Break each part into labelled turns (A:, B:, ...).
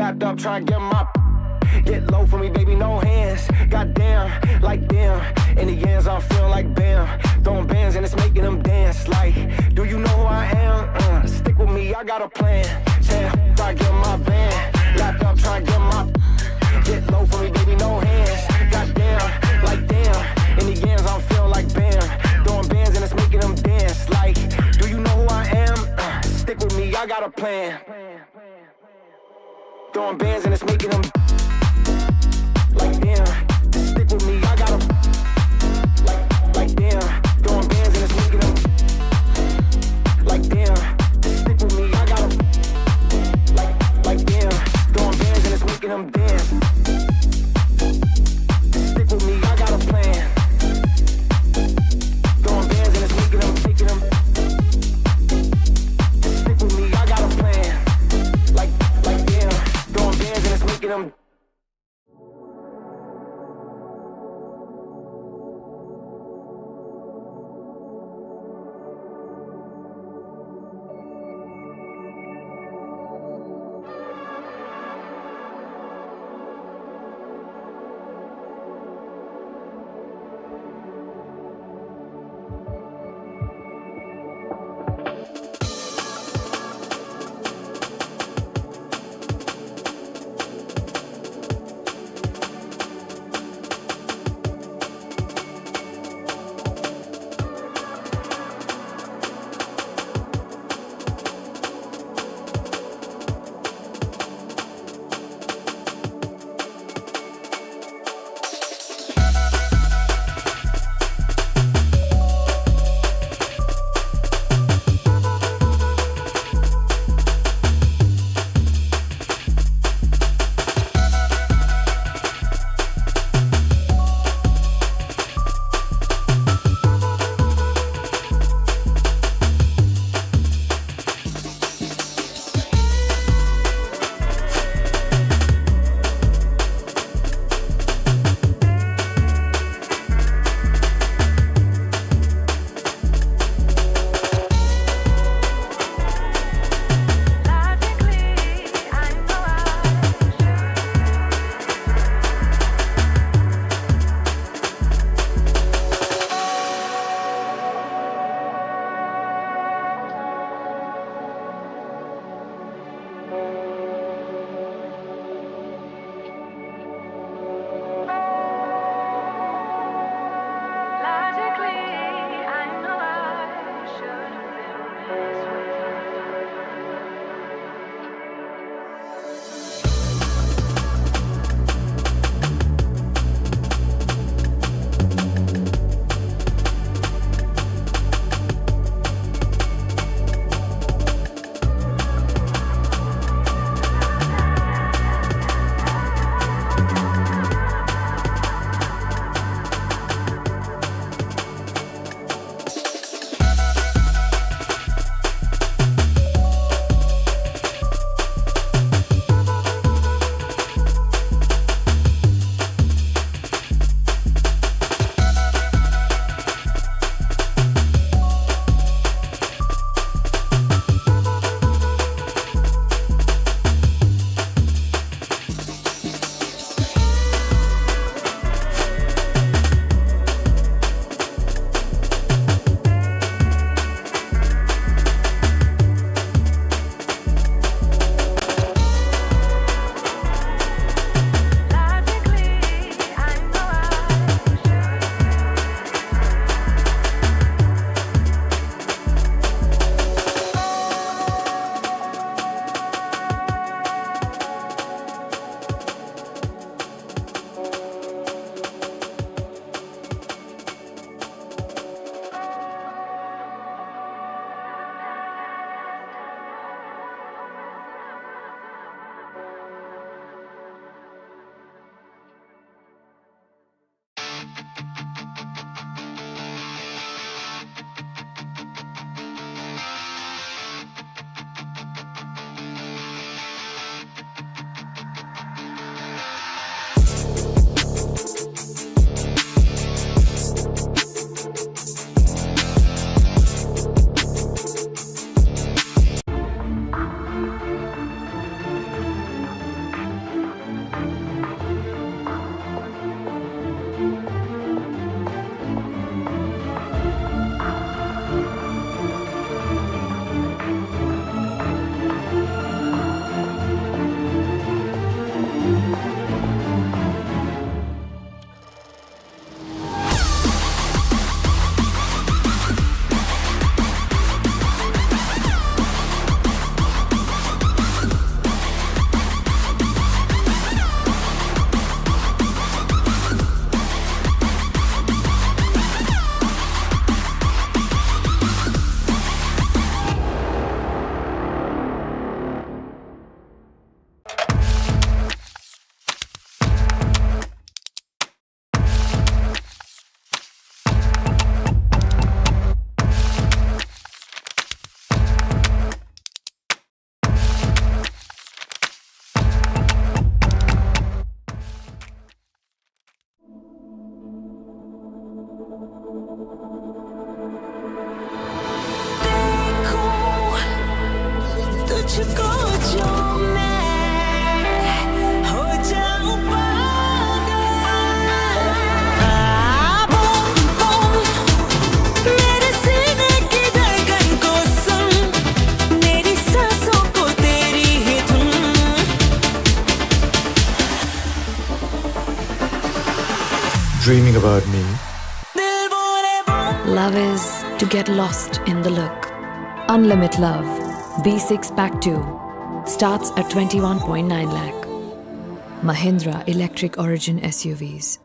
A: Lapped up, trying to get my. Get low for me, baby, no hands. Goddamn, like damn. In the ends, I'm feeling like bam. Throwing bands and it's making them dance. Like, do you know who I am? Stick with me, I got a plan. Damn, try to get my van. Lapped up, trying to get my. Get low for me, baby, no hands. Goddamn, like damn. In the ends, I'm feeling like bam. Throwing bands and it's making them dance. Like, do you know who I am? Stick with me, I got a plan. Throwing bands and it's making them. Like damn, stick with me, I got a. Like damn, throwing bands and it's making them. Like damn, stick with me, I got a. Like damn, throwing bands and it's making them dance. Stick with me, I got a plan. Throwing bands and it's making them. Stick with me, I got a plan. Like damn, throwing bands and it's making them.
B: Dreaming about me.
C: Love is to get lost in the look. Unlimit Love B6 Pack 2 starts at 21.9 lakh. Mahindra Electric Origin SUVs.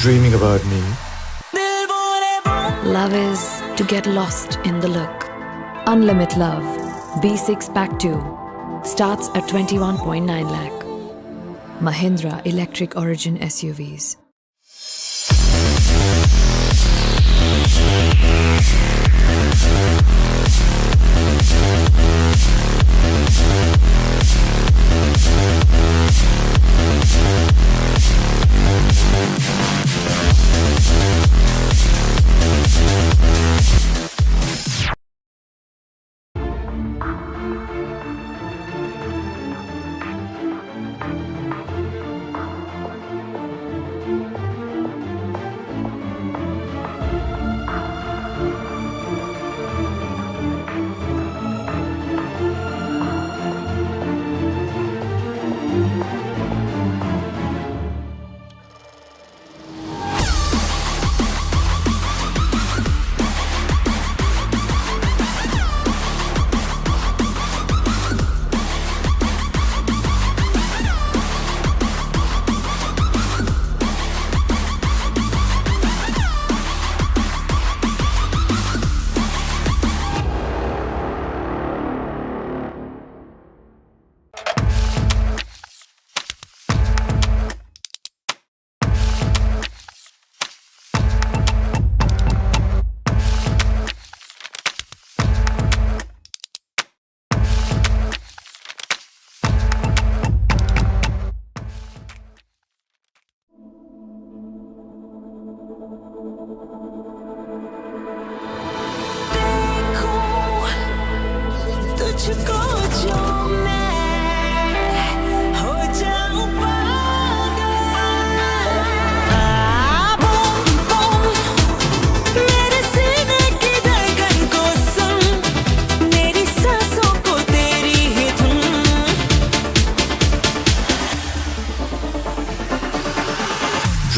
B: Dreaming about me.
C: Love is to get lost in the look. Unlimit Love B6 Pack 2 starts at 21.9 lakh. Mahindra Electric Origin SUVs.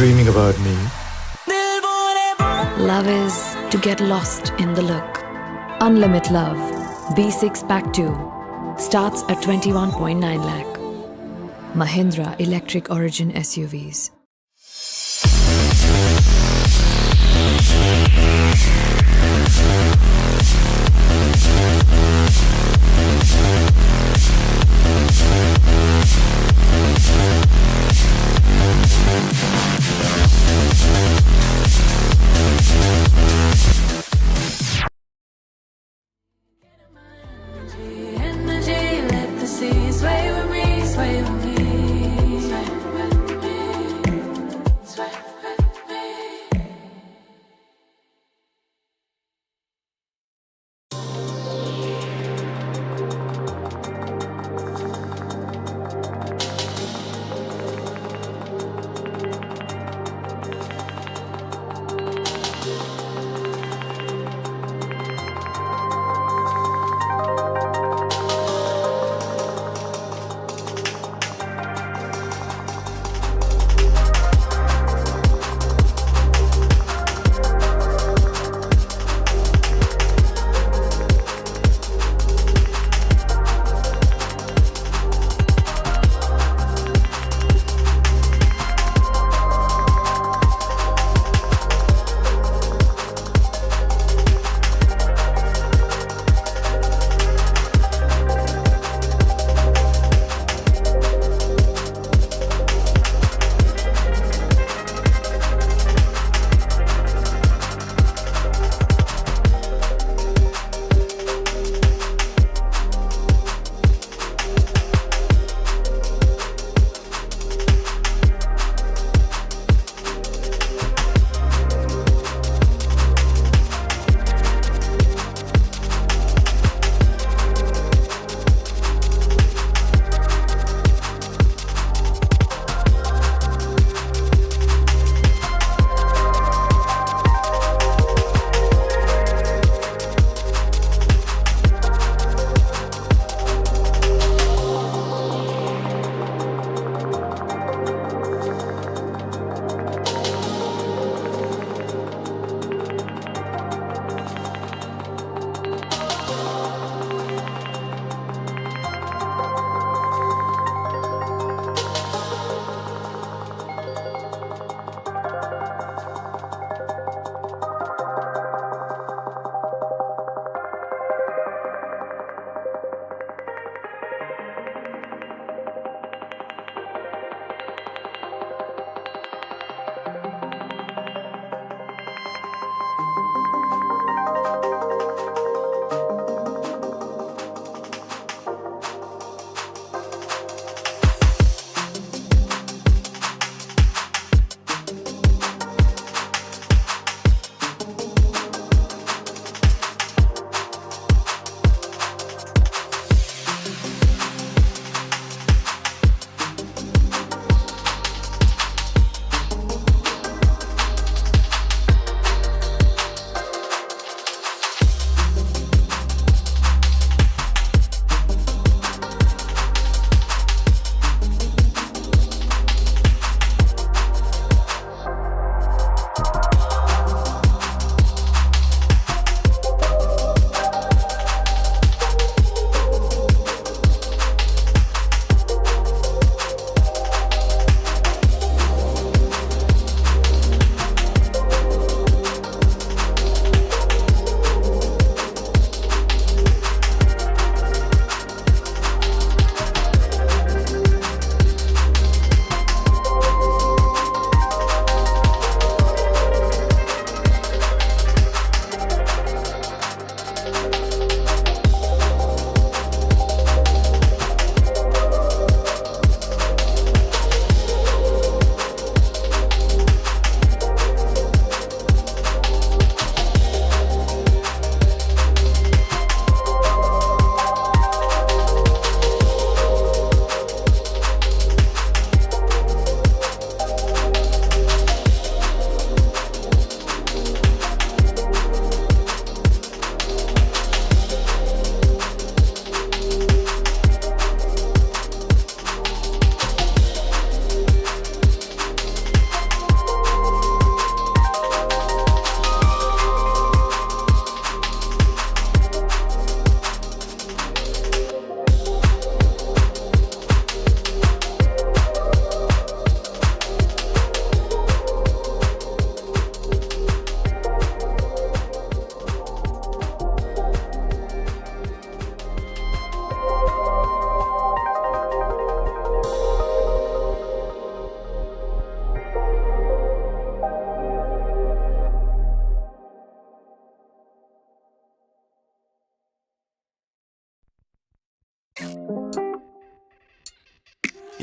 B: Dreaming about me.
C: Love is to get lost in the look. Unlimit Love B6 Pack 2 starts at 21.9 lakh. Mahindra Electric Origin SUVs.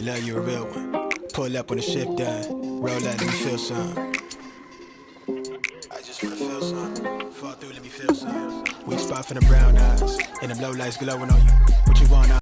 D: love you a real one. Pull up when the shift done. Roll out, let me feel some. I just wanna feel some. Fall through, let me feel some. We spot from the brown eyes. And them low lights glowing on you. What you want?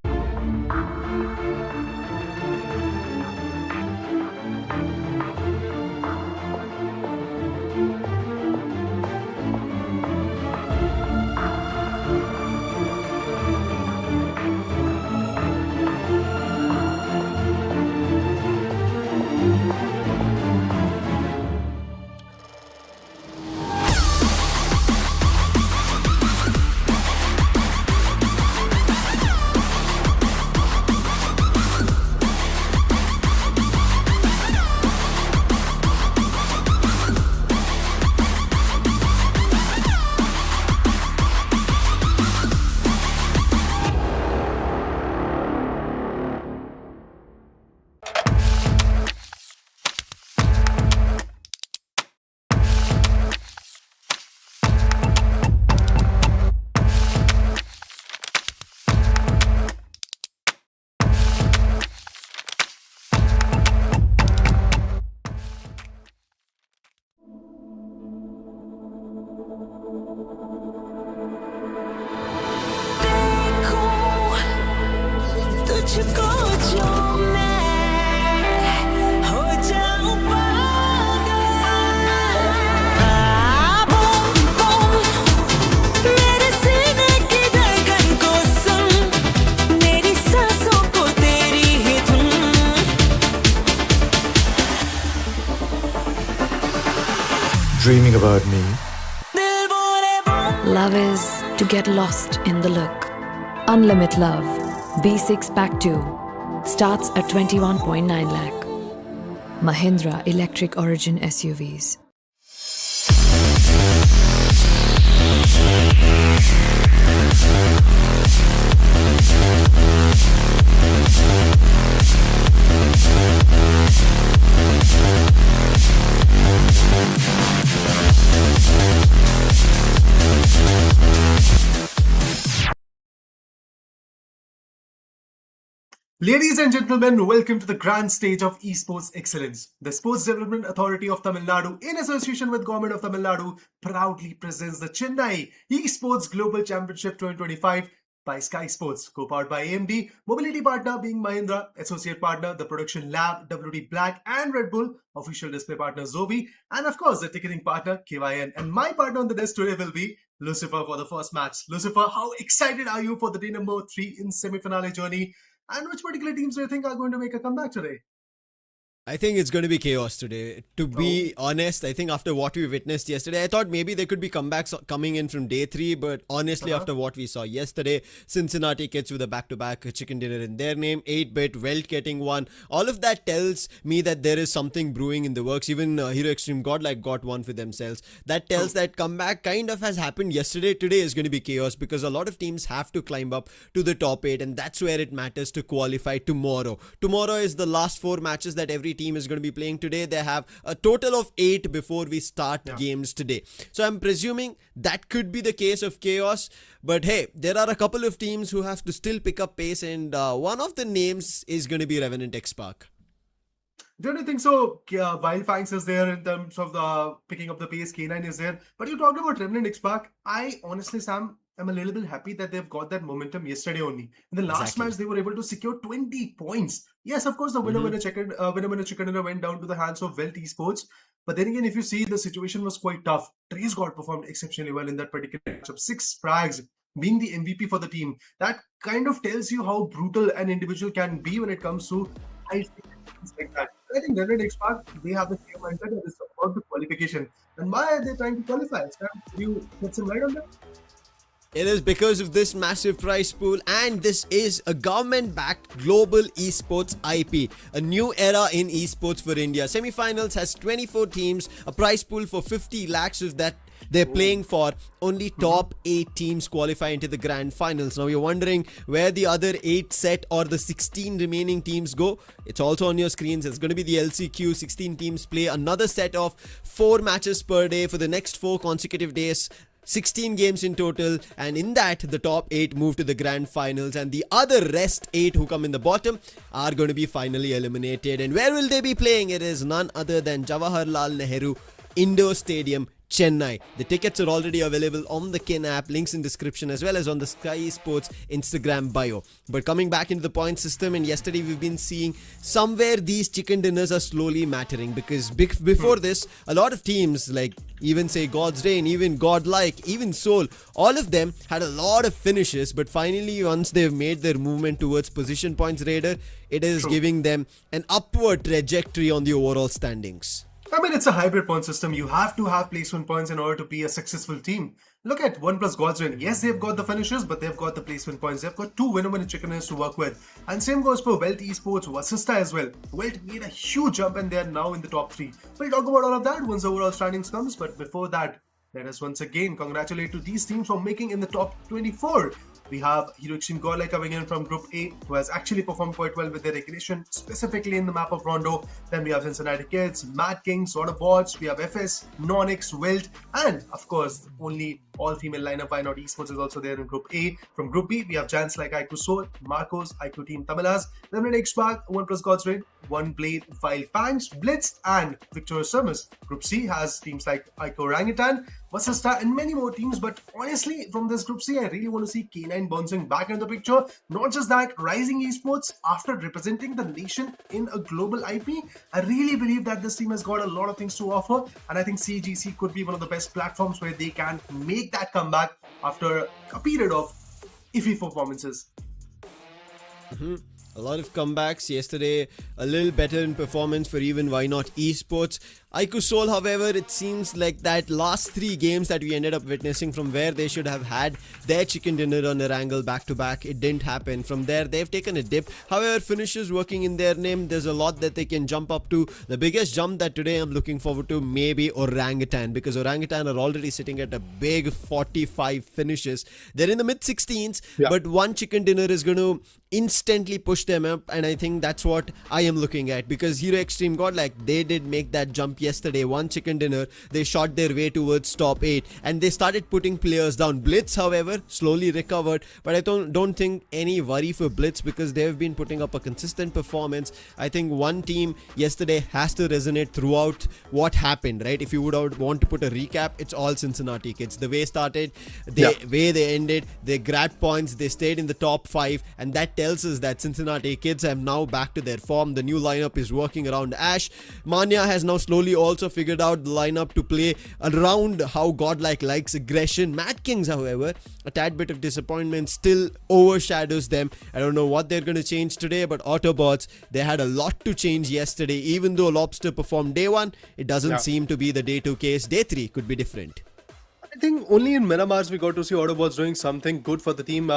B: Dreaming about me.
C: Love is to get lost in the look. Unlimited Love B6 Pack 2 starts at 21.9 lakh. Mahindra Electric Origin SUVs.
E: Ladies and gentlemen, welcome to the grand stage of Esports Excellence. The Sports Development Authority of Tamil Nadu, in association with Government of Tamil Nadu, proudly presents the Chennai Esports Global Championship 2025 by Skyesports, co-powered by AMD, mobility partner being Mahindra, associate partner, the production lab, WD Black and Red Bull, official display partner Zobi, and of course the ticketing partner KYN. And my partner on the desk today will be Lucifer for the first match. Lucifer, how excited are you for the day number 3 in semi-finale journey? And which particular teams do you think are going to make a comeback today?
F: I think it's going to be chaos today. To be honest, I think after what we witnessed yesterday, I thought maybe there could be comebacks coming in from day 3. But honestly, after what we saw yesterday, Cincinnati kids with a back-to-back chicken dinner in their name, 8-bit, WELT getting one. All of that tells me that there is something brewing in the works. Even Hero XTREME GODLIKE got one for themselves. That tells that comeback kind of has happened yesterday. Today is going to be chaos because a lot of teams have to climb up to the top 8. And that's where it matters to qualify tomorrow. Tomorrow is the last 4 matches that every team is going to be playing today. They have a total of 8 before we start games today. So I'm presuming that could be the case of chaos. But hey, there are a couple of teams who have to still pick up pace, and one of the names is going to be Revenant X-Park.
E: Don't you think so? Wildfangs is there in terms of the picking up the pace. K9 is there. But you talked about Revenant X-Park. I honestly, Sam, I'm a little bit happy that they've got that momentum yesterday only. In the last match, they were able to secure 20 points. Yes, of course, the winner chicken dinner went down to the hands of WELT Esports. But then again, if you see, the situation was quite tough. Trace God performed exceptionally well in that particular matchup. 6 frags, being the MVP for the team. That kind of tells you how brutal an individual can be when it comes to high things like that. I think Revenant X-Park, they have the same mindset that it's about the qualification. And why are they trying to qualify? Sam, could you put some light on that?
F: It is because of this massive prize pool, and this is a government-backed global esports IP, a new era in esports for India. Semi-finals has 24 teams, a prize pool for 50 lakhs of that they're playing for. Only top 8 teams qualify into the grand finals. Now you're wondering where the other 8 set or the 16 remaining teams go. It's also on your screens. It's going to be the LCQ. 16 teams play another set of 4 matches per day for the next 4 consecutive days. 16 games in total, and in that the top 8 move to the grand finals, and the other rest 8 who come in the bottom are going to be finally eliminated. And where will they be playing? It is none other than Jawaharlal Nehru Indoor Stadium, Chennai. The tickets are already available on the Kin app, links in description, as well as on the Skyesports Instagram bio. But coming back into the point system, and yesterday we've been seeing somewhere these chicken dinners are slowly mattering, because before this, a lot of teams like even say God's Reign, even Godlike, even Soul, all of them had a lot of finishes, but finally once they've made their movement towards position points radar, it is giving them an upward trajectory on the overall standings.
E: I mean, it's a hybrid point system. You have to have placement points in order to be a successful team. Look at OnePlus God's Reign. Yes, they've got the finishes, but they've got the placement points. They've got 2 winner chicken dinners to work with. And same goes for WELT Esports, Vasista as well. WELT made a huge jump and they are now in the top 3. We'll talk about all of that once the overall standings comes. But before that, let us once again congratulate to these teams for making in the top 24. We have Hero Extreme GODLIKE coming in from Group A, who has actually performed quite well with their aggression, specifically in the map of Rondo. Then we have Cincinnati Kids, MADKING, AUTOBOTZ, we have FS, NONX, WELT, and of course, only all-female lineup, Why Not Esports is also there in Group A. From Group B, we have giants like IQ Soul, Marcos, IQ Team Tamilas, Remnant X-Pac, OnePlus God's Reign, One Blade, File Fangs, Blitz, and Victorious Summers. Group C has teams like IQ Orangutan, Vasista, and many more teams. But honestly, from this Group C, I really want to see K9 bouncing back into the picture. Not just that, Rising Esports, after representing the nation in a global IP, I really believe that this team has got a lot of things to offer, and I think CEGC could be one of the best platforms where they can make that comeback after a period of iffy performances.
F: A lot of comebacks yesterday, a little better in performance for even Why Not Esports. IQ Soul, however, it seems like that last 3 games that we ended up witnessing from where they should have had their chicken dinner on ERANGEL back to back, it didn't happen. From there, they've taken a dip. However, finishes working in their name, there's a lot that they can jump up to. The biggest jump that today I'm looking forward to may be Orangutan, because Orangutan are already sitting at a big 45 finishes. They're in the mid-16s, but one chicken dinner is going to instantly push them up, and I think that's what I am looking at, because Hero Extreme GODLIKE, they did make that jump yesterday. One chicken dinner, they shot their way towards top 8, and they started putting players down. Blitz, however, slowly recovered, but I don't think any worry for Blitz, because they've been putting up a consistent performance. I think one team yesterday has to resonate throughout what happened, right? If you would want to put a recap, it's all Cincinnati Kids. The way started, the way they ended, they grabbed points, they stayed in the top 5, and that tells us that Cincinnati Kids have now back to their form. The new lineup is working around Ash. Mania has now slowly also figured out the lineup to play around how GODLIKE likes aggression. MADKING, however, a tad bit of disappointment still overshadows them. I don't know what they're going to change today, but AUTOBOTZ, they had a lot to change yesterday. Even though Lobster performed day 1, it doesn't seem to be the day 2 case. Day 3 could be different.
E: I think only in Miramars we got to see AUTOBOTZ doing something good for the team.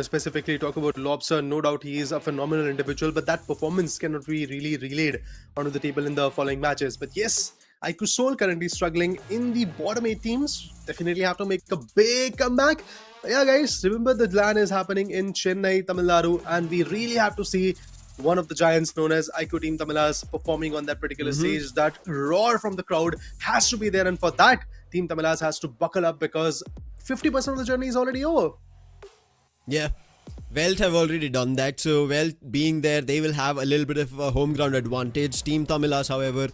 E: Specifically talk about Lobster. No doubt he is a phenomenal individual, but that performance cannot be really relayed onto the table in the following matches. But yes, IQ Soul currently struggling in the bottom 8 teams. Definitely have to make a big comeback. But yeah, guys, remember the LAN is happening in Chennai, Tamil Nadu, and we really have to see one of the giants known as IQ Team Tamilas performing on that particular stage. That roar from the crowd has to be there, and for that, Team Tamilas has to buckle up, because 50% of the journey is already over.
F: Yeah. WELT have already done that, so WELT being there, they will have a little bit of a home ground advantage. Team Tamilas, however,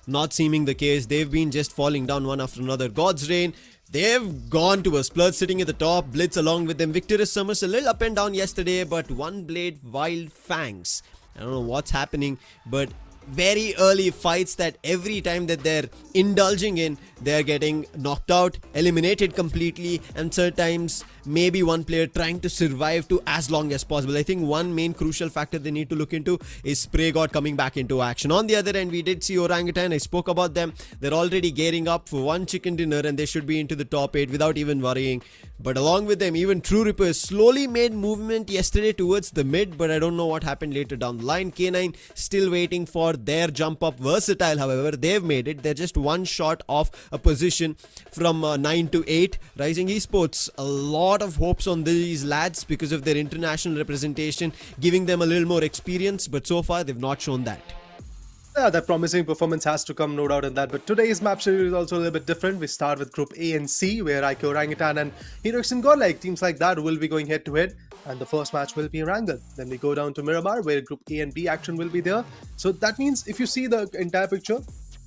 F: not seeming the case. They've been just falling down one after another. God's Reign, they've gone to a splurge, sitting at the top. Blitz along with them. Victorious Summers a little up and down yesterday, but One Blade, Wild Fangs. I don't know what's happening, but very early fights that every time that they're indulging in, they're getting knocked out, eliminated completely, and sometimes maybe one player trying to survive to as long as possible. I think one main crucial factor they need to look into is Spray God coming back into action. On the other end, we did see Orangutan. I spoke about them. They're already gearing up for one chicken dinner, and they should be into the top 8 without even worrying. But along with them, even True Rippers slowly made movement yesterday towards the mid, but I don't know what happened later down the line. K9 still waiting for their jump up. Versatile, however, they've made it. They're just one shot off a position from 9 to 8. Rising Esports, a lot of hopes on these lads because of their international representation, giving them a little more experience, but so far they've not shown that.
E: Yeah, that promising performance has to come, no doubt in that. But today's map schedule is also a little bit different. We start with Group A and C, where IQ Orangutan and Heroics and Godlike teams like that will be going head to head. And the first match will be ERANGEL. Then we go down to Miramar, where Group A and B action will be there. So that means if you see the entire picture,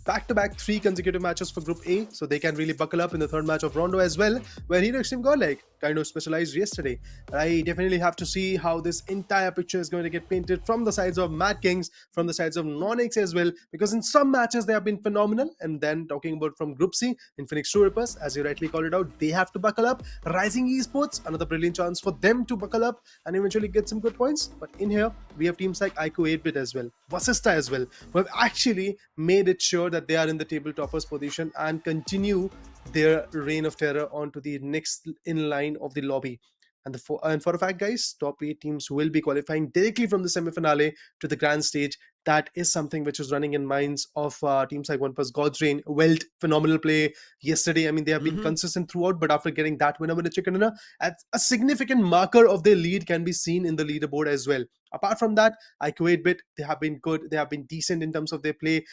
E: back-to-back 3 consecutive matches for Group A, so they can really buckle up in the third match of Rondo as well, where Heroics team Godlike kind of specialized yesterday. I definitely have to see how this entire picture is going to get painted from the sides of MADKING, from the sides of NONX as well, because in some matches they have been phenomenal. And then talking about from Group C, Infinix Troopers, as you rightly called it out, they have to buckle up. Rising Esports, another brilliant chance for them to buckle up and eventually get some good points. But in here, we have teams like IQ 8-bit as well, Vasista as well, who have actually made it sure that they are in the table toppers position and continue their reign of terror onto the next in line of the lobby. And for a fact, guys, top 8 teams will be qualifying directly from the semi-finale to the grand stage. That is something which is running in minds of teams like OnePlus, God's Reign, WELT, phenomenal play yesterday. I mean, they have been consistent throughout, but after getting that winner with the chicken dinner, a significant marker of their lead can be seen in the leaderboard as well. Apart from that, IQ 8-bit, they have been good, they have been decent in terms of their play.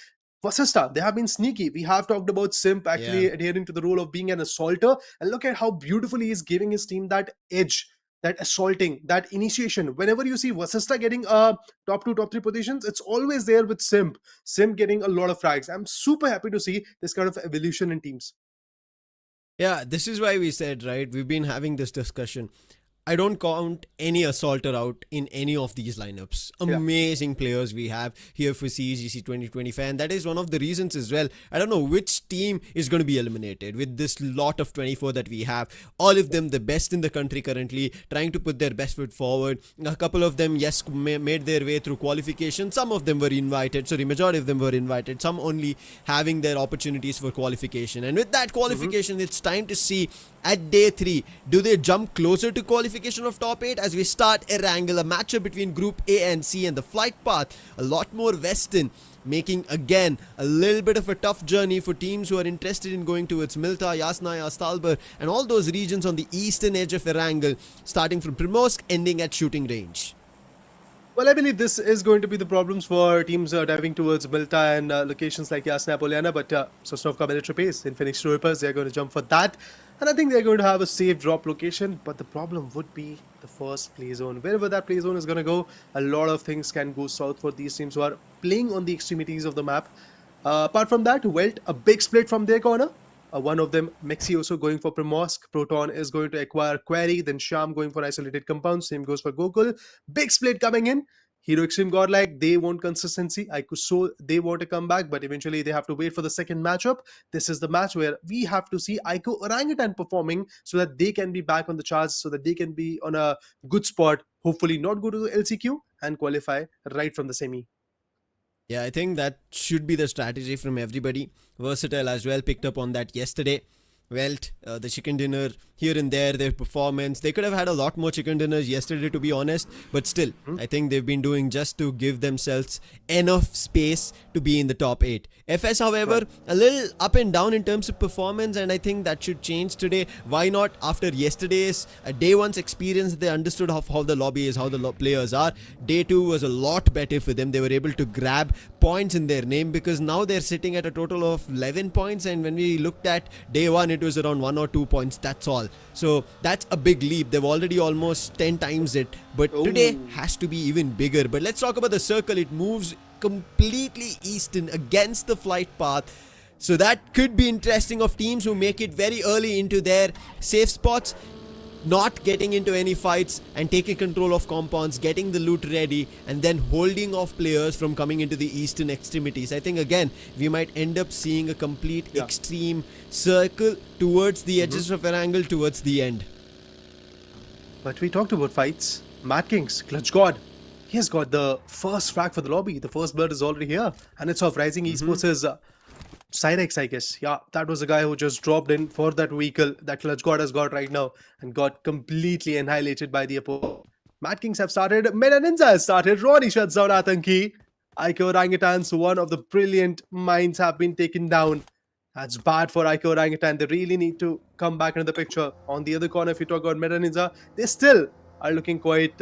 E: Vasista, they have been sneaky. We have talked about Simp actually adhering to the role of being an assaulter, and look at how beautifully he's giving his team that edge, that assaulting, that initiation. Whenever you see Vasista getting top 2, top 3 positions, it's always there with Simp. Simp getting a lot of frags. I'm super happy to see this kind of evolution in teams.
F: Yeah, this is why we said, right, we've been having this discussion. I don't count any assaulter out in any of these lineups. Amazing players we have here for CEGC 2025, and that is one of the reasons as well. I don't know which team is going to be eliminated with this lot of 24 that we have. All of them the best in the country currently, trying to put their best foot forward. A couple of them, yes, made their way through qualification. Some of them were invited, sorry, majority of them were invited. Some only having their opportunities for qualification. And with that qualification, it's time to see at day 3, do they jump closer to qualification of top 8 as we start ERANGEL, a matchup between Group A and C, and the flight path a lot more western, making again a little bit of a tough journey for teams who are interested in going towards Milta, Yasna, Yastalber and all those regions on the eastern edge of ERANGEL, starting from Primorsk, ending at shooting range.
E: Well, I believe this is going to be the problems for teams diving towards Milta and locations like Yasna, Poliana, but Sosnovka military base, Infinix Troopers, they're going to jump for that. And I think they're going to have a safe drop location, but the problem would be the first play zone. Wherever that play zone is going to go, a lot of things can go south for these teams who are playing on the extremities of the map. Apart from that, Welt, a big split from their corner. One of them, Mexi, also going for Primorsk. Proton is going to acquire Quarry. Then Sham going for Isolated Compound. Same goes for Gokul. Big split coming in. Hero Extreme Godlike, they want consistency. Soul, they want to come back, but eventually they have to wait for the second matchup. This is the match where we have to see Aiko Orangutan performing so that they can be back on the charts, so that they can be on a good spot, hopefully not go to the LCQ and qualify right from the semi.
F: Yeah, I think that should be the strategy from everybody. Versatile as well picked up on that yesterday. Welt, the chicken dinner here and there, their performance. They could have had a lot more chicken dinners yesterday, to be honest. But still, I think they've been doing just to give themselves enough space to be in the top 8. FS, however, a little up and down in terms of performance, and I think that should change today. Why not? After yesterday's day 1's experience, they understood how the lobby is, how the players are. Day 2 was a lot better for them. They were able to grab points in their name, because now they're sitting at a total of 11 points, and when we looked at day 1, it was around 1 or 2 points, that's all. So that's a big leap. They've already almost 10 times it, but today has to be even bigger. But let's talk about the circle. It moves completely eastern against the flight path, so that could be interesting of teams who make it very early into their safe spots, not getting into any fights and taking control of compounds, getting the loot ready, and then holding off players from coming into the eastern extremities. I think again we might end up seeing a complete extreme circle towards the edges of ERANGEL towards the end.
E: But we talked about fights. MADKING, Clutch God, he has got the first frag for the lobby. The first blood is already here, and it's of Rising Esports' Cyrex, I guess. Yeah, that was the guy who just dropped in for that vehicle that Clutch God has got right now and got completely annihilated by the opponent. MADKINGs have started. Meta Ninja has started. Ronnie shuts down Atanki. Aiko Orangutans, one of the brilliant minds, have been taken down. That's bad for Aiko Orangutan. They really need to come back into the picture. On the other corner, if you talk about Meta Ninja, they still are looking quite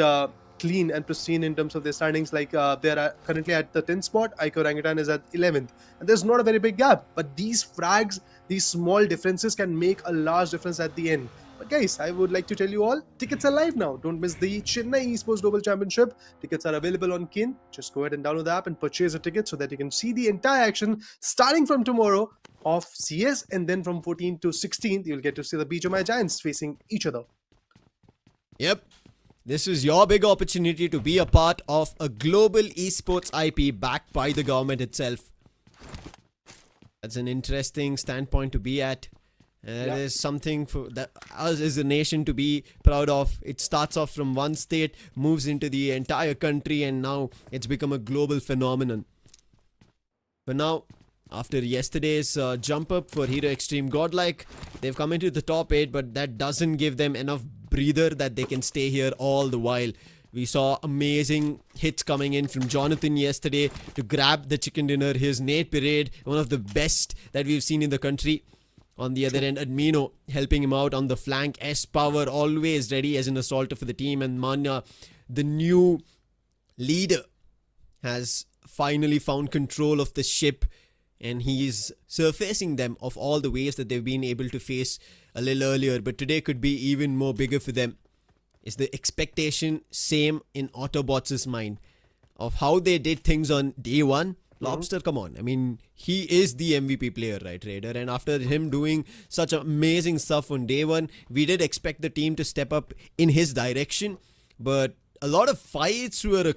E: clean and pristine in terms of their standings. Like they're currently at the 10th spot. Ico Orangutan is at 11th, and there's not a very big gap. But these frags, these small differences can make a large difference at the end. But guys, I would like to tell you all, tickets are live now. Don't miss the Chennai Esports Global Championship. Tickets are available on Kin. Just go ahead and download the app and purchase a ticket so that you can see the entire action starting from tomorrow of CS, and then from 14th to 16th, you'll get to see the BGMI Giants facing each other.
F: Yep. This is your big opportunity to be a part of a global esports IP backed by the government itself. That's an interesting standpoint to be at. It is something for that us as a nation to be proud of. It starts off from one state, moves into the entire country, and now it's become a global phenomenon. But now, after yesterday's jump up for Hero Extreme Godlike, they've come into the top 8, but that doesn't give them enough breather that they can stay here all the while. We saw amazing hits coming in from Jonathan yesterday to grab the chicken dinner. His Nate Parade, one of the best that we've seen in the country. On the other end, Admino helping him out on the flank. S-Power always ready as an assaulter for the team. And Manya, the new leader, has finally found control of the ship. And he's surfacing them of all the ways that they've been able to face a little earlier. But today could be even more bigger for them. Is the expectation same in AUTOBOTZ's mind of how they did things on day one? Lobster, come on. I mean, he is the MVP player, right, Raider? And after him doing such amazing stuff on day one, we did expect the team to step up in his direction. But a lot of fights were a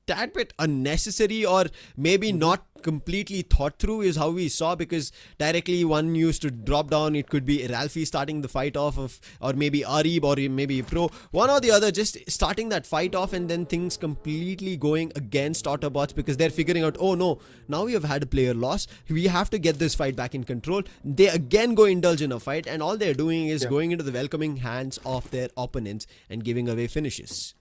F: tad bit unnecessary, or maybe not completely thought through is how we saw, because directly one used to drop down. It could be Ralphie starting the fight off of, or maybe Arib, or maybe Pro, one or the other, just starting that fight off, and then things completely going against Autobots because they're figuring out, oh no, now we have had a player loss, we have to get this fight back in control. They again go indulge in a fight, and all they're doing is going into the welcoming hands of their opponents and giving away finishes.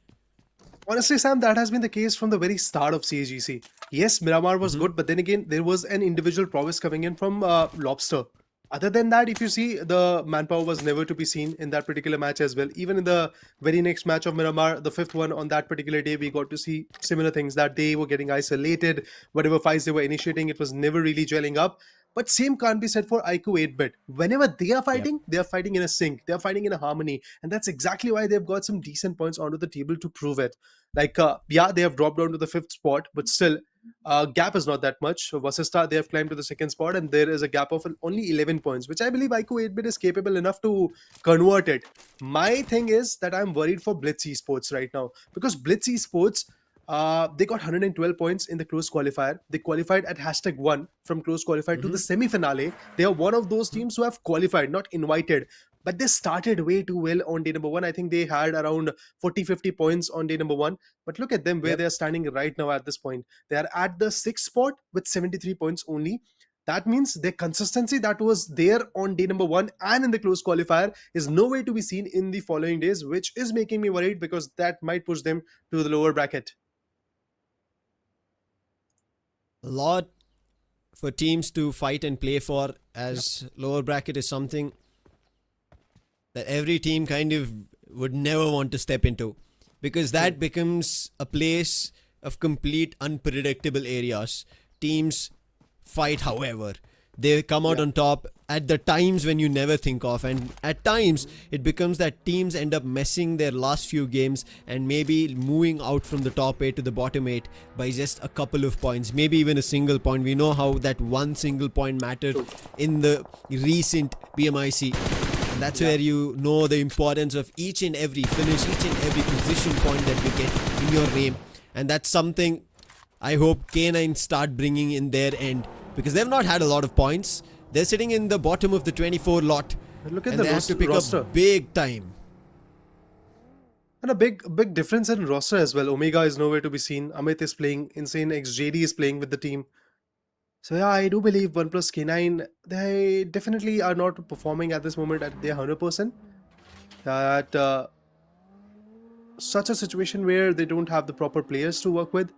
E: Honestly, Sam, that has been the case from the very start of CEGC. Yes, Miramar was good, but then again, there was an individual prowess coming in from Lobster. Other than that, if you see, the manpower was never to be seen in that particular match as well. Even in the very next match of Miramar, the 5th one on that particular day, we got to see similar things, that they were getting isolated. Whatever fights they were initiating, it was never really gelling up. But same can't be said for Ico 8-bit. Whenever they are fighting, they are fighting in a sync. They are fighting in a harmony. And that's exactly why they've got some decent points onto the table to prove it. Like, yeah, they have dropped down to the 5th spot, but still, gap is not that much. So Vasista, they have climbed to the 2nd spot, and there is a gap of only 11 points, which I believe Ico 8-bit is capable enough to convert it. My thing is that I'm worried for Blitz Esports right now, because Blitz Esports, they got 112 points in the close qualifier. They qualified at #1 from close qualifier to the semi-finale. They are one of those teams who have qualified, not invited. But they started way too well on day number 1. I think they had around 40-50 points on day number 1. But look at them where they are standing right now at this point. They are at the 6th spot with 73 points only. That means their consistency that was there on day number 1 and in the close qualifier is nowhere to be seen in the following days, which is making me worried because that might push them to the lower bracket.
F: A lot for teams to fight and play for, as lower bracket is something that every team kind of would never want to step into, because that becomes a place of complete unpredictable areas. Teams fight, however, they come out on top at the times when you never think of, and at times it becomes that teams end up messing their last few games and maybe moving out from the top 8 to the bottom 8 by just a couple of points, maybe even a single point. We know how that one single point mattered in the recent BMIC. And that's where you know the importance of each and every finish, each and every position point that you get in your name. And that's something I hope K9 start bringing in their end, because they've not had a lot of points. They're sitting in the bottom of the 24 lot.
E: Look at
F: and
E: the
F: they have to pick
E: roster.
F: up big time.
E: And a big difference in roster as well. Omega is nowhere to be seen. Amit is playing. Insane XJD is playing with the team. So yeah, I do believe OnePlus K9, they definitely are not performing at this moment at their 100%. At such a situation where they don't have the proper players to work with.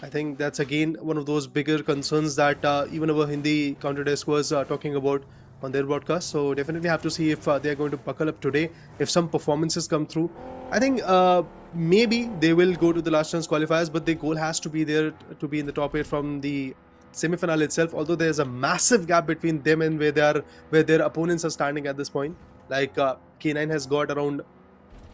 E: I think that's again one of those bigger concerns that even our Hindi counter desk was talking about on their broadcast. So definitely have to see if they're going to buckle up today, if some performances come through. I think maybe they will go to the last chance qualifiers, but the goal has to be there to be in the top 8 from the semi-final itself. Although there's a massive gap between them and where their opponents are standing at this point. Like K9 has got around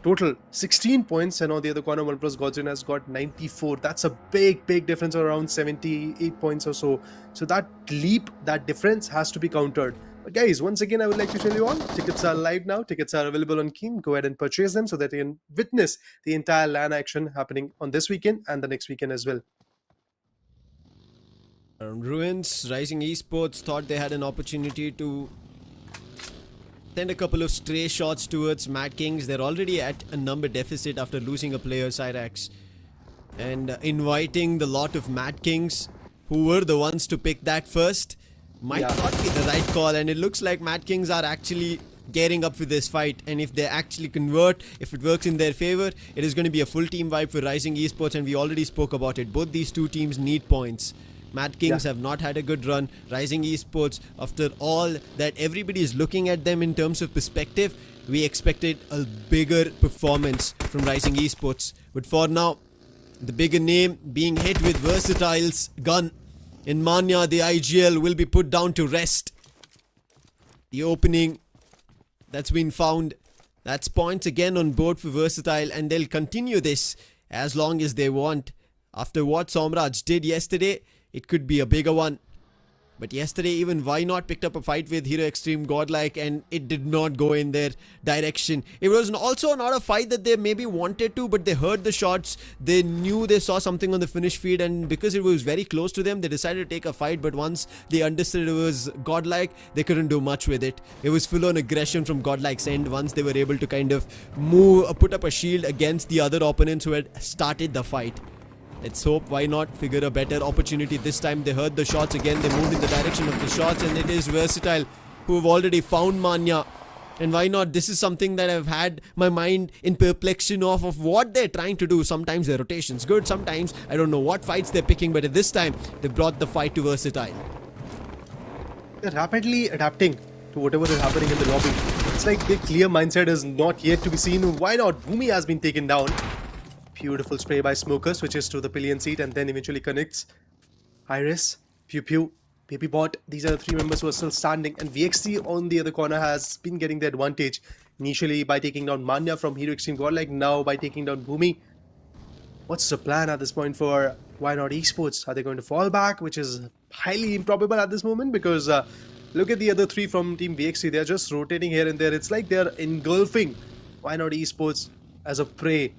E: total 16 points, and on the other corner OnePlus Godzin has got 94. That's a big difference of around 78 points or so. So that leap, that difference has to be countered. But guys, once again, I would like to tell you all, tickets are live now. Tickets are available on Keen. Go ahead and purchase them so that you can witness the entire LAN action happening on this weekend and the next weekend as well.
F: Ruins, Rising Esports thought they had an opportunity to send a couple of stray shots towards MADKING. They're already at a number deficit after losing a player, Cyrax. And inviting the lot of MADKING, who were the ones to pick that first, might not be the right call. And it looks like MADKING are actually gearing up for this fight. And if they actually convert, if it works in their favor, it is going to be a full team vibe for Rising Esports. And we already spoke about it. Both these two teams need points. MADKING have not had a good run. Rising Esports, after all that everybody is looking at them in terms of perspective, we expected a bigger performance from Rising Esports. But for now, the bigger name being hit with Versatile's gun in Manya, the IGL will be put down to rest. The opening that's been found, that's points again on board for Versatile, and they'll continue this as long as they want. After what Somraj did yesterday, it could be a bigger one. But yesterday, even Why Not picked up a fight with Hero Extreme Godlike, and it did not go in their direction. It was also not a fight that they maybe wanted to, but they heard the shots. They knew they saw something on the finish feed, and because it was very close to them, they decided to take a fight. But once they understood it was Godlike, they couldn't do much with it. It was full-on aggression from Godlike's end once they were able to kind of put up a shield against the other opponents who had started the fight. Let's hope Why Not figure a better opportunity this time. They heard the shots again. They moved in the direction of the shots, and it is Versatile who have already found Manya. And Why Not? This is something that I've had my mind in perplexion of what they're trying to do. Sometimes their rotation's good. Sometimes I don't know what fights they're picking. But at this time, they brought the fight to Versatile.
E: They're rapidly adapting to whatever is happening in the lobby. It's like the clear mindset is not yet to be seen. Why Not? Bhumi has been taken down. Beautiful spray by Smoker, switches to the pillion seat and then eventually connects. Iris, Pew Pew, Baby Bot, these are the three members who are still standing, and VXC on the other corner has been getting the advantage. Initially by taking down Manya from Hero Extreme Godlike, now by taking down Bhumi. What's the plan at this point for Why Not Esports? Are they going to fall back, which is highly improbable at this moment, because look at the other three from Team VXC, they're just rotating here and there. It's like they're engulfing Why Not Esports as a prey.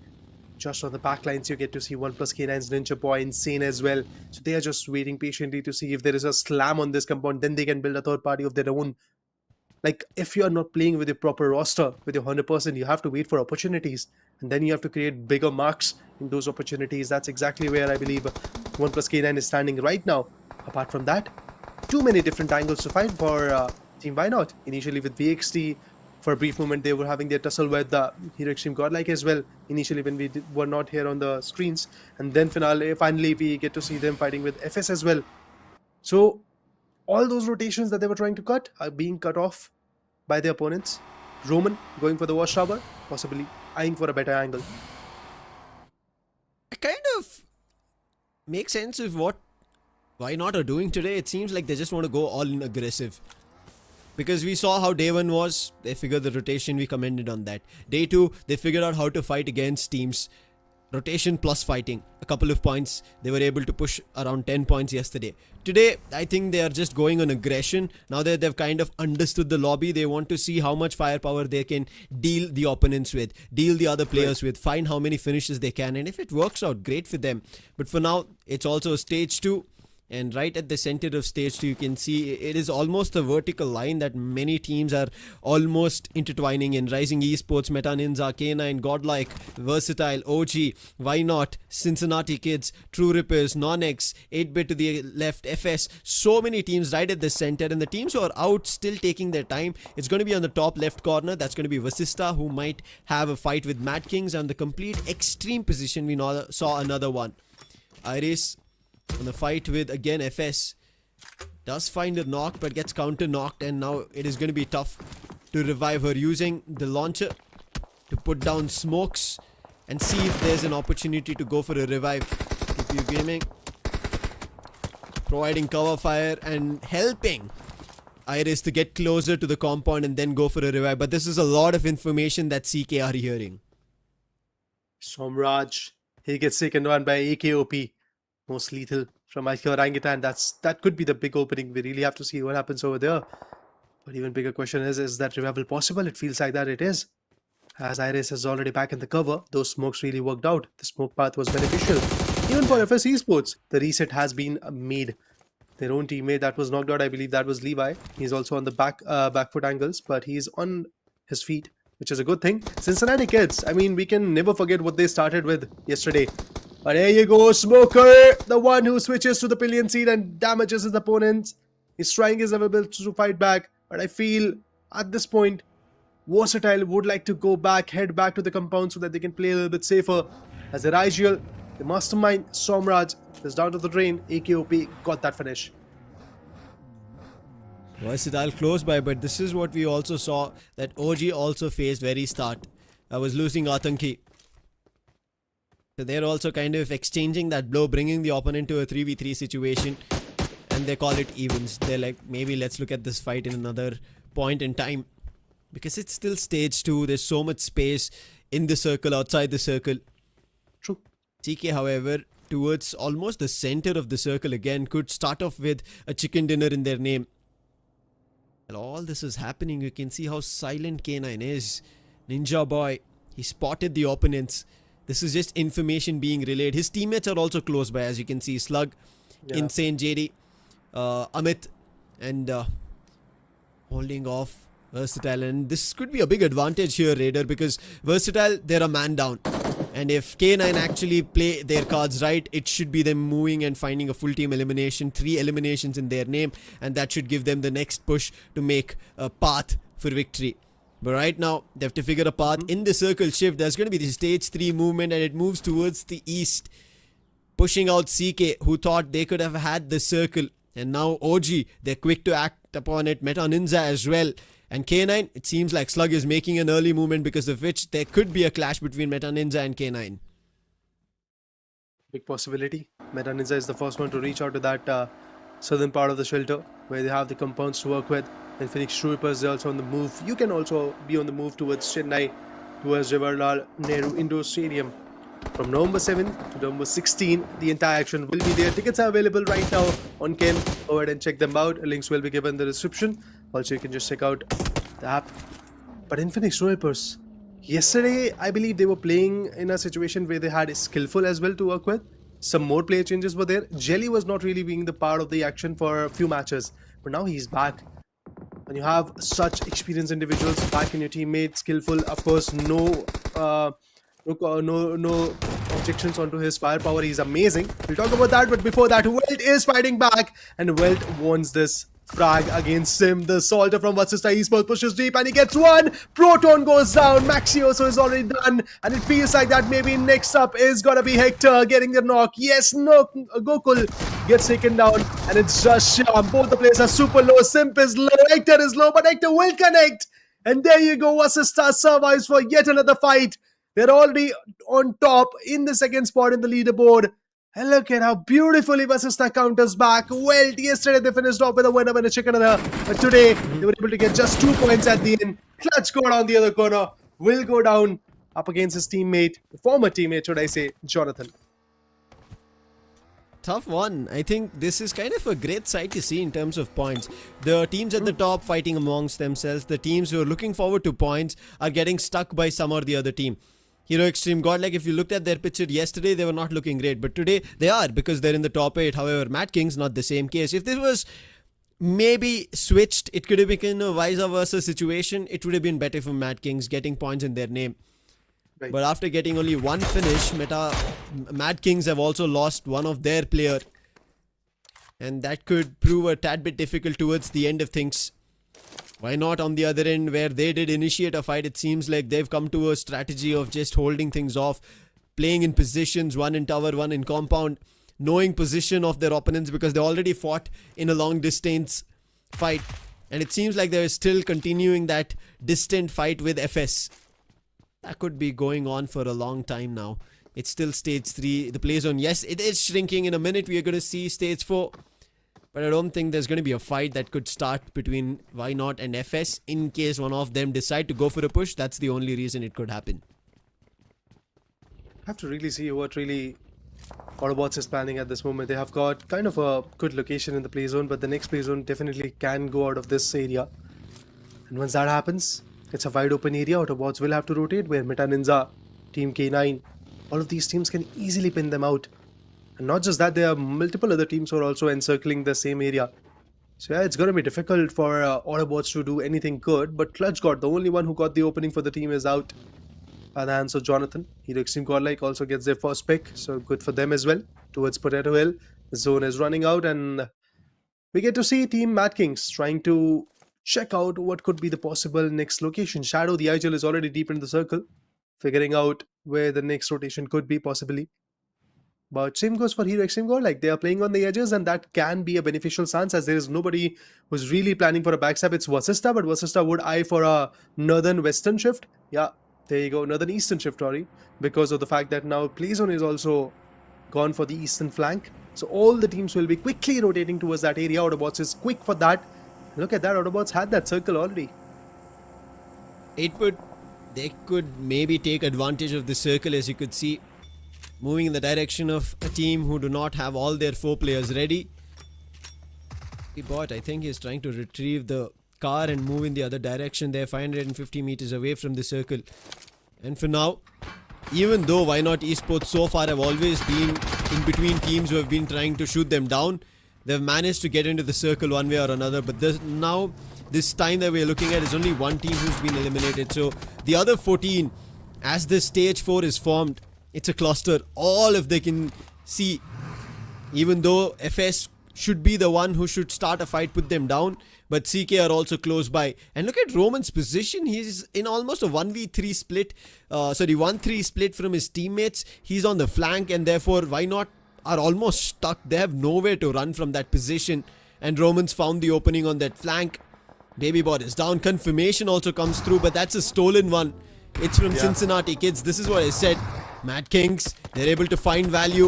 E: Just on the backlines, you get to see OnePlus K9's Ninja Boy, Insane as well. So they are just waiting patiently to see if there is a slam on this compound. Then they can build a third party of their own. Like, if you are not playing with your proper roster, with your 100%, you have to wait for opportunities. And then you have to create bigger marks in those opportunities. That's exactly where I believe OnePlus K9 is standing right now. Apart from that, too many different angles to find for Team Why Not. Initially with VXT, for a brief moment, they were having their tussle with Hero Extreme Godlike as well, initially when we were not here on the screens. And then finally, we get to see them fighting with FS as well. So, all those rotations that they were trying to cut are being cut off by their opponents. Roman going for the watchtower, possibly eyeing for a better angle.
F: It kind of makes sense of what Why Not are doing today. It seems like they just want to go all in aggressive. Because we saw how day 1 was, they figured the rotation, we commented on that. Day 2, they figured out how to fight against teams. Rotation plus fighting, a couple of points. They were able to push around 10 points yesterday. Today, I think they are just going on aggression. Now that they've kind of understood the lobby, they want to see how much firepower they can deal the opponents with, deal the other players with, find how many finishes they can. And if it works out, great for them. But for now, it's also stage 2. And right at the center of stage 2, you can see it is almost a vertical line that many teams are almost intertwining in. Rising Esports, Meta Ninja, K9, Godlike, Versatile, OG, Why Not, Cincinnati Kids, True Rippers, NONX, 8-bit to the left, FS. So many teams right at the center. And the teams who are out still taking their time. It's going to be on the top left corner. That's going to be Vasista, who might have a fight with MADKING. On the complete extreme position, we saw another one. Iris on the fight with, again, FS. Does find a knock, but gets counter-knocked, and now it is going to be tough to revive her, using the launcher to put down smokes. and see if there's an opportunity to go for a revive. TPU Gaming providing cover fire and helping Iris to get closer to the compound and then go for a revive. But this is a lot of information that CK are hearing.
E: Somraj, he gets taken down by AKOP. Most lethal from IQ Orangutan. That could be the big opening. We really have to see what happens over there. But even bigger question is that revival possible? It feels like that it is. As Iris is already back in the cover, those smokes really worked out. The smoke path was beneficial. Even for FS Esports, the reset has been made. Their own teammate that was knocked out, I believe that was Levi. He's also on the back foot angles, but he's on his feet, which is a good thing. Cincinnati kids, I mean, we can never forget what they started with yesterday. But there you go, Smoker, the one who switches to the pillion seat and damages his opponents. He's trying his level best to fight back, but I feel at this point, Versatile would like to go back, head back to the compound so that they can play a little bit safer. As Irangel, the mastermind, Somraj is down to the drain. AKOP got that finish.
F: Versatile close by, but this is what we also saw that OG also faced very start. I was losing Atanki. So they're also kind of exchanging that blow, bringing the opponent to a 3v3 situation, and they call it evens. They're like, maybe let's look at this fight in another point in time. Because it's still stage 2, there's so much space in the circle, outside the circle.
E: True.
F: CK, however, towards almost the center of the circle again, could start off with a chicken dinner in their name. While all this is happening, you can see how silent K9 is. Ninja Boy, he spotted the opponents. This is just information being relayed. His teammates are also close by, as you can see. Slug, Insane JD, Amit, and holding off Versatile. And this could be a big advantage here, Raider, because Versatile, they're a man down. And if K9 actually play their cards right, it should be them moving and finding a full team elimination, 3 eliminations in their name, and that should give them the next push to make a path for victory. But right now, they have to figure a path in the circle shift. There's going to be the stage 3 movement, and it moves towards the east, pushing out CK, who thought they could have had the circle. And now OG, they're quick to act upon it. Meta Ninja as well. And K9, it seems like Slug is making an early movement, because of which there could be a clash between Meta Ninja and K9.
E: Big possibility. Meta Ninja is the first one to reach out to that southern part of the shelter, where they have the compounds to work with. And Phoenix Troopers, they're also on the move. You can also be on the move towards Chennai, towards Jawaharlal Nehru Indoor Stadium. From November 7 to November 16, the entire action will be there. Tickets are available right now on Ken. Go ahead and check them out. Links will be given in the description. Also, you can just check out the app. But in Phoenix Troopers, yesterday, I believe they were playing in a situation where they had Skillful as well to work with. Some more player changes were there. Jelly was not really being the part of the action for a few matches, but now he's back. When you have such experienced individuals back in your teammate, Skillful, of course, no objections onto his firepower. He's amazing. We'll talk about that, but before that, Welt is fighting back, and Welt wants this frag against Sim. The Salter from CINCINNATI pushes deep, and he gets one. Proton goes down. Maxioso is already done, and it feels like that maybe next up is gonna be Hector getting the knock. Yes, no, Gokul gets taken down, and it's just Sham. Both the players are super low. Simp is low, Hector is low, but Hector will connect. And there you go. Assista survives for yet another fight. They're already on top in the second spot in the leaderboard. And look at how beautifully Vasista counters back. Well, yesterday they finished off with a winner and a chicken dinner. But today, they were able to get just 2 points at the end. Clutch go down the other corner. Will go down up against his teammate, former teammate, should I say, Jonathan.
F: Tough one. I think this is kind of a great sight to see in terms of points. The teams at the top fighting amongst themselves. The teams who are looking forward to points are getting stuck by some or the other team. Hero Extreme, Godlike, if you looked at their picture yesterday, they were not looking great. But today, they are, because they're in the top 8. However, MADKING's not the same case. If this was maybe switched, it could have become a vice versa situation. It would have been better for MADKINGs getting points in their name.
E: Right.
F: But after getting only 1 finish, MADKINGs have also lost one of their player. And that could prove a tad bit difficult towards the end of things. Why not on the other end, where they did initiate a fight? It seems like they've come to a strategy of just holding things off, playing in positions, 1 in tower, 1 in compound, knowing position of their opponents, because they already fought in a long distance fight. And it seems like they're still continuing that distant fight with FS. that could be going on for a long time now. It's still stage 3. The play zone, yes, it is shrinking. In a minute, we are going to see stage 4. But I don't think there's going to be a fight that could start between Why Not and FS. In case one of them decide to go for a push, that's the only reason it could happen.
E: Have to really see what really AUTOBOTZ is planning at this moment. They have got kind of a good location in the play zone, but the next play zone definitely can go out of this area. And once that happens, it's a wide open area. AUTOBOTZ will have to rotate, where Meta Ninja, Team K9, all of these teams can easily pin them out. And not just that, there are multiple other teams who are also encircling the same area. So yeah, it's going to be difficult for AUTOBOTZ to do anything good. But Clutch God, the only one who got the opening for the team, is out by the hands of Jonathan. Hero Extreme Godlike also gets their first pick, so good for them as well. Towards Potato Hill, the zone is running out, and we get to see Team MADKING trying to check out what could be the possible next location. Shadow, the IGL, is already deep in the circle, figuring out where the next rotation could be possibly. But same goes for Hero Extreme Godlike. They are playing on the edges, and that can be a beneficial stance, as there is nobody who's really planning for a backstab. It's Vasista, but Vasista would eye for a northern-western shift. Yeah, there you go, northern eastern shift, sorry, because of the fact that now Playzone is also gone for the eastern flank. So all the teams will be quickly rotating towards that area. AUTOBOTZ is quick for that. Look at that, AUTOBOTZ had that circle already.
F: They could maybe take advantage of the circle, as you could see, moving in the direction of a team who do not have all their 4 players ready. Bot, I think he's trying to retrieve the car and move in the other direction. They're 550 meters away from the circle. And for now, even though Why Not Esports so far have always been in between teams who have been trying to shoot them down, they've managed to get into the circle one way or another. But this time that we're looking at is only one team who's been eliminated. So the other 14, as this stage 4 is formed, it's a cluster. All if they can see, even though FS should be the one who should start a fight, put them down, but CK are also close by. And look at Roman's position. He's in almost a 1v3 split, 1-3 split from his teammates. He's on the flank, and therefore Why Not are almost stuck. They have nowhere to run from that position, and Roman's found the opening on that flank. Babybot is down. Confirmation also comes through, but that's a stolen one. It's from Cincinnati kids. This is what I said. MADKING, they're able to find value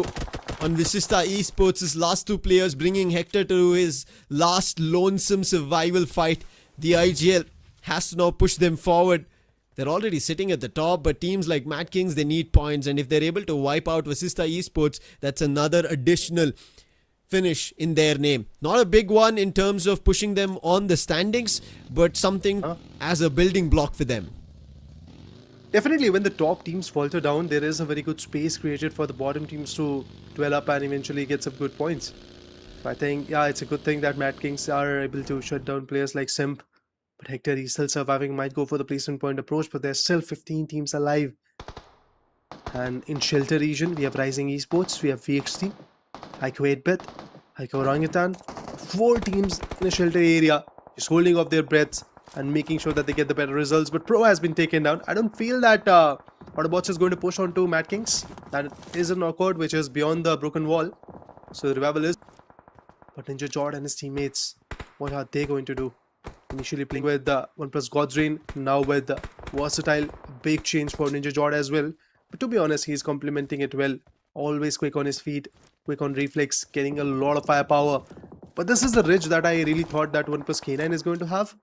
F: on Visista Esports' last 2 players, bringing Hector to his last lonesome survival fight. The IGL has to now push them forward. They're already sitting at the top, but teams like MADKING, they need points, and if they're able to wipe out Visista Esports, that's another additional finish in their name. Not a big one in terms of pushing them on the standings, but something as a building block for them.
E: Definitely, when the top teams falter down, there is a very good space created for the bottom teams to dwell up and eventually get some good points. So I think, yeah, it's a good thing that MADKING are able to shut down players like Simp. But Hector, he's still surviving, might go for the placement point approach, but there's still 15 teams alive. And in Shelter region, we have Rising Esports, we have VXT, Hyco 8-Bit, Hyco Orangutan. 4 teams in a Shelter area, just holding off their breaths and making sure that they get the better results. But Pro has been taken down. I don't feel that AUTOBOTZ is going to push on to MADKING. That is a knockout which is beyond the broken wall. So the revival is. But Ninja Jord and his teammates, what are they going to do? Initially playing with the OnePlus God's Reign, now with the Versatile. Big change for Ninja Jord as well. But to be honest, he's complementing it well. Always quick on his feet, quick on reflex, getting a lot of firepower. But this is the ridge that I really thought that OnePlus K9 is going to have.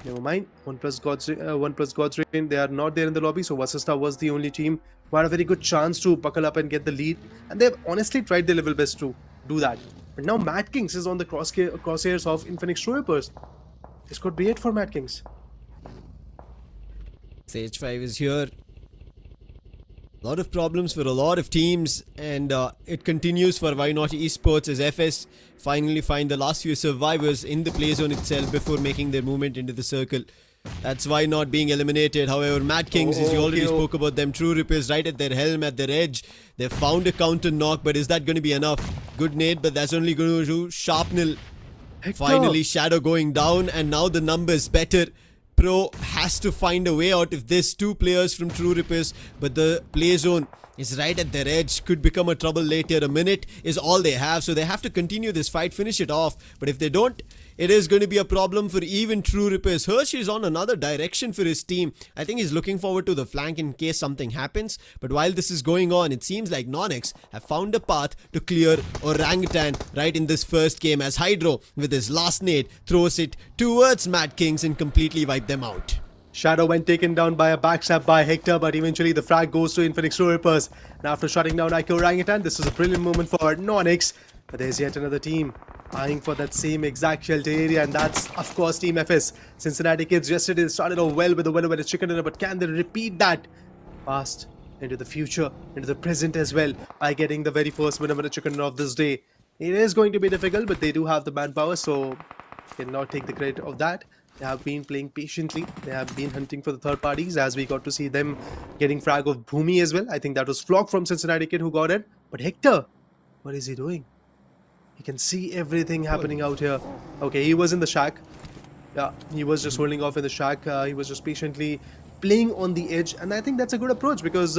E: Never mind. OnePlus God's Reign, they are not there in the lobby, so Vasista was the only team who had a very good chance to buckle up and get the lead, and they've honestly tried their level best to do that. But now MADKING is on the crosshairs of Infinix Troopers. This could be it for MADKING.
F: Stage 5 is here. A lot of problems for a lot of teams, and it continues for Why Not Esports as FS finally find the last few survivors in the play zone itself before making their movement into the circle. That's Why Not being eliminated. However, MADKING, as you already spoke about them, True Rip is right at their helm, at their edge. They've found a counter knock, but is that going to be enough? Good nade, but that's only going to do Sharpnel. Finally, Shadow going down, and now the numbers better. Pro has to find a way out if there's 2 players from True Rippers, but the play zone is right at their edge. Could become a trouble later. A minute is all they have, so they have to continue this fight, finish it off. But if they don't, it is going to be a problem for even True Repairs. Hirsch is on another direction for his team. I think he's looking forward to the flank in case something happens. But while this is going on, it seems like NONX have found a path to clear Orangutan right in this first game, as Hydro with his last nade throws it towards MADKING and completely wipe them out.
E: Shadow went taken down by a backstab by Hector, but eventually the frag goes to Infinix True Rippers. And after shutting down IQ Orangutan, this is a brilliant moment for NONX. But there's yet another team eyeing for that same exact shelter area, and that's of course Team FS. Cincinnati Kids yesterday started off well with the winner with a chicken dinner, but can they repeat that past into the future, into the present as well, by getting the very first winner with a chicken dinner of this day? It is going to be difficult, but they do have the manpower, so cannot take the credit of that. They have been playing patiently. They have been hunting for the third parties, as we got to see them getting frag of Bhumi as well. I think that was Flock from Cincinnati Kid who got it. But Hector, what is he doing? He can see everything happening out here. Okay, he was in the shack. Yeah, he was just holding off in the shack. He was just patiently playing on the edge. And I think that's a good approach, because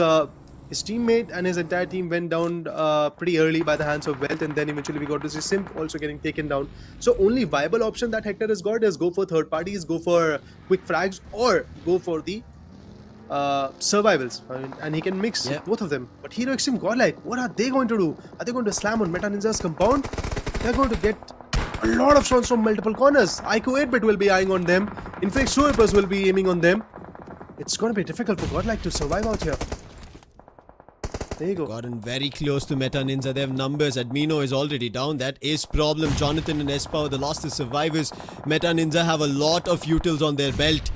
E: his teammate and his entire team went down pretty early by the hands of WELT, and then eventually we got to see Simp also getting taken down. So only viable option that Hector has got is go for third parties, go for quick frags, or go for the survivals. And he can mix both of them. But Hero Extreme Godlike, what are they going to do? Are they going to slam on Meta Ninja's compound? They're going to get a lot of shots from multiple corners. IQ 8-bit will be eyeing on them. Infinix True Rippers will be aiming on them. It's going to be difficult for Godlike to survive out here. There you go.
F: Gotten very close to Meta Ninja. They have numbers. Admino is already down. That is problem. Jonathan and Espow, the lost survivors. Meta Ninja have a lot of utils on their belt.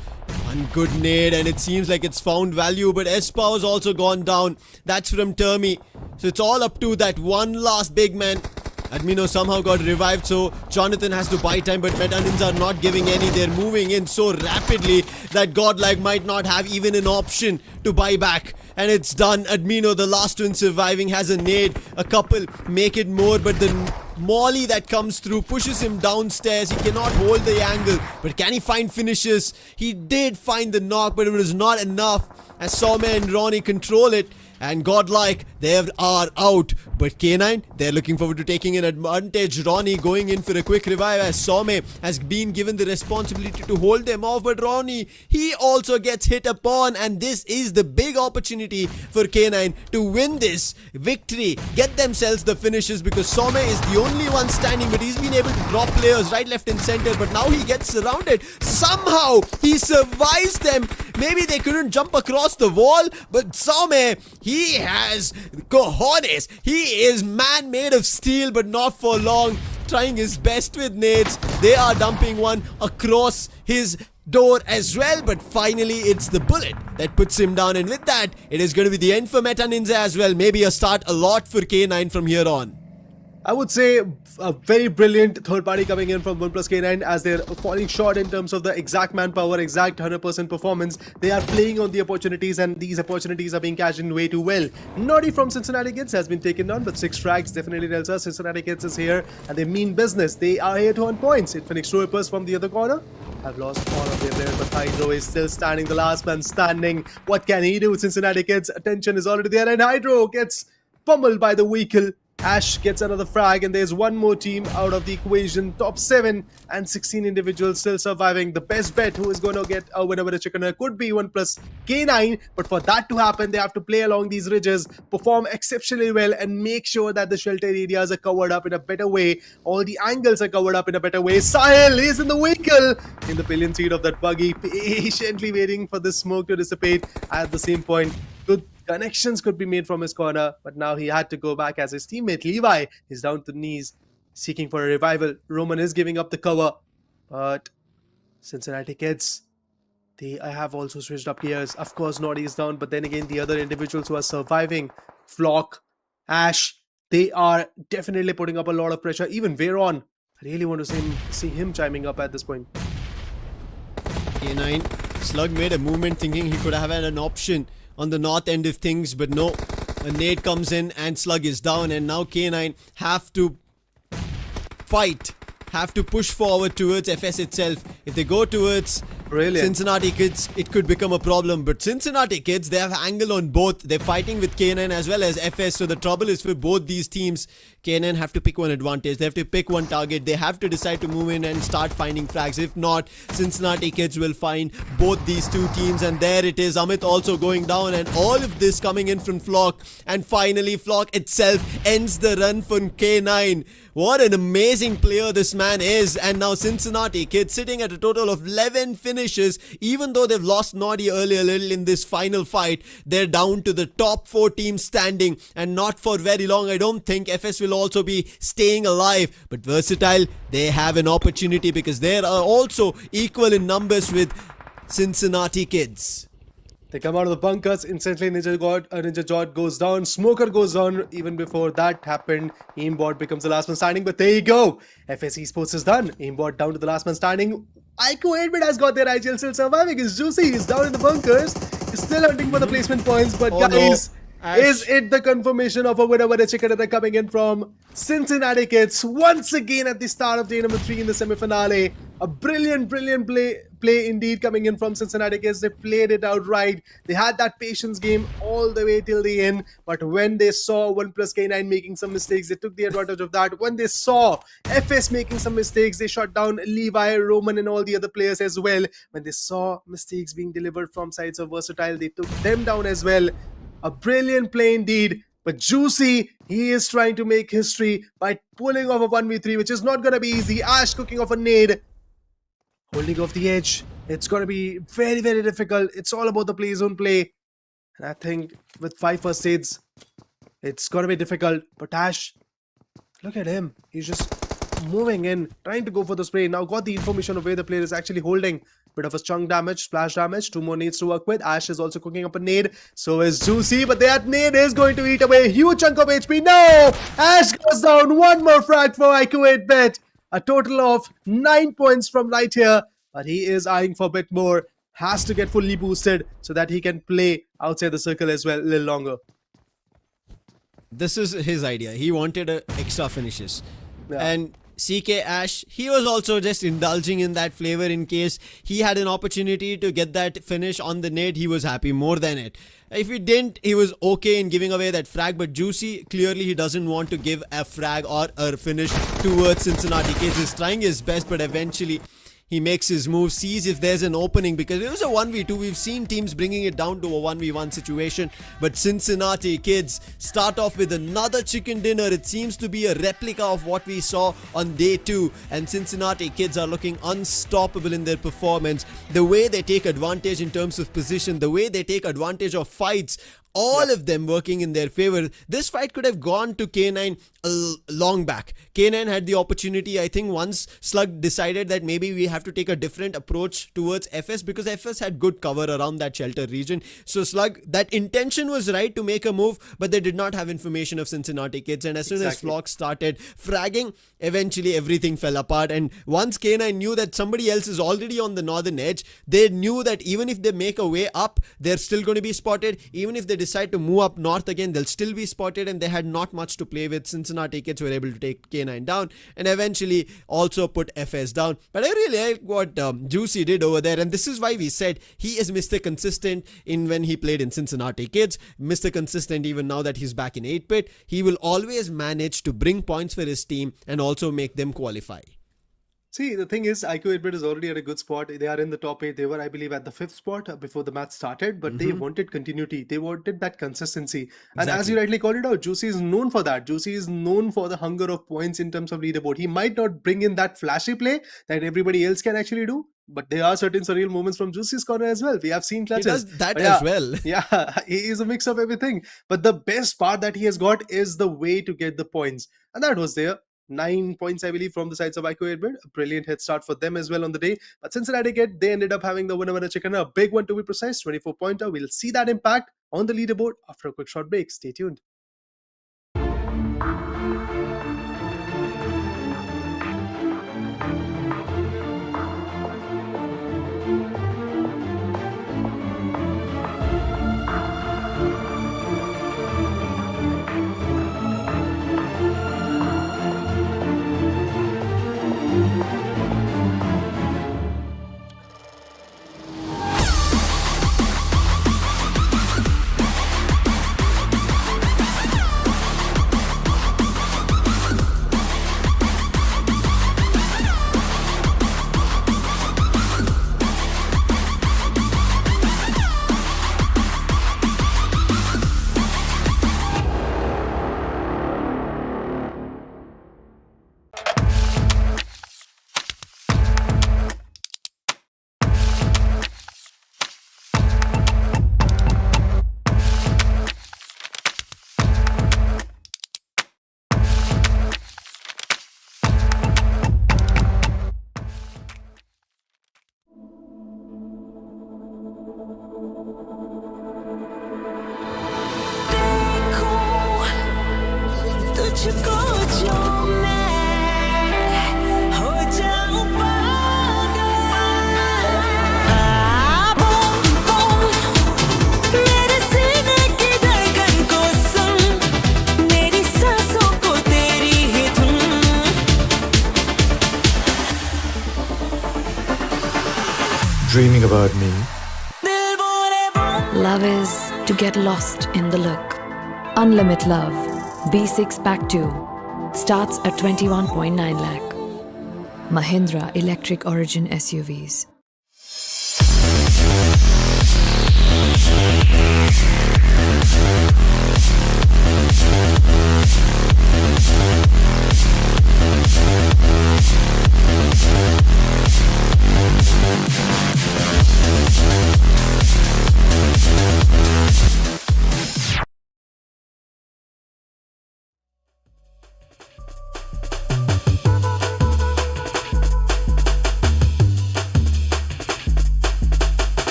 F: One good nade, and it seems like it's found value, but Espow has also gone down. That's from Termi. So it's all up to that one last big man. Admino somehow got revived, so Jonathan has to buy time, but Meta Ninja are not giving any. They're moving in so rapidly that Godlike might not have even an option to buy back. And it's done. Admino, the last one surviving, has a nade. A couple make it more, but the molly that comes through pushes him downstairs. He cannot hold the angle, but can he find finishes? He did find the knock, but it was not enough, as Some and Ronnie control it. And Godlike, they are out. But K9, they're looking forward to taking an advantage. Ronnie going in for a quick revive, as Some has been given the responsibility to hold them off. But Ronnie, he also gets hit upon. And this is the big opportunity for K9 to win this victory. Get themselves the finishes, because Some is the only one standing. But he's been able to drop players right, left and center. But now he gets surrounded. Somehow he survives them. Maybe they couldn't jump across the wall, but Some, he has cojones. He is man made of steel, but not for long. Trying his best with nades. They are dumping one across his door as well, but finally it's the bullet that puts him down. And with that, it is going to be the end for Meta Ninja as well. Maybe a start a lot for K9 from here on.
E: I would say a very brilliant third party coming in from OnePlus K9, as they're falling short in terms of the exact manpower, exact 100% performance. They are playing on the opportunities, and these opportunities are being cashed in way too well. Naughty from Cincinnati Kids has been taken down, but 6 frags definitely tells us Cincinnati Kids is here and they mean business. They are here to earn points. Infinix True Rippers from the other corner have lost all of their players, but Hydro is still standing, the last man standing. What can he do? Cincinnati Kids' attention is already there, and Hydro gets pummeled by the vehicle. Ash gets another frag, and there's one more team out of the equation. Top 7 and 16 individuals still surviving. The best bet who is going to get a winner with a chicken could be OnePlus K9, but for that to happen, they have to play along these ridges, perform exceptionally well, and make sure that the shelter areas are covered up in a better way. All the angles are covered up in a better way. Sahil is in the vehicle, in the pillion seat of that buggy, patiently waiting for the smoke to dissipate. At the same point, good connections could be made from his corner, but now he had to go back, as his teammate Levi is down to knees, seeking for a revival. Roman is giving up the cover, but Cincinnati Kids, they have also switched up gears. Of course, Naughty is down, but then again, the other individuals who are surviving, Flock, Ash, they are definitely putting up a lot of pressure. Even Veron, I really want to see him chiming up at this point.
F: K9, Slug made a movement thinking he could have had an option on the north end of things, but no. A nade comes in and Slug is down, and now K9 have to fight, have to push forward towards FS itself. If they go towards
E: Brilliant.
F: Cincinnati Kids, it could become a problem. But Cincinnati Kids, they have angle on both. They're fighting with K9 as well as FS. So the trouble is for both these teams, K9 have to pick one advantage. They have to pick one target. They have to decide to move in and start finding frags. If not, Cincinnati Kids will find both these two teams. And there it is. Amit also going down. And all of this coming in from Flock. And finally, Flock itself ends the run from K9. What an amazing player this man is. And now Cincinnati Kids sitting at a total of 11 finishes. Even though they've lost Noddy earlier a little in this final fight, they're down to the top 4 teams standing. And not for very long. I don't think FS will also be staying alive. But Versatile, they have an opportunity because they are also equal in numbers with Cincinnati Kids.
E: They come out of the bunkers. Instantly, Ninja Jot goes down. Smoker goes down. Even before that happened, Aimbot becomes the last man standing. But there you go. FS Esports is done. Aimbot down to the last man standing. Ico 8-bit has got their IGL still surviving. It's Juicy. He's down in the bunkers. He's still hunting for the placement points. But guys, is it the confirmation of a winner with a chicken dinner coming in from Cincinnati Kids once again at the start of day number 3 in the semi-finale? A brilliant play indeed coming in from Cincinnati Kids. They played it out right. They had that patience game all the way till the end. But when they saw 1+K9 making some mistakes, they took the advantage of that. When they saw FS making some mistakes, they shot down Levi, Roman and all the other players as well. When they saw mistakes being delivered from sides of Versatile, they took them down as well. A brilliant play indeed. But Juicy, he is trying to make history by pulling off a 1v3, which is not going to be easy. Ash cooking off a nade. Holding off the edge. It's going to be very, very difficult. It's all about the play zone play. And I think with 5 first aids, it's going to be difficult. But Ash, look at him. He's just moving in, trying to go for the spray. Now got the information of where the player is actually holding. Bit of a chunk damage, splash damage. 2 more nades to work with. Ash is also cooking up a nade. So is Juicy. But that nade is going to eat away a huge chunk of HP. No! Ash goes down. 1 more frag for IQ 8-bit. A total of 9 points from right here. But he is eyeing for a bit more. Has to get fully boosted so that he can play outside the circle as well a little longer.
F: This is his idea. He wanted extra finishes.
E: Yeah.
F: And CK Ash, he was also just indulging in that flavor in case he had an opportunity to get that finish on the nade. He was happy more than it. If he didn't, he was okay in giving away that frag. But Juicy, clearly he doesn't want to give a frag or a finish towards Cincinnati Kids. He's trying his best, but eventually he makes his move, sees if there's an opening, because it was a 1v2. We've seen teams bringing it down to a 1v1 situation, but Cincinnati Kids start off with another chicken dinner. It seems to be a replica of what we saw on day 2, and Cincinnati Kids are looking unstoppable in their performance. The way they take advantage in terms of position, the way they take advantage of fights, all of them working in their favor. This fight could have gone to K9 long back. K9 had the opportunity, I think, once Slug decided that maybe we have to take a different approach towards FS, because FS had good cover around that shelter region. So Slug, that intention was right to make a move, but they did not have information of Cincinnati Kids. And as soon as Flock started fragging, eventually everything fell apart. And once K9 knew that somebody else is already on the northern edge, they knew that even if they make a way up, they're still going to be spotted. Even if they decide to move up north again, they'll still be spotted, and they had not much to play with. Cincinnati Kids were able to take K9 down and eventually also put FS down. But I really like what Juicy did over there, and this is why we said he is Mr. Consistent in when he played in Cincinnati Kids. Mr. Consistent even now that he's back in 8-bit. He will always manage to bring points for his team and also make them qualify.
E: See, the thing is, IQ 8-bit is already at a good spot. They are in the top 8. They were, I believe, at the 5th spot before the match started. But they wanted continuity. They wanted that consistency. And as you rightly called it out, Juicy is known for that. Juicy is known for the hunger of points in terms of leaderboard. He might not bring in that flashy play that everybody else can actually do. But there are certain surreal moments from Juicy's corner as well. We have seen clutches.
F: He does that as well.
E: Yeah, he is a mix of everything. But the best part that he has got is the way to get the points. And that was there. 9 points, I believe, from the sides of IQ 8-bit. A brilliant head start for them as well on the day. But Cincinnati Kids, they ended up having the winner chicken, a big one to be precise, 24-pointer. We'll see that impact on the leaderboard after a quick short break. Stay tuned.
B: dreaming about me.
C: Love is to get lost in the look. Unlimited Love B6 Pack 2 starts at 21.9 lakh. Mahindra Electric Origin SUVs.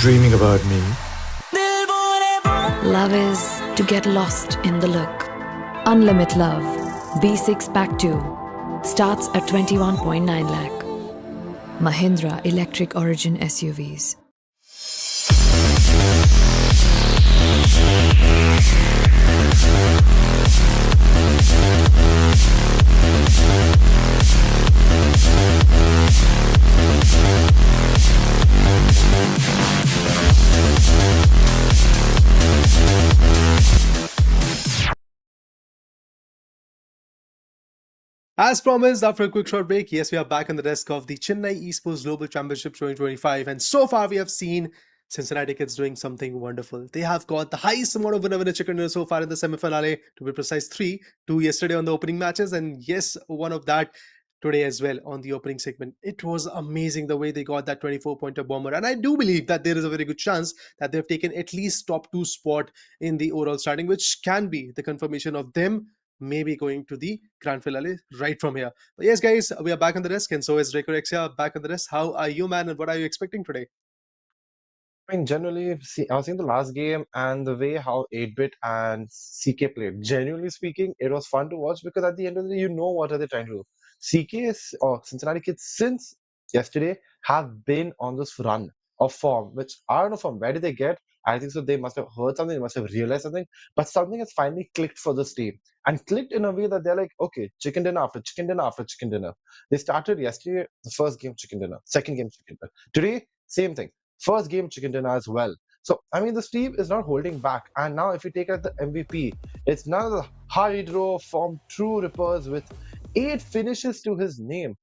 B: dreaming about me?
C: Love is to get lost in the look. Unlimit Love B6 Pack 2 starts at 21.9 lakh. Mahindra Electric Origin SUVs.
E: As promised, after a quick short break, yes, we are back on the desk of the Chennai Esports Global Championship 2025. And so far, we have seen Cincinnati kids doing something wonderful. They have got the highest amount of winner chicken dinner so far in the semi-finale, to be precise, 3, 2 yesterday on the opening matches, and yes, one of that today as well on the opening segment. It was amazing the way they got that 24-pointer bomber, and I do believe that there is a very good chance that they've taken at least top 2 spot in the overall starting, which can be the confirmation of them maybe going to the grand finale right from here. But yes, guys, we are back on the desk, and so is Recorexia back on the desk. How are you, man, and what are you expecting today?
G: I mean, generally, see, I was seeing the last game and the way how 8-bit and CK played. Genuinely speaking, it was fun to watch because at the end of the day, you know what are they trying to do. CK or Cincinnati kids since yesterday have been on this run of form, which I don't know from where did they get. I think so. They must have heard something, they must have realized something, but something has finally clicked for this team and clicked in a way that they're like, okay, chicken dinner after chicken dinner after chicken dinner. They started yesterday, the first game, chicken dinner, second game, chicken dinner. Today, same thing. First game chicken dinner as well. So, I mean, the Steve is not holding back. And now, if you take out the MVP, it's none of the Hydro from True Rippers with 8 finishes to his name.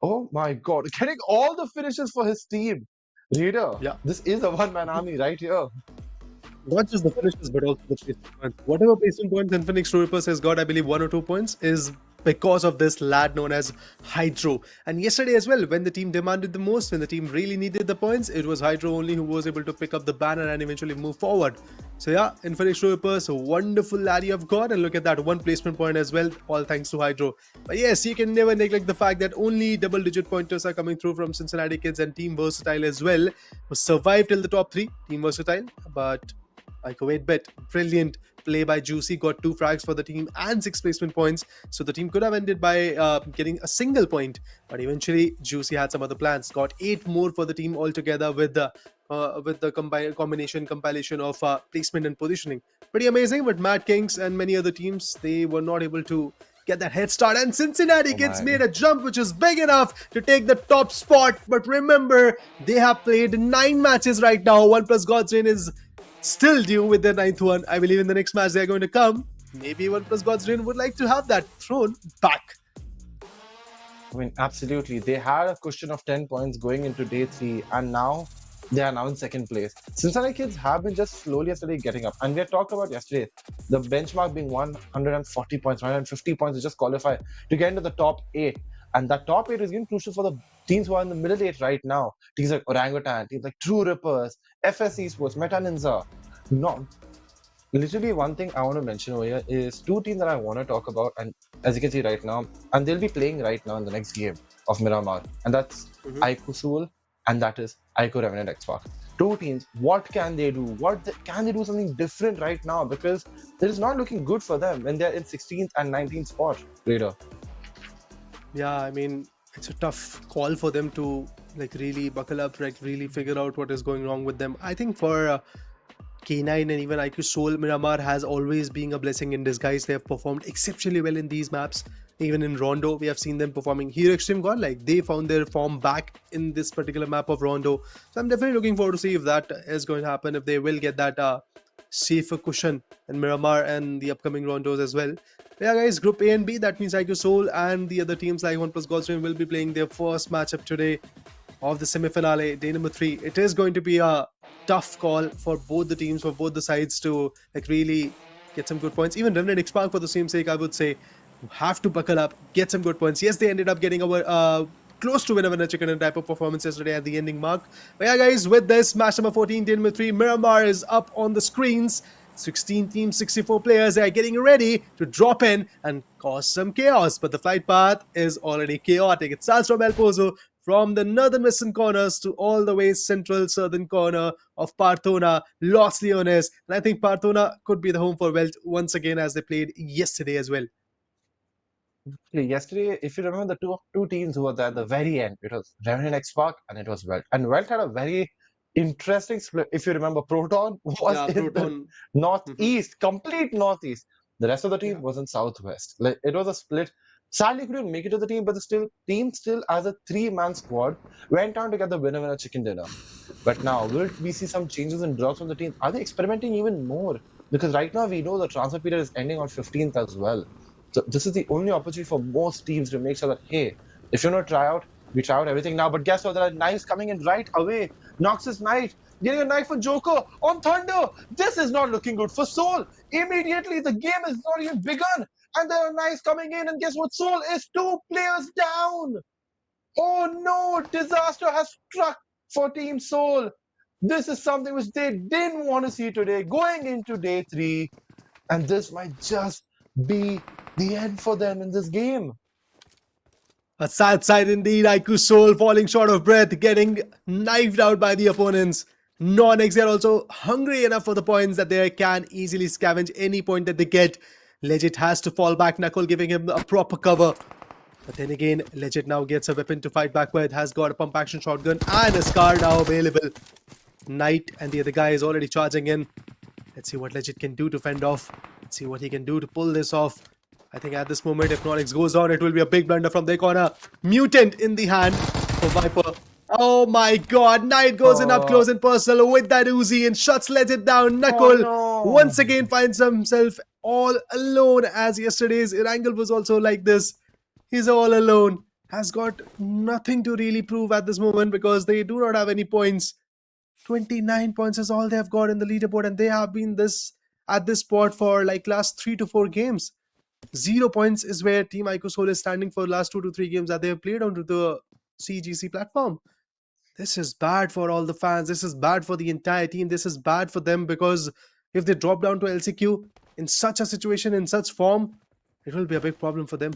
G: Oh my God, getting all the finishes for his team. Reader,
E: Yeah.
G: this is a one-man army right here.
E: Not just the finishes, but also the placement points. Whatever placement points Infinix True Rippers has got, I believe 1 or 2 points, is because of this lad known as Hydro. And yesterday as well, when the team demanded the most, when the team really needed the points, it was Hydro only who was able to pick up the banner and eventually move forward. So yeah, Infinix True Rippers, a wonderful lad you have got, and look at that, 1 placement point as well, all thanks to Hydro. But yes, you can never neglect the fact that only double-digit pointers are coming through from Cincinnati kids, and Team Versatile as well, who survived till the top 3, Team Versatile, but coveted bet, brilliant play by Juicy, got 2 frags for the team and 6 placement points, so the team could have ended by getting a single point, but eventually Juicy had some other plans, got 8 more for the team altogether with the compilation of placement and positioning. Pretty amazing, but MADKING and many other teams, they were not able to get that head start, and Cincinnati kids made a jump which is big enough to take the top spot. But remember, they have played 9 matches right now. OnePlus God's Reign is still due with their 9th one. I believe in the next match they are going to come. Maybe OnePlus God's Reign would like to have that throne back.
G: I mean, absolutely. They had a cushion of 10 points going into day 3, and now they are now in 2nd place. Cincinnati kids have been just slowly yesterday getting up. And we had talked about yesterday, the benchmark being 140 points, 150 points to just qualify to get into the top 8. And that top 8 is getting crucial for the teams who are in the middle 8 right now. Teams like Orangutan, teams like True Rippers, FS Esports, Meta Ninja. No, literally one thing I want to mention over here is 2 teams that I want to talk about, and as you can see right now, and they'll be playing right now in the next game of Miramar, and that's Aiko Soul and that is Aiko Revenant X-Park. 2 teams, what can they do? Can they do something different right now? Because it is not looking good for them when they're in 16th and 19th spot, Raider.
E: Yeah, I mean, it's a tough call for them to like really buckle up, like really figure out what is going wrong with them. I think for K9 and even IQ Soul, Miramar has always been a blessing in disguise. They have performed exceptionally well in these maps. Even in Rondo, we have seen them performing. Here, Extreme Godlike, they found their form back in this particular map of Rondo. So I'm definitely looking forward to see if that is going to happen, if they will get that safer cushion in Miramar and the upcoming Rondos as well. But yeah, guys, Group A and B, that means IQ Soul and the other teams like OnePlus God's Reign will be playing their first matchup today of the semi-finale, day number 3. It is going to be a tough call for both the teams, for both the sides to like really get some good points. Even Revenant X-Park, for the same sake, I would say, have to buckle up, get some good points. Yes, they ended up getting our close to winner chicken and type of performance yesterday at the ending mark. But yeah, guys, with this match number 14, day number 3, Miramar is up on the screens. 16 teams, 64 players, they are getting ready to drop in and cause some chaos. But the flight path is already chaotic. It starts from El Pozo, from the northern western corners to all the way central southern corner of Parthona, Los Leones. And I think Parthona could be the home for Welt once again as they played yesterday as well.
G: Yesterday, if you remember the two teams who were there at the very end, it was Revenant X Park and it was Welt. And Welt had a very interesting split. If you remember, Proton was in the
E: Proton.
G: northeast, complete northeast. The rest of the team
E: Yeah.
G: was in southwest. Like it was a split. Sadly, couldn't make it to the team, but the team still as a three-man squad went on to get the winner chicken dinner. But now, will we see some changes and drops from the team? Are they experimenting even more? Because right now we know the transfer period is ending on 15th as well. So this is the only opportunity for most teams to make sure that, hey, if you want to try out, we try out everything now. But guess what? There are knives coming in right away. Nox's knife, getting a knife for Joker on Thunder. This is not looking good for Soul. Immediately, the game is not even begun. And there are knives coming in. And guess what? Soul is 2 players down. Oh no, disaster has struck for Team Soul. This is something which they didn't want to see today, going into day 3. And this might just be the end for them in this game.
E: A sad sight indeed. IQ Soul falling short of breath, getting knifed out by the opponents. NONX are also hungry enough for the points that they can easily scavenge any point that they get. Legit has to fall back, Knuckle giving him a proper cover. But then again, Legit now gets a weapon to fight back with, has got a pump action shotgun and a Scar now available. Knight and the other guy is already charging in. Let's see what Legit can do to fend off. Let's see what he can do to pull this off. I think at this moment, if NONX goes on, it will be a big blunder from their corner. Mutant in the hand for Viper. Oh my god, Knight goes in up close and personal with that Uzi and shuts Legit down. Knuckle once again finds himself all alone, as yesterday's ERANGEL was also like this. He's all alone. Has got nothing to really prove at this moment because they do not have any points. 29 points is all they have got in the leaderboard, and they have been at this spot for like last 3 to 4 games. 0 points is where Team IQ Soul is standing for the last 2 to 3 games that they have played onto the CEGC platform. This is bad for all the fans. This is bad for the entire team. This is bad for them because if they drop down to LCQ in such a situation, in such form, it will be a big problem for them.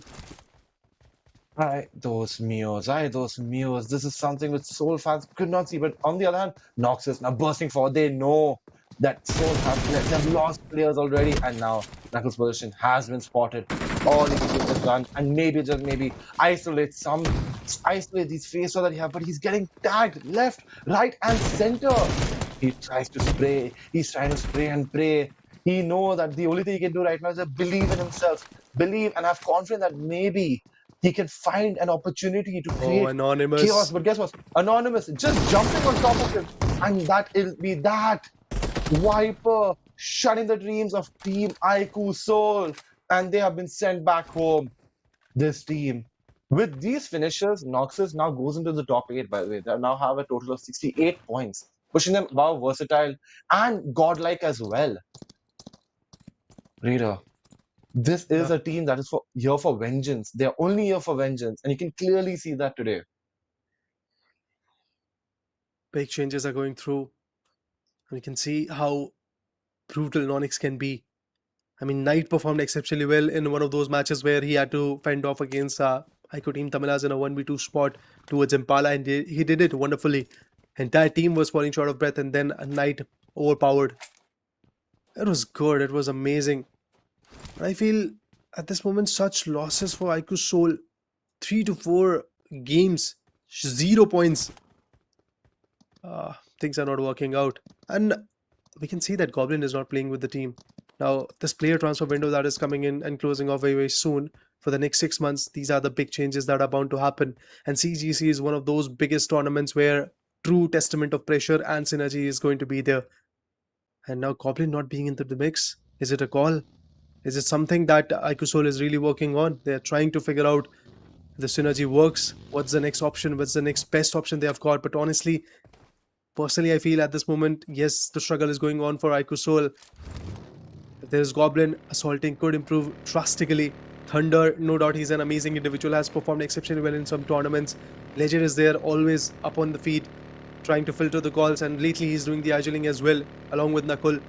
G: Those Mews. This is something which Soul fans could not see. But on the other hand, Nox is now bursting forward. They know that Soul have lost players already. And now Knuckles' position has been spotted. All he can do is run and maybe, just maybe, isolate these faces that he have. But he's getting tagged left, right, and center. He tries to spray. He's trying to spray and pray. He knows that the only thing he can do right now is just believe in himself. Believe and have confidence that maybe he can find an opportunity to create
E: Anonymous.
G: chaos. But guess what? Anonymous just jumping on top of him. And that will be that. Viper shutting the dreams of Team IQ Soul. And they have been sent back home. This team. With these finishes, Noxus now goes into the top 8, by the way. They now have a total of 68 points, pushing them above Versatile and Godlike as well. Reader. This is a team that is here for vengeance. They are only here for vengeance. And you can clearly see that today.
E: Big changes are going through. And you can see how brutal NONX can be. I mean, Knight performed exceptionally well in one of those matches where he had to fend off against IQ Team Tamilas in a 1v2 spot towards Impala. And he did it wonderfully. Entire team was falling short of breath. And then Knight overpowered. It was good. It was amazing. But I feel at this moment such losses for IQ Soul, 3 to 4 games, 0 points. Things are not working out. And we can see that Goblin is not playing with the team. Now, this player transfer window that is coming in and closing off very, very soon for the next 6 months, these are the big changes that are bound to happen. And CGC is one of those biggest tournaments where true testament of pressure and synergy is going to be there. And now Goblin not being into the mix, is it a call? Is it something that IQ Soul is really working on? They're trying to figure out if the synergy works. What's the next option? What's the next best option they have got? But honestly, personally, I feel at this moment, yes, the struggle is going on for IQ Soul. If there's Goblin, assaulting could improve drastically. Thunder, no doubt he's an amazing individual, has performed exceptionally well in some tournaments. Legend is there, always up on the feet, trying to filter the calls. And lately he's doing the idling as well, along with Knuckle.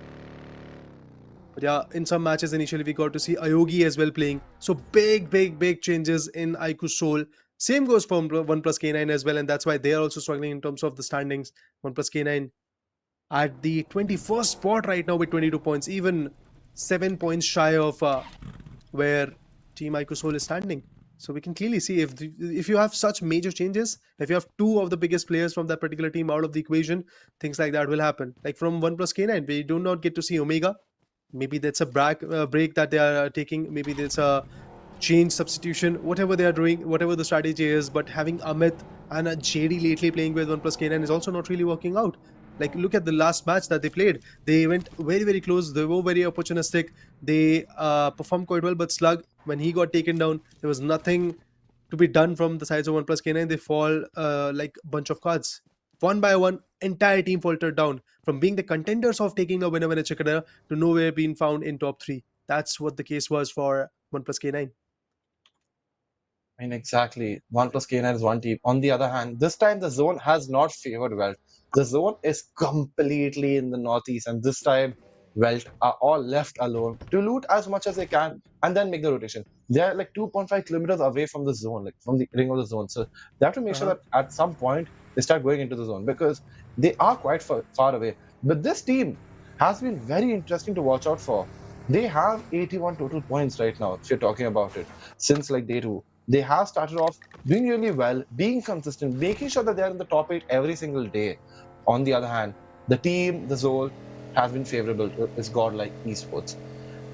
E: But yeah, in some matches initially we got to see Ayogi as well playing. So big changes in IQ Soul. Same goes for OnePlus K9 as well, and that's why they are also struggling in terms of the standings. OnePlus K9 at the 21st spot right now with 22 points, even 7 points shy of where Team iQsoul is standing. So we can clearly see if you have such major changes, if you have two of the biggest players from that particular team out of the equation, things like that will happen. Like from OnePlus K9, we do not get to see Omega. Maybe that's a break that they are taking. Maybe there's a change, substitution, whatever they are doing, whatever the strategy is. But having Amit and JD lately playing with OnePlus K9 is also not really working out. Like, look at the last match that they played. They went very, very close. They were very opportunistic. They performed quite well. But Slug, when he got taken down, there was nothing to be done from the sides of OnePlus K9. They fall like a bunch of cards. One by one, entire team faltered down from being the contenders of taking a winner chicken dinner to nowhere being found in top 3. That's what the case was for OnePlus K9.
G: I mean, exactly. OnePlus K9 is one team. On the other hand, this time the zone has not favored Welt. The zone is completely in the northeast, and this time Welt are all left alone to loot as much as they can and then make the rotation. They are like 2.5 kilometers away from the zone, like from the ring of the zone. So they have to make sure that at some point they start going into the zone because they are quite far away. But this team has been very interesting to watch out for. They have 81 total points right now, if you're talking about it, since like day 2. They have started off doing really well, being consistent, making sure that they're in the top 8 every single day. On the other hand, the team, the zone, has been favorable to this godlike esports.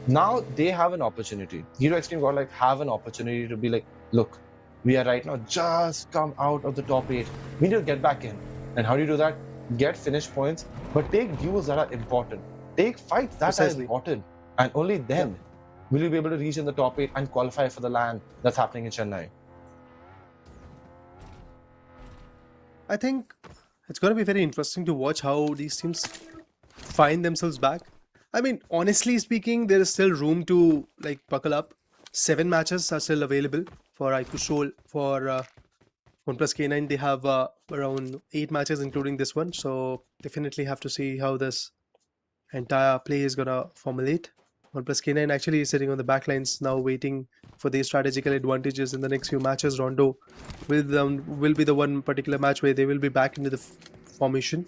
G: Now they have an opportunity. Hero Extreme Godlike have an opportunity to be like, look, we are right now just come out of the top 8. We need to get back in. And how do you do that? Get finish points, but take duels that are important. Take fights that are important. And only then will you be able to reach in the top 8 and qualify for the LAN that's happening in Chennai.
E: I think it's going to be very interesting to watch how these teams find themselves back. I mean, honestly speaking, there is still room to like buckle up. 7 matches are still available for iQsoul. For OnePlus K9, they have around 8 matches, including this one. So definitely have to see how this entire play is going to formulate. OnePlus K9 actually is sitting on the back lines now, waiting for their strategical advantages in the next few matches. Rondo will be the one particular match where they will be back into the formation.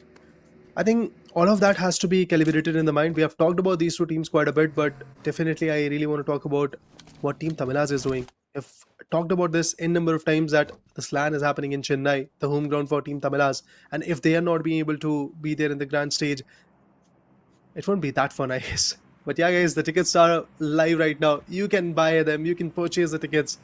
E: I think all of that has to be calibrated in the mind. We have talked about these two teams quite a bit, but definitely I really want to talk about what Team Tamilaz is doing. I've talked about this n number of times that the LAN is happening in Chennai, the home ground for Team Tamilaz, and if they are not being able to be there in the grand stage, it won't be that fun, I guess. But yeah, guys, the tickets are live right now. You can buy them. You can purchase the tickets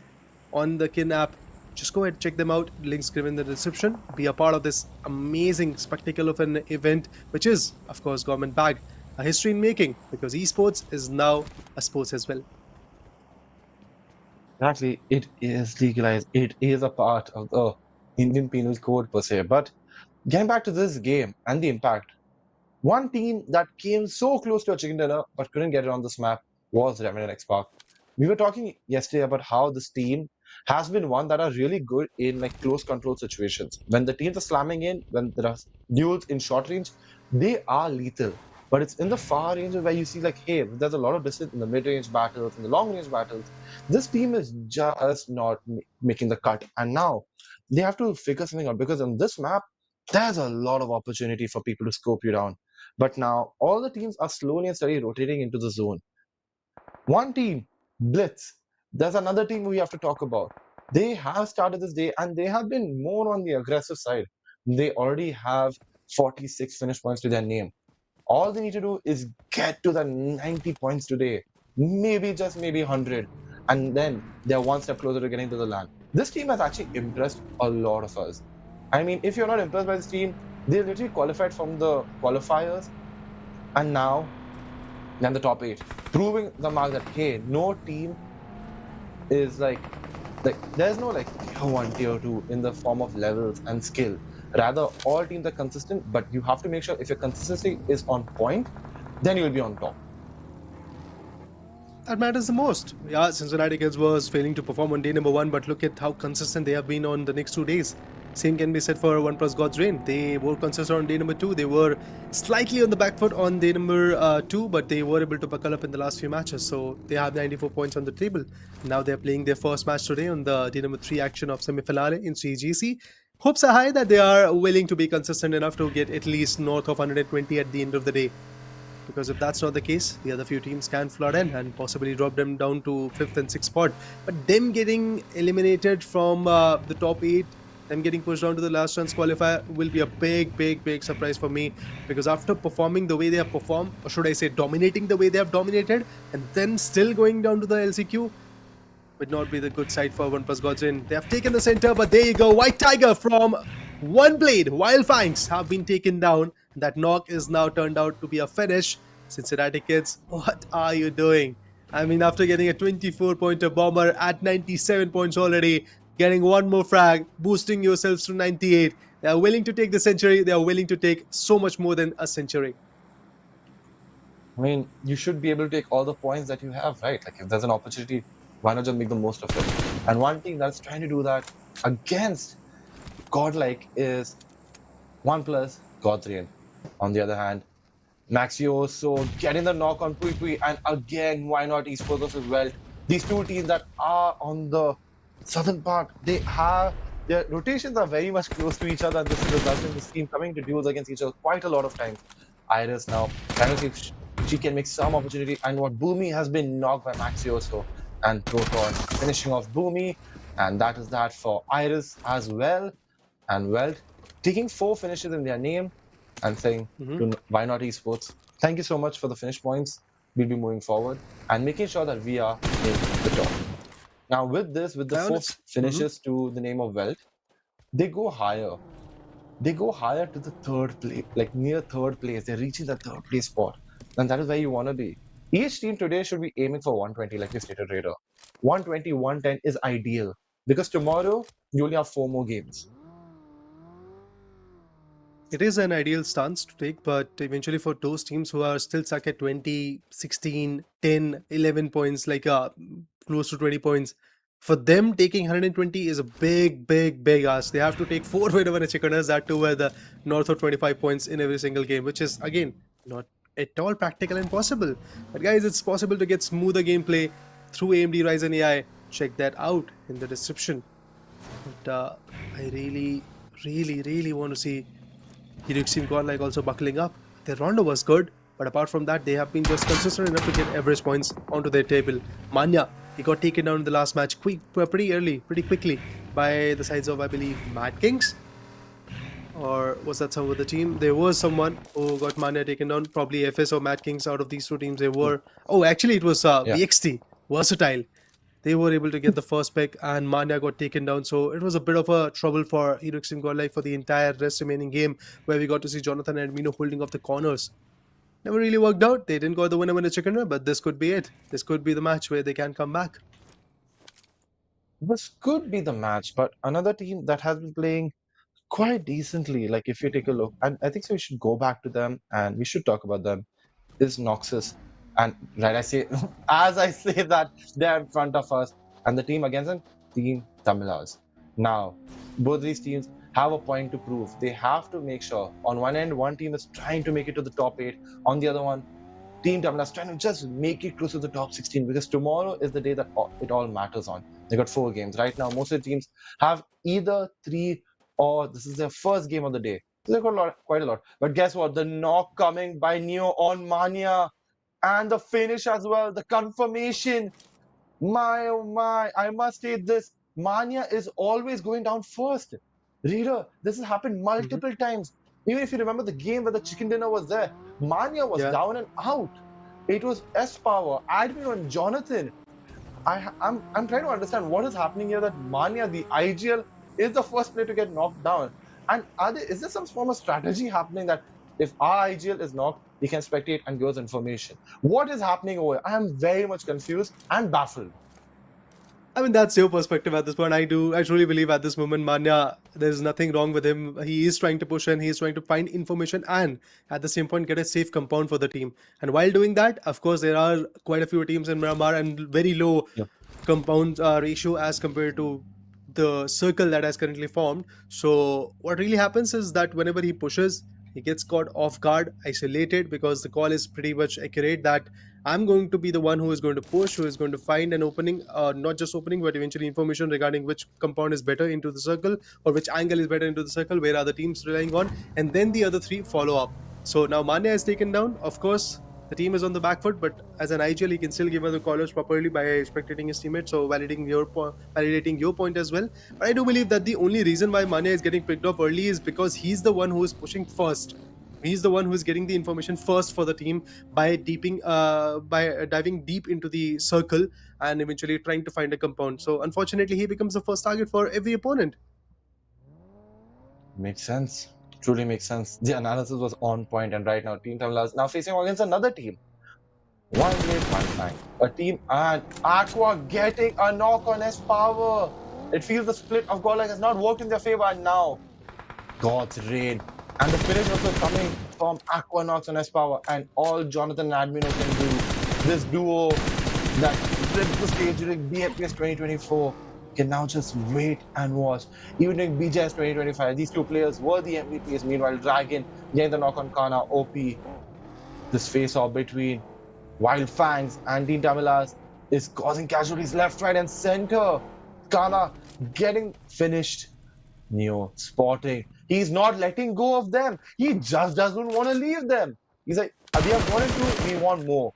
E: on the Kin app. Just go ahead, check them out. Links given in the description. Be a part of this amazing spectacle of an event, which is, of course, government backed. A history in making, because esports is now a sports as well.
G: Exactly, it is legalized. It is a part of the Indian Penal Code per se. But getting back to this game and the impact, one team that came so close to a chicken dinner but couldn't get it on this map was Remnant X Park. We were talking yesterday about how this team has been one that are really good in like close control situations. When the teams are slamming in, when there are duels in short range, they are lethal. But it's in the far range where you see like, hey, there's a lot of distance in the mid-range battles, in the long-range battles. This team is just not making the cut. And now they have to figure something out because on this map, there's a lot of opportunity for people to scope you down. But now all the teams are slowly and steadily rotating into the zone. One team, Blitz. There's another team we have to talk about. They have started this day and they have been more on the aggressive side. They already have 46 finish points to their name. All they need to do is get to the 90 points today. Maybe just maybe 100. And then they're one step closer to getting to the LAN. This team has actually impressed a lot of us. I mean, if you're not impressed by this team, they literally qualified from the qualifiers and now they're in the top 8, proving the mark that, hey, no team is like there's no like tier 1, tier 2 in the form of levels and skill. Rather, all teams are consistent, but you have to make sure if your consistency is on point, then you will be on top.
E: That matters the most. Yeah, Cincinnati Kids was failing to perform on day number 1, but look at how consistent they have been on the next 2 days. Same can be said for OnePlus God's Reign. They were consistent on day number 2. They were slightly on the back foot on day number 2, but they were able to buckle up in the last few matches. So they have 94 points on the table. Now they're playing their first match today on the day number 3 action of semi-finale in CEGC. Hopes are high that they are willing to be consistent enough to get at least north of 120 at the end of the day. Because if that's not the case, the other few teams can flood in and possibly drop them down to 5th and 6th spot. But them getting eliminated from the top 8, them getting pushed down to the last chance qualifier will be a big surprise for me. Because after performing the way they have performed, or should I say dominating the way they have dominated, and then still going down to the LCQ, would not be the good side for OnePlus God's Reign. They have taken the center, but there you go. White Tiger from One Blade, Wild Fangs have been taken down. That knock is now turned out to be a finish. Cincinnati kids, what are you doing? I mean, after getting a 24-pointer bomber at 97 points already, getting one more frag, boosting yourselves to 98. They are willing to take the century. They are willing to take so much more than a century.
G: I mean, you should be able to take all the points that you have, right? Like, if there's an opportunity, why not just make the most of it? And one team that's trying to do that against Godlike is OnePlus God's Reign. On the other hand, Maxioso getting the knock on Pui, and again, why not Esports as well? These two teams that are on the southern part, they have their rotations are very much close to each other, and this is resulting in this team coming to duels against each other quite a lot of times. Iris now trying to see if she can make some opportunity, and what Boomy has been knocked by Maxioso, and Proton finishing off Boomy, and that is that for Iris as well. And WELT taking 4 finishes in their name and saying, why not Esports? Thank you so much for the finish points. We'll be moving forward and making sure that we are in the top. Now with this, with the 4 finishes to the name of WELT, they go higher. They go higher to the 3rd place, like near 3rd place. They're reaching the 3rd place spot. And that is where you want to be. Each team today should be aiming for 120, like we stated, Raider. 120, 110 is ideal. Because tomorrow, you only have 4 more games.
E: It is an ideal stance to take, but eventually for those teams who are still stuck at 20, 16, 10, 11 points, like close to 20 points, for them taking 120 is a big ask. They have to take 4 winner chickens, that too with the north of 25 points in every single game, which is again not at all practical and possible. But guys, it's possible to get smoother gameplay through AMD Ryzen AI. Check that out in the description. But I really want to see XTREME Godlike also buckling up. Their Rondo was good, but apart from that, they have been just consistent enough to get average points onto their table. Manya, he got taken down in the last match pretty quickly by the sides of, I believe, MADKING. Or was that some other team? There was someone who got Manya taken down, probably FS or MADKING. Out of these 2 teams, they were... Oh, actually, it was VXT, Versatile. They were able to get the first pick, and Manya got taken down. So it was a bit of a trouble for XTREME Godlike for the entire rest remaining game, where we got to see Jonathan and Mino holding up the corners. Never really worked out. They didn't got the winner chicken run, but this could be it. This could be the match where they can come back.
G: This could be the match, but another team that has been playing quite decently, like if you take a look, and I think so we should go back to them and we should talk about them, is Noxus. And right, I say, as I say that, they're in front of us, and the team against them, Team Tamilas. Now, both these teams have a point to prove. They have to make sure, on one end, one team is trying to make it to the top 8, on the other one, Team Tamilas trying to just make it close to the top 16, because tomorrow is the day that it all matters on. They got 4 games. Right now, most of the teams have either 3 or this is their first game of the day. So they've got quite a lot. But guess what? The knock coming by Neo on Manya. And the finish as well, the confirmation. My oh my, I must state this. Manya is always going down first. Reader, this has happened multiple times. Even if you remember the game where the chicken dinner was there, Manya was down and out. It was S-Power, Admin and Jonathan. I'm trying to understand what is happening here, that Manya, the IGL, is the first player to get knocked down. And is there some form of strategy happening that if our IGL is knocked, we can spectate and give us information? What is happening over here? I am very much confused and baffled.
E: I mean, that's your perspective at this point. I truly believe at this moment, Manya, there's nothing wrong with him. He is trying to push and he is trying to find information and at the same point get a safe compound for the team. And while doing that, of course, there are quite a few teams in Miramar and very low compound ratio as compared to the circle that has currently formed. So what really happens is that whenever he pushes, he gets caught off guard, isolated, because the call is pretty much accurate that I'm going to be the one who is going to push, who is going to find an opening, not just opening, but eventually information regarding which compound is better into the circle or which angle is better into the circle, where are the teams relying on, and then the other three follow up. So now Mane is taken down. Of course, the team is on the back foot, but as an IGL, he can still give her the callers properly by spectating his teammates, so validating your point as well. But I do believe that the only reason why Mane is getting picked up early is because he's the one who is pushing first. He's the one who is getting the information first for the team by diving deep into the circle and eventually trying to find a compound. So unfortunately, he becomes the first target for every opponent.
G: Makes sense. Truly makes sense. The analysis was on point, and right now Team Tamil is now facing against another team. One great one time. A team and Aqua getting a knock on S power. It feels the split of GODLIKE has not worked in their favor, and now God's rain. And the finish also coming from Aqua knocks on S power, and all Jonathan and Admino can do. This duo that ripped the stage during BFPS 2024 can now just wait and watch. Even during BGS 2025, these two players were the MVPs. Meanwhile, Dragon getting the knock on Kana, OP. This face-off between Wild Fangs and Team Tamilas is causing casualties left, right, and center. Kana getting finished. Neo spotting. He's not letting go of them. He just doesn't want to leave them. He's like, we have wanted to, we want more.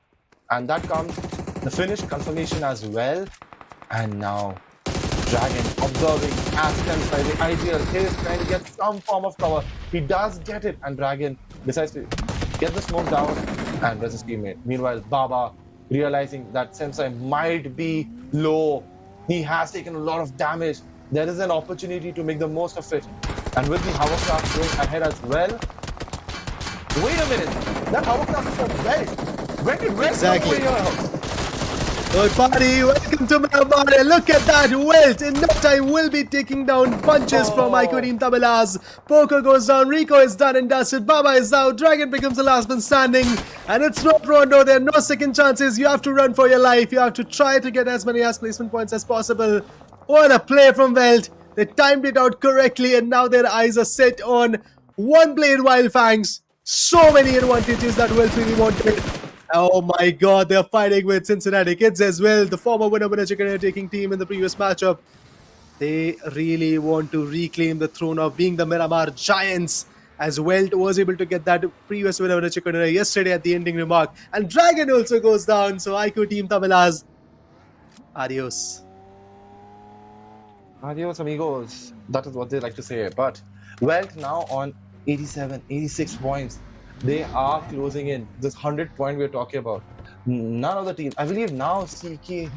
G: And that comes the finish confirmation as well. And now Dragon observing attempts by the IGL. He is trying to get some form of cover. He does get it, and Dragon decides to get the smoke down and does his teammate. Meanwhile, Baba realizing that Sensei might be low. He has taken a lot of damage. There is an opportunity to make the most of it. And with the hovercraft going ahead as well. Wait a minute. That hovercraft is for Welt. When did Welt come over here?
E: Good party, welcome to MIRAMAR. Look at that, Welt in no time will be taking down bunches from IQ Team Tamilas. Poker goes down, Rico is done and dusted, Baba is out, Dragon becomes the last man standing. And it's not Rondo, there are no second chances, you have to run for your life, you have to try to get as many as placement points as possible. What a play from Welt, they timed it out correctly and now their eyes are set on one blade Wild Fangs. So many advantages that Welt really wanted. Oh my god, they're fighting with Cincinnati Kids as well. The former winner chicken taking team in the previous matchup. They really want to reclaim the throne of being the Miramar Giants, as Welt was able to get that previous winner chicken yesterday at the ending remark. And Dragon also goes down, so IQ Team Tamilas. Adios.
G: Adios, amigos. That is what they like to say. But Welt now on 87, 86 points. They are closing in this 100 point we're talking about. None of the teams, I believe now CK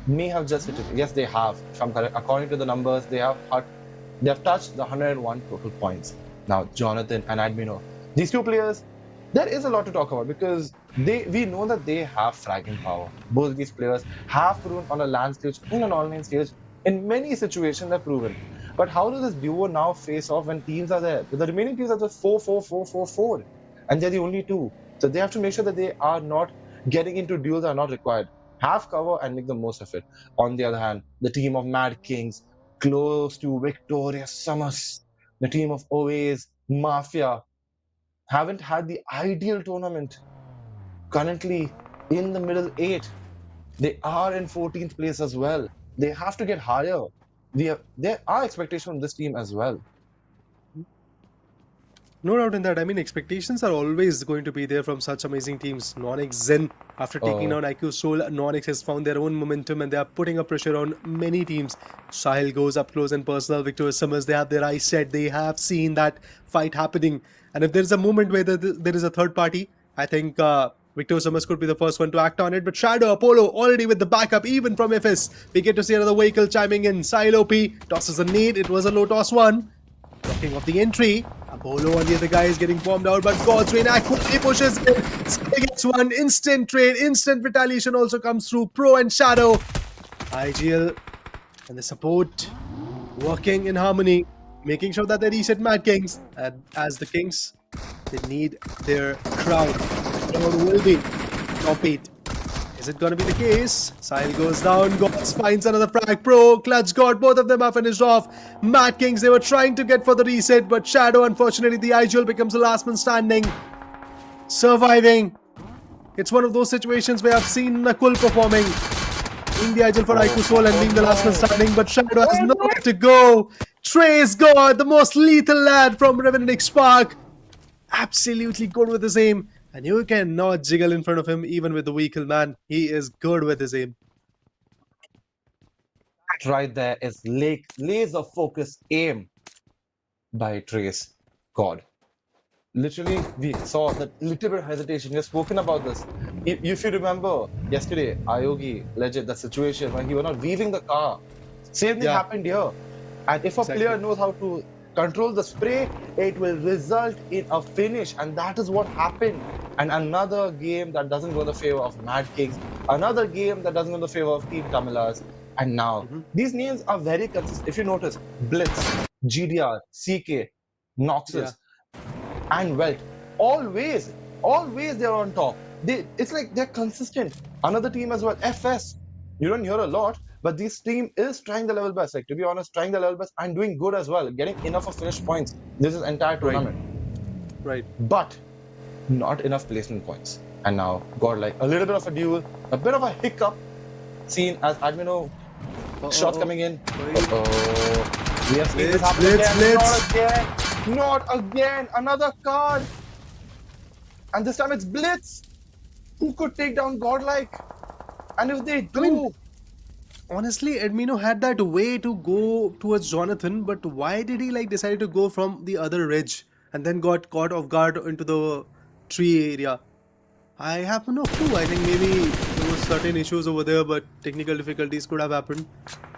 G: may have just hit it. Yes, they have. If I'm correct, according to the numbers, they have touched the 101 total points. Now, Jonathan and Admino. These two players, there is a lot to talk about because we know that they have fragging power. Both of these players have proven on a LAN stage, in an online stage, in many situations they're proven. But how does this duo now face off when teams are there? The remaining teams are just 4-4-4-4-4. And they're the only two. So they have to make sure that they are not getting into duels that are not required. Have cover and make the most of it. On the other hand, the team of MADKING, close to victorious Summers, the team of OAs, Mafia, haven't had the ideal tournament. Currently in the middle 8. They are in 14th place as well. They have to get higher. There are expectations from this team as well.
E: No doubt in that. I mean, expectations are always going to be there from such amazing teams. NONX Zen, after taking down IQ Soul, NONX has found their own momentum and they are putting a pressure on many teams. Sahil goes up close and personal. Victorious Summers, they have their eyes set. They have seen that fight happening. And if there's a moment where there is a third party, I think Victorious Summers could be the first one to act on it. But Shadow, Apollo, already with the backup, even from FS. We get to see another vehicle chiming in. Sahil OP tosses a nade. It was a low toss one. Blocking of the entry. Apollo and the other guy is getting bombed out, but God's Rain quickly pushes in. Sky gets one. Instant trade, instant retaliation also comes through. Pro and Shadow. IGL and the support working in harmony, making sure that they reset MADKING. And as the Kings, they need their crowd. The crowd will be top 8. Is it going to be the case? Sile goes down. Gods finds another frag. Pro, Clutch God. Both of them are finished off. Mad Kings, they were trying to get for the reset, but Shadow, unfortunately, the IGL becomes the last man standing. Surviving. It's one of those situations where I've seen Nakul performing in the IGL for Aiku Soul and being the last man standing, but Shadow has nowhere to go. Trace God, the most lethal lad from Revenant Spark. Absolutely good with his aim. And you cannot jiggle in front of him even with the vehicle, man. He is good with his aim.
G: That right there is laser focus aim by Trace God. Literally, we saw that little bit of hesitation. We've spoken about this. If you remember yesterday, Ayogi, legend, the situation when he was not weaving the car. Same thing happened here. And if a player knows how to control the spray, it will result in a finish. And that is what happened. And another game that doesn't go in the favor of Mad Kings. Another game that doesn't go in the favor of Team Tamilas. And now, these names are very consistent. If you notice, Blitz, GDR, CK, Noxus, and Welt, always they're on top. It's like they're consistent. Another team as well, FS. You don't hear a lot, but this team is trying the level best. Like, to be honest, trying the level best and doing good as well, getting enough of finish points. This is entire tournament.
E: Right.
G: But not enough placement points. And now Godlike, a little bit of a duel, a bit of a hiccup seen as Admino shots coming in. We have seen this happen again. Not again. Another card. And this time it's Blitz. Who could take down Godlike? And if they do...
E: honestly, Admino had that way to go towards Jonathan, but why did he decide to go from the other ridge and then got caught off guard into the tree area? I have no clue. I think maybe there were certain issues over there, but technical difficulties could have happened.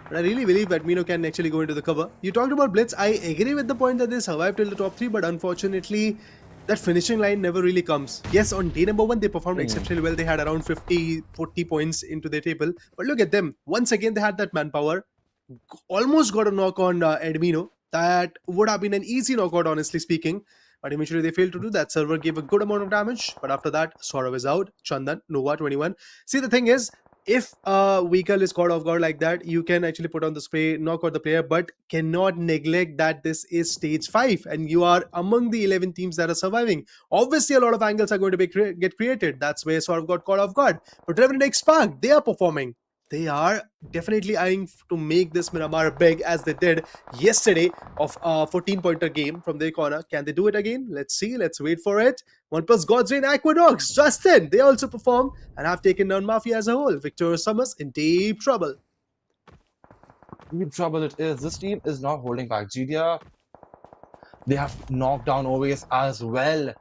E: But I really believe Admino can actually go into the cover. You talked about Blitz. I agree with the point that they survived till the top 3, but unfortunately, that finishing line never really comes. Yes, on day number 1, they performed exceptionally well. They had around 40 points into their table. But look at them. Once again, they had that manpower. Almost got a knock on Admino. That would have been an easy knockout, honestly speaking. But eventually they failed to do that. Server gave a good amount of damage. But after that, Saurav is out. Chandan, Nova, 21. See, the thing is, if a vehicle is caught off guard like that, you can actually put on the spray, knock out the player, but cannot neglect that this is stage 5 and you are among the 11 teams that are surviving. Obviously, a lot of angles are going to get created. That's where Saurav got caught off guard. But Revenant X Spark, they are performing. They are definitely eyeing to make this Miramar big as they did yesterday of a 14-pointer game from their corner. Can they do it again? Let's see. Let's wait for it. OnePlus Godsrain Aquadogs, Justin, they also perform and have taken down Mafia as a whole. Victor Summers in deep trouble.
G: Deep trouble it is. This team is not holding back. GDR, they have knocked down always as well.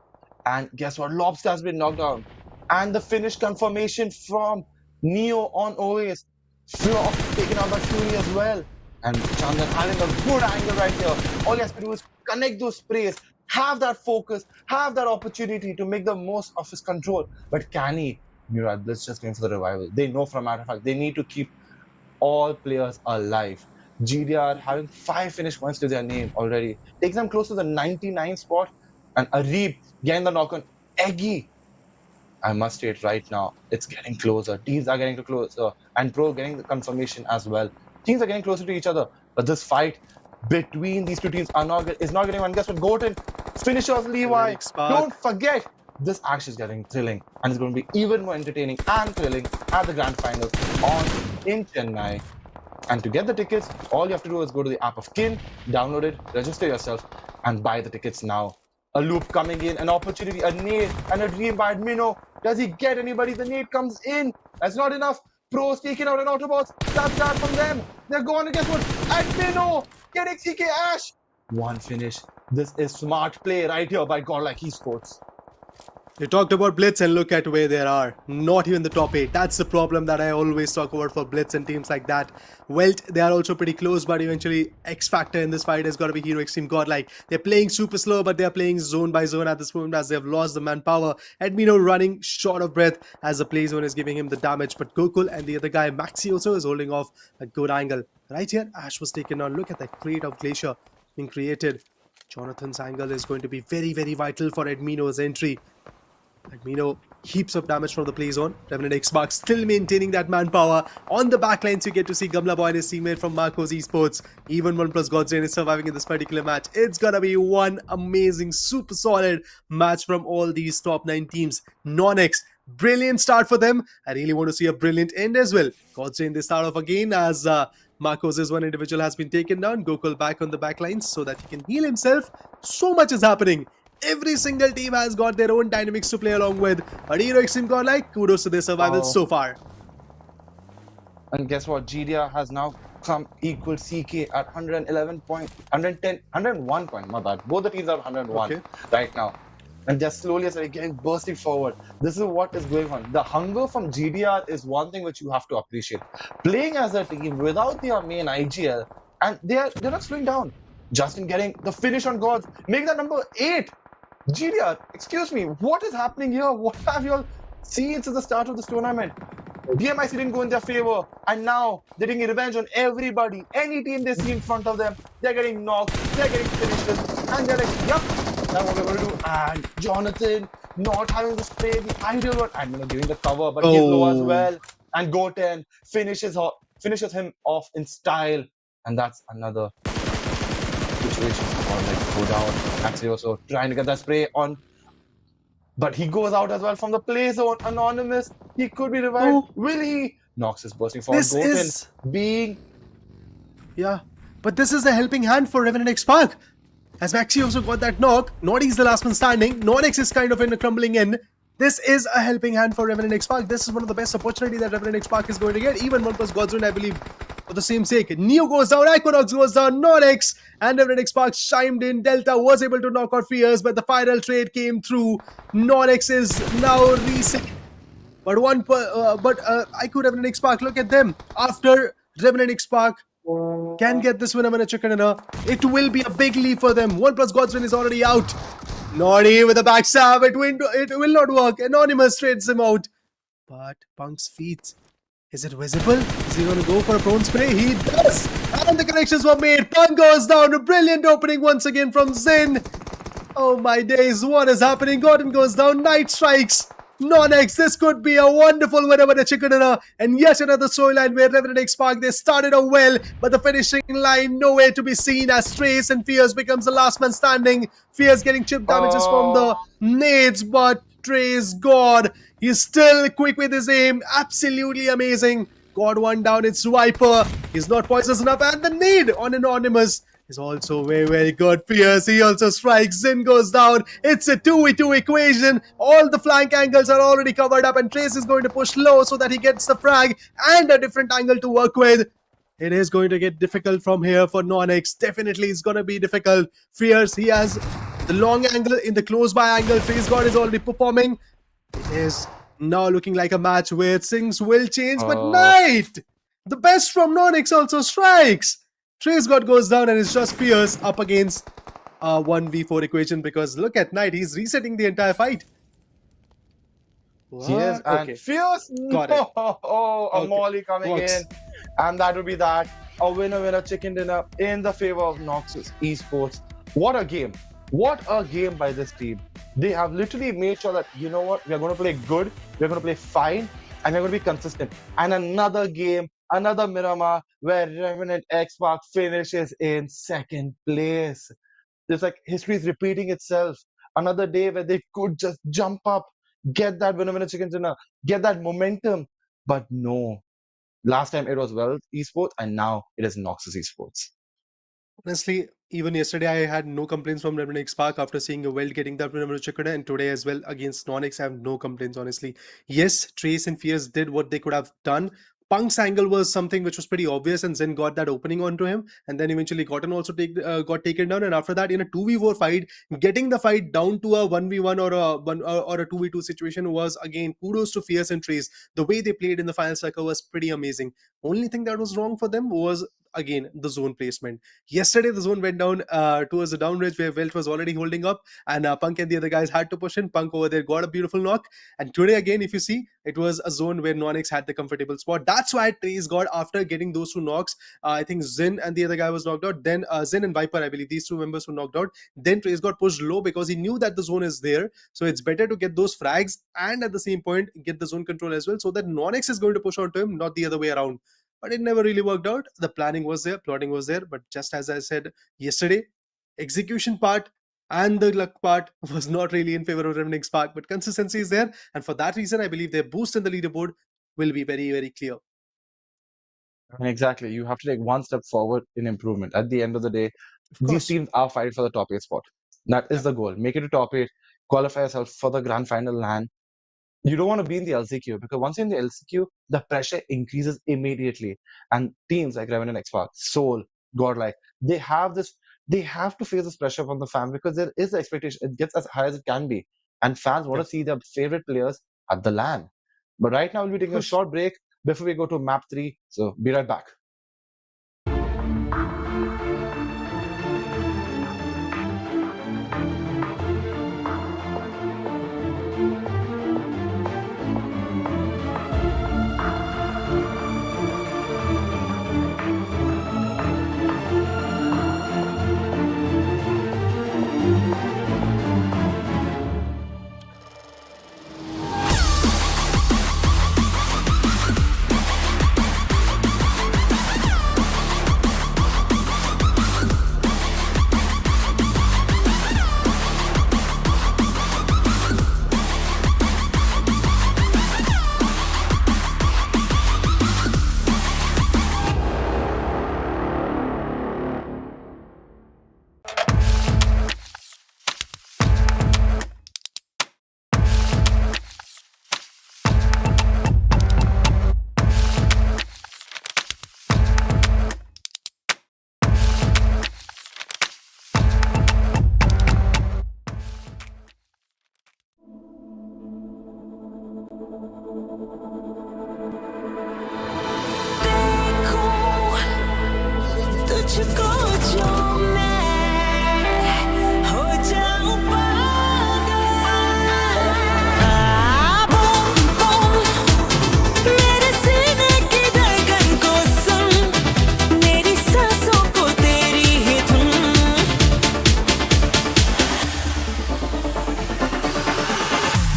G: And guess what? Lobster has been knocked down. And the finish confirmation from Neo on OAS. Flop taken out by Fury as well. And Chandan having a good angle right here. All he has to do is connect those sprays, have that focus, have that opportunity to make the most of his control. But can he? Murad, let's just going for the revival. They know, from matter of fact, they need to keep all players alive. GDR having 5 finish points to their name already. Takes them close to the 99 spot. And Areeb getting the knock on Eggy. I must state right now, it's getting closer. Teams are getting closer. And Pro getting the confirmation as well. Teams are getting closer to each other. But this fight between these two teams is not getting one. Guess what? Goten, finish off Levi. Don't forget, this action is getting thrilling. And it's going to be even more entertaining and thrilling at the Grand Finals in Chennai. And to get the tickets, all you have to do is go to the app of Kin, download it, register yourself, and buy the tickets now. A loop coming in, an opportunity, a nade, and a dream by Admino. Does he get anybody? The nade comes in. That's not enough. Pros taking out an Autobots. That's that from them. They're going to guess what? Admino getting CK Ash. One finish. This is smart play right here by GODLIKE Esports.
E: You talked about Blitz and look at where they are. Not even the top 8. That's the problem that I always talk about for Blitz and teams like that. Welt, they are also pretty close, but eventually X Factor in this fight has got to be Hero Extreme Godlike. They're playing super slow, but they're playing zone by zone at this moment as they have lost the manpower. Admino running short of breath as the play zone is giving him the damage. But Gokul and the other guy, Maxi, also is holding off a good angle. Right here, Ash was taken on. Look at that crate of Glacier being created. Jonathan's angle is going to be very, very vital for Admino's entry. And Mino, heaps of damage from the play zone. Revenant Xbox still maintaining that manpower. On the backlines, you get to see Gamla Boy and his teammate from Marco's Esports. Even OnePlus Godzilla is surviving in this particular match. It's gonna be one amazing, super solid match from all these top 9 teams. NONX, brilliant start for them. I really want to see a brilliant end as well. Godzilla, they start off again as Marcos' one individual has been taken down. Gokul back on the backlines so that he can heal himself. So much is happening. Every single team has got their own dynamics to play along with. But Hero Extreme Godlike, kudos to their survival so far.
G: And guess what? GDR has now come equal CK at 111 point, 110, 101 point. My bad. Both the teams are 101 right now. And they're slowly as they're getting bursting forward. This is what is going on. The hunger from GDR is one thing which you have to appreciate. Playing as a team without their main IGL, and they're not slowing down. Justin getting the finish on Gods, making that number 8. GDR, excuse me, what is happening here? What have you all seen since the start of this tournament? BMIC didn't go in their favor, and now they're taking revenge on everybody. Any team they see in front of them, they're getting knocked, they're getting finishes, and they're like, yep, that's what we're going to do. And Jonathan not having to play the ideal one, and giving the cover, but he's low as well. And Goten finishes him off in style, and that's another situation or like go down. Actually also trying to get that spray on, but he goes out as well from the play zone. Anonymous, he could be revived. Will he? Nox is bursting forward. Goten being
E: but this is a helping hand for Revenant X-Park. As Maxi also got that knock, Naughty's the last man standing. NONX is kind of in a crumbling end. This is a helping hand for Revenant X-Park. This is one of the best opportunities that Revenant X-Park is going to get. Even OnePlus Godzone, I believe, for the same sake. Neo goes down, Equinox goes down, NONX, and Revenant X-Park chimed in. Delta was able to knock out Fears, but the final trade came through. NONX is now reset. But Iku Revenant X-Park, look at them. After Revenant X-Park can get this winner chicken dinner, it will be a big leap for them. OnePlus Godzone is already out. Naughty with a backstab, it will not work. Anonymous trades him out. But Punk's feet, is it visible? Is he going to go for a prone spray? He does! And the connections were made. Punk goes down. A brilliant opening once again from Zin. Oh my days, what is happening? Gordon goes down. Night strikes. NONX, this could be a wonderful winner with a chicken dinner. And yet another storyline where Revenant X-Park, they started out well, but the finishing line nowhere to be seen as Trace and Fierce becomes the last man standing. Fierce getting chip damages from the nades, but Trace, God, he's still quick with his aim. Absolutely amazing. God one down, it's Viper. He's not poisonous enough, and the nade on Anonymous is also very, very good. Fierce, he also strikes. Zin goes down. It's a 2v2 equation. All the flank angles are already covered up, and Trace is going to push low so that he gets the frag and a different angle to work with. It is going to get difficult from here for NONX. Definitely it's going to be difficult. Fierce, he has the long angle in the close by angle. Face God is already performing. It is now looking like a match where things will change, but Knight, the best from NONX, also strikes. Trace God goes down, and it's just Fierce up against a 1v4 equation, because look at Knight, he's resetting the entire fight.
G: Yes, and Fierce, a Molly coming in, and that will be that. A winner chicken dinner in the favor of Noxus Esports. What a game. What a game by this team. They have literally made sure that, you know what, we are going to play good, we're going to play fine, and we're going to be consistent. And another game, another Miramar, where Revenant X-Park finishes in second place. It's like history is repeating itself. Another day where they could just jump up, get that winner chicken dinner, get that momentum. But no. Last time it was WELT Esports, and now it is Noxus Esports.
E: Honestly, even yesterday I had no complaints from Revenant X-Park after seeing a WELT getting that winner chicken, and today as well against NONX I have no complaints, honestly. Yes, Trace and Fierce did what they could have done. Punk's angle was something which was pretty obvious, and Zen got that opening onto him, and then eventually Gotten also got taken down. And after that, in a 2v4 fight, getting the fight down to a 1v1 or a 2v2 situation was, again, kudos to Fierce and Trace. The way they played in the final circle was pretty amazing. Only thing that was wrong for them was again the zone placement. Yesterday the zone went down towards the down ridge where Welt was already holding up, and Punk and the other guys had to push in. Punk over there got a beautiful knock, and today again, if you see, it was a zone where NONX had the comfortable spot. That's why Trace got, after getting those two knocks, I think Zin and the other guy was knocked out. Then Zin and Viper, I believe, these two members were knocked out. Then Trace got pushed low because he knew that the zone is there. So it's better to get those frags and at the same point get the zone control as well, so that NONX is going to push onto him, not the other way around. But it never really worked out. The planning was there, plotting was there, but just as I said yesterday, execution part and the luck part was not really in favor of Remnant Spark, but consistency is there, and for that reason, I believe their boost in the leaderboard will be very, very clear.
G: Exactly. You have to take one step forward in improvement. At the end of the day,
E: Of
G: these
E: course.
G: teams are fighting for the top 8 spot. That is the goal. Make it to top 8, qualify yourself for the grand final LAN. You don't want to be in the LCQ, because once you're in the LCQ, the pressure increases immediately. And teams like Revenant X-Park, Soul, Godlike, they have to face this pressure from the fans, because there is the expectation. It gets as high as it can be. And fans want
E: Yeah.
G: to see their favorite players at the LAN. But right now, we'll be taking a short break before we go to map 3. So be right back.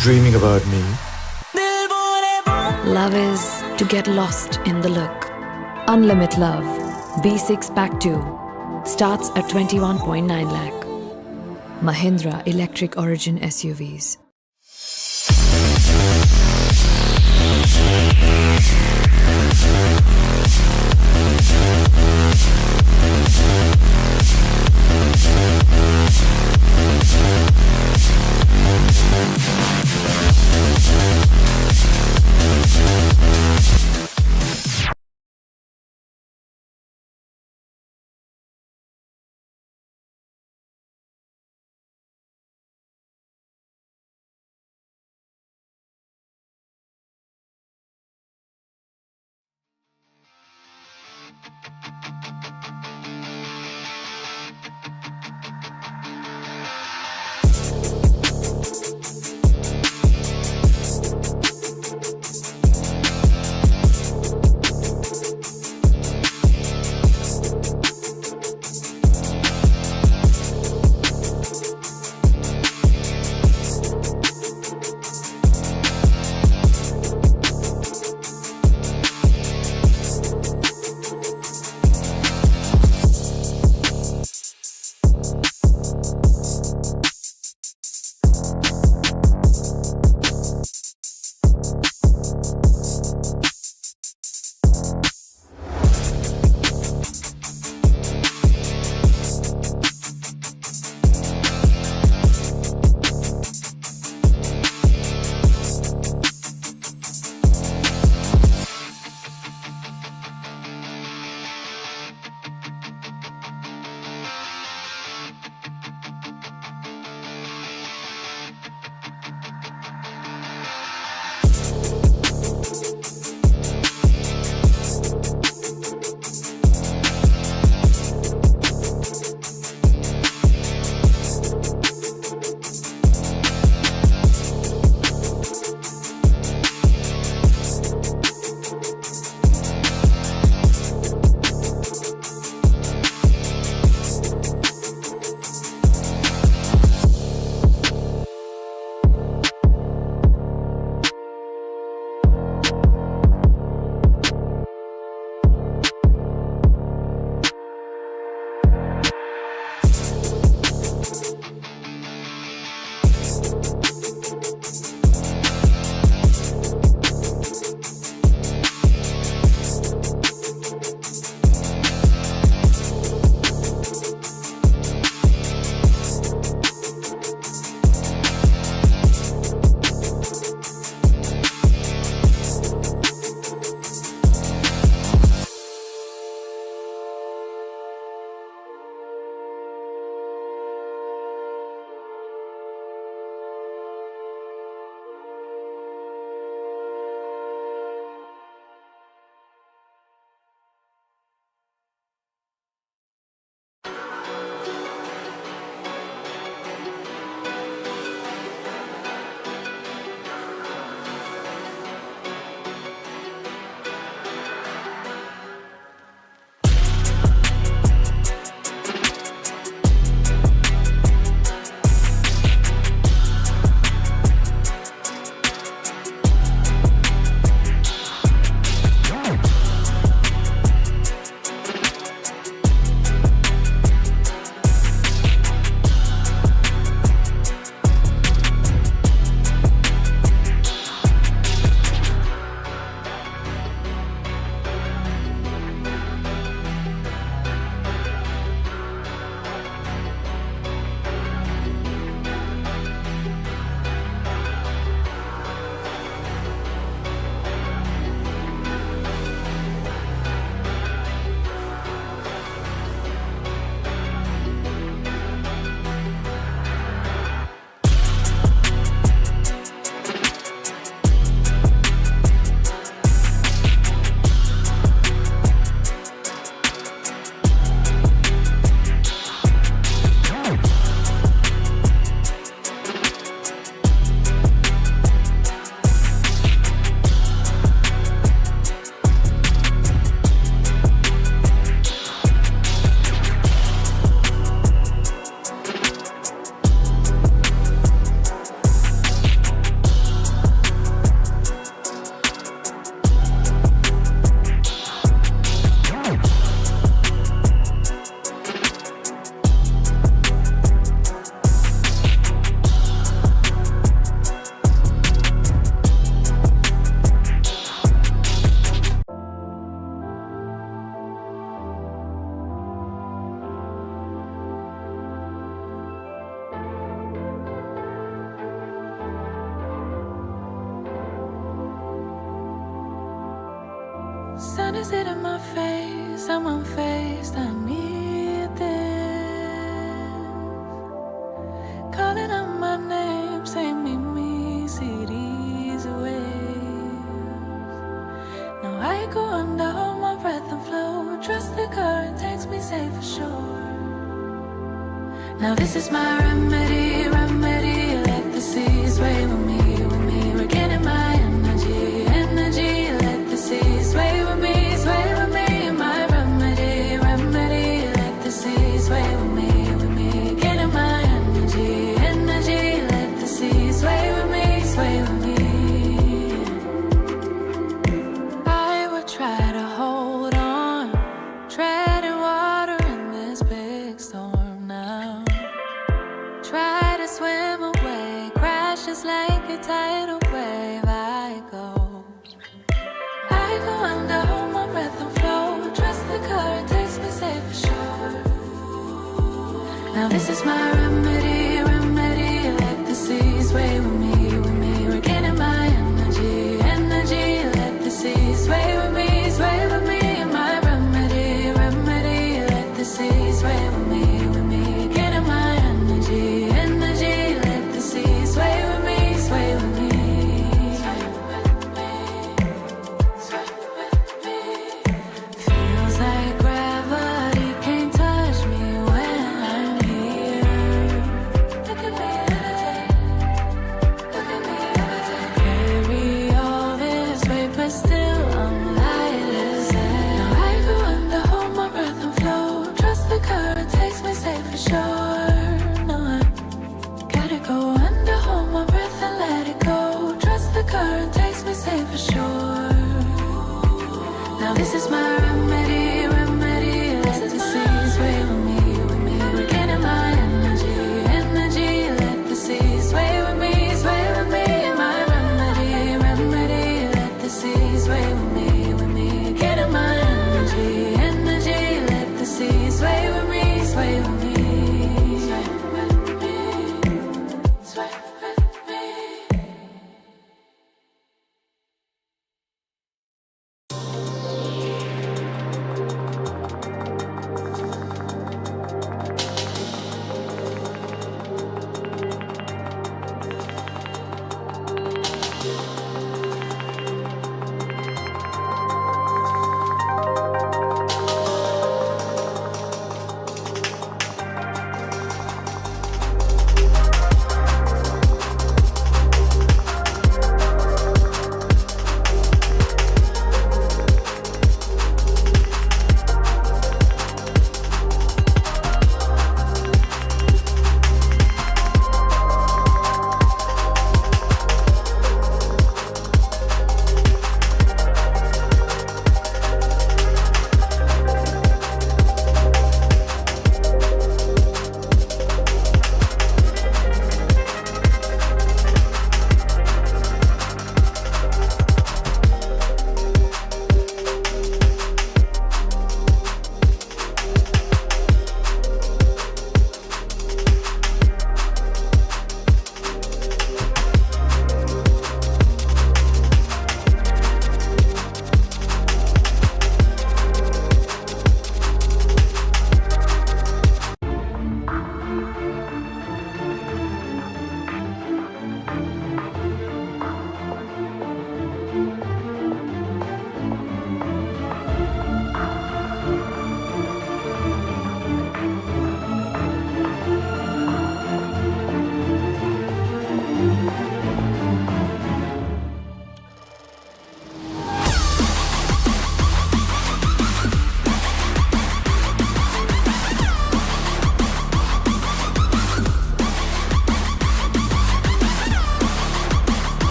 B: Dreaming about me.
C: Love is to get lost in the look. Unlimit Love B6 Pack 2 starts at 21.9 lakh. Mahindra Electric Origin SUVs.
H: sun is hitting my face, I'm unfazed, I need this. Calling out my name, say meet me, see these waves. Now I go under, hold my breath and flow. Trust the current takes me safe for sure. Now this is my remedy, remedy. Let the seas sway with me, with me. Regaining my energy, energy. Let the seas sway with me, sway with me. My remedy, remedy. Let the seas sway with me, with me. Gaining my energy, energy. Let the seas sway with me, sway with me. I would try to hold on, treading water in this big storm now. Try to swim away, crash just like a tidal wave. I go under, hold my breath and flow. Trust the current takes me safe for sure. Now this is my remedy, remedy. Let the seas sway with me, with me. Regaining my energy, energy. Let the seas sway with me, sway with me. My remedy, remedy. Let the seas sway with me, with me. Gaining my energy, energy. Let the seas sway with me, sway with me. Feels like gravity can't touch me when I'm here.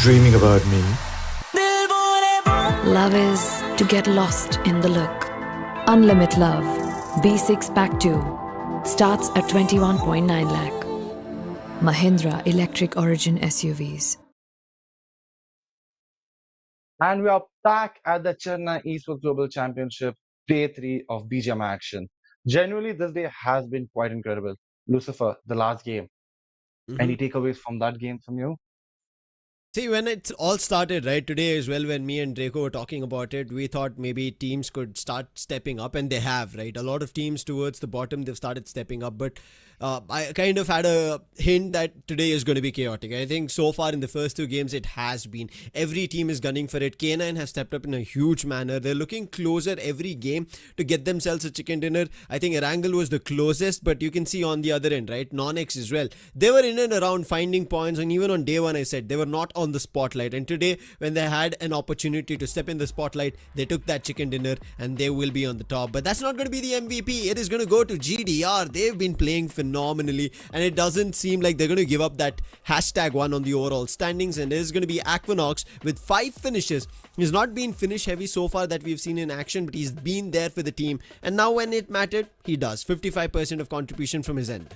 B: dreaming about me.
C: Love is to get lost in the look. Unlimit Love B6 Pack 2 starts at 21.9 lakh. Mahindra Electric Origin SUVs.
G: And we are back at the Chennai Esports Global Championship, day 3 of BGMI action. Genuinely, this day has been quite incredible. Lucifer, the last game. Any takeaways from that game from you?
F: See, when it all started, right, today as well, when me and Draco were talking about it, we thought maybe teams could start stepping up, and they have, right? A lot of teams towards the bottom, they've started stepping up, but I kind of had a hint that today is going to be chaotic. I think so far in the first 2 games, it has been. Every team is gunning for it. K9 has stepped up in a huge manner. They're looking closer every game to get themselves a chicken dinner. I think ERANGEL was the closest, but you can see on the other end, right, NONX as well. They were in and around finding points, and even on day 1, I said, they were not on the spotlight. And today, when they had an opportunity to step in the spotlight, they took that chicken dinner, and they will be on the top. But that's not going to be the MVP. It is going to go to GDR. They've been playing phenomenally, and it doesn't seem like they're going to give up that #1 on the overall standings. And there's going to be Aquanox with 5 finishes. He's not been finish heavy so far that we've seen in action, but he's been there for the team, and now when it mattered, he does. 55% of contribution from his end.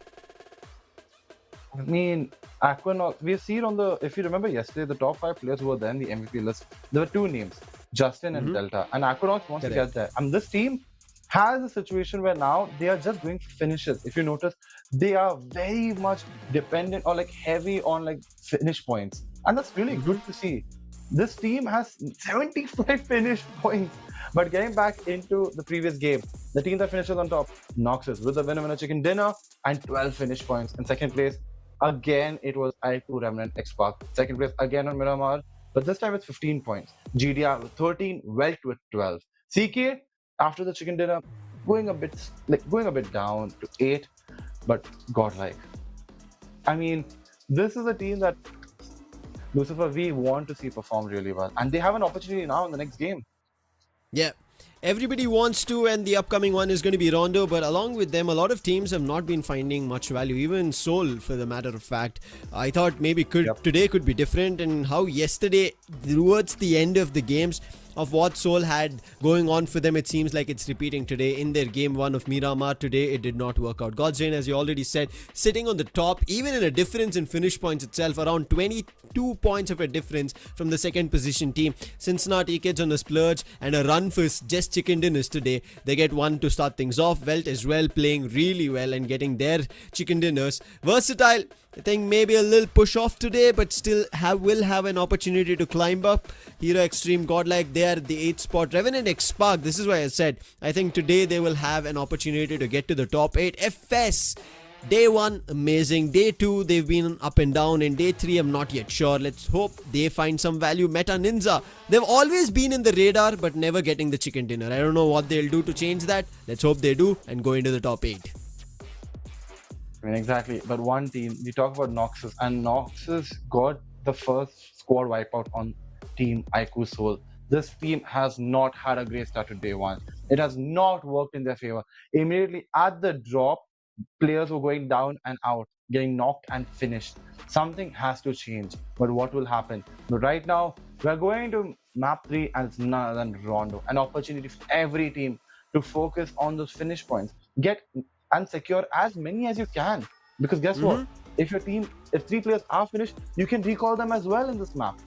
G: I mean, Aquanox, we've seen on the, if you remember yesterday, the top 5 players who were there in the MVP list, there were 2 names, Justin and Delta. And Aquanox wants to get there. And this team has a situation where now they are just doing finishes. If you notice, they are very much dependent or like heavy on like finish points. And that's really good to see. This team has 75 finish points. But getting back into the previous game, the team that finishes on top, Noxus, with the winner chicken dinner and 12 finish points. In second place, again, it was I2 Remnant X-Park. Second place again on Miramar, but this time with 15 points. GDR with 13, Welt with 12. CK, after the chicken dinner, going a bit down to 8, but godlike. I mean, this is a team that, Lucifer, we want to see perform really well. And they have an opportunity now in the next game.
F: Yeah. Everybody wants to, and the upcoming one is going to be Rondo, but along with them, a lot of teams have not been finding much value, even Seoul, for the matter of fact. I thought maybe today could be different, and how yesterday, towards the end of the games, of what Seoul had going on for them, it seems like it's repeating today in their game 1 of Miramar. Today, it did not work out. GODLIKE, as you already said, sitting on the top, even in a difference in finish points itself, around 22 points of a difference from the second position team. Cincinnati kids on a splurge and a run for just chicken dinners today. They get 1 to start things off. Welt as well, playing really well and getting their chicken dinners. Versatile, I think maybe a little push off today, but still will have an opportunity to climb up. Hero Extreme, GODLIKE, they are the 8th spot. Revenant X-Spark, this is why I said, I think today they will have an opportunity to get to the top 8. FS, day 1, amazing. Day 2, they've been up and down. And day 3, I'm not yet sure. Let's hope they find some value. Meta Ninja, they've always been in the radar, but never getting the chicken dinner. I don't know what they'll do to change that. Let's hope they do and go into the top 8.
G: I mean, exactly. But one team, we talk about Noxus, and Noxus got the first squad wipeout on Team IQ Seoul. This team has not had a great start to day 1. It has not worked in their favor. Immediately at the drop, players were going down and out, getting knocked and finished. Something has to change. But what will happen? But right now, we're going to map 3, and it's none other than Rondo. An opportunity for every team to focus on those finish points. Get and secure as many as you can. Because guess what? If 3 players are finished, you can recall them as well in this map.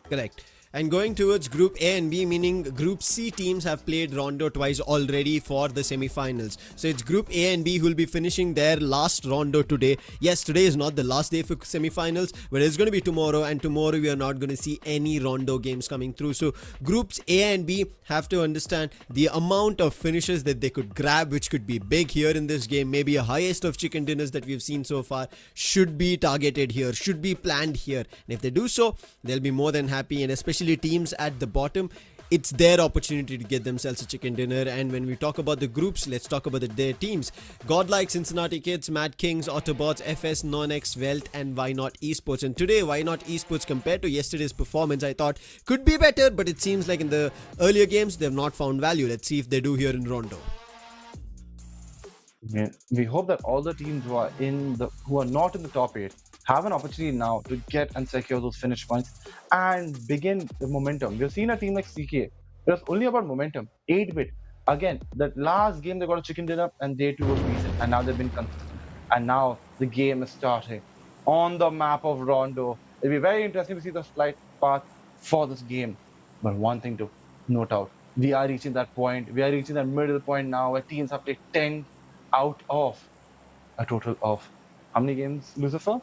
F: Correct. And going towards Group A and B, meaning Group C teams have played Rondo twice already for the semi-finals. So it's Group A and B who will be finishing their last Rondo today. Yes, today is not the last day for semi-finals, but it's going to be tomorrow. And tomorrow we are not going to see any Rondo games coming through. So Groups A and B have to understand the amount of finishes that they could grab, which could be big here in this game. Maybe a highest of chicken dinners that we've seen so far should be targeted here, should be planned here. And if they do so, they'll be more than happy. And especially teams at the bottom, it's their opportunity to get themselves a chicken dinner. And when we talk about the groups, let's talk about their teams. GODLIKE, Cincinnati Kids, MADKING, AUTOBOTZ, FS, NONX, WELT and Why Not Esports. And today, Why Not Esports, compared to yesterday's performance, I thought could be better, but it seems like in the earlier games they've not found value. Let's see if they do here in Rondo.
G: Yeah. We hope that all the teams who are not in the top 8 have an opportunity now to get and secure those finish points and begin the momentum. We've seen a team like CK. It was only about momentum. 8-bit. Again, that last game they got a chicken dinner and day 2 was decent. And now they've been consistent. And now the game is starting on the map of Rondo. It'll be very interesting to see the flight path for this game. But one thing to note out, we are reaching that point. We are reaching that middle point now where teams have played 10 out of a total of how many games, Lucifer?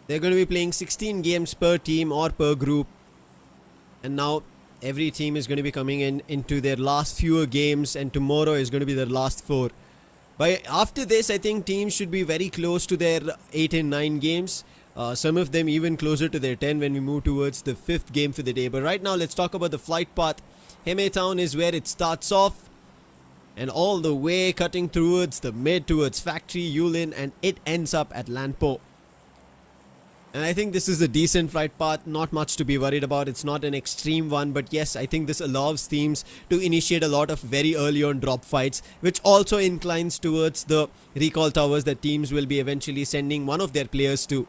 F: They're going to be playing 16 games per team or per group. And now every team is going to be coming into their last fewer games, and tomorrow is going to be their last 4. But after this, I think teams should be very close to their 8 and 9 games. Some of them even closer to their 10 when we move towards the 5th game for the day. But right now, let's talk about the flight path. Heme Town is where it starts off, and all the way cutting towards the mid, towards Factory, Yulin, and it ends up at Lanpo. And I think this is a decent flight path, not much to be worried about. It's not an extreme one, but yes, I think this allows teams to initiate a lot of very early on drop fights, which also inclines towards the recall towers that teams will be eventually sending one of their players to.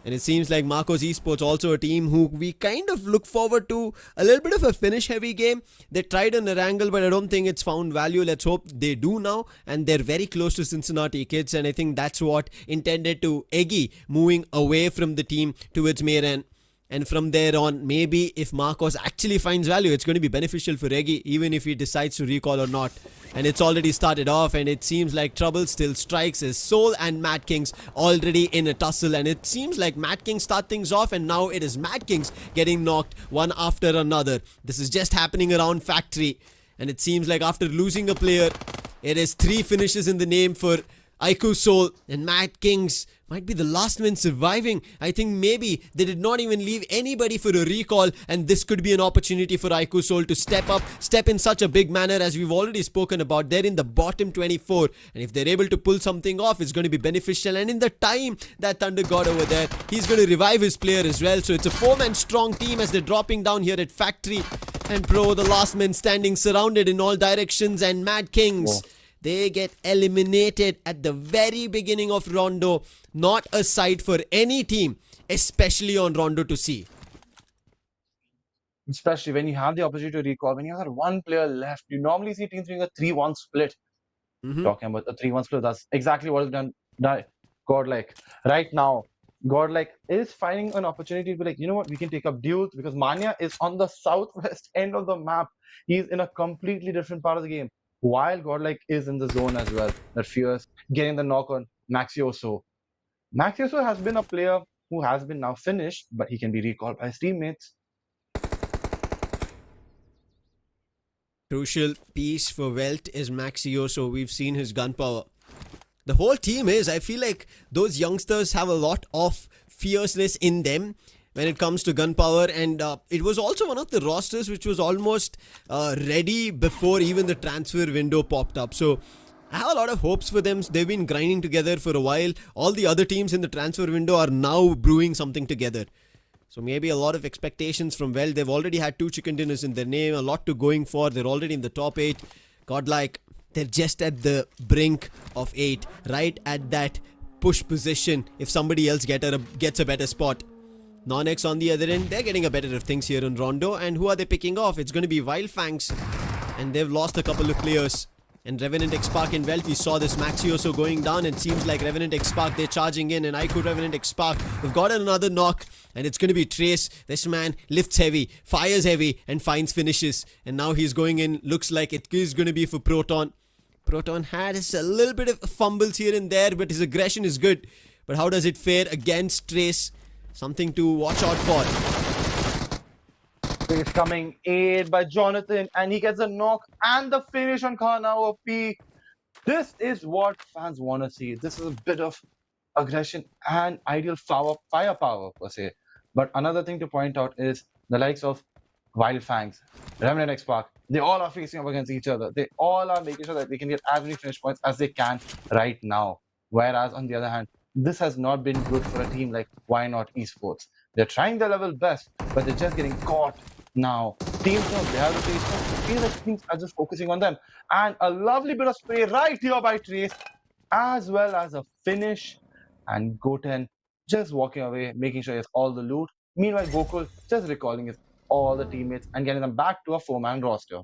F: And it seems like Marcos Esports also a team who we kind of look forward to a little bit of a finish heavy game. They tried an ERANGEL, but I don't think it's found value. Let's hope they do now. And they're very close to Cincinnati kids. And I think that's what intended to Eggy moving away from the team towards Mayran. And from there on, maybe if Marcos actually finds value, it's going to be beneficial for Eggy, even if he decides to recall or not. And it's already started off, and it seems like trouble still strikes as Soul and MADKING's already in a tussle. And it seems like MADKING start things off, and now it is MADKING's getting knocked one after another. This is just happening around Factory. And it seems like after losing a player, it is 3 finishes in the name for Aiku Soul, and MADKING's might be the last man surviving. I think maybe they did not even leave anybody for a recall, and this could be an opportunity for Aiku Soul to step up, step in such a big manner as we've already spoken about. They're in the bottom 24, and if they're able to pull something off, it's going to be beneficial. And in the time that Thunder God over there, he's going to revive his player as well. So it's a 4-man strong team as they're dropping down here at Factory. And Pro, the last man standing surrounded in all directions, and MADKING's.
G: Whoa.
F: They get eliminated at the very beginning of Rondo. Not a sight for any team, especially on Rondo to see.
G: Especially when you have the opportunity to recall, when you have one player left, you normally see teams doing a 3-1 split. Talking about a 3-1 split, that's exactly what is done by Godlike. Right now, Godlike is finding an opportunity to be like, you know what, we can take up duels because Manya is on the southwest end of the map. He's in a completely different part of the game. While Godlike is in the zone as well, that fears getting the knock on Maxioso. Maxioso has been a player who has been now finished, but he can be recalled by his teammates.
F: Crucial piece for Welt is Maxioso. We've seen his gun power. The whole team is, I feel like those youngsters have a lot of fierceness in them when it comes to gunpowder, and it was also one of the rosters which was almost ready before even the transfer window popped up. So I have a lot of hopes for them. They've been grinding together for a while. All the other teams in the transfer window are now brewing something together. So maybe a lot of expectations from Well. They've already had 2 chicken dinners in their name, a lot to going for. They're already in the top 8. Godlike, they're just at the brink of 8, right at that push position if somebody else gets a better spot. NONX on the other end, they're getting a better of things here in Rondo. And who are they picking off? It's going to be Wildfangs. And they've lost a couple of players. And Revenant X-Spark and Welt, we saw this Maxioso going down. It seems like Revenant X-Spark, they're charging in. And Aiku Revenant X-Spark, we've got another knock. And it's going to be Trace. This man lifts heavy, fires heavy, and finds finishes. And now he's going in. Looks like it is going to be for Proton. Proton has a little bit of fumbles here and there, but his aggression is good. But how does it fare against Trace? Something to watch out for.
G: He's coming aid by Jonathan, and he gets a knock and the finish on Khanao P. This is what fans want to see. This is a bit of aggression and ideal firepower per se. But another thing to point out is the likes of Wildfangs, Remnant X-Spark, they all are facing up against each other. They all are making sure that they can get as many finish points as they can right now. Whereas on the other hand, this has not been good for a team like Why Not Esports. They're trying their level best, but they're just getting caught now. Teams know they have the face. I feel like teams are just focusing on them. And a lovely bit of spray right here by Trace, as well as a finish. And Goten just walking away, making sure he has all the loot. Meanwhile, Gokul just recalling his all the teammates and getting them back to a 4-man roster.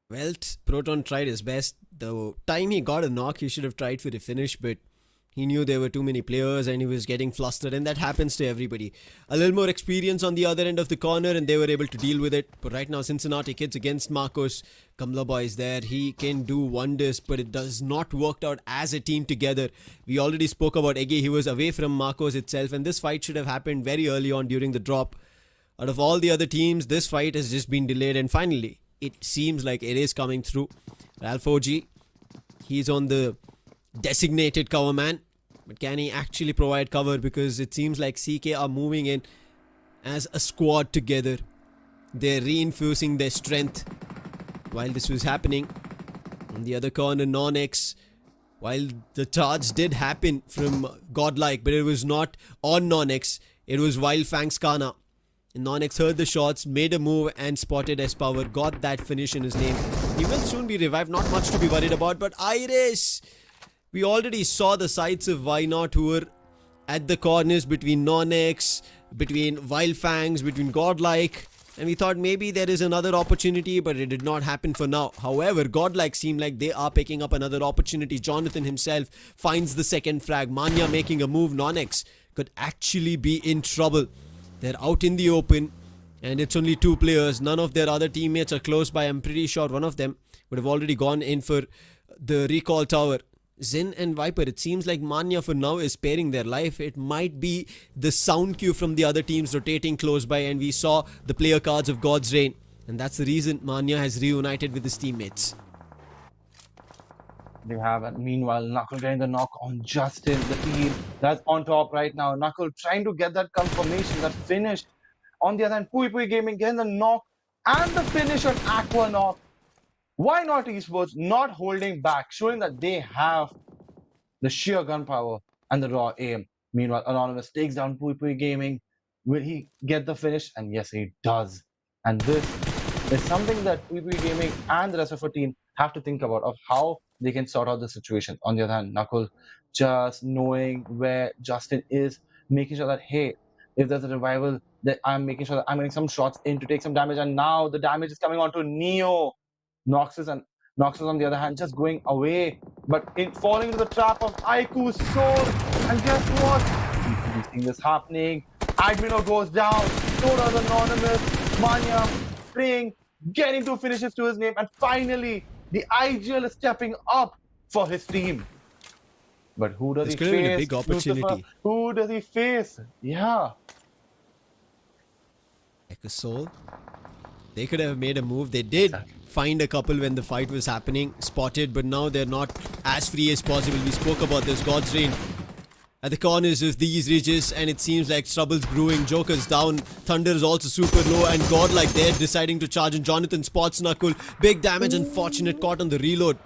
F: Welt, Proton tried his best. The time he got a knock, he should have tried for the finish, but he knew there were too many players and he was getting flustered, and that happens to everybody. A little more experience on the other end of the corner and they were able to deal with it. But right now, Cincinnati kids against Marcos. Kamla boy is there. He can do wonders, but it does not work out as a team together. We already spoke about Ege. He was away from Marcos itself, and this fight should have happened very early on during the drop. Out of all the other teams, this fight has just been delayed, and finally, it seems like it is coming through. Ralph OG, he's on the designated cover man, but can he actually provide cover? Because it seems like CK are moving in as a squad together. They're reinforcing their strength while this was happening. On the other corner, NONX, while the charge did happen from Godlike, but it was not on NONX, it was Wildfang's Kana. And NONX heard the shots, made a move and spotted S-Power, got that finish in his name. He will soon be revived, not much to be worried about, but Iris, we already saw the sides of Why Not who were at the corners between NONX, between Wildfangs, between Godlike, and we thought maybe there is another opportunity, but it did not happen for now. However, Godlike seem like they are picking up another opportunity. Jonathan himself finds the second frag. Manya making a move. NONX could actually be in trouble. They're out in the open and it's only two players. None of their other teammates are close by. I'm pretty sure one of them would have already gone in for the recall tower. Zin and Viper, it seems like Manya for now is sparing their life. It might be the sound cue from the other teams rotating close by, and we saw the player cards of God's Reign, and that's the reason Manya has reunited with his teammates.
G: They have, meanwhile, Knuckle getting the knock on Justin, the team that's on top right now. Knuckle trying to get that confirmation, that finish. On the other hand, Pui Pui Gaming getting the knock and the finish on Aqua knock. Why not Esports not holding back, showing that they have the sheer gunpowder and the raw aim. Meanwhile, Anonymous takes down Pui Pui Gaming. Will he get the finish? And yes, he does. And this is something that Pui Pui Gaming and the rest of our team have to think about, of how they can sort out the situation. On the other hand, Knuckle just knowing where Justin is, making sure that, hey, if there's a revival, that I'm making sure that I'm getting some shots in to take some damage. And now the damage is coming onto Neo. Noxus on the other hand just going away, but falling into the trap of Aiku's soul. And guess what? We've seen this happening. Admino goes down, so does Anonymous. Manya praying, getting two finishes to his name, and finally the IGL is stepping up for his team. But who does he face?
F: This could have been a big opportunity.
G: Lucifer? Who does he face? Yeah.
F: Like a soul. They could have made a move. They did find a couple when the fight was happening, spotted, but now they're not as free as possible. We spoke about this. God's Reign at the corners of these ridges, and it seems like trouble's brewing. Joker's down. Thunder is also super low, and Godlike there deciding to charge, and Jonathan spots Knuckle. Big damage, unfortunate, caught on the reload.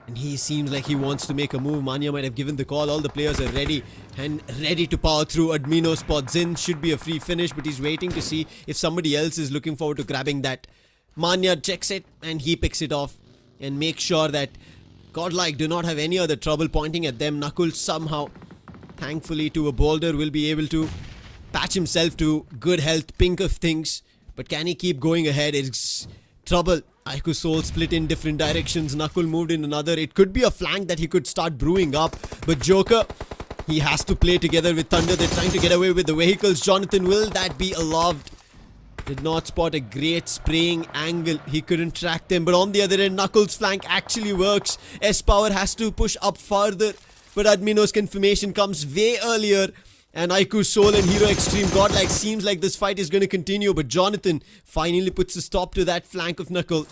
F: And he seems like he wants to make a move. Manya might have given the call. All the players are ready and ready to power through. Admino spots in. Should be a free finish, but he's waiting to see if somebody else is looking forward to grabbing that. Manya checks it and he picks it off and makes sure that Godlike do not have any other trouble pointing at them. Knuckle somehow, thankfully to a boulder, will be able to patch himself to good health, pink of things. But can he keep going ahead? It's trouble. Aiku Soul split in different directions. Knuckle moved in another. It could be a flank that he could start brewing up. But Joker, he has to play together with Thunder. They're trying to get away with the vehicles. Jonathan, will that be allowed? Did not spot a great spraying angle. He couldn't track them. But on the other end, Knuckles' flank actually works. S-Power has to push up further. But Admino's confirmation comes way earlier. And Aiku Soul and Hero Extreme Godlike seems like this fight is going to continue. But Jonathan finally puts a stop to that flank of Knuckle.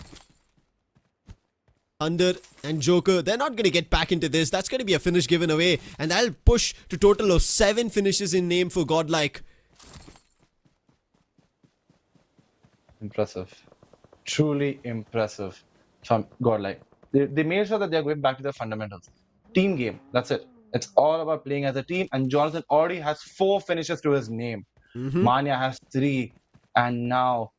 F: Thunder and Joker, they're not going to get back into this. That's going to be a finish given away. And that'll push to total of 7 finishes in name for Godlike.
G: Impressive. Truly impressive from Godlike. They made sure that they're going back to their fundamentals. Team game. That's it. It's all about playing as a team. And Jonathan already has 4 finishes to his name. Manya has 3. And now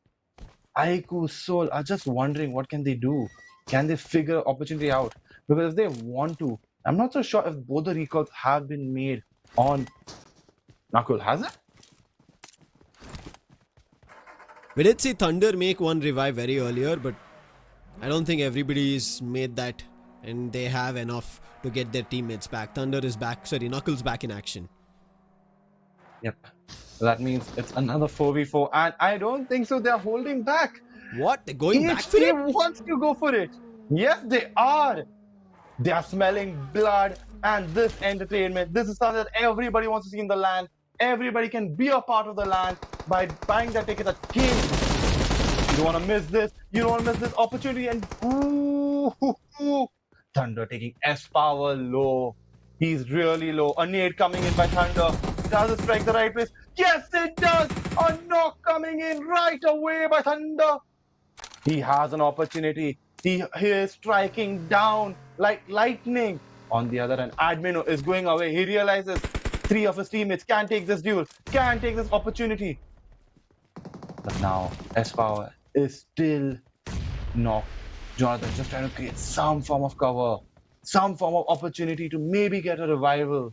G: Aiku Soul are just wondering what can they do. Can they figure opportunity out? Because if they want to, I'm not so sure if both the recalls have been made on Nakul. Has it?
F: We did see Thunder make one revive very earlier, but I don't think everybody's made that and they have enough to get their teammates back. Thunder is back, sorry, Knuckles back in action.
G: Yep. That means it's another 4v4 and I don't think so. They're holding back.
F: What? They're going back
G: Each
F: for it?
G: team wants to go for it. Yes, they are. They are smelling blood and this entertainment. This is something that everybody wants to see in the LAN. Everybody can be a part of the LAN by buying that ticket at King. You don't want to miss this. You don't want to miss this opportunity. And Thunder taking S power low. He's really low. A nade coming in by Thunder. Does it strike the right place? Yes, it does. A knock coming in right away by Thunder. He has an opportunity. He is striking down like lightning. On the other hand, Admino is going away. He realizes 3 of his teammates can't take this duel, can't take this opportunity. But now, S-Power is still knocked. Jonathan just trying to create some form of cover, some form of opportunity to maybe get a revival.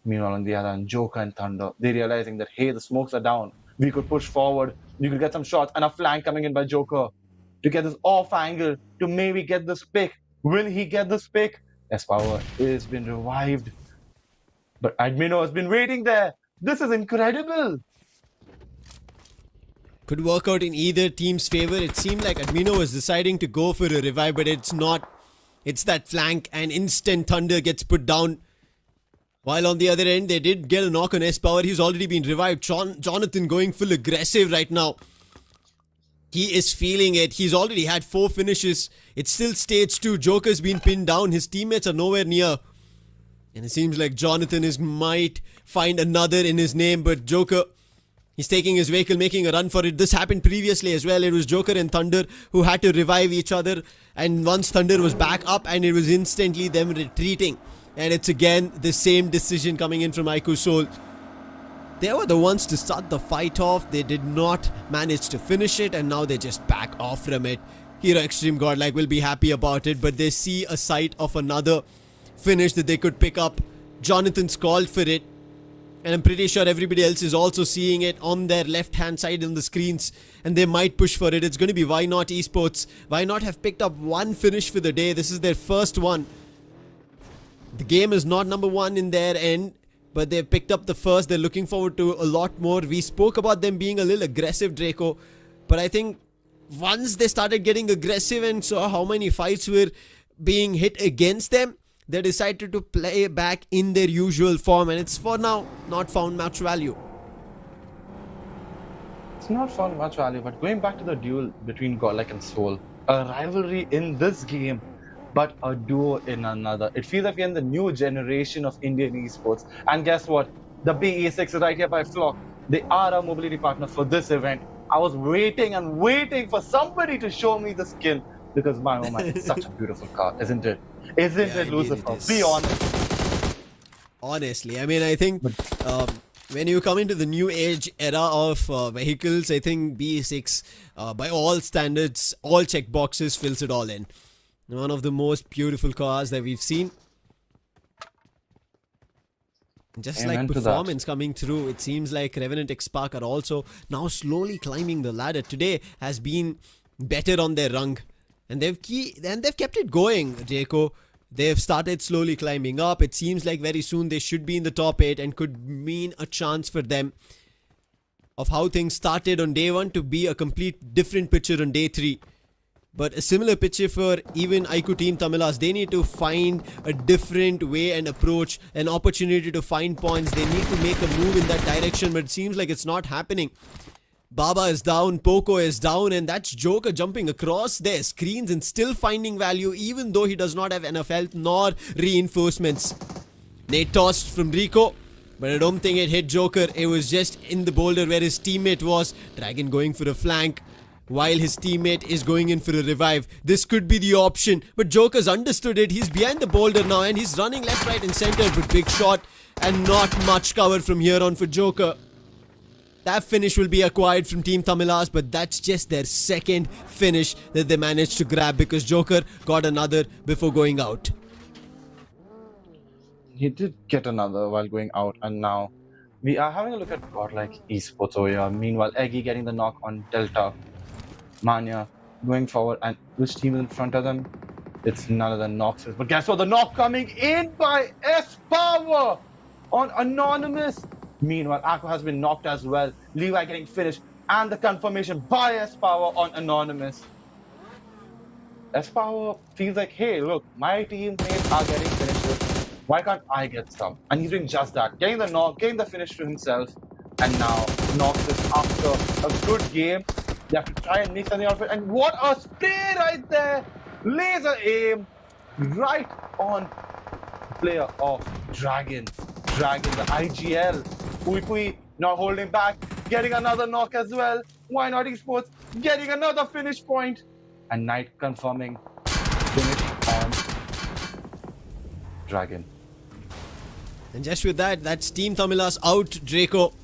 G: Meanwhile, on the other hand, Joker and Thunder, they're realizing that, hey, the smokes are down. We could push forward. We could get some shots and a flank coming in by Joker to get this off angle to maybe get this pick. Will he get this pick? S-Power has been revived. But Admino has been waiting there. This is incredible.
F: Could work out in either team's favor. It seemed like Admino was deciding to go for a revive, but it's not. It's that flank and instant Thunder gets put down. While on the other end, they did get a knock on S-Power. He's already been revived. Jonathan going full aggressive right now. He is feeling it. He's already had 4 finishes. It's still stage 2. Joker's been pinned down. His teammates are nowhere near. And it seems like Jonathan might find another in his name. But Joker, he's taking his vehicle, making a run for it. This happened previously as well. It was Joker and Thunder who had to revive each other. And once Thunder was back up and it was instantly them retreating. And it's again the same decision coming in from Aiku Soul. They were the ones to start the fight off. They did not manage to finish it and now they just back off from it. Hero Extreme Godlike will be happy about it, but they see a sight of another finish that they could pick up. Jonathan's called for it and I'm pretty sure everybody else is also seeing it on their left hand side on the screens and they might push for it. It's going to be Why Not Esports. Why Not have picked up one finish for the day. This is their first one. The game is not number 1 in their end, but they've picked up the first. They're looking forward to a lot more. We spoke about them being a little aggressive, Draco, but I think once they started getting aggressive and saw how many fights were being hit against them, they decided to play back in their usual form, and it's for now not found much value.
G: It's not found much value, but going back to the duel between Godlike and Soul, a rivalry in this game, but a duo in another. It feels like we're in the new generation of Indian esports. And guess what? The BE6 is right here by Flock. They are our mobility partner for this event. I was waiting and waiting for somebody to show me the skill because my oh my, it's such a beautiful car, isn't it? Isn't it, Lucifer? Be honest.
F: Honestly, I mean, I think when you come into the new age era of vehicles, I think BE6, by all standards, all check boxes, fills it all in. One of the most beautiful cars that we've seen. Just
G: Amen
F: like performance coming through, it seems like Revenant X Spark are also now slowly climbing the ladder. Today has been better on their rung. And they've kept it going, Jaco. They've started slowly climbing up. It seems like very soon they should be in the top 8 and could mean a chance for them of how things started on day 1 to be a complete different picture on day 3. But a similar picture for even Aiku Team Tamilas. They need to find a different way and approach, an opportunity to find points. They need to make a move in that direction, but it seems like it's not happening. Baba is down, Poco is down, and that's Joker jumping across their screens and still finding value even though he does not have enough health nor reinforcements. Nade tossed from Rico, but I don't think it hit Joker. It was just in the boulder where his teammate was. Dragon going for a flank while his teammate is going in for a revive. This could be the option, but Joker's understood it. He's behind the boulder now and he's running left, right and center, but big shot and not much cover from here on for Joker. That finish will be acquired from Team Tamilas, but that's just their second finish that they managed to grab because Joker got another before going out.
G: He did get another while going out, and now we are having a look at Godlike Esports over here. Meanwhile, Eggy getting the knock on Delta. Mania going forward, and which team is in front of them? It's none of the Noxes. But guess what? The knock coming in by S Power on Anonymous. Meanwhile, Aqua has been knocked as well. Levi getting finished, and the confirmation by S Power on Anonymous. S Power feels like, hey, look, my teammates are getting finishes. Why can't I get some? And he's doing just that, getting the knock, getting the finish to himself. And now Nox is after a good game. They have to try and make something out of it. And what a spray right there! Laser aim right on player of Dragon. Dragon, the IGL. Pui not holding back, getting another knock as well. Why not Esports? Getting another finish point. And Knight confirming finish on Dragon.
F: And just with that, that's Team Tamilas out, Draco.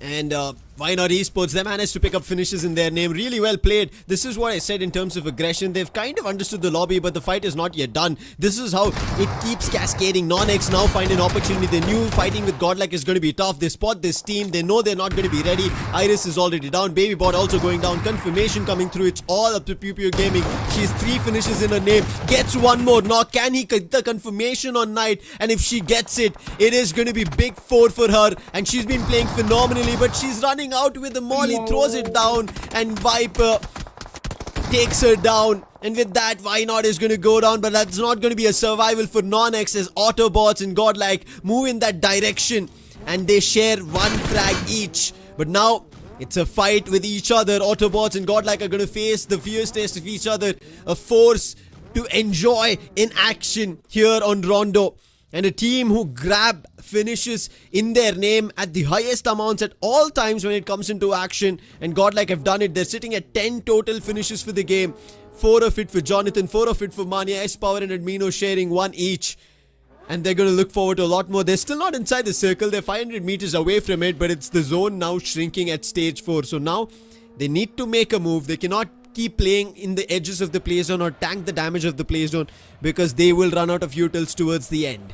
F: And why not Esports? They managed to pick up finishes in their name. Really well played. This is what I said in terms of aggression. They've kind of understood the lobby, but the fight is not yet done. This is how it keeps cascading. NONX now find an opportunity. They knew fighting with Godlike is going to be tough. They spot this team. They know they're not going to be ready. Iris is already down. Babybot also going down. Confirmation coming through. It's all up to Pew Pew Gaming. She's 3 finishes in her name. Gets one more. Now can he get the confirmation on Knight? And if she gets it, it is going to be big 4 for her. And she's been playing phenomenally, but she's running out with the Molly, throws it down, and Viper takes her down. And with that, Why Not is going to go down, but that's not going to be a survival for NONX as Autobots and Godlike move in that direction, and they share 1 frag each. But now it's a fight with each other. Autobots and Godlike are going to face the fierce test of each other, a force to enjoy in action here on Rondo. And a team who grab finishes in their name at the highest amounts at all times when it comes into action. And Godlike have done it. They're sitting at 10 total finishes for the game. 4 of it for Jonathan, 4 of it for Mania, S-Power and Admino sharing 1 each. And they're going to look forward to a lot more. They're still not inside the circle. They're 500 meters away from it. But it's the zone now shrinking at stage 4. So now they need to make a move. They cannot keep playing in the edges of the play zone or tank the damage of the play zone, because they will run out of utils towards the end.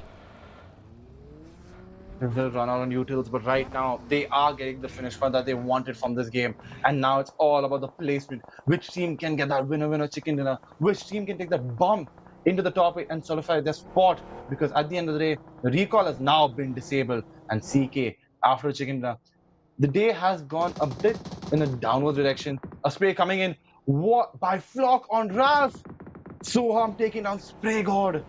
G: They will run out on utils, but right now they are getting the finish point that they wanted from this game. And now it's all about the placement. Which team can get that winner chicken dinner? Which team can take that bump into the top 8 and solidify their spot? Because at the end of the day, the recall has now been disabled, and CK after chicken dinner, the day has gone a bit in a downward direction. A spray coming in by Flock on Ralph. Soham taking down Spray God.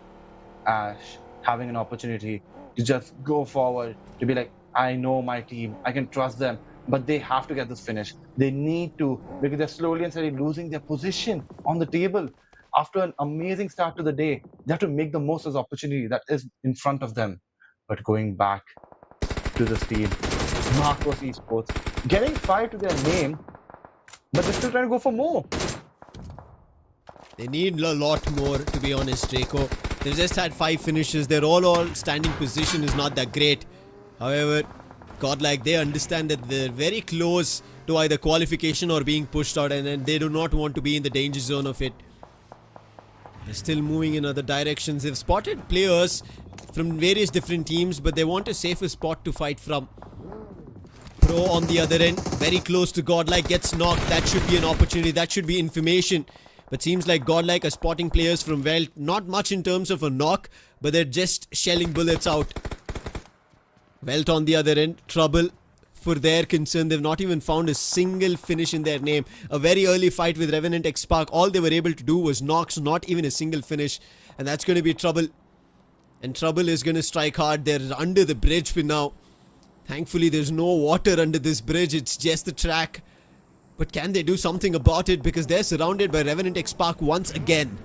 G: Ash having an opportunity to just go forward, to be like, I know my team, I can trust them, but they have to get this finish. They need to, because they're slowly and steadily losing their position on the table. After an amazing start to the day, they have to make the most of the opportunity that is in front of them. But going back to this team, Marcos Esports, getting 5 to their name, but they're still trying to go for more.
F: They need a lot more, to be honest, Draco. They've just had 5 finishes. Their all standing position is not that great. However, Godlike, they understand that they're very close to either qualification or being pushed out, and they do not want to be in the danger zone of it. They're still moving in other directions. They've spotted players from various different teams, but they want a safer spot to fight from. Pro on the other end, very close to Godlike, gets knocked. That should be an opportunity. That should be information. But seems like Godlike are spotting players from WELT. Not much in terms of a knock, but they're just shelling bullets out. WELT on the other end, trouble for their concern. They've not even found a single finish in their name. A very early fight with Revenant X Spark. All they were able to do was knocks, not even a single finish. And that's going to be trouble. And trouble is going to strike hard. They're under the bridge for now. Thankfully, there's no water under this bridge. It's just the track. But can they do something about it? Because they're surrounded by Revenant X Spark once again.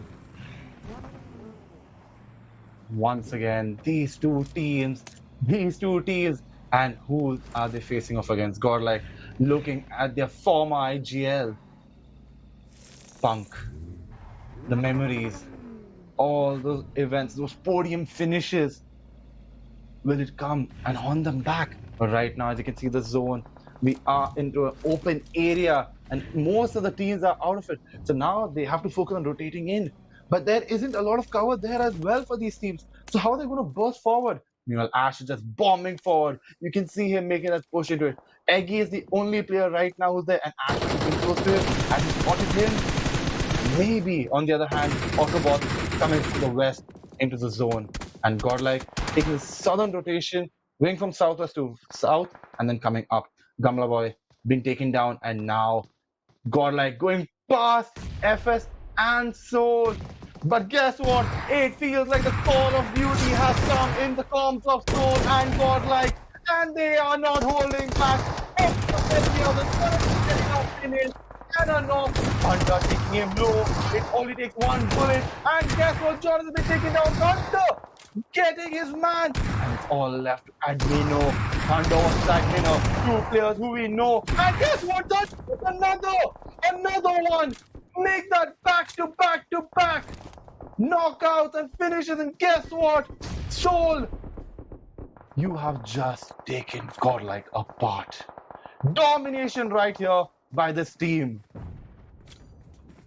G: Once again, these two teams. And who are they facing off against? Godlike, looking at their former IGL. Punk. The memories. All those events, those podium finishes. Will it come and haunt them back? But right now, as you can see the zone, we are into an open area and most of the teams are out of it. So now they have to focus on rotating in. but there isn't a lot of cover there as well for these teams. So how are they going to burst forward? Meanwhile, Ash is just bombing forward. You can see him making that push into it. Eggy is the only player right now who's there, and Ash is getting close to him. And he spotted him. Maybe, on the other hand, AUTOBOTZ coming from the west into the zone. And Godlike taking the southern rotation, going from southwest to south, and then coming up. Gamla Boy being taken down, and now Godlike going past FS and Soul. But guess what? It feels like the call of duty has come in the comms of Soul and Godlike, and they are not holding back. Every other getting up in it, and a knock. Thunder taking him low. It only takes one bullet, and guess what? Jordan has been taken down. Thunder getting his man, and it's all left to Admino. Thunder was Admino, two players who we know, and guess what? Thunder, another one. Make that back to back to back. Knockouts and finishes, and guess what? Soul, you have just taken Godlike apart. Domination right here by this team.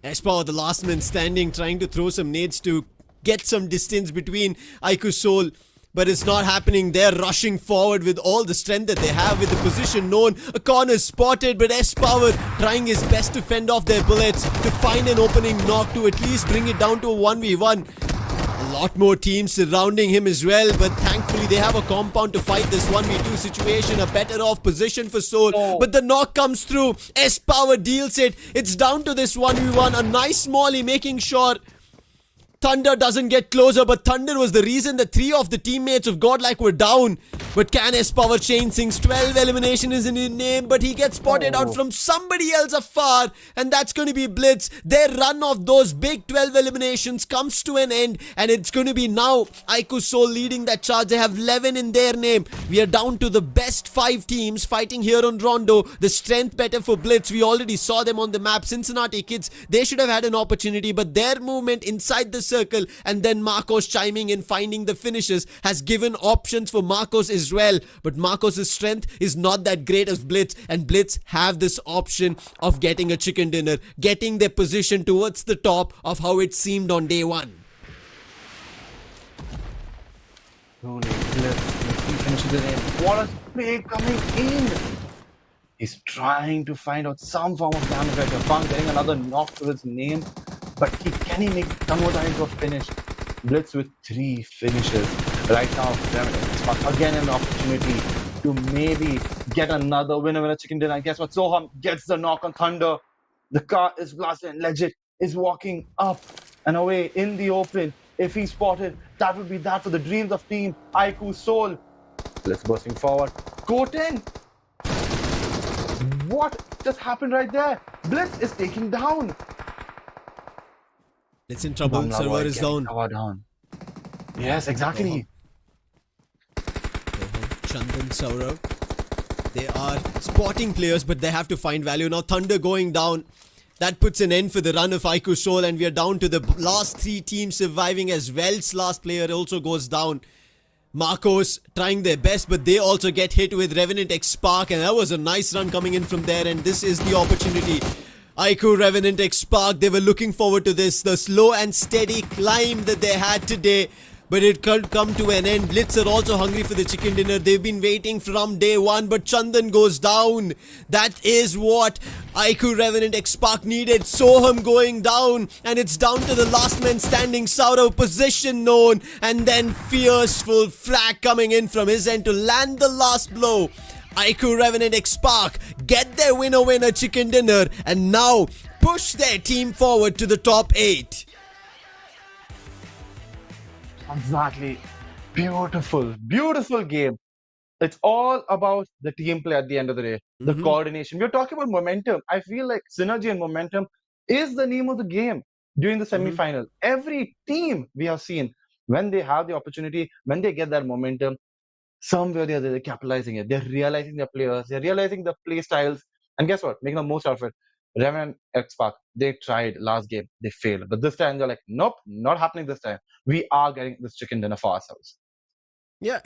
F: Espoir, the last man standing, trying to throw some nades to get some distance between Aiku Soul. But it's not happening. They're rushing forward with all the strength that they have, with the position known. A corner spotted, but S-Power trying his best to fend off their bullets, to find an opening knock, to at least bring it down to a 1v1. A lot more teams surrounding him as well, but thankfully they have a compound to fight this 1v2 situation. A better off position for Soul, but the knock comes through. S-Power deals it. It's down to this 1v1. A nice molly, making sure Thunder doesn't get closer, but Thunder was the reason that 3 of the teammates of Godlike were down. But can S-Power change things? 12 elimination is in his name, but he gets spotted out from somebody else afar, and that's going to be Blitz. Their run of those big 12 eliminations comes to an end, and it's going to be now Aiku Soul leading that charge. They have 11 in their name. We are down to the best 5 teams fighting here on Rondo. The strength better for Blitz. We already saw them on the map. Cincinnati kids, they should have had an opportunity, but their movement inside the circle and then Marcos chiming in, finding the finishes, has given options for Marcos as well. But Marcos' strength is not that great as Blitz, and Blitz have this option of getting a chicken dinner, getting their position towards the top of how it seemed on day one.
G: Truly, Blitz, he finishes it in. What a spray coming in! He's trying to find out some form of damage right here. Fang getting another knock to his name, but can he convert that into a finish? Blitz with 3 finishes. Right now, again an opportunity to maybe get another winner chicken dinner. And guess what? Soham gets the knock on Thunder. The car is blasted, and Legit is walking up and away in the open. If he's spotted, that would be that for the dreams of team Aiku Soul. Blitz bursting forward. Goten! What just happened right there? Blitz is taking down.
F: It's in trouble. Server is down.
G: Yes, exactly.
F: Chandan, Saurav. They are spotting players, but they have to find value. Now Thunder going down. That puts an end for the run of Aiku Soul, and we are down to the last 3 teams surviving as Welt's last player also goes down. Marcos trying their best, but they also get hit with Revenant X Spark, and that was a nice run coming in from there, and this is the opportunity. Aiku, Revenant X Spark, they were looking forward to this, the slow and steady climb that they had today. But it could come to an end. Blitz are also hungry for the chicken dinner. They've been waiting from day one, but Chandan goes down. That is what Aiku, Revenant X Spark needed. Soham going down, and it's down to the last man standing. Saurav, position known, and then fierceful frag coming in from his end to land the last blow. Aiku, Revenant X Spark get their winner chicken dinner, and now push their team forward to the top 8.
G: Exactly. Beautiful, beautiful game. It's all about the team play at the end of the day, the coordination. We're talking about momentum. I feel like synergy and momentum is the name of the game during the semi-final. Every team we have seen, when they have the opportunity, when they get that momentum, somewhere or the other, they're capitalizing it. They're realizing their players, they're realizing the play styles, and guess what? Making the most out of it. Revenant X Spark, they tried last game, they failed. But this time they're like, nope, not happening this time. We are getting this chicken dinner for ourselves.
F: Yeah,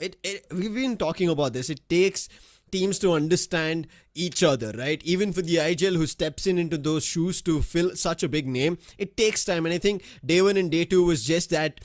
F: we've been talking about this. It takes teams to understand each other, right? Even for the IGL who steps into those shoes to fill such a big name, it takes time. And I think day 1 and day 2 was just that,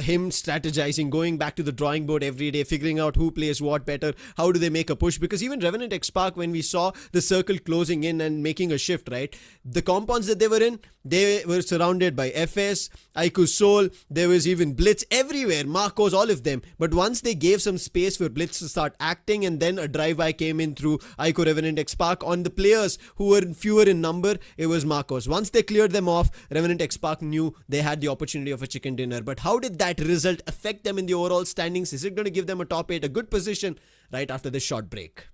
F: him strategizing, going back to the drawing board every day, figuring out who plays what better, how do they make a push. Because even Revenant X Park, when we saw the circle closing in and making a shift, right, the compounds that they were in, they were surrounded by FS, Aiku Soul, there was even Blitz everywhere, Marcos, all of them. But once they gave some space for Blitz to start acting, and then a drive-by came in through Aiku Revenant X Park on the players who were fewer in number, it was Marcos. Once they cleared them off, Revenant X Park knew they had the opportunity of a chicken dinner. But how did that result affect them in the overall standings? Is it going to give them a top 8, a good position right after this short break?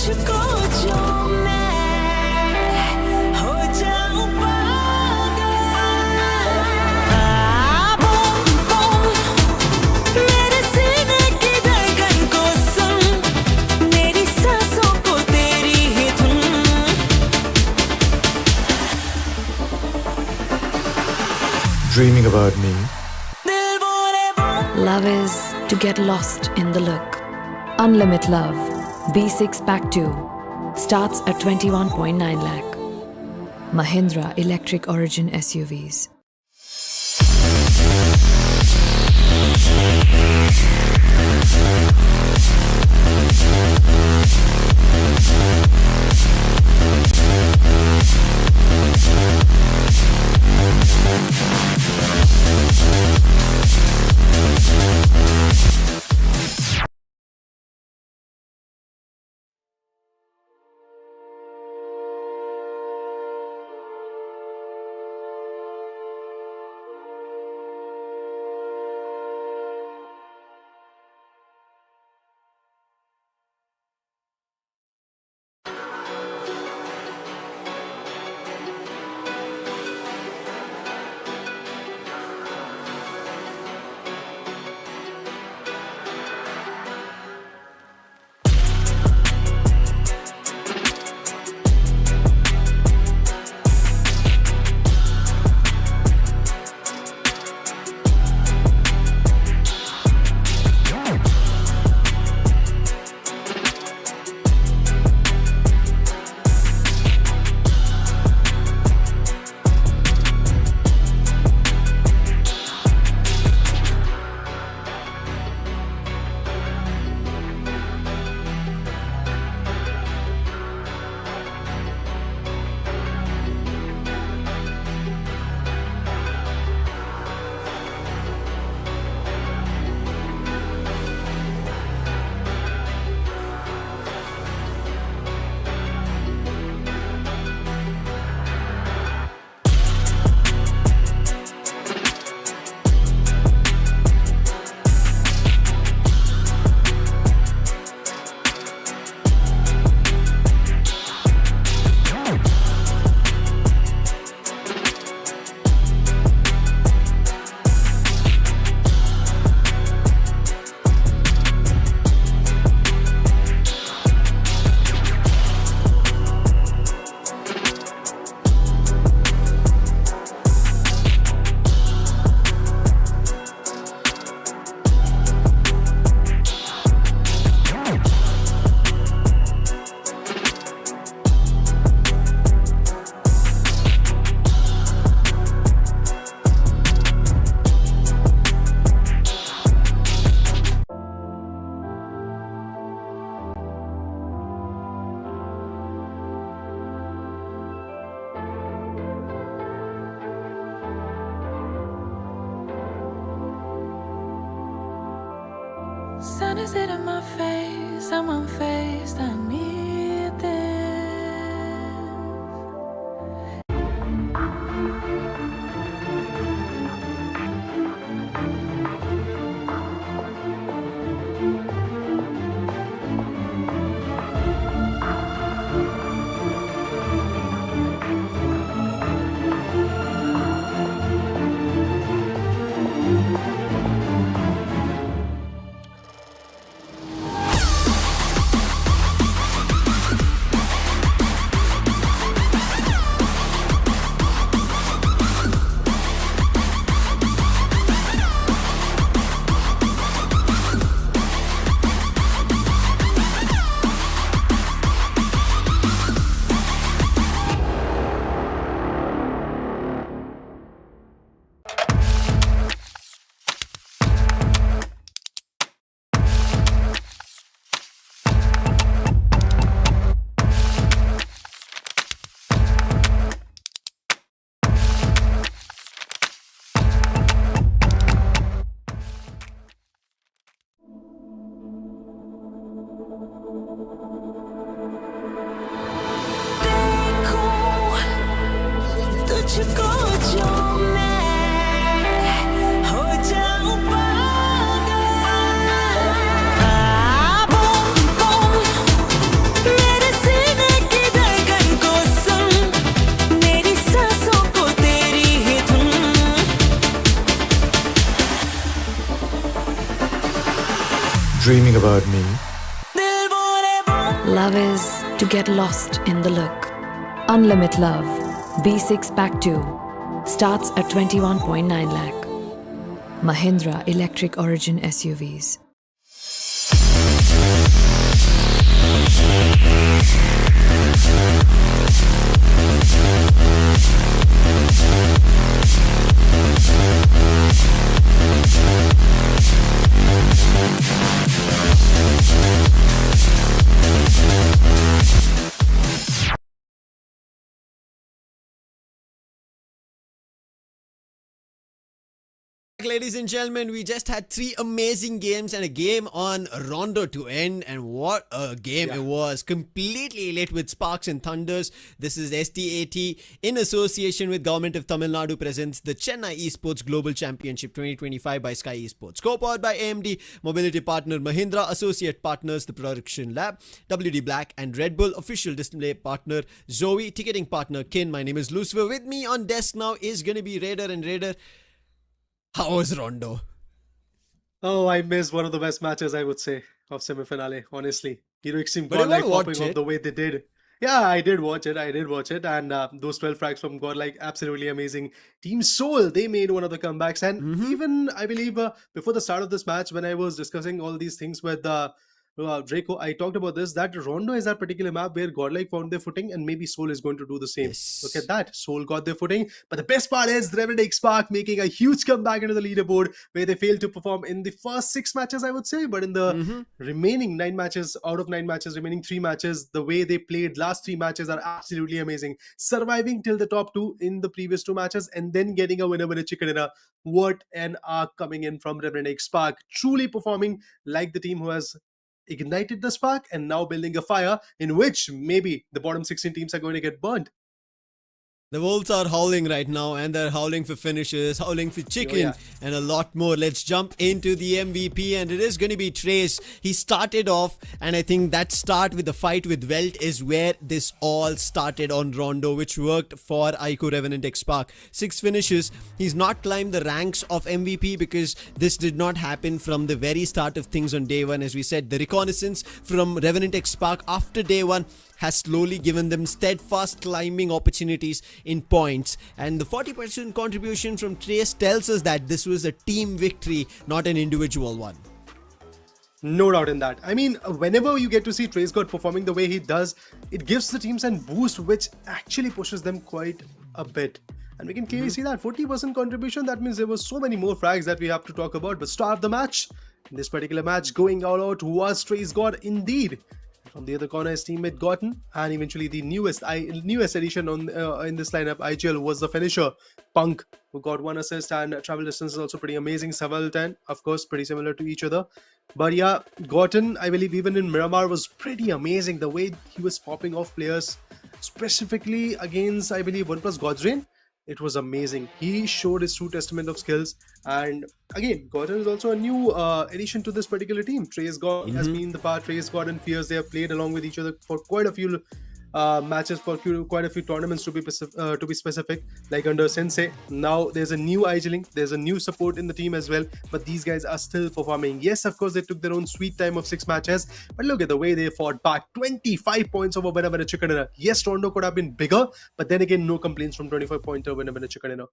H: तुझको जो मैं हो जाऊं पागल boom boom मेरे सीने की धड़कन को सुन मेरी सांसों को तेरी ही धुन
B: Dreaming about me.
H: दिल बोले boom
C: Love is to get lost in the look. Unlimit Love B6 Pack 2 starts at 21.9 lakh. Mahindra Electric Origin SUVs.
H: Sun is hitting my face, I'm unfazed, I need this. तुझको जो मैं हो जाऊं पागल boom boom मेरे सीने की धड़कन को सुन मेरी सांसों को तेरी ही धुन
B: Dreaming about me.
H: दिल बोले boom
C: Love is to get lost in the look. Unlimit Love B6 Pack 2 starts at 21.9 lakh. Mahindra Electric Origin SUVs.
F: Ladies and gentlemen, we just had 3 amazing games and a game on Rondo to end, and what a game it was. Completely lit with sparks and thunders. This is STAT in association with Government of Tamil Nadu presents the Chennai Esports Global Championship 2025 by Skyesports. Co-powered by AMD, mobility partner Mahindra, associate partners the Production Lab, WD Black and Red Bull, official display partner Zoe, ticketing partner Kin. My name is Lucifer. With me on desk now is going to be Raider and Raider. How was Rondo?
E: Oh, I missed one of the best matches, I would say, of semi-finale, honestly. Hero Extreme
F: But you
E: Godlike
F: gotta watch
E: popping off
F: it.
E: the way they did. Yeah, I did watch it. And those 12 frags from Godlike, absolutely amazing. Team Soul, they made one of the comebacks. And even, I believe, before the start of this match, when I was discussing all these things with Draco, I talked about this, that Rondo is that particular map where Godlike found their footing, and maybe Soul is going to do the same.
F: Yes.
E: Look at that. Soul got their footing. But the best part is Revenant X-Spark making a huge comeback into the leaderboard, where they failed to perform in the first 6 matches, I would say. But in the remaining 9 matches, out of 9 matches, remaining 3 matches, the way they played last 3 matches are absolutely amazing. Surviving till the top 2 in the previous 2 matches, and then getting a winner chicken dinner. What an arc coming in from Revenant X-Spark. Truly performing like the team who has ignited the spark and now building a fire in which maybe the bottom 16 teams are going to get burnt.
F: The Wolves are howling right now, and they're howling for finishes, howling for chicken, and a lot more. Let's jump into the MVP, and it is going to be Trace. He started off, and I think that start with the fight with Welt is where this all started on Rondo, which worked for Aiko Revenant X-Spark. 6 finishes. He's not climbed the ranks of MVP because this did not happen from the very start of things on day 1. As we said, the reconnaissance from Revenant X-Spark after day 1 has slowly given them steadfast climbing opportunities in points, and the 40% contribution from Trace tells us that this was a team victory, not an individual one.
E: No doubt in that. I mean, whenever you get to see Trace God performing the way he does, it gives the teams a boost which actually pushes them quite a bit. And we can clearly see that 40% contribution. That means there were so many more frags that we have to talk about. But star of the match, in this particular match, going all out was Trace God indeed. From the other corner, his teammate Gotten, and eventually the newest addition on in this lineup, IGL, was the finisher Punk, who got 1 assist, and travel distance is also pretty amazing. 7-10, of course, pretty similar to each other. But yeah, Gotten, I believe even in Miramar, was pretty amazing. The way he was popping off players, specifically against, I believe, OnePlus Godsrain. It was amazing. He showed his true testament of skills. And again, Gordon is also a new addition to this particular team. Trace God has been the part. Trace God and Fierce, they have played along with each other for quite a few matches, for quite a few tournaments to be specific, like under Sensei. Now there's a new IGLing, there's a new support in the team as well, but these guys are still performing. Yes, of course, they took their own sweet time of 6 matches, but look at the way they fought back. 25 points over winner chicken dinner. Yes, Rondo could have been bigger, but then again, no complaints from 25-pointer winner chicken dinner.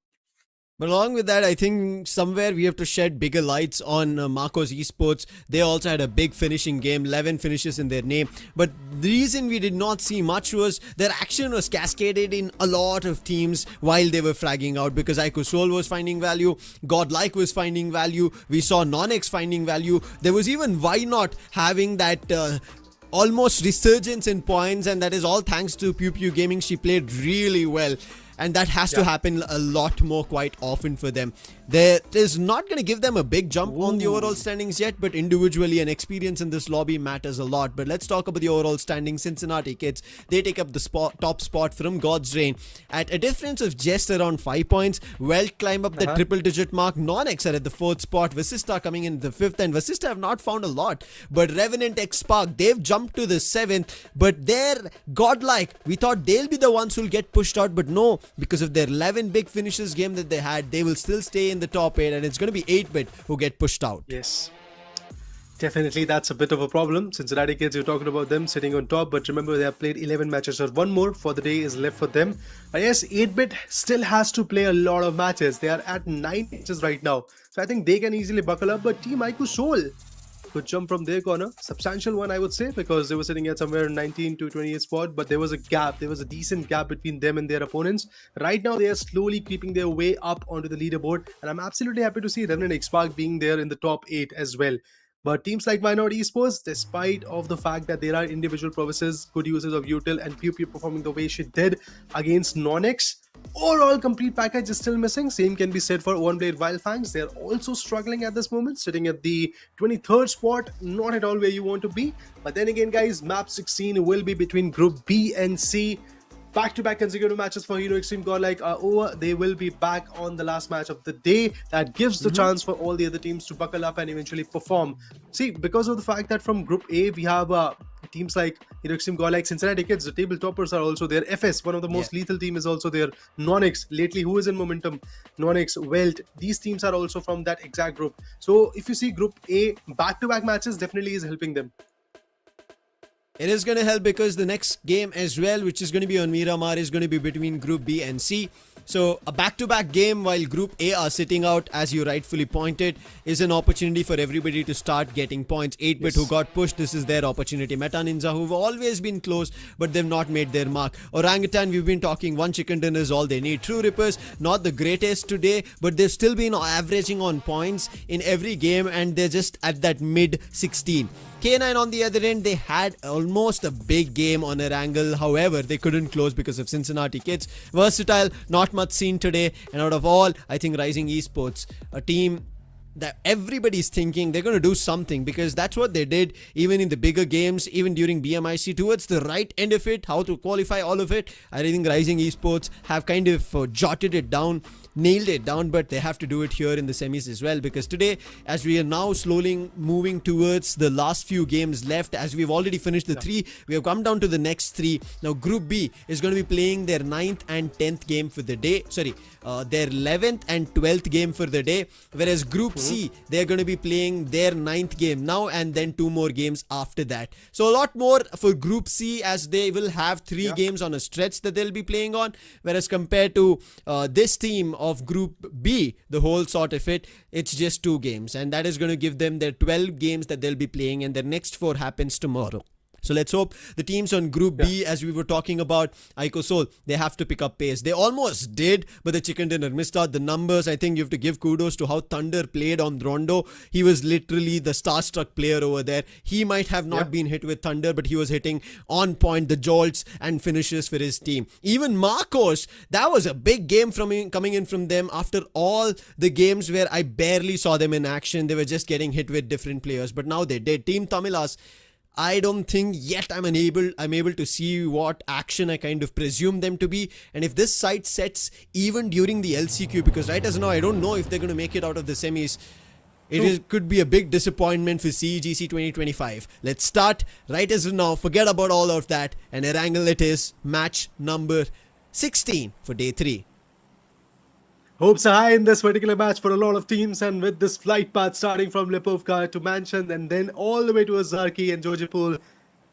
F: But along with that, I think somewhere we have to shed bigger lights on Marcos Esports. They also had a big finishing game, 11 finishes in their name. But the reason we did not see much was their action was cascaded in a lot of teams while they were fragging out, because Ico was finding value, GODLIKE was finding value, we saw NONX finding value. There was even Why Not having that almost resurgence in points, and that is all thanks to Pew Pew Gaming. She played really well. And that has to happen a lot more quite often for them. There is not going to give them a big jump on the overall standings yet, but individually and experience in this lobby matters a lot. But let's talk about the overall standings. Cincinnati kids, they take up the top spot from God's Reign at a difference of just around 5 points. WELT climb up the triple-digit mark. NONX are at the 4th spot. Vasista coming in the 5th, and Vasista have not found a lot. But Revenant X Spark, they've jumped to the 7th. But they're GODLIKE. We thought they'll be the ones who'll get pushed out, but no. Because of their 11 big finishes game that they had, they will still stay in the top 8, and it's going to be 8-bit who get pushed out.
E: Yes, definitely that's a bit of a problem. Cincinnati kids, you're talking about them sitting on top, but remember they have played 11 matches, or one more for the day is left for them. But yes, 8-bit still has to play a lot of matches. They are at 9 matches right now, so I think they can easily buckle up. But Team Ico Soul could jump from their corner, substantial one I would say, because they were sitting at somewhere 19 to 28 spot, but there was a gap, there was a decent gap between them and their opponents. Right now they are slowly creeping their way up onto the leaderboard, and I'm absolutely happy to see Revenant X Spark being there in the top 8 as well. But teams like Minority Esports, despite of the fact that there are individual promises, good uses of util, and Pew Pew performing the way she did against NONX, overall complete package is still missing. Same can be said for One Blade Wildfangs. They're also struggling at this moment, sitting at the 23rd spot, not at all where you want to be. But then again guys, map 16 will be between Group B and C. Back-to-back consecutive matches for Hero Extreme GODLIKE are over. They will be back on the last match of the day. That gives the chance for all the other teams to buckle up and eventually perform. See, because of the fact that from Group A, we have teams like Hero Extreme GODLIKE, Cincinnati kids, the table toppers are also there. FS, one of the most lethal team, is also there. NONX, lately, who is in momentum? NONX, WELT. These teams are also from that exact group. So if you see Group A, back-to-back matches definitely is helping them.
F: It is going to help because the next game as well, which is going to be on Miramar, is going to be between Group B and C. So a back-to-back game while Group A are sitting out, as you rightfully pointed, is an opportunity for everybody to start getting points. 8-bit who got pushed, this is their opportunity. Meta Ninja, who've always been close, but they've not made their mark. Orangutan, we've been talking, 1 chicken dinner is all they need. True Rippers, not the greatest today, but they've still been averaging on points in every game, and they're just at that mid-16. K9 on the other end, they had almost a big game on ERANGEL. However, they couldn't close because of Cincinnati kids. Versatile, not much seen today. And out of all, I think Rising Esports, a team that everybody's thinking they're going to do something, because that's what they did even in the bigger games, even during BMIC, towards the right end of it, how to qualify all of it. I think Rising Esports have kind of jotted it down, nailed it down, but they have to do it here in the semis as well, because today, as we are now slowly moving towards the last few games left, as we've already finished the 3, we have come down to the next 3. Now Group B is going to be playing their 9th and 10th game for the day, their 11th and 12th game for the day, whereas Group C, they're going to be playing their 9th game now, and then 2 more games after that. So a lot more for Group C, as they will have 3 games on a stretch that they'll be playing on, whereas compared to this team of Group B, the whole sort of it, it's just 2 games, and that is going to give them their 12 games that they'll be playing, and their next 4 happens tomorrow. So let's hope the teams on Group B, as we were talking about, Aiko Seoul, they have to pick up pace. They almost did, but the chicken dinner missed out. The numbers, I think you have to give kudos to how Thunder played on Rondo. He was literally the starstruck player over there. He might have not been hit with Thunder, but he was hitting on point the jolts and finishes for his team. Even Marcos, that was a big game coming in from them after all the games where I barely saw them in action. They were just getting hit with different players, but now they did. Team Tamilas, I don't think yet I'm able to see what action I kind of presume them to be. And if this side sets even during the LCQ, because right as now I don't know if they're going to make it out of the semis, could be a big disappointment for CEGC 2025. Let's start right as of now. Forget about all of that. And ERANGEL it is. Match number 16 for day 3.
E: Hopes are high in this particular match for a lot of teams, and with this flight path starting from Lipovka to Mansion and then all the way to Azarki and Georgipol,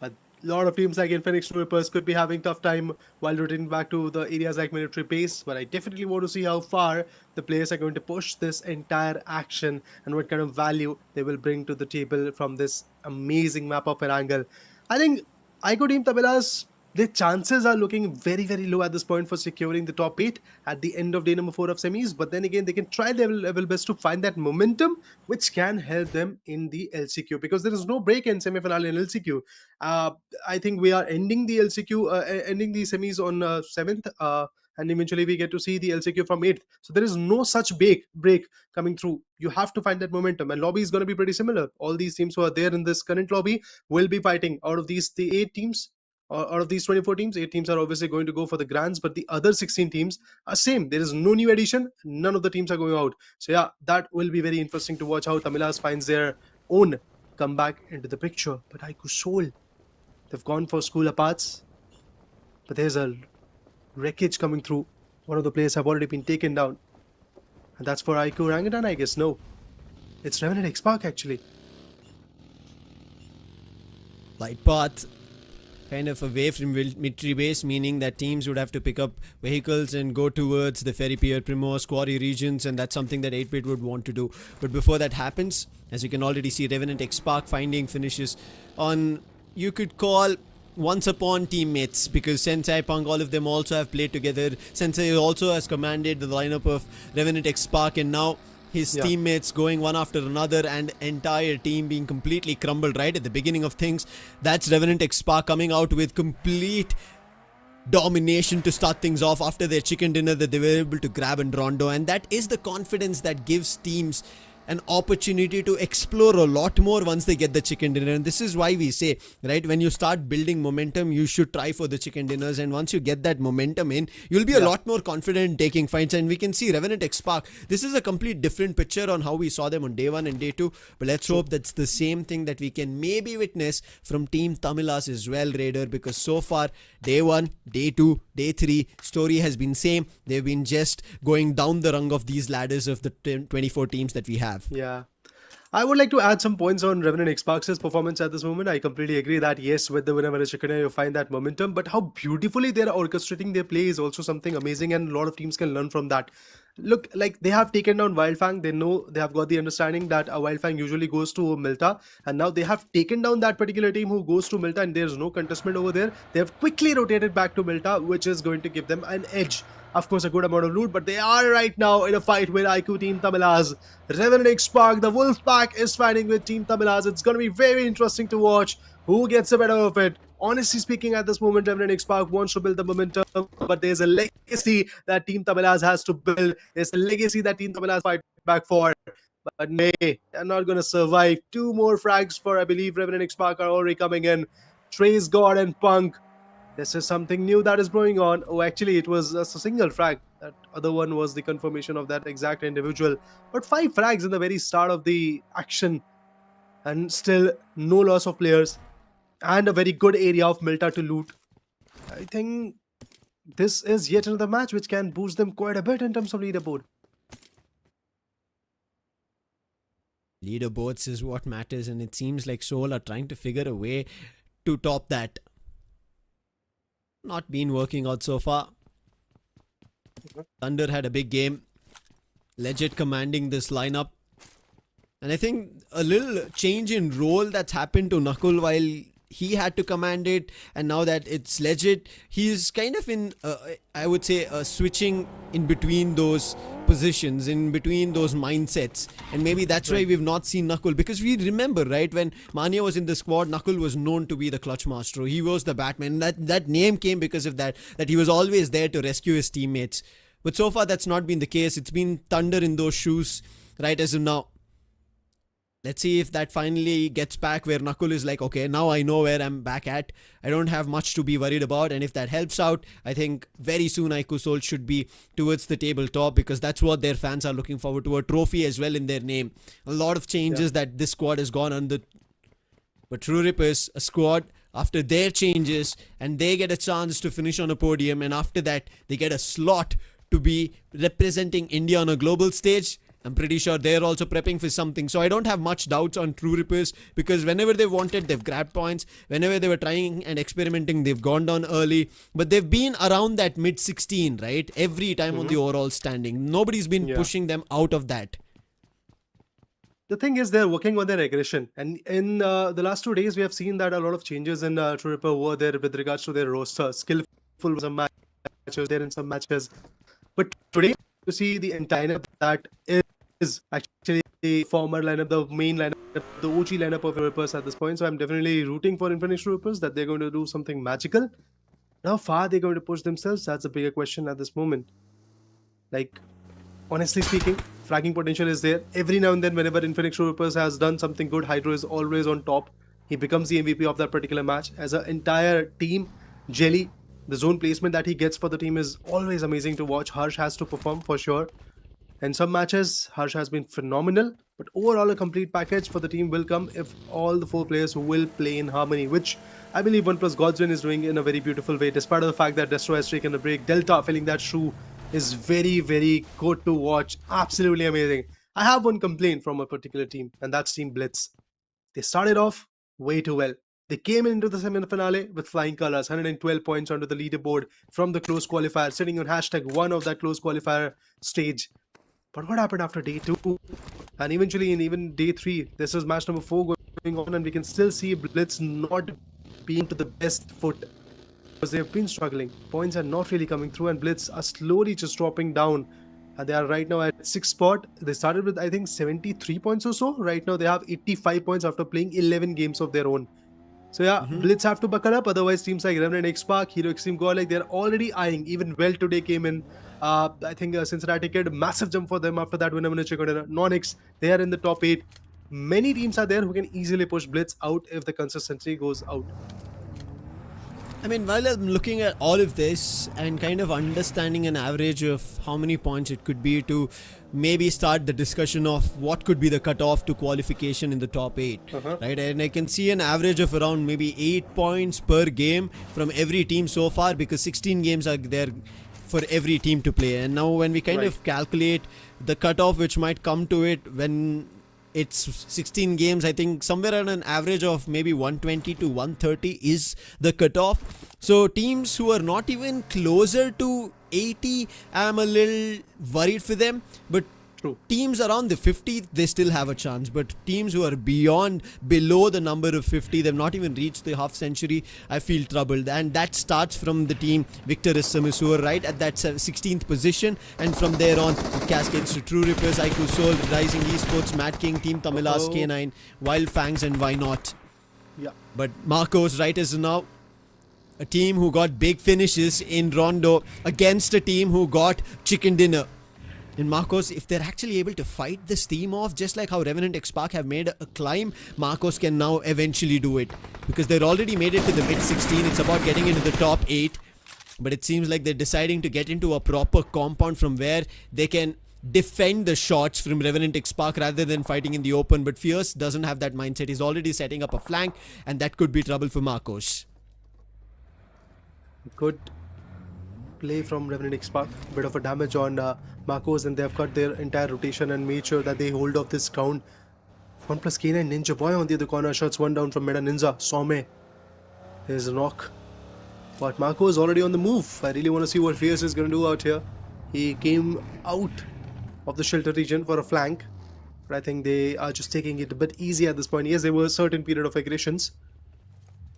E: a lot of teams like Infinix Troopers could be having tough time while returning back to the areas like military base. But I definitely want to see how far the players are going to push this entire action and what kind of value they will bring to the table from this amazing map of ERANGEL. I think Aiko Team Tamilas, their chances are looking very, very low at this point for securing the top 8 at the end of day number 4 of semis. But then again, they can try their level best to find that momentum which can help them in the LCQ, because there is no break in semi-final and LCQ. I think we are ending the LCQ, ending the semis on 7th. And eventually we get to see the LCQ from 8th. So there is no such break coming through. You have to find that momentum. And lobby is going to be pretty similar. All these teams who are there in this current lobby will be fighting. Out of these the 8 teams, out of these 24 teams, 8 teams are obviously going to go for the grands, but the other 16 teams are same. There is no new addition. None of the teams are going out. So yeah, that will be very interesting to watch how Tamilas finds their own comeback into the picture. But Aiko Seoul, they've gone for school aparts, but there's a wreckage coming through. One of the players have already been taken down, and that's for Aiko Orangutan, I guess. No, it's Revenant X-Park actually.
F: Light path kind of away from military base, meaning that teams would have to pick up vehicles and go towards the Ferry Pier, Primos, Quarry regions, and that's something that 8-Bit would want to do. But before that happens, as you can already see, Revenant X-Park finding finishes on, you could call, once upon teammates, because Sensei, Punk, all of them also have played together. Sensei also has commanded the lineup of Revenant X-Park, and now his teammates going one after another and entire team being completely crumbled right at the beginning of things. That's Revenant X-Park coming out with complete domination to start things off after their chicken dinner that they were able to grab in Rondo, and that is the confidence that gives teams an opportunity to explore a lot more once they get the chicken dinner. And this is why we say, right, when you start building momentum, you should try for the chicken dinners, and once you get that momentum in, you'll be a lot more confident in taking fights. And we can see Revenant X-Park, this is a complete different picture on how we saw them on day 1 and day 2, but let's hope that's the same thing that we can maybe witness from Team Tamilas as well, Raider, because so far day 1, day 2, day 3 story has been same. They've been just going down the rung of these ladders of the 24 teams that we have.
E: Yeah, I would like to add some points on Revenant X-Park's performance at this moment. I completely agree that yes, with the winner chicken you find that momentum, but how beautifully they're orchestrating their play is also something amazing, and a lot of teams can learn from that. Look, like they have taken down Wildfang. They know, they have got the understanding that a Wildfang usually goes to Milta, and now they have taken down that particular team who goes to Milta, and there's no contestment over there. They have quickly rotated back to Milta, which is going to give them an edge. Of course, a good amount of loot, but they are right now in a fight with Aiko Team Tamilas. Revenant X-Park, the Wolf Pack is fighting with Team Tamilas. It's going to be very interesting to watch who gets the better of it. Honestly speaking, at this moment, Revenant X-Park wants to build the momentum, but there's a legacy that Team Tamilas has to build. There's a legacy that Team Tamilas fight back for. But nay, they're not going to survive. 2 more frags for, I believe, Revenant X-Park are already coming in. Trace God and Punk. This is something new that is going on. Oh, actually, it was just a single frag. That other one was the confirmation of that exact individual. But 5 frags in the very start of the action. And still no loss of players. And a very good area of Milta to loot. I think this is yet another match which can boost them quite a bit in terms of leaderboard.
F: Leaderboards is what matters, and it seems like Seoul are trying to figure a way to top that. Not been working out so far. Thunder had a big game. Legit commanding this lineup. And I think a little change in role that's happened to Nakul while he had to command it, and now that it's legit, he's kind of in, I would say, switching in between those positions, in between those mindsets, and maybe that's why we've not seen Nakul, because we remember, right, when Mania was in the squad, Nakul was known to be the clutch master. He was the Batman. That name came because of that he was always there to rescue his teammates. But so far that's not been the case. It's been thunder in those shoes right as of now. Let's see if that finally gets back where Nakul is like, okay, now I know where I'm back at. I don't have much to be worried about. And if that helps out, I think very soon Iku Soul should be towards the tabletop, because that's what their fans are looking forward to. A trophy as well in their name. A lot of changes that this squad has gone under. But True Rip is a squad after their changes, and they get a chance to finish on a podium. And after that, they get a slot to be representing India on a global stage. I'm pretty sure they're also prepping for something. So I don't have much doubts on True Rippers, because whenever they wanted, they've grabbed points. Whenever they were trying and experimenting, they've gone down early. But they've been around that mid-16, right? Every time on the overall standing. Nobody's been pushing them out of that.
E: The thing is, they're working on their aggression. And in the last 2 days, we have seen that a lot of changes in True Ripper were there with regards to their roster. Skillful was some matches, there in some matches. But today, to see the entire lineup that is actually the former lineup, the main lineup, the OG lineup of Rippers at this point. So I'm definitely rooting for Infinix Rippers that they're going to do something magical. How far they're going to push themselves, that's a bigger question at this moment. Like, honestly speaking, fragging potential is there. Every now and then, whenever Infinix Rippers has done something good, Hydro is always on top. He becomes the MVP of that particular match. As an entire team, Jelly, the zone placement that he gets for the team is always amazing to watch. Harsh has to perform for sure. And some matches, Harsh has been phenomenal. But overall, a complete package for the team will come if all the 4 players will play in harmony, which I believe OnePlus Godswin is doing in a very beautiful way. Despite the fact that Destro has taken a break, Delta filling that shoe is very, very good to watch. Absolutely amazing. I have one complaint from a particular team, and that's Team Blitz. They started off way too well. They came into the semi-finale with flying colors, 112 points onto the leaderboard from the close qualifier, sitting on #1 of that close qualifier stage. But what happened after day 2? And eventually in even day 3, this is match number 4 going on, and we can still see Blitz not being to the best foot, because they have been struggling. Points are not really coming through, and Blitz are slowly just dropping down. And they are right now at 6th spot. They started with, I think, 73 points or so. Right now they have 85 points after playing 11 games of their own. So yeah, Blitz have to buckle up. Otherwise, teams like Remnant, X-Park, Hero Extreme, GODLIKE, they're already eyeing. Even WELT today came in. I think Cincinnati Kid, massive jump for them after that winner check on NONX. They are in the top 8. Many teams are there who can easily push Blitz out if the consistency goes out.
F: I mean, while I'm looking at all of this and kind of understanding an average of how many points it could be to maybe start the discussion of what could be the cutoff to qualification in the top 8, right? And I can see an average of around maybe 8 points per game from every team so far, because 16 games are there for every team to play. And now when we kind of calculate the cutoff which might come to it when it's 16 games, I think somewhere on an average of maybe 120 to 130 is the cutoff. So teams who are not even closer to 80, I'm a little worried for them. But teams around the 50, they still have a chance. But teams who are below the number of 50, they've not even reached the half century, I feel troubled. And that starts from the team Victor Issamus, who are right at that 16th position. And from there on, it cascades to True Rippers, Iku Soul, Rising Esports, Madking, Team Tamilas, K9, Wild Fangs, and Why Not.
E: Yeah.
F: But Marcos, right as now, a team who got big finishes in Rondo against a team who got chicken dinner. And Marcos, if they're actually able to fight this team off, just like how Revenant X-Park have made a climb, Marcos can now eventually do it. Because they're already made it to the mid-16. It's about getting into the top 8. But it seems like they're deciding to get into a proper compound from where they can defend the shots from Revenant X-Park rather than fighting in the open. But Fierce doesn't have that mindset. He's already setting up a flank, and that could be trouble for Marcos.
E: Good play from Revenant X-Park. Bit of a damage on Marcos, and they've got their entire rotation and made sure that they hold off this ground. OnePlus K9 Ninja Boy on the other corner, shots one down from Meta Ninja. Some. There's a knock. But Marco is already on the move. I really want to see what Fierce is going to do out here. He came out of the shelter region for a flank, but I think they are just taking it a bit easy at this point. Yes, there were a certain period of aggressions,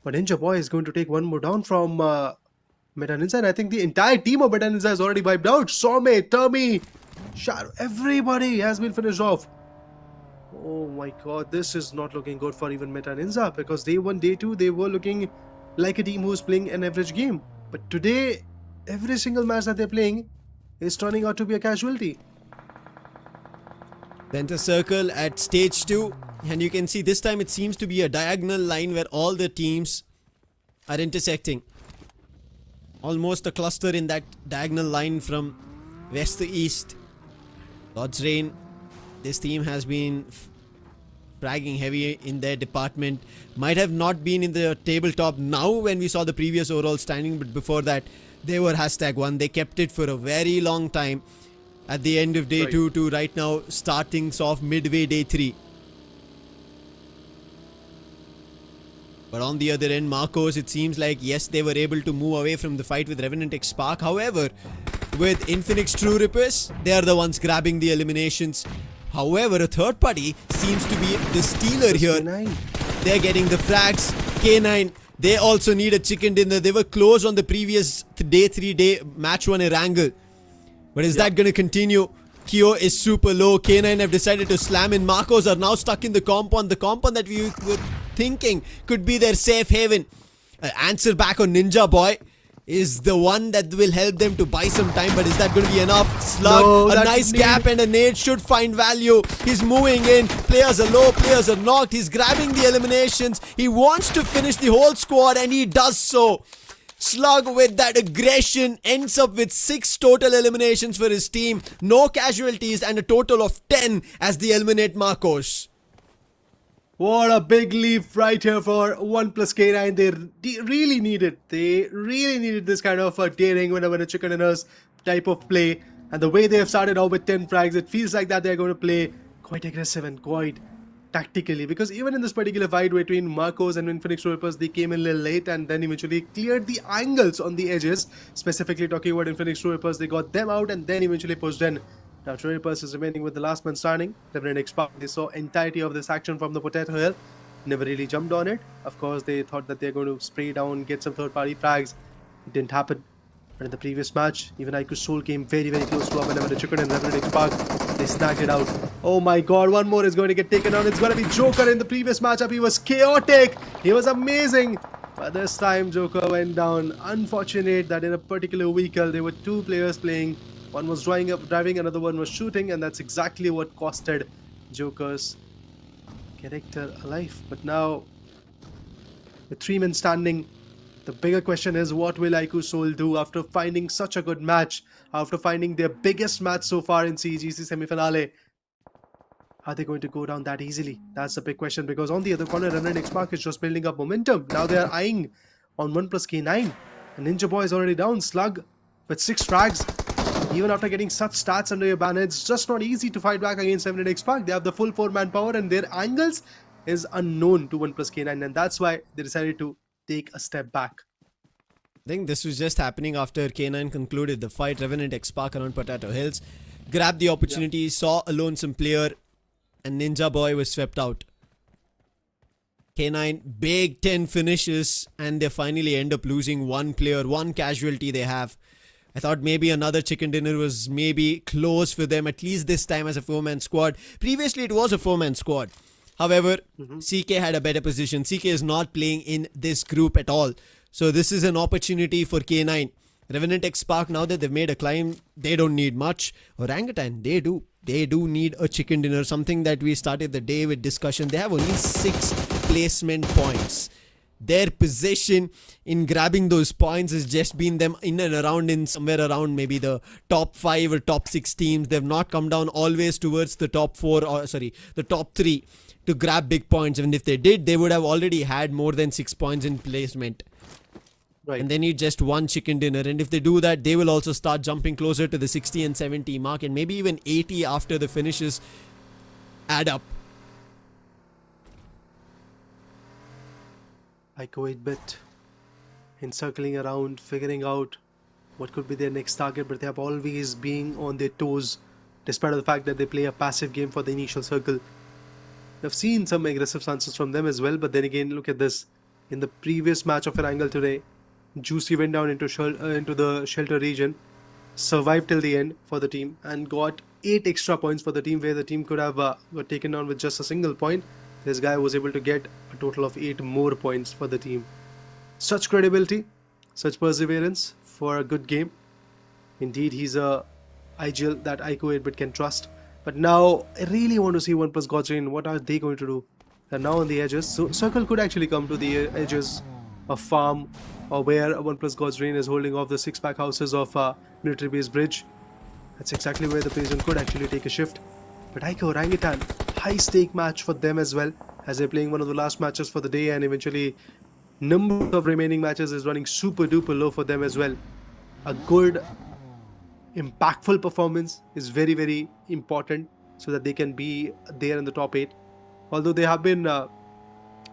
E: But Ninja Boy is going to take one more down from Meta Ninja, and I think the entire team of Meta Ninja has already wiped out. Some, Termi, Shadow, everybody has been finished off. Oh my god, this is not looking good for even Meta Ninja, because day 1, day 2, they were looking like a team who's playing an average game. But today, every single match that they're playing is turning out to be a casualty.
F: Center circle at stage 2, and you can see this time it seems to be a diagonal line where all the teams are intersecting. Almost a cluster in that diagonal line from west to east. God's Reign, this team has been fragging heavy in their department. Might have not been in the tabletop now when we saw the previous overall standing, but before that they were #1. They kept it for a very long time at the end of day 2 to right now starting off midway day 3. But on the other end, Marcos, it seems like, yes, they were able to move away from the fight with Revenant X Spark. However, with Infinix True Rippers, they are the ones grabbing the eliminations. However, a third party seems to be the stealer here. They're getting the frags. K9, they also need a chicken dinner. They were close on the previous day 3 match 1 ERANGEL. But is that going to continue? Kyo is super low. K9 have decided to slam in. Marcos are now stuck in the compound. The compound that we were thinking could be their safe haven. Answer back on Ninja Boy is the one that will help them to buy some time. But is that going to be enough? Slug, a nice gap and a nade should find value. He's moving in. Players are low. Players are knocked. He's grabbing the eliminations. He wants to finish the whole squad and he does so. Slug with that aggression ends up with 6 total eliminations for his team. No casualties and a total of 10 as they eliminate Marcos.
E: What a big leap right here for OnePlus K9. They really need it. They really needed this kind of daring whenever a chicken dinners type of play. And the way they have started out with 10 frags, it feels like that they're going to play quite aggressive and quite tactically, because even in this particular fight between Marcos and Infinix Troopers, they came in a little late and then eventually cleared the angles on the edges. Specifically talking about Infinix Troopers, they got them out and then eventually pushed in. Now Troopers is remaining with the last man standing. Revenant X Spark, they saw entirety of this action from the Potato Hill, never really jumped on it. Of course, they thought that they're going to spray down, get some third party frags. It didn't happen. But in the previous match, even IQ Soul came very close to up, and the chicken and Revenant X Spark, they snagged it out. Oh my god, one more is going to get taken down. It's going to be Joker. In the previous matchup, he was chaotic. He was amazing. But this time, Joker went down. Unfortunate that in a particular vehicle, there were 2 players playing. One was driving, another one was shooting, and that's exactly what costed Joker's character alive. But now, with 3 men standing, the bigger question is, what will IQ Soul do after finding such a good match, after finding their biggest match so far in CEGC semi-finale? Are they going to go down that easily? That's the big question, because on the other corner, Revenant X Spark is just building up momentum. Now they are eyeing on OnePlus K9. And Ninja Boy is already down. Slug with 6 frags. Even after getting such stats under your banner, it's just not easy to fight back against Revenant X Spark. They have the full 4-man power and their angles is unknown to OnePlus K9, and that's why they decided to take a step back.
F: I think this was just happening after K9 concluded the fight. Revenant X Spark around Potato Hills grabbed the opportunity, saw a lonesome player, and Ninja Boy was swept out. K9 big 10 finishes, and they finally end up losing 1 player, 1 casualty they have. I thought maybe another chicken dinner was maybe close for them, at least this time as a 4-man squad. Previously it was a 4-man squad. However, CK had a better position. CK is not playing in this group at all. So this is an opportunity for K9. Revenant X Spark, now that they've made a climb, they don't need much. Orangutan, they do. They do need a chicken dinner. Something that we started the day with discussion. They have only 6 placement points. Their position in grabbing those points has just been them in and around, in somewhere around maybe the top 5 or top 6 teams. They've not come down always towards the top 4 or the top 3 to grab big points. And if they did, they would have already had more than 6 points in placement. Right. And they need just 1 chicken dinner. And if they do that, they will also start jumping closer to the 60 and 70 mark, and maybe even 80 after the finishes add up.
E: I go 8-bit, encircling around, figuring out what could be their next target, but they have always been on their toes, despite the fact that they play a passive game for the initial circle. I've seen some aggressive stances from them as well, but then again, look at this. in the previous match of ERANGEL today, Juicy went down into the shelter region, survived till the end for the team, and got 8 extra points for the team, where the team could have got taken down with just a single point. This guy was able to get a total of 8 more points for the team. Such credibility, such perseverance for a good game. Indeed, he's a IGL that Ico 8-bit can trust. But now, I really want to see OnePlus God's Reign. What are they going to do? They're now on the edges. So Circle could actually come to the edges of farm, or where OnePlus God's Reign is holding off the 6-pack houses of Military Base Bridge. That's exactly where the Prison could actually take a shift. But Ico Orangutan, high stake match for them as well, as they're playing one of the last matches for the day, and eventually number of remaining matches is running super duper low for them as well. A good impactful performance is very, very important so that they can be there in the top 8. Although there have been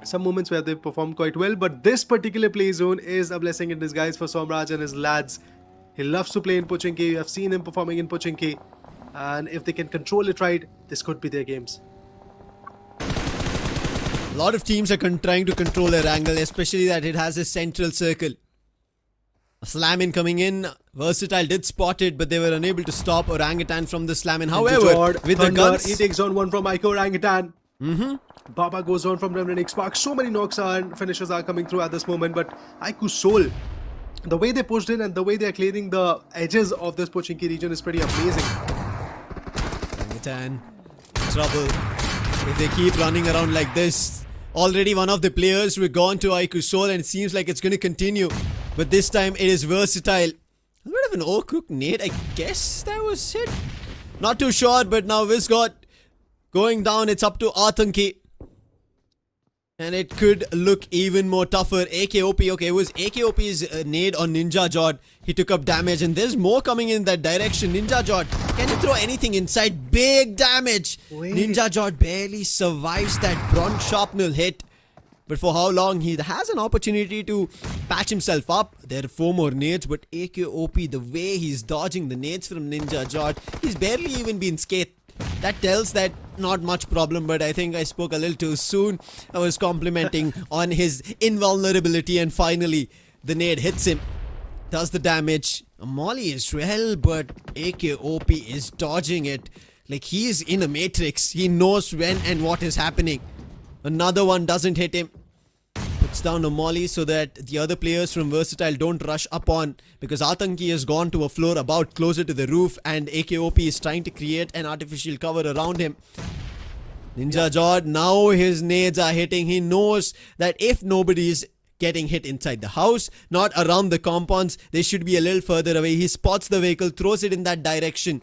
E: some moments where they've performed quite well, but this particular play zone is a blessing in disguise for Somraj and his lads. He loves to play in Pochinki. I've seen him performing in Pochinki, and if they can control it right, this could be their games.
F: A lot of teams are trying to control ERANGEL, especially that it has a central circle. A slam in coming in. Versatile did spot it, but they were unable to stop Orangutan from the slam in. However, with the guns,
E: he takes on one from Ico Orangutan. Baba goes on from Remnant X-Pac. So many knocks and finishes are coming through at this moment, but Ico Soul, the way they pushed in and the way they are clearing the edges of this Pochinki region is pretty amazing.
F: Orangutan, trouble. If they keep running around like this, already one of the players were gone to Ico Soul, and it seems like it's going to continue. But this time it is Versatile. A bit of an overcooked nade, I guess that was it. Not too sure, but now Visgot going down. It's up to Atanki. And it could look even more tougher. AKOP, okay, it was AKOP's nade on Ninja Jod. He took up damage, and there's more coming in that direction. Ninja Jod, can you throw anything inside? Big damage. Ninja Jod barely survives that bronze sharpnel hit. But for how long? He has an opportunity to patch himself up. There are 4 more nades, but AKOP, the way he's dodging the nades from Ninja Jod, he's barely even been scathed. That tells that not much problem, but I think I spoke a little too soon. I was complimenting on his invulnerability, and finally the nade hits him. Does the damage. A molly as well, but AKOP is dodging it. Like he's in a matrix. He knows when and what is happening. Another one doesn't hit him. Puts down a molly so that the other players from Versatile don't rush up on, because Atanki has gone to a floor about closer to the roof, and AKOP is trying to create an artificial cover around him. Ninja Jod, now his nades are hitting. He knows that if nobody is getting hit inside the house, not around the compounds, they should be a little further away. He spots the vehicle, throws it in that direction,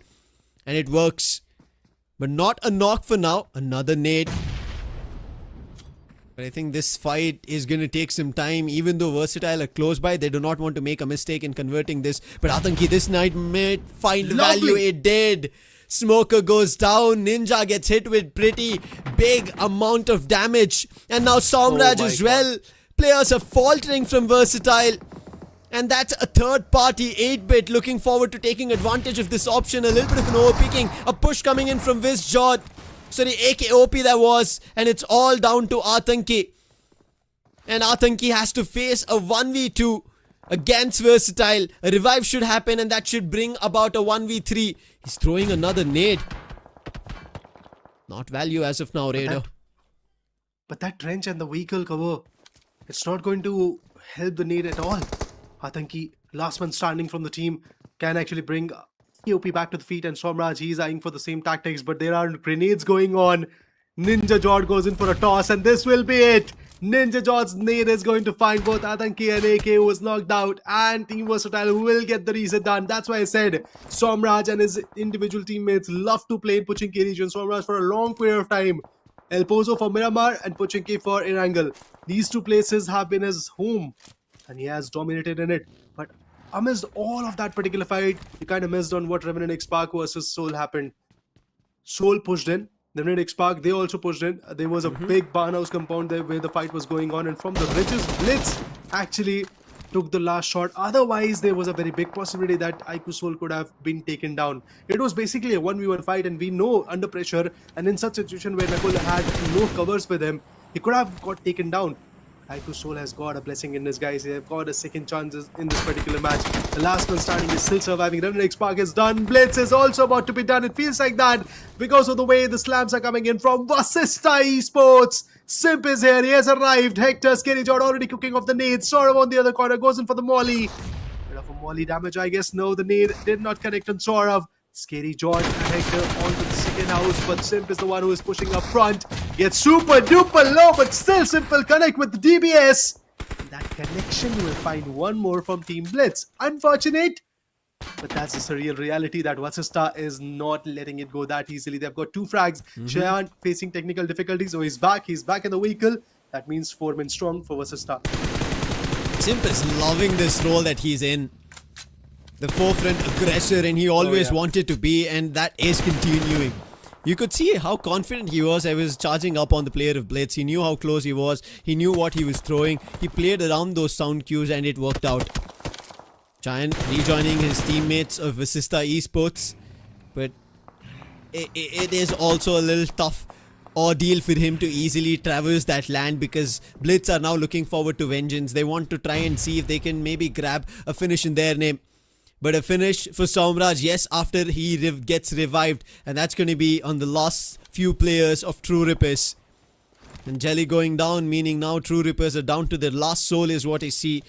F: and it works. But not a knock for now. Another nade. But I think this fight is going to take some time. Even though Versatile are close by, they do not want to make a mistake in converting this. But Atanki this night may find value. It did. Smoker goes down. Ninja gets hit with pretty big amount of damage. And now Somraj as well. Players are faltering from Versatile. And that's a third party 8-bit looking forward to taking advantage of this option. A little bit of an overpicking. A push coming in from Visjod. Sorry, AKOP that was. And it's all down to Atanki. And Atanki has to face a 1v2 against Versatile. A revive should happen, and that should bring about a 1v3. He's throwing another nade. Not value as of now, Raider.
E: But that trench and the vehicle cover, it's not going to help the nade at all. Atanki, last man standing from the team, can actually bring AOP back to the feet, and Somraj, he's eyeing for the same tactics, but there are grenades going on. Ninja Jod goes in for a toss, and this will be it. Ninja Jod's nade is going to find both Atanki and AK, who was knocked out, and Team Versatile will get the reset done. That's why I said Somraj and his individual teammates love to play in Pochinki region. Somraj for a long period of time. El Pozo for Miramar and Pochinki for ERANGEL. These two places have been his home, and he has dominated in it. But amidst all of that particular fight, he kind of missed on what Remnant X-Pac versus Soul happened. Soul pushed in. Remnant X-Pac, they also pushed in. There was a big barn house compound there where the fight was going on, and from the ridges, Blitz actually took the last shot. Otherwise, there was a very big possibility that Ico Soul could have been taken down. It was basically a 1v1 fight, and we know under pressure and in such situation where Nakul had no covers with him, he could have got taken down. Ico Soul has got a blessing in disguise. They've got a second chance in this particular match. The last one starting is still surviving. Remnant Spark is done. Blitz is also about to be done. It feels like that because of the way the slams are coming in from Vasista Esports. Simp is here. He has arrived. Hector, Scary Jord already cooking off the nade. Saurav on the other corner goes in for the molly. Bit of a molly damage, I guess. No, the nade did not connect on Saurav. Scary George and Hector onto the second house, but Simp is the one who is pushing up front. Gets super duper low, but still Simp will connect with the DBS. And that connection will find one more from Team Blitz. Unfortunate, but that's the surreal reality that Vasista is not letting it go that easily. They've got 2 frags. Cheyenne facing technical difficulties, so he's back. He's back in the vehicle. That means 4 men strong for Vasista.
F: Simp is loving this role that he's in. The forefront aggressor, and he always wanted to be, and that is continuing. You could see how confident he was. I was charging up on the player of Blitz. He knew how close he was. He knew what he was throwing. He played around those sound cues and it worked out. Giant rejoining his teammates of Vasista Esports. But it is also a little tough ordeal for him to easily traverse that land because Blitz are now looking forward to vengeance. They want to try and see if they can maybe grab a finish in their name. But a finish for Somraj, yes, after he gets revived. And that's going to be on the last few players of True Rippers. And Jelly going down, meaning now True Rippers are down to their last soul is what I see.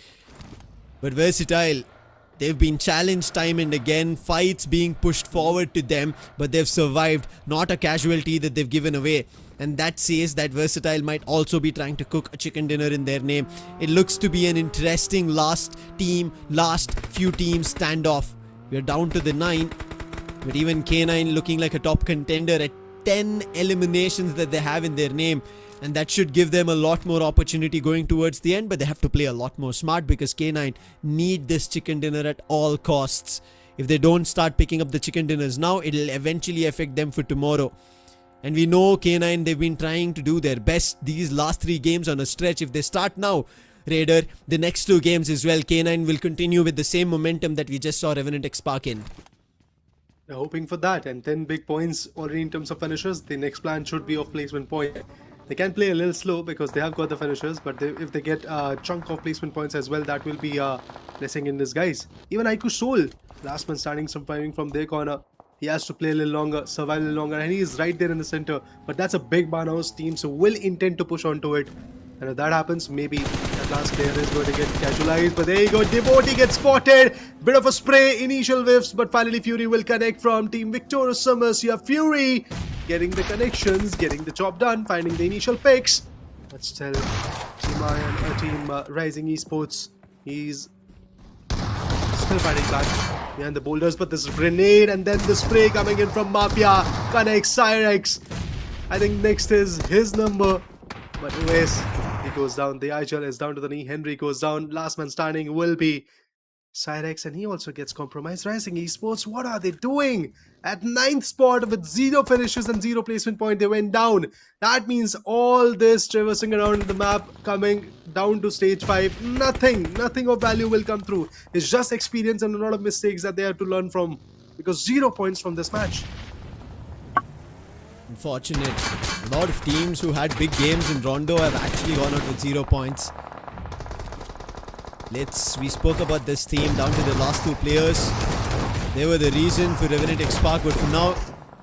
F: But Versatile, they've been challenged time and again. Fights being pushed forward to them. But they've survived. Not a casualty that they've given away. And that says that Versatile might also be trying to cook a chicken dinner in their name. It looks to be an interesting last few teams standoff. We're down to the 9. But even K9 looking like a top contender at 10 eliminations that they have in their name. And that should give them a lot more opportunity going towards the end. But they have to play a lot more smart because K9 need this chicken dinner at all costs. If they don't start picking up the chicken dinners now, it'll eventually affect them for tomorrow. And we know K9, they've been trying to do their best these last 3 games on a stretch. If they start now, Raider, the next 2 games as well, K9 will continue with the same momentum that we just saw Revenant X-Spark in.
E: They're hoping for that, and 10 big points already in terms of finishers. The next plan should be of placement point. They can play a little slow because they have got the finishers, but if they get a chunk of placement points as well, that will be a blessing in disguise. Even Ico Soul, last man starting some firing from their corner. He has to play a little longer, survive a little longer, and he is right there in the center. But that's a big barnhouse team, so will intend to push onto it. And if that happens, maybe that last player is going to get casualized. But there you go, Devotee gets spotted. Bit of a spray, initial whiffs, but finally Fury will connect from Team Victorious Summers. You have Fury getting the connections, getting the job done, finding the initial picks. But still, Team Iron, Team Rising Esports, he's still fighting back behind the boulders, but this grenade and then the spray coming in from Mafia connects Cyrex. I think next is his number, but anyways, he goes down. The Igel is down to the knee. Henry goes down. Last man standing will be Cyrex, and he also gets compromised. Rising Esports, what are they doing? At 9th spot with 0 finishes and 0 placement point, they went down. That means all this traversing around the map, coming down to stage 5, nothing of value will come through. It's just experience and a lot of mistakes that they have to learn from, because 0 points from this match.
F: Unfortunate. A lot of teams who had big games in Rondo have actually gone out with 0 points. We spoke about this team down to the last 2 players. They were the reason for Revenant X-Spark, but for now,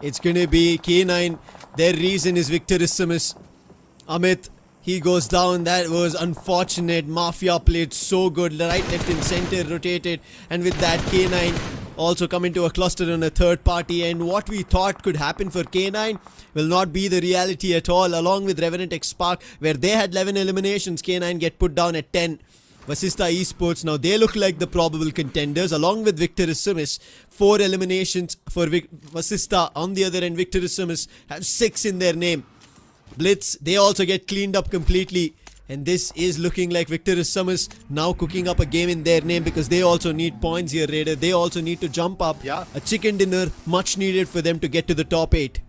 F: it's going to be K9. Their reason is Victorissimus. Amit, he goes down. That was unfortunate. Mafia played so good. Right, left and center rotated. And with that, K9 also come into a cluster on a third party. And what we thought could happen for K9 will not be the reality at all. Along with Revenant X-Spark, where they had 11 eliminations, K9 get put down at 10. Vasista Esports, now they look like the probable contenders along with Victorissimus. 4 eliminations for Vasista. On the other end, Victorissimus have 6 in their name. Blitz, they also get cleaned up completely. And this is looking like Victorissimus now cooking up a game in their name, because they also need points here, Raider. They also need to jump up.
E: Yeah.
F: A chicken dinner, much needed for them to get to the top 8.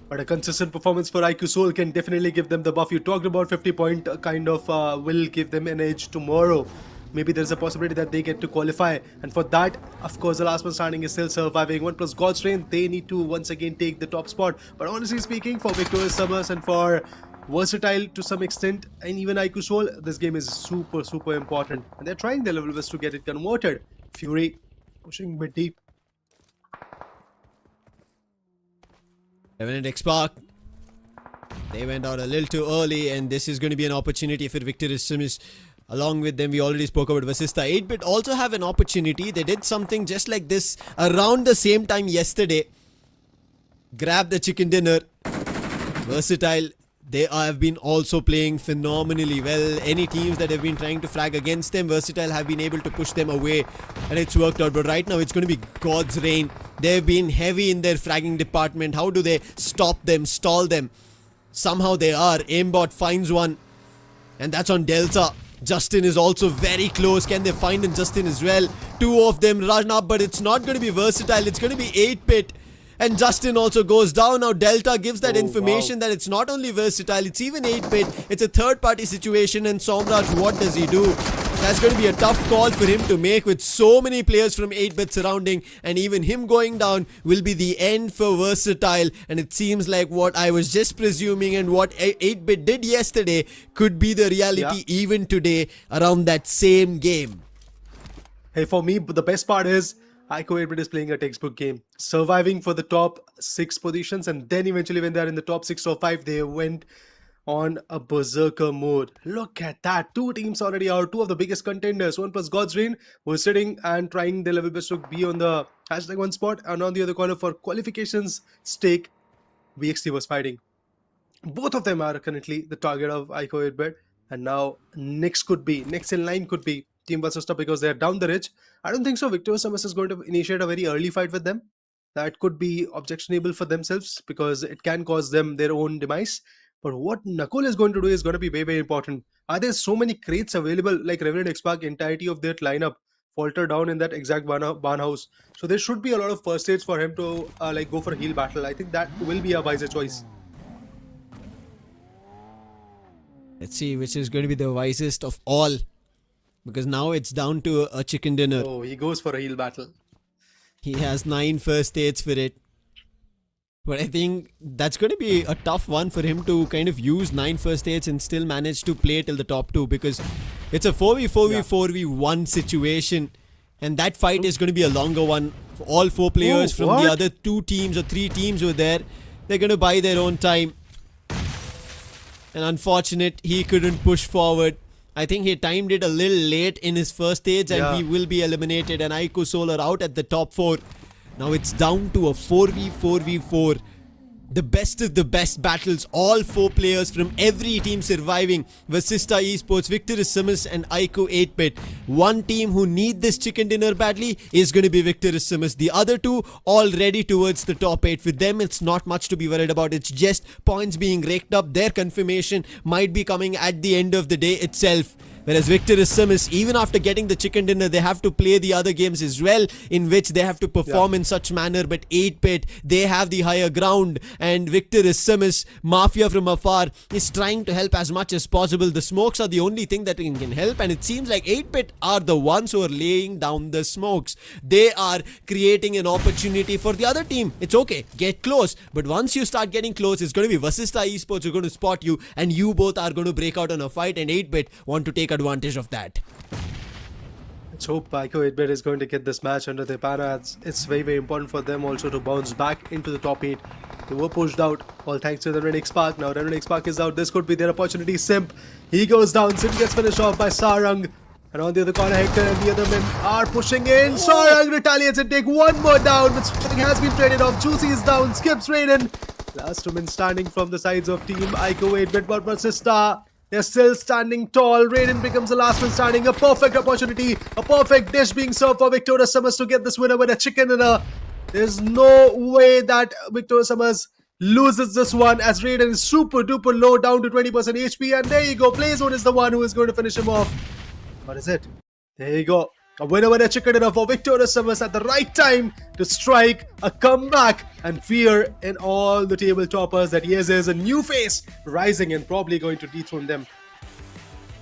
E: But a consistent performance for Ico Soul can definitely give them the buff. You talked about 50 point kind of will give them an edge tomorrow. Maybe there's a possibility that they get to qualify. And for that, of course, the last man standing is still surviving. 1+ God's Strength, they need to once again take the top spot. But honestly speaking, for Victorious Summers and for versatile to some extent, and even IQ Soul, this game is super important. And they're trying their level best to get it converted. Fury pushing mid deep.
F: Revenant X-Park. They went out a little too early, and this is going to be an opportunity for Victor Simmons. Along with them, we already spoke about Vasista. 8-Bit also have an opportunity. They did something just like this around the same time yesterday. Grab the chicken dinner. Versatile. They have been also playing phenomenally well. Any teams that have been trying to flag against them, Versatile have been able to push them away, and it's worked out. But right now, it's going to be God's reign. They've been heavy in their fragging department. How do they stop them, stall them? Somehow they are. Aimbot finds one, and that's on Delta. Justin is also very close. Can they find in Justin as well? Two of them run up, but it's not going to be Versatile. It's going to be 8-Bit. And Justin also goes down. Now Delta gives that information that it's not only Versatile, it's even 8-Bit. It's a third party situation, and Somraj, what does he do? That's going to be a tough call for him to make with so many players from 8-Bit surrounding, and even him going down will be the end for Versatile. And it seems like what I was just presuming and what 8-Bit did yesterday could be the reality even today around that same game.
E: Hey, for me, the best part is Ico 8-Bit is playing a textbook game, surviving for the top 6 positions, and then eventually when they're in the top 6 or 5, they went on a berserker mode. Look at that. 2 teams already out. 2 of the biggest contenders. One plus God's Reign was sitting and trying their level best to be on the #1 spot, and on the other corner for qualifications stake, VXT was fighting. Both of them are currently the target of Ico 8-Bit, and now next in line could be Team Vasista because they're down the ridge. I don't think so. Victor Summers is going to initiate a very early fight with them. That could be objectionable for themselves because it can cause them their own demise. But what Nakul is going to do is going to be very important. Are there so many crates available, like Revenant X-Park, entirety of their lineup falter down in that exact barn house? So there should be a lot of first aids for him to go for a heal battle. I think that will be a wiser choice.
F: Let's see which is going to be the wisest of all, because now it's down to a chicken dinner.
E: Oh, he goes for a heal battle.
F: He has 9 first aids for it. But I think that's going to be a tough one for him to kind of use 9 first aids and still manage to play till the top 2, because it's a 4v1 situation, and that fight is going to be a longer one. All 4 players from the other 2 teams or 3 teams were there. They're going to buy their own time. And unfortunate, he couldn't push forward. I think he timed it a little late in his first stage, and he will be eliminated. And Ico Soul are out at the top 4. Now it's down to a 4v4v4. The best of the best battles. All 4 players from every team surviving. Vasista Esports, Victor Simmons and Ico 8-Bit. One team who need this chicken dinner badly is going to be Victor Simmons. The other 2 already towards the top 8. For them, it's not much to be worried about. It's just points being raked up. Their confirmation might be coming at the end of the day itself. Whereas Victor Simmons, even after getting the chicken dinner, they have to play the other games as well, in which they have to perform in such manner. But 8-Bit, they have the higher ground, and Victor Simmons, Mafia from afar, is trying to help as much as possible. The smokes are the only thing that can help, and it seems like 8-Bit are the ones who are laying down the smokes. They are creating an opportunity for the other team. It's okay, get close, but once you start getting close, it's going to be Vasista Esports who are going to spot you, and you both are going to break out on a fight, and 8-Bit want to take advantage of that.
E: Let's hope Ico 8-Bit is going to get this match under their banner. It's very important for them also to bounce back into the top 8. They were pushed out, all thanks to the Revenant X-Park. Now Revenant X-Park is out. This could be their opportunity. Simp, he goes down. Simp gets finished off by Sarang. And on the other corner, Hector and the other men are pushing in. Sarang retaliates and take one more down, which has been traded off. Juicy is down, skips Raiden. Last 2 men standing from the sides of team Ico 8-Bit, but Vasista, they're still standing tall. Raiden becomes the last one standing. A perfect opportunity. A perfect dish being served for Victor Summers to get this winner with a chicken dinner. There's no way that Victor Summers loses this one, as Raiden is super duper low, down to 20% HP. And there you go. Playzone is the one who is going to finish him off. What is it? There you go. A winner with a chicken dinner for Victor Summers at the right time to strike a comeback and fear in all the table toppers that yes, there's a new face rising and probably going to dethrone them.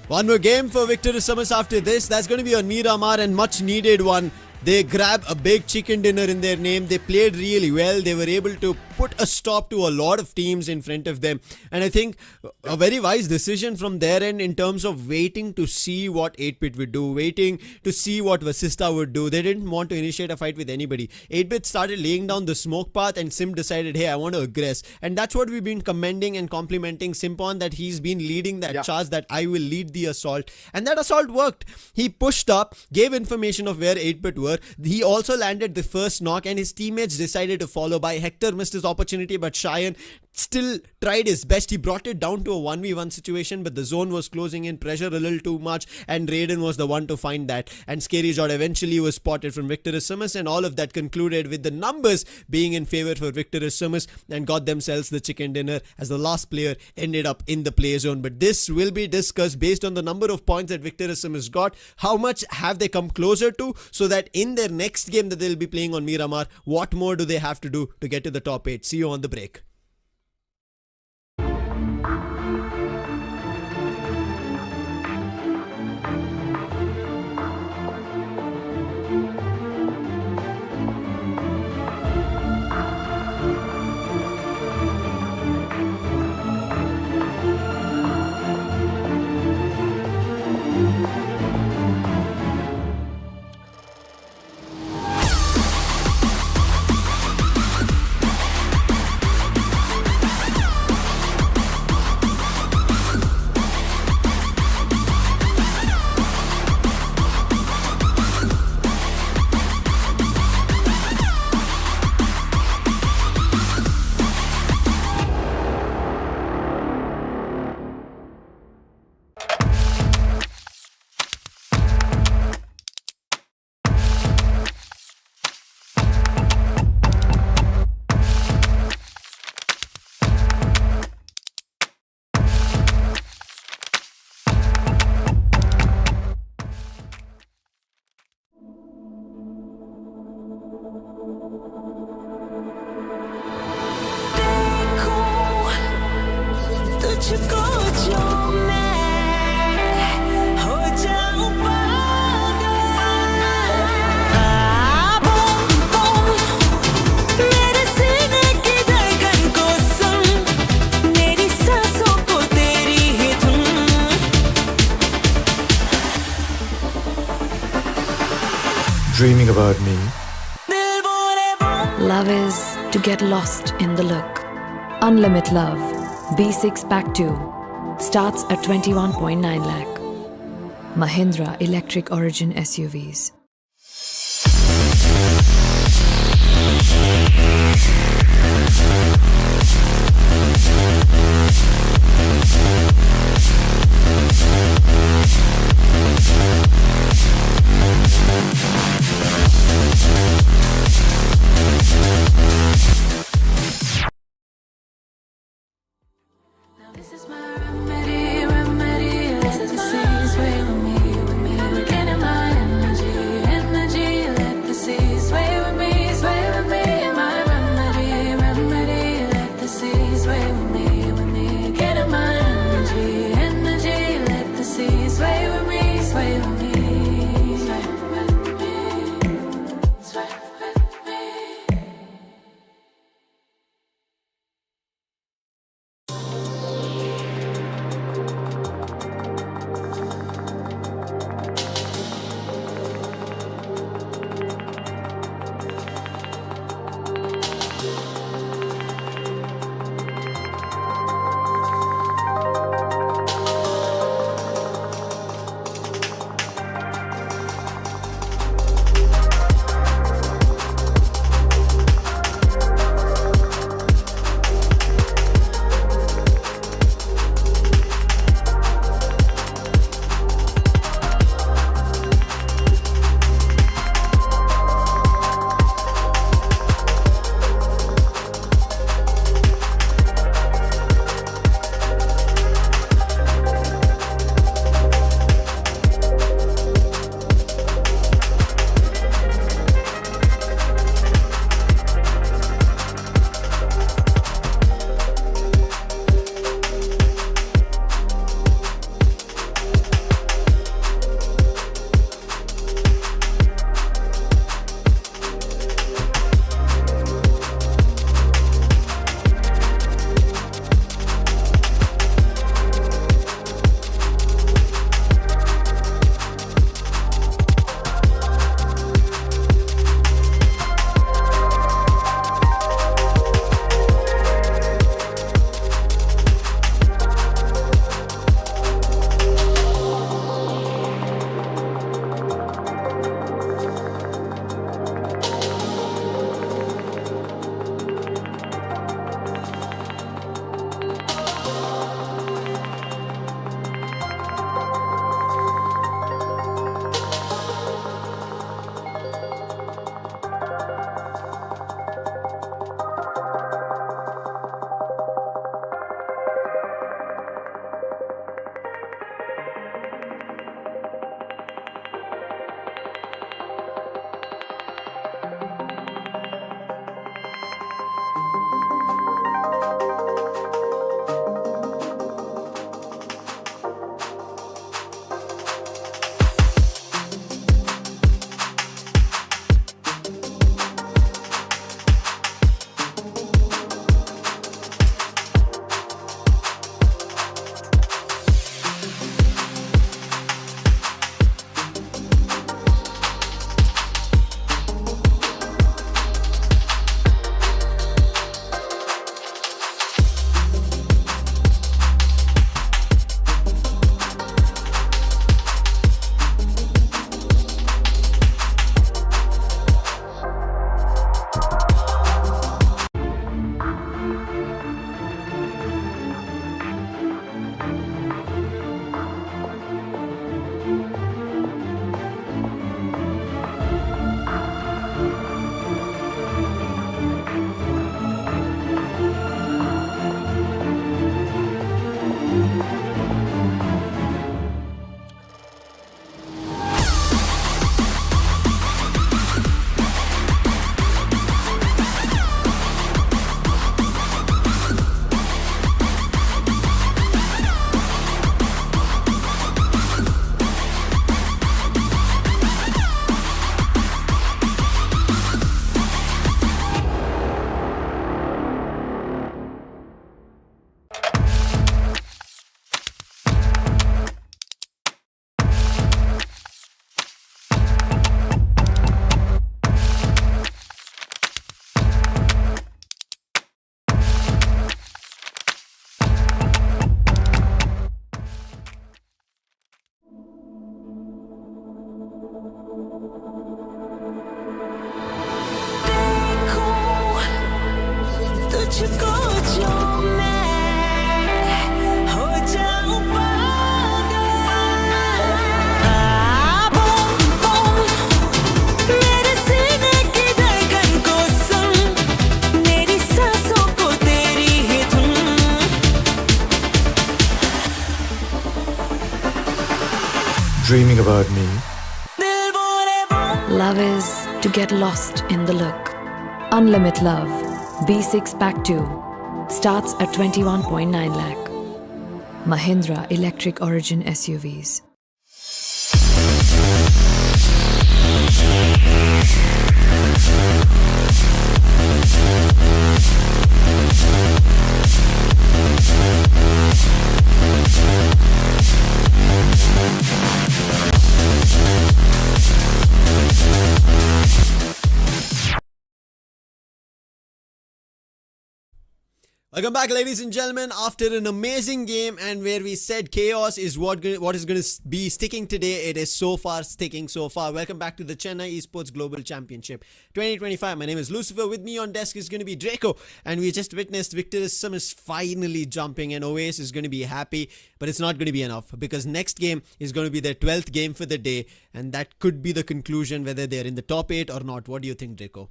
F: One more game for Victor Summers after this. That's going to be on Miramar, and much needed one. They grab a big chicken dinner in their name. They played really well. They were able to put a stop to a lot of teams in front of them. And I think a very wise decision from their end in terms of waiting to see what 8-Bit would do, waiting to see what Vasista would do. They didn't want to initiate a fight with anybody. 8-Bit started laying down the smoke path, and Sim decided, hey, I want to aggress. And that's what we've been commending and complimenting Simp on, that he's been leading that charge, that I will lead the assault. And that assault worked. He pushed up, gave information of where 8-Bit were. He also landed the first knock, and his teammates decided to follow by. Hector missed his opportunity, but Cheyenne still tried his best. He brought it down to a 1v1 situation, but the zone was closing in, pressure a little too much, and Raiden was the one to find that. And Scary Jod eventually was spotted from Victor Sumus, and all of that concluded with the numbers being in favor for Victor Sumus, and got themselves the chicken dinner as the last player ended up in the play zone. But this will be discussed based on the number of points that Victor Sumus got. How much have they come closer to, so that in their next game that they'll be playing on Miramar, what more do they have to do to get to the top 8? See you on the break.
B: Dreaming about me.
C: Love is to get lost in the look. Unlimit Love B6 Pack 2 starts at 21.9 lakh. Mahindra Electric Origin SUVs.
H: This is my remedy, remedy. Let the seas sway with me, with me. Regaining my energy, energy. Let the seas sway with me, sway with me. My remedy, remedy. Let the seas sway with me, with me. Regaining my energy, energy. Let the seas sway with me, sway with me. Sway with me, sway with me.
B: dreaming about me.
C: Love is to get lost in the look. Unlimit Love B6 Pack 2 starts at 21.9 lakh. Mahindra Electric Origin SUVs.
F: Welcome back, ladies and gentlemen. After an amazing game and where we said chaos is what is going to be sticking today, it is so far sticking so far. Welcome back to the Chennai Esports Global Championship 2025. My name is Lucifer. With me on desk is going to be Draco, and we just witnessed Victorism is finally jumping, and Oasis is going to be happy, but it's not going to be enough because next game is going to be their 12th game for the day, and that could be the conclusion whether they're in the top 8 or not. What do you think, Draco?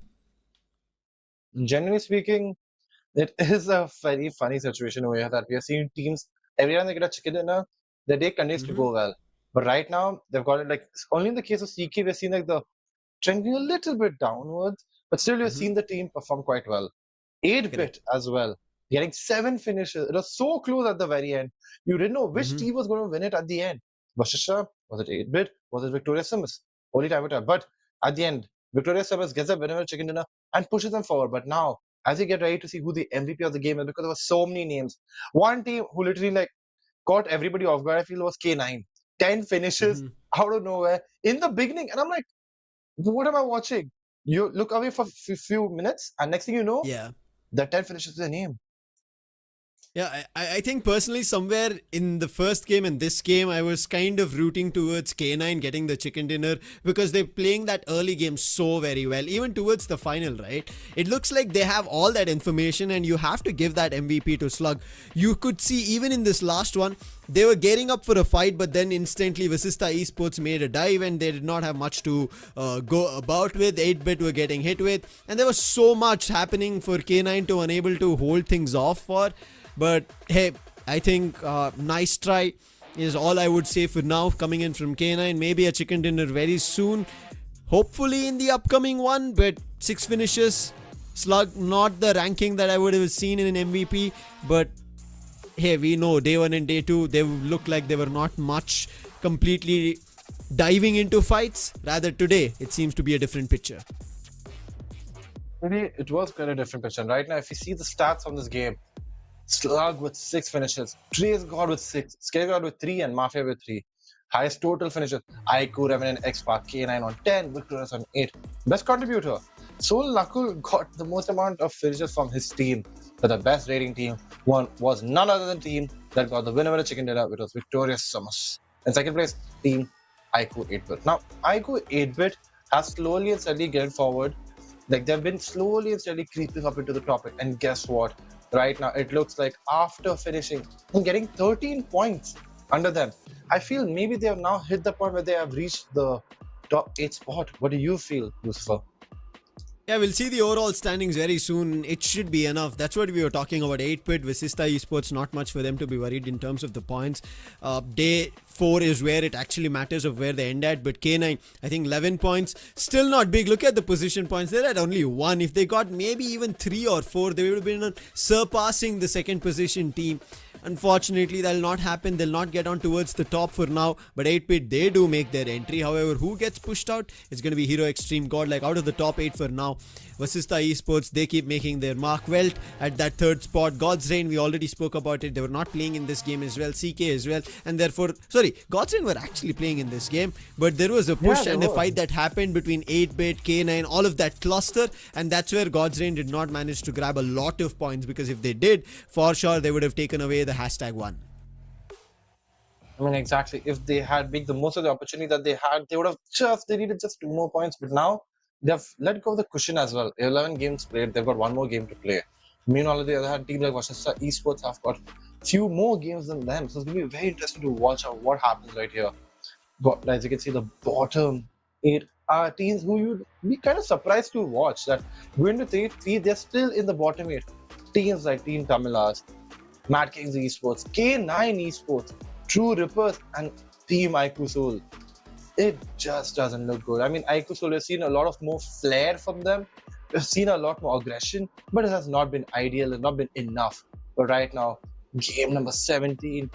G: Generally speaking, it is a very funny situation over here that we are seeing teams, every time they get a chicken dinner, the day continues to go well. But right now, they've got it like, only in the case of CK, we're seeing like the trending a little bit downwards, but still you're seeing the team perform quite well. 8-bit as well, getting 7 finishes. It was so close at the very end. You didn't know which team was going to win it at the end. Vashisha, was it 8-bit? Was it Victorious Sims? Only time it up. But at the end, Victorious Sims gets a winner chicken dinner and pushes them forward. But now, as you get ready to see who the MVP of the game is, because there were so many names. One team who literally like caught everybody off guard, I feel, was K9. 10 finishes out of nowhere in the beginning. And I'm like, what am I watching? You look away for a few minutes, and next thing you know, the 10 finishes their name.
F: Yeah, I think personally somewhere in the first game and this game, I was kind of rooting towards K9 getting the chicken dinner because they're playing that early game so very well, even towards the final, right? It looks like they have all that information and you have to give that MVP to Slug. You could see even in this last one, they were getting up for a fight, but then instantly Vasista Esports made a dive and they did not have much to go about with. 8-bit were getting hit with, and there was so much happening for K9 to unable to hold things off for. But hey, I think nice try is all I would say for now, coming in from K9. Maybe a chicken dinner very soon, hopefully in the upcoming one. But 6 finishes, Slug, not the ranking that I would have seen in an MVP. But hey, we know day 1 and day 2, they look like they were not much completely diving into fights. Rather today, it seems to be a different picture.
G: Maybe it was kind of a different picture. And right now, if you see the stats on this game, Slug with 6 finishes, Trace God with 6, Scare God with 3, and Mafia with 3. Highest total finishes, Aiku, Revenant, X-Park, K9 on 10, Victorious on 8. Best contributor, Soul Nakul got the most amount of finishes from his team. But the best rating team was none other than team that got the winner chicken dinner, which was Victorious Summers. In second place, team Aiku 8-bit. Now, Aiku 8-bit has slowly and steadily getting forward. Like they've been slowly and steadily creeping up into the top 8. And guess what? Right now, it looks like after finishing and getting 13 points under them, I feel maybe they have now hit the point where they have reached the top 8 spot. What do you feel, Lucifer?
F: Yeah, we'll see the overall standings very soon. It should be enough. That's what we were talking about. 8-bit, Vasista Esports, not much for them to be worried in terms of the points. Day 4 is where it actually matters of where they end at. But K9, I think 11 points. Still not big. Look at the position points. They're at only 1. If they got maybe even 3 or 4, they would have been surpassing the second position team. Unfortunately, that'll not happen. They'll not get on towards the top for now. But 8-bit, they do make their entry. However, who gets pushed out? It's going to be Hero Extreme Godlike out of the top 8 for now. Vasista Esports, they keep making their mark. Welt at that 3rd spot. God's Reign, we already spoke about it. They were not playing in this game as well. CK as well. And therefore, God's Reign were actually playing in this game. But there was a push and a fight that happened between 8-bit, K9, all of that cluster. And that's where God's Reign did not manage to grab a lot of points. Because if they did, for sure, they would have taken away the #1.
G: I mean, exactly. If they had made the most of the opportunity that they had, they would have they needed just 2 more points. But now, they've let go of the cushion as well. 11 games played, they've got 1 more game to play. Meanwhile, the other hand, teams like Vasista Esports have got few more games than them. So it's going to be very interesting to watch out what happens right here. But as you can see, the bottom 8 are teams who you'd be kind of surprised to watch. That going to 3, they're still in the bottom 8. Teams like Team Tamilas, MADKING Esports, K9 Esports, True Rippers, and Team Aiku Soul. it just doesn't look good. I mean, Ikusol has seen a lot of more flair from them. We've seen a lot more aggression, but it has not been ideal, it's not been enough. But right now, game number 17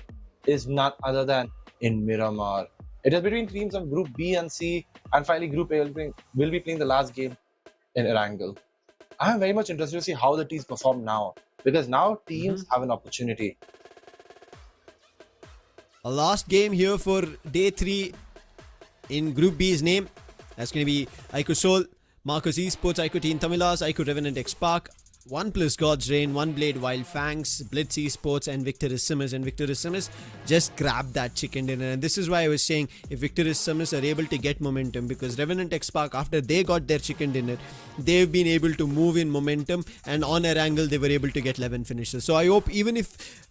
G: is none other than in Miramar. It is between teams of Group B and C, and finally Group A will be playing the last game in ERANGEL. I'm very much interested to see how the teams perform now, because now teams have an opportunity.
F: A last game here for day 3 in Group B's name. That's going to be Ico Soul, Marcus Esports, Ico Teen Tamilas, Ico Revenant X Park, OnePlus God's Reign, One Blade Wild Fangs, Blitz Esports, and Victor Simmers. And Victor Simmers just grabbed that chicken dinner. And this is why I was saying if Victor Simmers are able to get momentum, because Revenant X Park, after they got their chicken dinner, they've been able to move in momentum, and on ERANGEL they were able to get 11 finishes. So I hope even if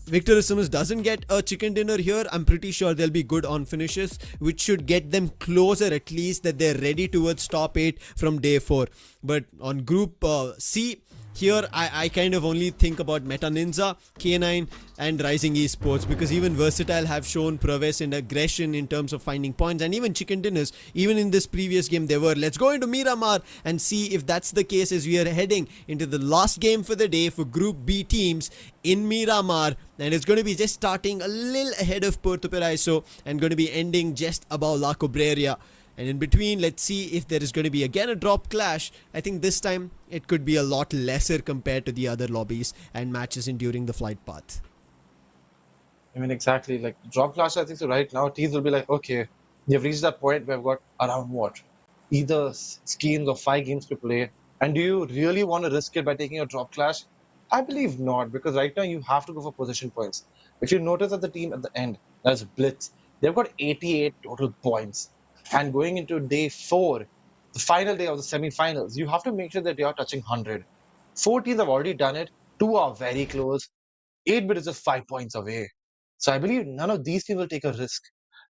F: Victor Simmons doesn't get a chicken dinner here, I'm pretty sure they'll be good on finishes, which should get them closer at least that they're ready towards top 8 from day 4. But on Group C, here I kind of only think about Meta Ninja, K9 and Rising Esports, because even Versatile have shown prowess and aggression in terms of finding points, and even chicken dinners, even in this previous game they were. Let's go into Miramar and see if that's the case as we are heading into the last game for the day for Group B teams in Miramar, and it's going to be just starting a little ahead of Puerto Paraiso and going to be ending just above La Cobreria. And in between, let's see if there is going to be again a drop clash. I think this time it could be a lot lesser compared to the other lobbies and matches in during the flight path.
G: I mean, exactly. Like drop clash, I think so. Right now, teams will be like, okay, they've reached that point where we've got around what? Either schemes or 5 games to play. And do you really want to risk it by taking a drop clash? I believe not, because right now you have to go for position points. If you notice that the team at the end, that's Blitz, they've got 88 total points. And going into day 4, the final day of the semi-finals, you have to make sure that you are touching 100. 4 teams have already done it. 2 are very close. 8-bit is just 5 points away. So I believe none of these teams will take a risk.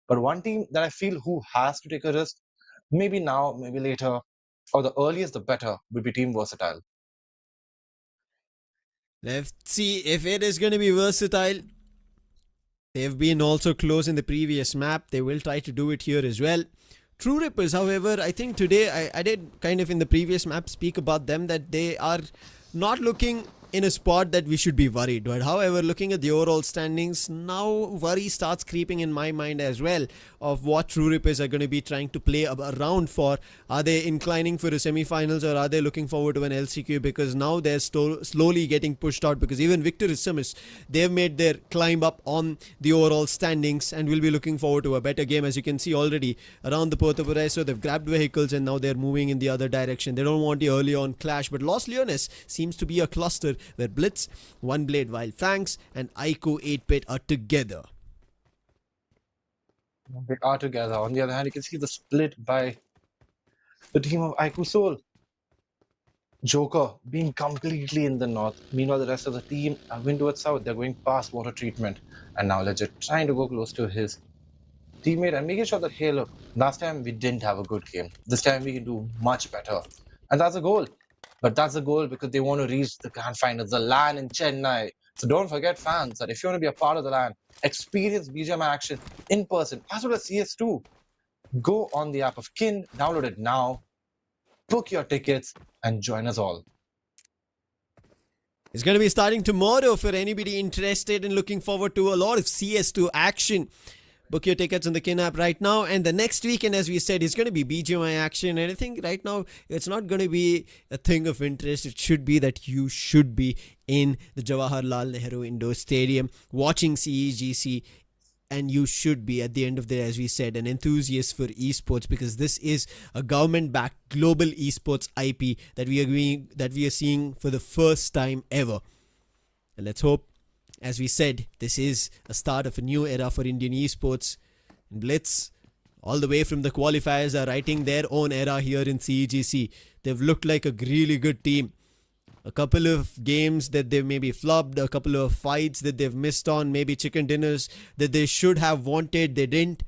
G: But one team that I feel who has to take a risk, maybe now, maybe later, or the earliest the better, would be Team Versatile.
F: Let's see if it is going to be Versatile. They've been also close in the previous map. They will try to do it here as well. True Rippers, however, I think today I did kind of in the previous map speak about them that they are not looking in a spot that we should be worried. But however, looking at the overall standings, now worry starts creeping in my mind as well of what True Rippers are going to be trying to play around for. Are they inclining for a semi-finals, or are they looking forward to an LCQ? Because now they're slowly getting pushed out, because even Victor Simmons, they've made their climb up on the overall standings and will be looking forward to a better game. As you can see already around the Puerto Paraiso, they've grabbed vehicles and now they're moving in the other direction. They don't want the early on clash, but Los Leones seems to be a cluster where Blitz, One Blade Wild Fangs and Ico 8-bit are together.
G: They are together. On the other hand, you can see the split by the team of Ico Soul. Joker being completely in the north. Meanwhile, the rest of the team are going towards south. They're going past water treatment. And now Legit trying to go close to his teammate and making sure that, hey, look, last time we didn't have a good game. This time we can do much better. And that's a goal. But that's a goal because they want to reach the Grand Finals, the LAN in Chennai. So don't forget, fans, that if you want to be a part of the LAN, experience BGMI action in person, as well as CS2, go on the app of Kin, download it now, book your tickets, and join us all.
F: It's going to be starting tomorrow for anybody interested and looking forward to a lot of CS2 action. Book your tickets on the Kin app right now, and the next weekend, as we said, is going to be BGMI action. And I think right now it's not going to be a thing of interest. It should be that you should be in the Jawaharlal Nehru Indoor Stadium watching CEGC, and you should be, at the end of the day, as we said, an enthusiast for esports, because this is a government-backed global esports IP that we are seeing for the first time ever. And let's hope, as we said, this is a start of a new era for Indian esports. And Blitz, all the way from the qualifiers, are writing their own era here in CEGC. They've looked like a really good team. A couple of games that they've maybe flopped, a couple of fights that they've missed on, maybe chicken dinners that they should have wanted, they didn't.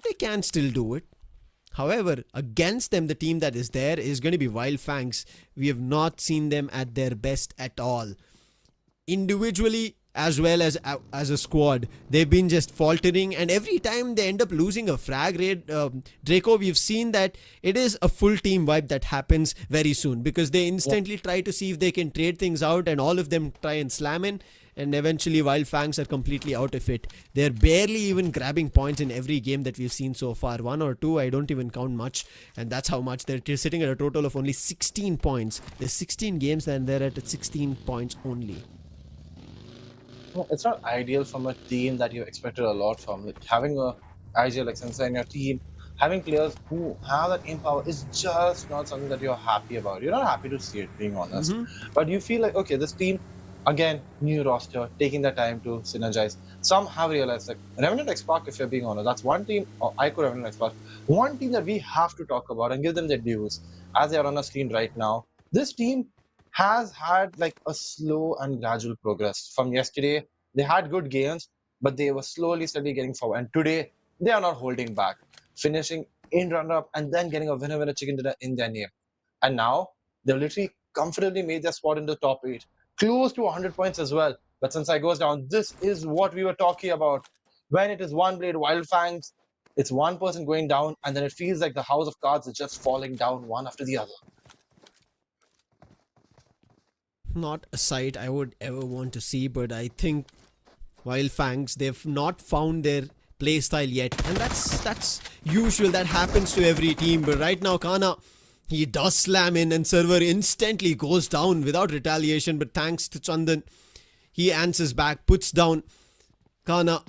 F: They can still do it. However, against them, the team that is there is going to be Wild Fangs. We have not seen them at their best at all. Individually, as well as a squad. They've been just faltering, and every time they end up losing a frag rate, Draco, we've seen that it is a full team wipe that happens very soon, because they instantly try to see if they can trade things out, and all of them try and slam in, and eventually Wild Fangs are completely out of it. They're barely even grabbing points in every game that we've seen so far. 1 or 2, I don't even count much, and that's how much. They're sitting at a total of only 16 points. There's 16 games and they're at 16 points only.
G: No, it's not ideal from a team that you expected a lot from. Like, having a IGL like Sensei in your team, having players who have that impower is just not something that you're happy about. You're not happy to see it, being honest. But you feel like, okay, this team, again, new roster, taking the time to synergize. Some have realized, like Revenant X-Park, if you're being honest, that's one team, or Ico Revenant X-Park, one team that we have to talk about and give them their dues, as they are on our screen right now. This team has had like a slow and gradual progress. From yesterday, they had good games, but they were slowly, steadily getting forward. And today, they are not holding back, finishing in runner-up and then getting a winner-winner chicken dinner in their name. And now, they've literally comfortably made their spot in the top 8, close to 100 points as well. But since I goes down, this is what we were talking about. When it is one blade Wild Fangs, it's one person going down, and then it feels like the house of cards is just falling down one after the other.
F: Not a sight I would ever want to see, but I think Wild Fangs, they've not found their playstyle yet, and that's usual. That happens to every team. But right now, Kana, he does slam in, and server instantly goes down without retaliation. But thanks to Chandan, he answers back, puts down Kana.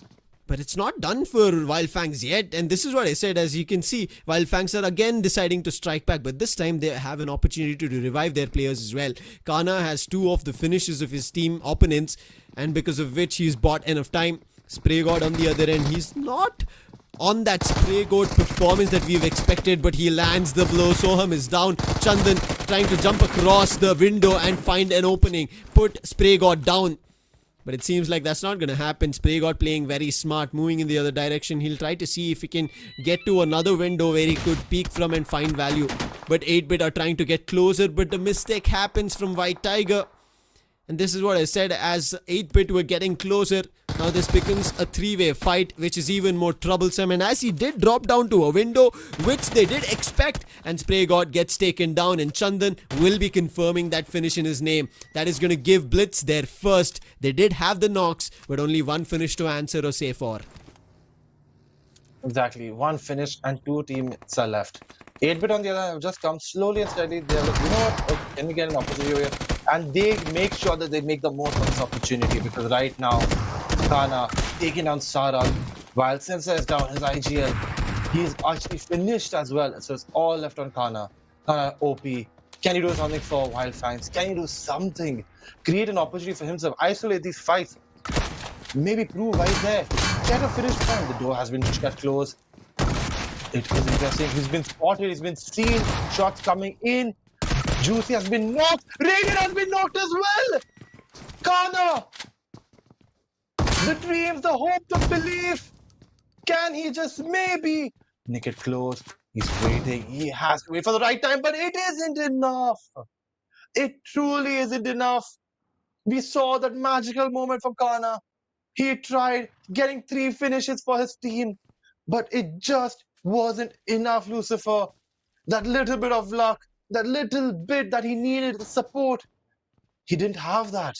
F: But it's not done for Wild Fangs yet, and this is what I said. As you can see, Wild Fangs are again deciding to strike back, but this time they have an opportunity to revive their players as well. Kana has 2 of the finishes of his team opponents, and because of which he's bought enough time. Spray God on the other end, he's not on that Spray God performance that we've expected, but he lands the blow. Soham is down. Chandan trying to jump across the window and find an opening, put Spray God down. But it seems like that's not going to happen. Spray God playing very smart, moving in the other direction. He'll try to see if he can get to another window where he could peek from and find value. But 8-Bit are trying to get closer, but the mistake happens from White Tiger. And this is what I said, as 8-Bit were getting closer, now this becomes a 3-way fight, which is even more troublesome. And as he did drop down to a window, which they did expect, and Spray God gets taken down, and Chandan will be confirming that finish in his name. That is going to give Blitz their first. They did have the knocks, but only one finish to answer or say for.
G: Exactly, one finish and 2 teams are left. 8-Bit on the other hand have just come slowly and steadily. They're like, you know what, okay, can we get an opportunity here? And they make sure that they make the most of this opportunity, because right now, Kana taking down Sarah, while Sensei is down his IGL. He's actually finished as well, so it's all left on Kana. Kana OP. Can he do something for Wild Fangs? Can he do something? Create an opportunity for himself, isolate these fights, maybe prove why he's there. Get a finish point. The door has been cut close. It is interesting. He's been spotted, he's been seen. Shots coming in. Juicy has been knocked. Radiant has been knocked as well. Kana. The dreams, the hope, the belief. Can he just maybe nick it close? He's waiting. He has to wait for the right time, but it isn't enough. It truly isn't enough. We saw that magical moment from Kana. He tried getting 3 finishes for his team, but it just wasn't enough, Lucifer. That little bit of luck, that little bit that he needed, the support, he didn't have that.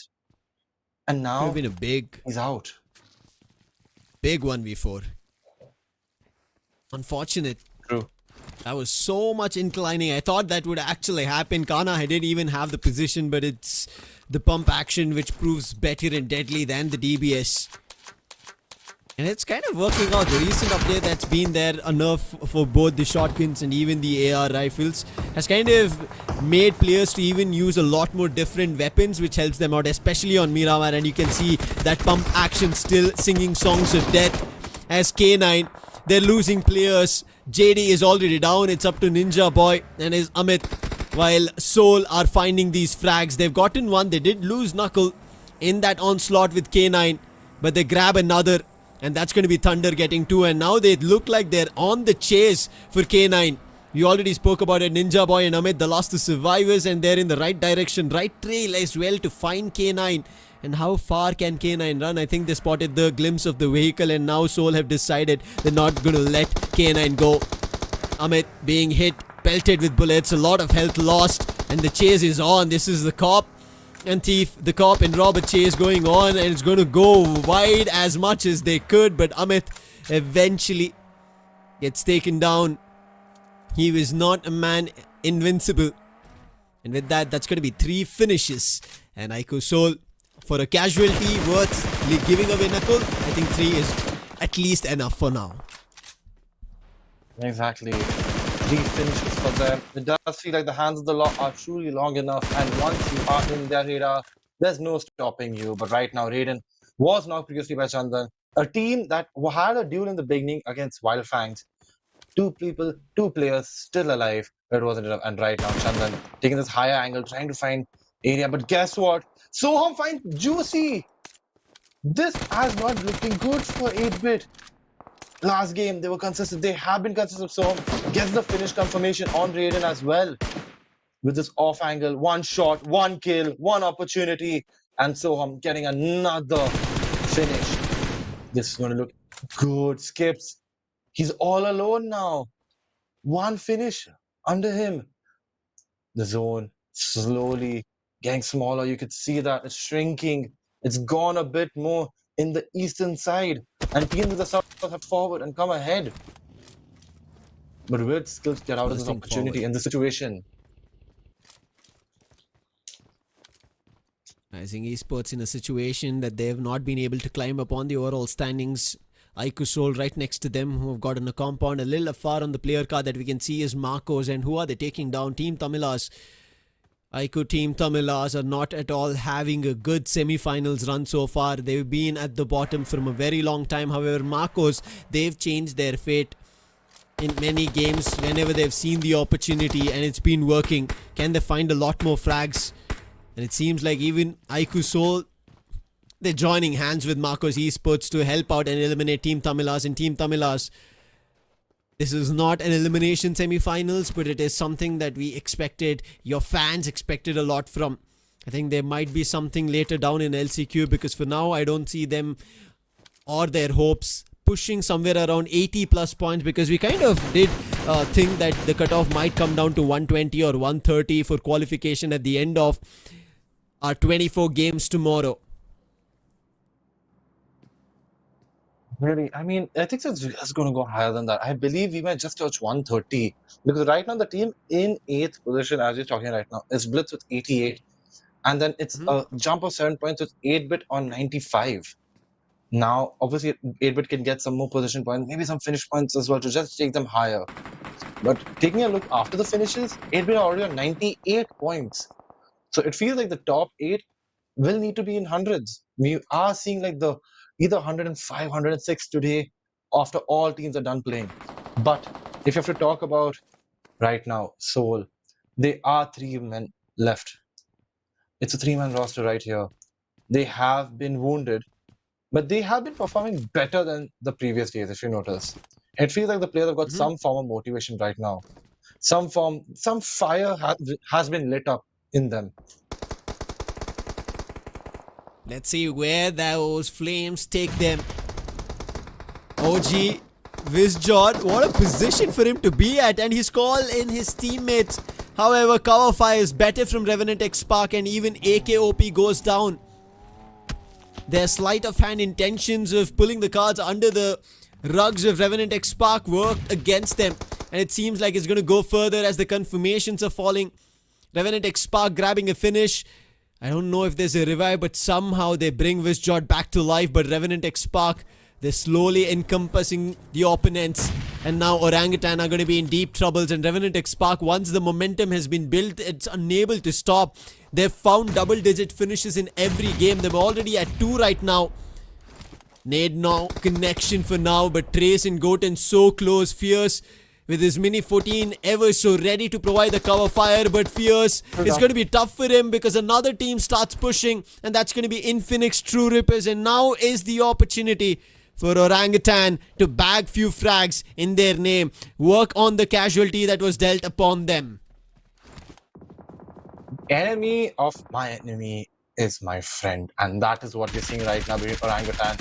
G: And now
F: Could have been a big
G: out.
F: Big 1v4. Unfortunate.
G: True.
F: That was so much inclining. I thought that would actually happen. Kana didn't even have the position, but it's the pump action which proves better and deadly than the DBS. And it's kind of working out. The recent update that's been there, a nerf for both the shotguns and even the AR rifles, has kind of made players to even use a lot more different weapons, which helps them out, especially on Miramar. And you can see that pump action still singing songs of death. As K9, they're losing players. JD is already down. It's up to Ninja Boy and his Amit, while Soul are finding these frags. They've gotten one. They did lose Knuckle in that onslaught with K9, but they grab another. And that's going to be Thunder getting 2. And now they look like they're on the chase for K9. We already spoke about it. Ninja Boy and Amit, the last two survivors. And they're in the right direction, right trail as well to find K9. And how far can K9 run? I think they spotted the glimpse of the vehicle, and now Soul have decided they're not going to let K9 go. Amit being hit, pelted with bullets, a lot of health lost, and the chase is on. This is the cop and thief, the cop and robber chase going on, and it's going to go wide as much as they could, but Amit eventually gets taken down. He was not a man invincible. And with that, that's going to be 3 finishes. And Aiko Soul, for a casualty worth giving away Knuckle, I think 3 is at least enough for now.
G: Exactly. 3 finishes for them. It does feel like the hands of the law are truly long enough, and once you are in their radar, there's no stopping you. But right now, Raiden was knocked previously by Chandan. A team that had a duel in the beginning against Wildfangs. 2 people, 2 players still alive. It wasn't enough. And right now, Chandan taking this higher angle, trying to find area. But guess what? Soham finds Juicy. This has not looking good for 8-bit. Last game, they were consistent. They have been consistent. Soham gets the finish confirmation on Raiden as well. With this off angle, 1 shot, 1 kill, 1 opportunity. And Soham getting another finish. This is going to look good. Skips. He's all alone now. 1 finish under him. The zone slowly getting smaller. You could see that it's shrinking. It's gone a bit more in the eastern side. And teams in the south have forward and come ahead. But will skills get out of this opportunity in this situation?
F: I think Esports in a situation that they have not been able to climb upon the overall standings. Aiko Soul right next to them, who have gotten a compound a little afar on the player card that we can see is Marcos. And who are they taking down? Team Tamilas. Aiko Team Tamilas are not at all having a good semi-finals run so far. They've been at the bottom from a very long time. However, Marcos, they've changed their fate in many games whenever they've seen the opportunity, and it's been working. Can they find a lot more frags? And it seems like even Aiko Soul, they're joining hands with Marcos Esports to help out and eliminate Team Tamilas. And Team Tamilas, this is not an elimination semi-finals, but it is something that we expected, your fans expected a lot from. I think there might be something later down in LCQ, because for now I don't see them or their hopes pushing somewhere around 80 plus points, because we kind of did think that the cutoff might come down to 120 or 130 for qualification at the end of our 24 games tomorrow.
G: Really, I mean, I think it's going to go higher than that. I believe we might just touch 130, because right now the team in 8th position, as you're talking right now, is Blitz with 88, and then it's a jump of 7 points with 8-bit on 95. Now, obviously, 8-bit can get some more position points, maybe some finish points as well to just take them higher. But taking a look after the finishes, 8-bit are already on 98 points. So it feels like the top 8 will need to be in hundreds. We are seeing like the either 105, 106 today after all teams are done playing. But if you have to talk about right now, Soul, they are 3 men left. It's a 3-man roster right here. They have been wounded, but they have been performing better than the previous days, if you notice. It feels like the players have got some form of motivation right now. Some fire has been lit up in them.
F: Let's see where those flames take them. OG Vizjord, what a position for him to be at, and he's called in his teammates. However, cover fire is better from Revenant X Spark, and even AKOP goes down. Their sleight of hand intentions of pulling the cards under the rugs of Revenant X Spark worked against them, and it seems like it's going to go further as the confirmations are falling. Revenant X Spark grabbing a finish. I don't know if there's a revive, but somehow they bring Vizjord back to life. But Revenant X Spark, they're slowly encompassing the opponents. And now Orangutan are going to be in deep troubles. And Revenant X Spark, once the momentum has been built, it's unable to stop. They've found double-digit finishes in every game. They're already at 2 right now. Nade now, connection for now. But Trace and Goten so close. Fierce with his Mini 14 ever so ready to provide the cover fire, but Fierce, it's going to be tough for him because another team starts pushing, and that's going to be Infinix True Rippers, and now is the opportunity for Orangutan to bag few frags in their name, work on the casualty that was dealt upon them.
G: Enemy of my enemy is my friend. And that is what we're seeing right now between Orangutan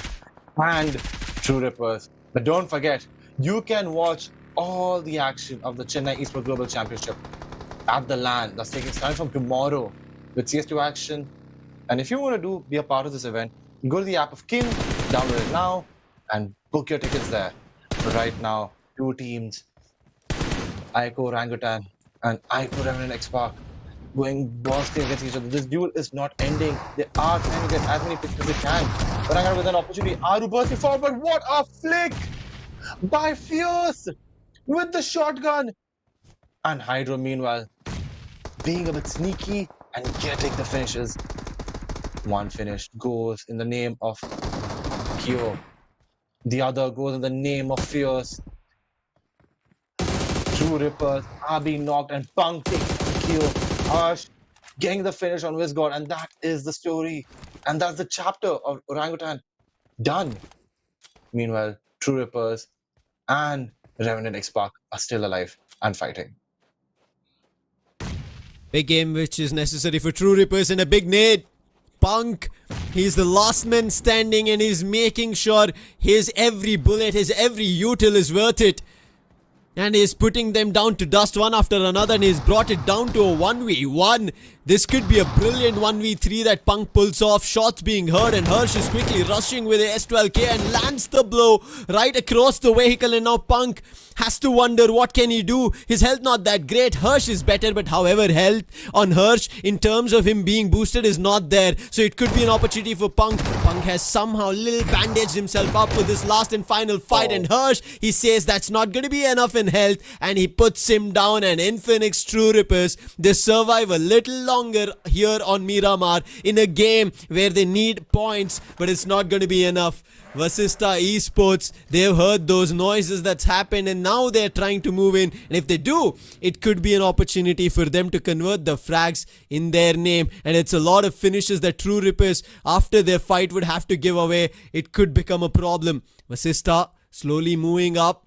G: and True Rippers. But don't forget, you can watch all the action of the Chennai Esports Global Championship at the LAN that's taking starting from tomorrow with CS2 action. And if you want to be a part of this event, go to the app of King, download it now, and book your tickets there. But right now, two teams, Ico Orangutan and Ico Remnant X-Park, going bursting against each other. This duel is not ending. They are trying to get as many picks as they can. Orangutan with an opportunity. Aru bursting forward, but what a flick by Fierce with the shotgun. And Hydro, meanwhile, being a bit sneaky and getting the finishes. One finish goes in the name of Kyo. The other goes in the name of Fierce. True Rippers are being knocked and Punk takes Kyo. Ash getting the finish on Wisgod, and that is the story. And that's the chapter of Orangutan done. Meanwhile, True Rippers and Revenant X-Park are still alive and fighting.
F: Big game which is necessary for True Rippers and a big nade. Punk, he's the last man standing and he's making sure his every bullet, his every util is worth it. And he's putting them down to dust one after another, and he's brought it down to a 1v1. This could be a brilliant 1v3 that Punk pulls off. Shots being heard, and Hirsch is quickly rushing with a S12K and lands the blow right across the vehicle. And now Punk has to wonder what can he do. His health not that great. Hirsch is better, but however, health on Hirsch in terms of him being boosted is not there. So it could be an opportunity for Punk. Punk has somehow little bandaged himself up for this last and final fight. And Hirsch, he says that's not going to be enough in health, and he puts him down. And Infinix True Rippers, they survive a little longer here on Miramar in a game where they need points, but it's not going to be enough. Vasista Esports, they've heard those noises that's happened, and now they're trying to move in, and if they do, it could be an opportunity for them to convert the frags in their name. And it's a lot of finishes that True Rippers after their fight would have to give away. It could become a problem. Vasista slowly moving up,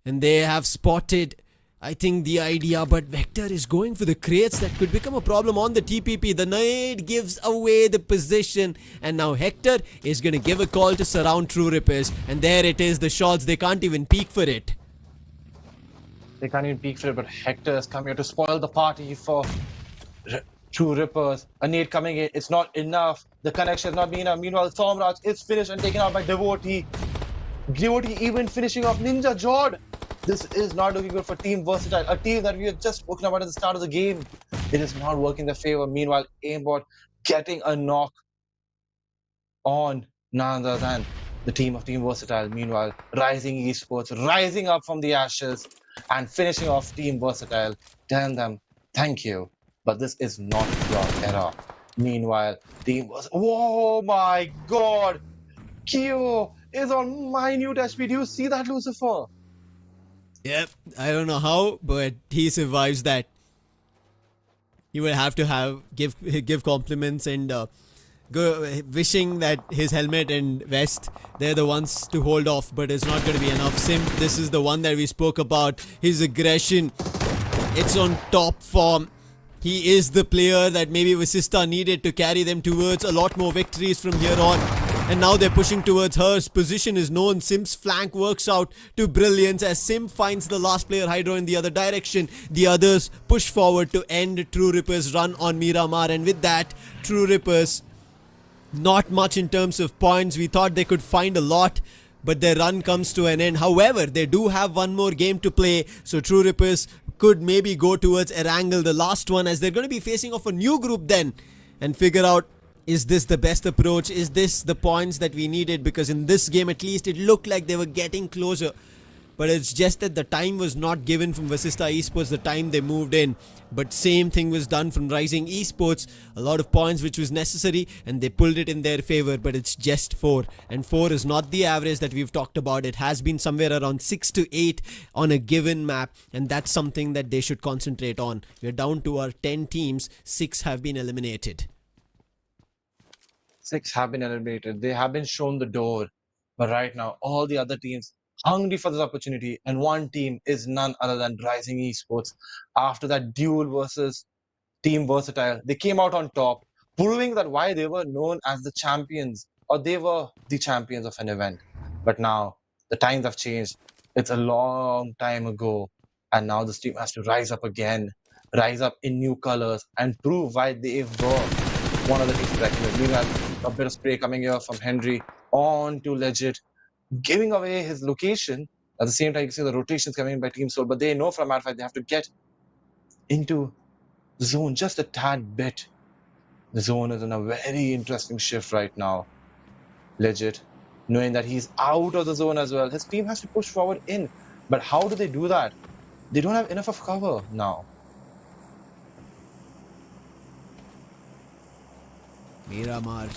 F: and they have spotted, I think, the idea, but Vector is going for the crates. That could become a problem on the TPP. The nade gives away the position, and now Hector is going to give a call to surround True Rippers, and there it is, the shots. They can't even peek for it.
G: They can't even peek for it, but Hector has come here to spoil the party for True Rippers. A nade coming in, it's not enough. The connection has not been enough. Meanwhile, Somraj is finished and taken out by Devotee. Devotee even finishing off Ninja Jord. This is not looking good for Team Versatile, a team that we had just spoken about at the start of the game. It is not working in their favor. Meanwhile, Aimbot getting a knock on none other than the team of Team Versatile. Meanwhile, Rising Esports rising up from the ashes and finishing off Team Versatile, telling them thank you, but this is not your era. Meanwhile, Team Versatile, oh my god, Kyo is on minute HP. Do you see that, Lucifer?
F: Yep, I don't know how, but he survives that. He will have to give compliments and go wishing that his helmet and vest, they're the ones to hold off, but it's not going to be enough. Simp, this is the one that we spoke about. His aggression, it's on top form. He is the player that maybe Vasista needed to carry them towards a lot more victories from here on. And now they're pushing towards her. His position is known. Sim's flank works out to brilliance as Sim finds the last player Hydro in the other direction. The others push forward to end True Rippers' run on Miramar. And with that, True Rippers, not much in terms of points. We thought they could find a lot, but their run comes to an end. However, they do have one more game to play. So True Rippers could maybe go towards ERANGEL, the last one, as they're going to be facing off a new group then, and figure out, is this the best approach? Is this the points that we needed? Because in this game, at least, it looked like they were getting closer. But it's just that the time was not given from Vasista Esports, the time they moved in. But same thing was done from Rising Esports. A lot of points which was necessary, and they pulled it in their favor. But it's just 4. And 4 is not the average that we've talked about. It has been somewhere around 6 to 8 on a given map. And that's something that they should concentrate on. We're down to our 10 teams. 6 have been eliminated.
G: 6 have been eliminated. They have been shown the door. But right now, all the other teams hungry for this opportunity. And one team is none other than Rising Esports. After that duel versus Team Versatile, they came out on top. proving that why they were known as the champions, or they were the champions of an event. But now the times have changed. It's a long time ago, and now this team has to rise up again, rise up in new colors, and prove why they were one of the teams to reckon with. Meanwhile, a bit of spray coming here from Henry on to Legit, giving away his location. At the same time, you can see the rotations coming in by Team Soul, but they know from Mad5 they have to get into the zone just a tad bit. The zone is in a very interesting shift right now. Legit, knowing that he's out of the zone as well. His team has to push forward in. But how do they do that? They don't have enough of cover now.
F: Miramar.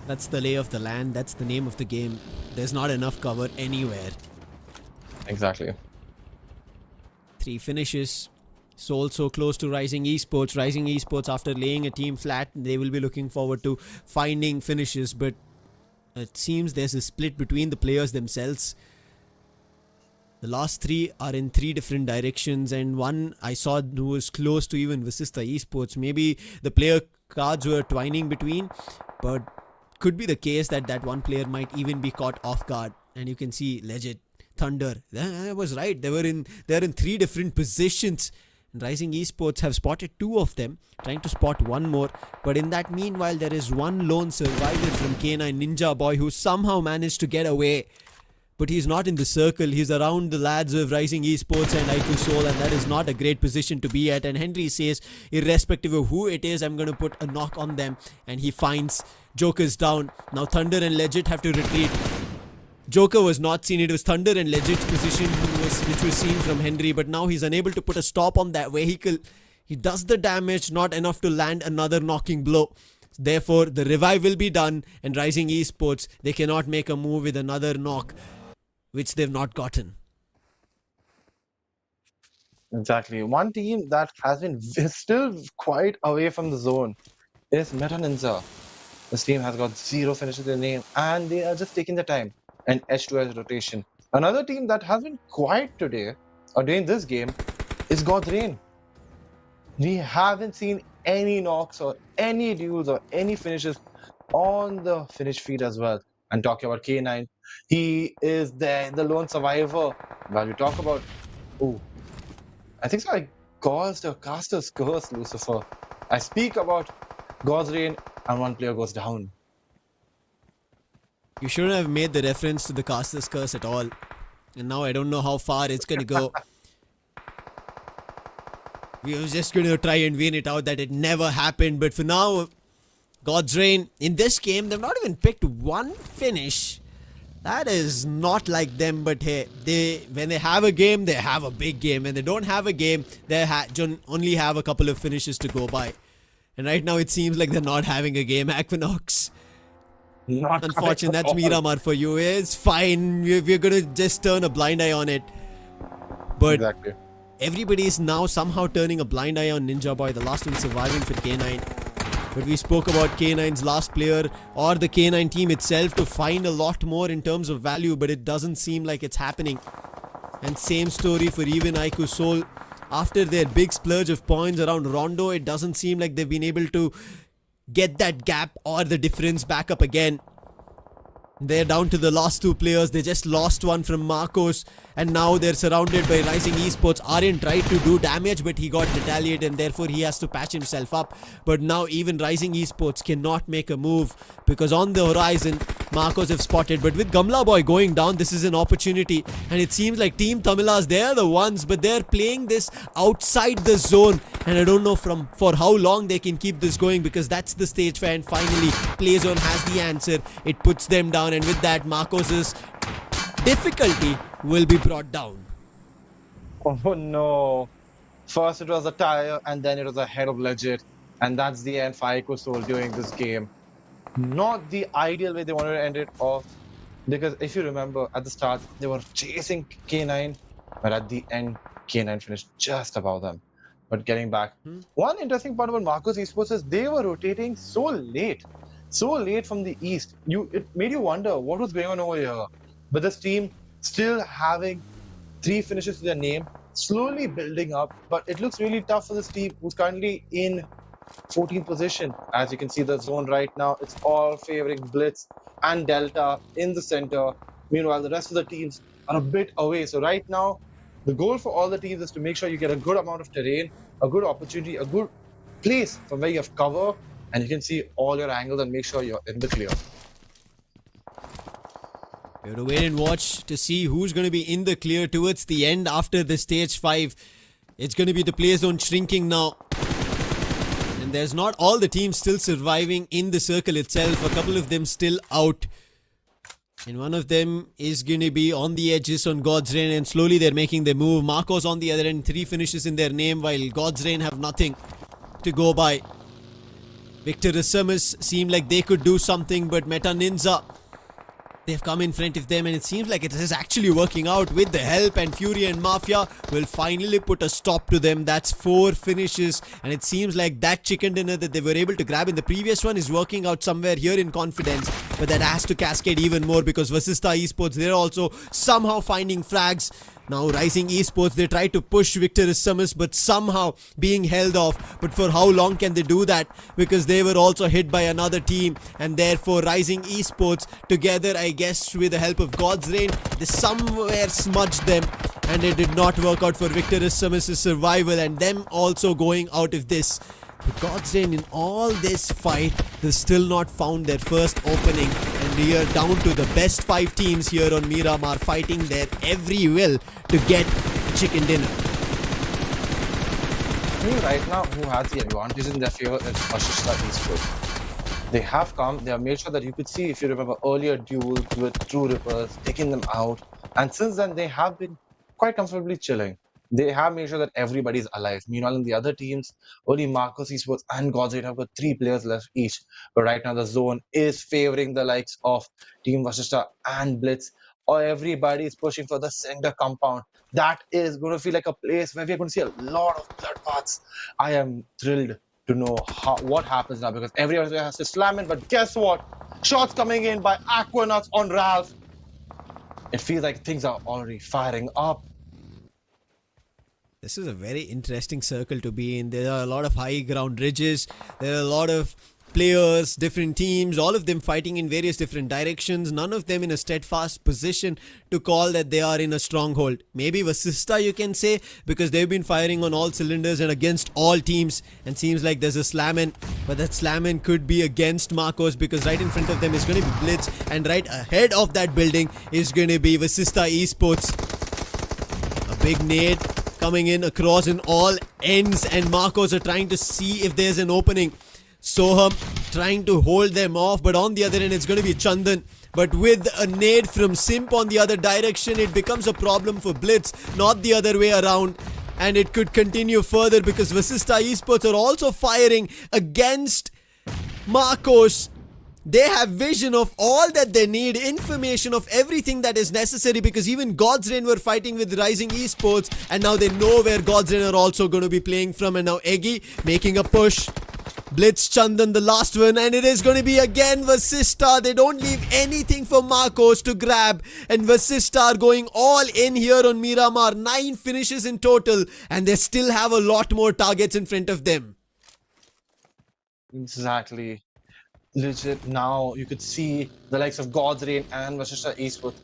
F: That's the lay of the land. That's the name of the game. There's not enough cover anywhere.
G: Exactly.
F: 3 finishes. Soul so close to Rising Esports. Rising Esports, after laying a team flat, they will be looking forward to finding finishes. But it seems there's a split between the players themselves. The last 3 are in 3 different directions, and one I saw who was close to even Visista Esports. Maybe the player cards were twining between, but could be the case that that one player might even be caught off guard. And you can see Legit, Thunder. I was right. They're in 3 different positions. And Rising Esports have spotted 2 of them, trying to spot one more. But in that meanwhile, there is one lone survivor from K9, Ninja Boy, who somehow managed to get away. But he's not in the circle. He's around the lads of Rising Esports and IQ Soul, and that is not a great position to be at. And Henry says, irrespective of who it is, I'm going to put a knock on them. And he finds Joker's down. Now Thunder and Legit have to retreat. Joker was not seen. It was Thunder and Legit's position which was seen from Henry. But now he's unable to put a stop on that vehicle. He does the damage, not enough to land another knocking blow. Therefore, the revive will be done, and Rising Esports, they cannot make a move with another knock, which they've not gotten.
G: Exactly. One team that has been still quite away from the zone is Meta Ninja. This team has got 0 finishes in their name, and they are just taking the time and edge-to-edge rotation. Another team that has been quiet today, or during this game, is GODLIKE. We haven't seen any knocks or any duels or any finishes on the finish feed as well. And talking about K9, he is there, the lone survivor. While we talk about, I think so. I caused a caster's curse, Lucifer. I speak about GODLIKE, and one player goes down.
F: You shouldn't have made the reference to the caster's curse at all. And now I don't know how far it's going to go. We were just going to try and win it out that it never happened. But for now, GODLIKE, in this game, they've not even picked one finish. That is not like them. But hey, when they have a game, they have a big game. When they don't have a game, they only have a couple of finishes to go by. And right now, it seems like they're not having a game, Equinox.
G: Not
F: unfortunate. That's
G: all.
F: Miramar for you. It's fine. We're going to just turn a blind eye on it. But
G: Exactly.
F: everybody is now somehow turning a blind eye on Ninja Boy, the last one surviving for K9. But we spoke about K9's last player or the K9 team itself to find a lot more in terms of value, but it doesn't seem like it's happening. And same story for even IQ Soul. After their big splurge of points around Rondo, it doesn't seem like they've been able to get that gap or the difference back up again. They're down to the last 2 players. They just lost one from Marcos, and now they're surrounded by Rising Esports. Aryan tried to do damage, but he got retaliated, and therefore he has to patch himself up. But now even Rising Esports cannot make a move, because on the horizon, Marcos have spotted. But with Gamla Boy going down, this is an opportunity, and it seems like Team Tamilas, they're the ones, but they're playing this outside the zone, and I don't know for how long they can keep this going, because that's the stage where finally Playzone has the answer. It puts them down, and with that, Marcos's difficulty will be brought down.
G: Oh no. First it was a tire, and then it was a head of Legit. And that's the end for IQ Soul during this game. Not the ideal way they wanted to end it off. Because if you remember, at the start, they were chasing K9. But at the end, K9 finished just above them. But getting back, one interesting part about Marcos Esports is they were rotating so late from the east. It made you wonder what was going on over here. But this team still having 3 finishes to their name, slowly building up. But it looks really tough for this team who's currently in 14th position. As you can see the zone right now, it's all favoring Blitz and Delta in the center. Meanwhile, the rest of the teams are a bit away. So right now, the goal for all the teams is to make sure you get a good amount of terrain, a good opportunity, a good place from where you have cover, and you can see all your angles and make sure you're in the clear.
F: We have to wait and watch to see who's going to be in the clear towards the end after the stage 5. It's going to be the play zone shrinking now. And there's not all the teams still surviving in the circle itself. A couple of them still out. And one of them is going to be on the edges on God's Reign, and slowly they're making their move. Marcos on the other end, 3 finishes in their name, while God's Reign have nothing to go by. Victor Isamus seemed like they could do something, but Meta Ninja, they've come in front of them, and it seems like it is actually working out with the help, and Fury and Mafia will finally put a stop to them. That's 4 finishes, and it seems like that chicken dinner that they were able to grab in the previous one is working out somewhere here in confidence, but that has to cascade even more because Vasista Esports, they're also somehow finding frags. Now Rising Esports, they try to push Victor Isamus, but somehow being held off. But for how long can they do that? Because they were also hit by another team, and therefore Rising Esports together, I guess with the help of God's Reign, they somewhere smudged them, and it did not work out for Victor Isamus' survival and them also going out of this. But God's Reign, in all this fight, they've still not found their first opening, and we are down to the best 5 teams here on Miramar fighting their every will to get chicken dinner.
G: I think right now who has the advantage in their favor is Vasista Esports. They have come, they have made sure that you could see, if you remember earlier duels with True Rippers, taking them out, and since then they have been quite comfortably chilling. They have made sure that everybody's alive. Meanwhile, in the other teams, only Marcos Esports and God's Reign have got 3 players left each. But right now, the zone is favoring the likes of Team Vasista and Blitz. Or everybody is pushing for the center compound. That is going to feel like a place where we're going to see a lot of bloodbaths. I am thrilled to know what happens now because everybody has to slam in. But guess what? Shots coming in by Aquanuts on Ralph. It feels like things are already firing up.
F: This is a very interesting circle to be in. There are a lot of high ground ridges. There are a lot of players, different teams, all of them fighting in various different directions. None of them in a steadfast position to call that they are in a stronghold. Maybe Vasista you can say, because they've been firing on all cylinders and against all teams. And seems like there's a slam-in. But that slam-in could be against Marcos because right in front of them is going to be Blitz. And right ahead of that building is going to be Vasista Esports. A big nade coming in across in all ends, and Marcos are trying to see if there's an opening. Soham trying to hold them off, but on the other end it's going to be Chandan. But with a nade from Simp on the other direction, it becomes a problem for Blitz, not the other way around. And it could continue further because Vasista Esports are also firing against Marcos. They have vision of all that they need, information of everything that is necessary, because even God's Reign were fighting with Rising Esports and now they know where God's Reign are also going to be playing from. And now Eggy making a push. Blitz, Chandan the last one, and it is going to be again Vasista. They don't leave anything for Marcos to grab, and Vasista are going all in here on Miramar. 9 finishes in total, and they still have a lot more targets in front of them.
G: Exactly. Legit, now you could see the likes of God's Reign and Vasista Esports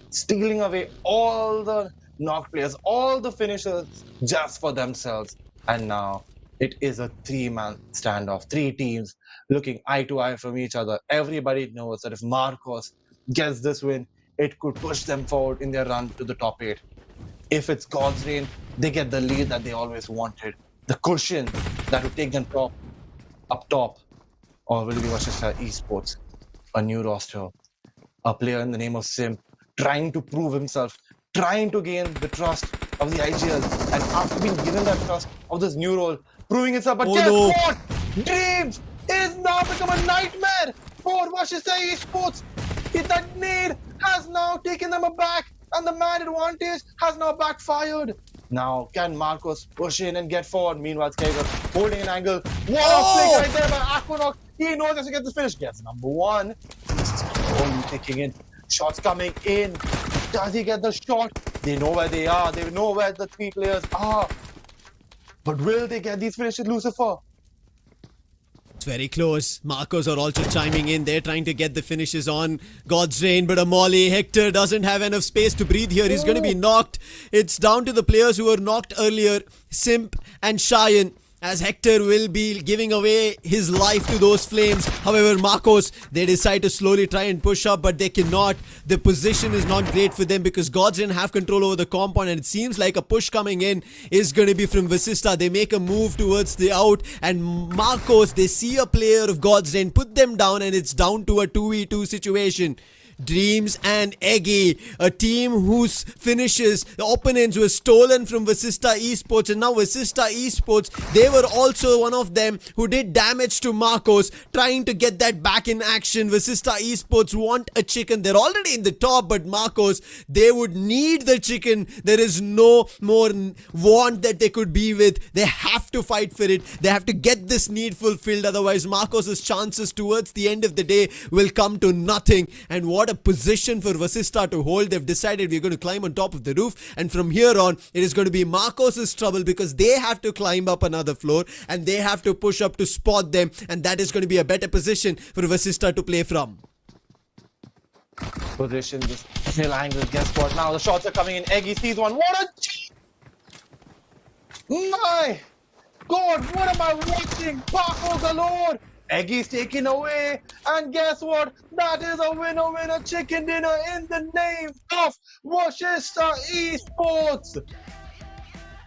G: stealing away all the knocked players, all the finishers just for themselves. And now it is a 3-man standoff, 3 teams looking eye to eye from each other. Everybody knows that if Marcos gets this win, it could push them forward in their run to the top 8. If it's God's Reign, they get the lead that they always wanted, the cushion that would take them up top. Or will it be Vasista Esports, a new roster, a player in the name of Sim, trying to prove himself, trying to gain the trust of the IGL, and after being given that trust of this new role, proving itself. But guess what? Dreams is now become a nightmare for Vasista Esports. That nade has now taken them aback, and the man advantage has now backfired. Now, can Marcos push in and get forward? Meanwhile, Skyesports holding an angle. What a flick right there by Aquanox. He knows how to get this finish. Gets number 1. This is only kicking in. Shots coming in. Does he get the shot? They know where they are. They know where the 3 players are. But will they get these finishes, Lucifer?
F: It's very close. Marcos are also chiming in. They're trying to get the finishes on God's Reign, but Amoli, Hector doesn't have enough space to breathe here. He's going to be knocked. It's down to the players who were knocked earlier, Simp and Cheyenne, as Hector will be giving away his life to those flames. However, Marcos, they decide to slowly try and push up, but they cannot. The position is not great for them because Gods didn't have control over the compound, and it seems like a push coming in is going to be from Vasista. They make a move towards the out, and Marcos, they see a player of Gods and put them down, and it's down to a 2v2 situation. Dreams and Eggy, a team whose finishes, the opponents were stolen from Vasista Esports, and now Vasista Esports, they were also one of them who did damage to Marcos, trying to get that back in action. Vasista Esports want a chicken. They're already in the top, but Marcos, they would need the chicken. There is no more want that they could be with. They have to fight for it. They have to get this need fulfilled. Otherwise, Marcos' chances towards the end of the day will come to nothing. And what a position for Vasista to hold. They've decided we're going to climb on top of the roof, and from here on it is going to be Marcos' trouble because they have to climb up another floor and they have to push up to spot them, and that is going to be a better position for Vasista to play from.
G: Position, this hill angle. Guess what? Now the shots are coming in. Eggy sees one. What a... My God, what am I watching? Paco galore! Eggy's taken away, and guess what? That is a winner chicken dinner in the name of Vasista Esports.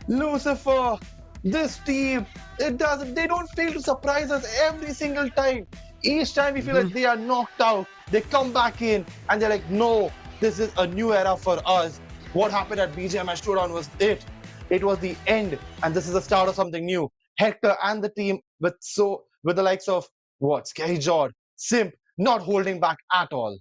G: Lucifer, this team, they don't fail to surprise us every single time. Each time we feel like they are knocked out, they come back in and they're like, no, this is a new era for us. What happened at BGMI Showdown was it. It was the end, and this is the start of something new. Hector and the team with the likes of what? Scary Jord, Simp, not holding back at all.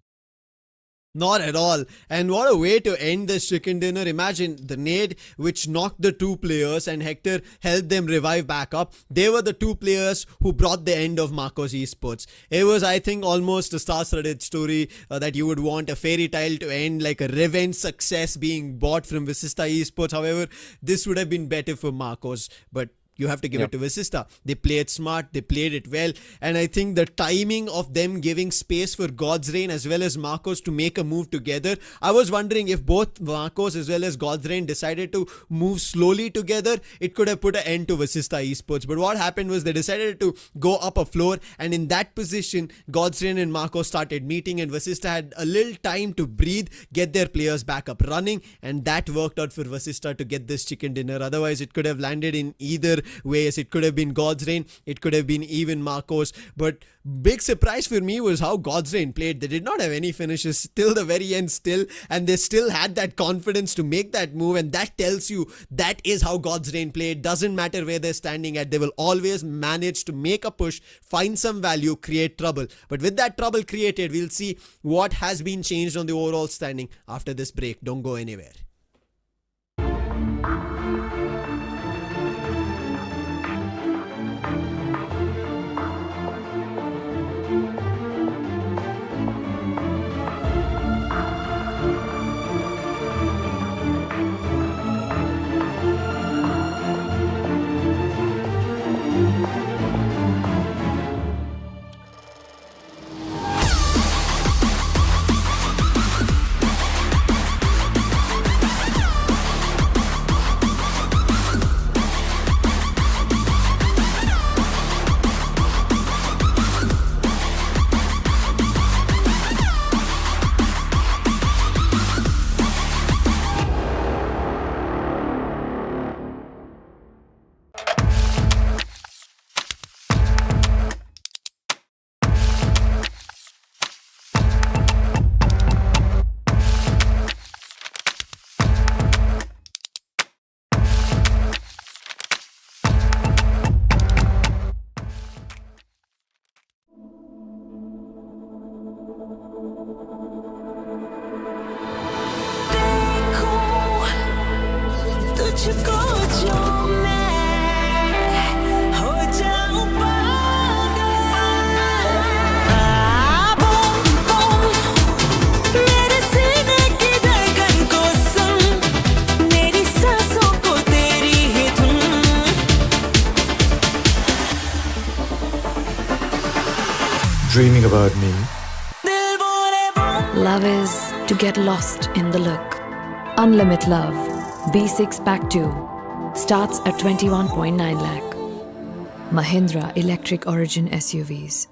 F: Not at all. And what a way to end this chicken dinner. Imagine the nade which knocked the two players and Hector helped them revive back up. They were the two players who brought the end of Marcos Esports. It was, I think, almost a star-studded story that you would want a fairy tale to end, like a revenge success being bought from Vasista Esports. However, this would have been better for Marcos, but you have to give it to Vasista. They played smart, they played it well, and I think the timing of them giving space for God's Reign as well as Marcos to make a move together. I was wondering if both Marcos as well as God's Reign decided to move slowly together, it could have put an end to Vasista Esports. But what happened was they decided to go up a floor, and in that position, God's Reign and Marcos started meeting, and Vasista had a little time to breathe, get their players back up running, and that worked out for Vasista to get this chicken dinner. Otherwise, it could have landed in either ways. It could have been God's Reign, it could have been even Marcos, but big surprise for me was how God's Reign played. They did not have any finishes till the very end still, and they still had that confidence to make that move, and that tells you that is how God's Reign played. Doesn't matter where they're standing at, they will always manage to make a push, find some value, create trouble. But with that trouble created, we'll see what has been changed on the overall standing after this break. Don't go anywhere.
B: dreaming about me.
C: Love is to get lost in the look. Unlimit Love B6 Pack 2 starts at 21.9 lakh. Mahindra Electric Origin SUVs.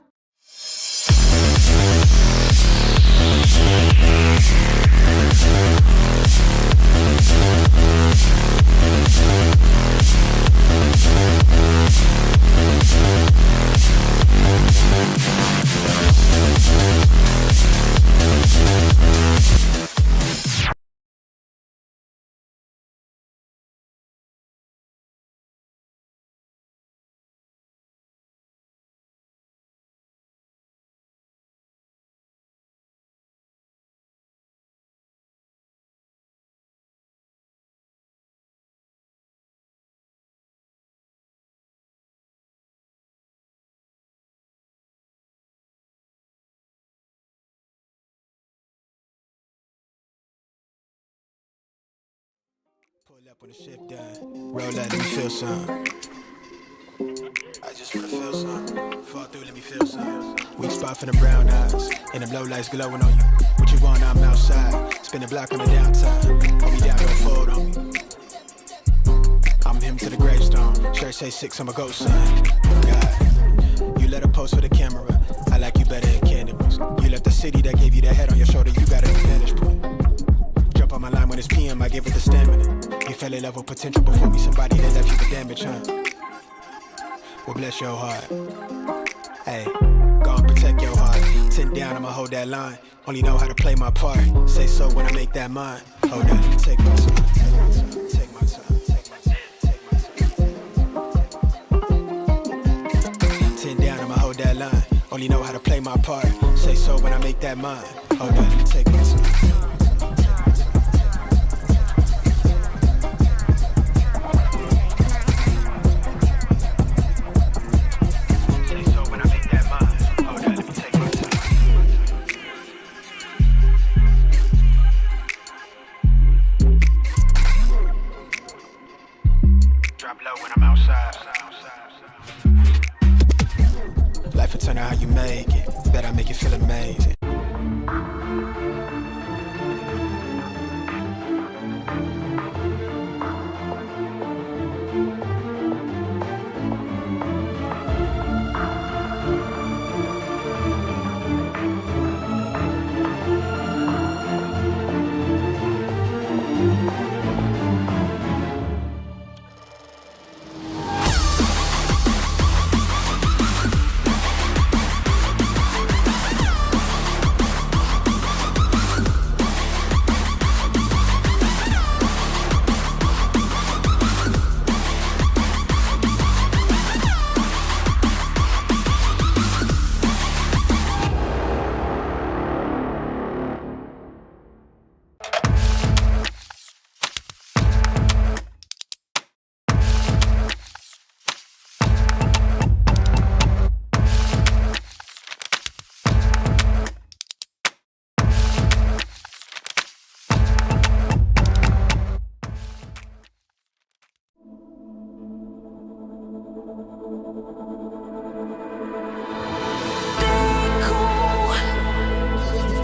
D: Pull up when the shift done. Roll out, let me feel some. I just wanna feel some. Fall through, let me feel some. Weak spot for the brown eyes. And them low lights glowing on you. What you want, I'm outside. Spin the block on the downtime. Hold me down, don't fold on me. I'm him to the gravestone. Church say 6, I'm a ghost son. God. You let her post for the camera. I like you better than cameras. You left the city that gave you the head on your shoulder. You got an advantage point. Jump on my line when it's PM, I give it the stamina. You fell in love with potential before me, somebody that left you for damage, huh? Well, bless your heart. Hey, go and protect your heart. 10 down, I'ma hold that line. Only know how to play my part. Say so when I make that mine. Hold on, let me take my time. Take my time. Take my time. Take my time. 10 down, I'ma hold that line. Only know how to play my part. Say so when I make that mine. Hold on, let me take my time. Life will turn out how you make it. Bet I make you feel amazing.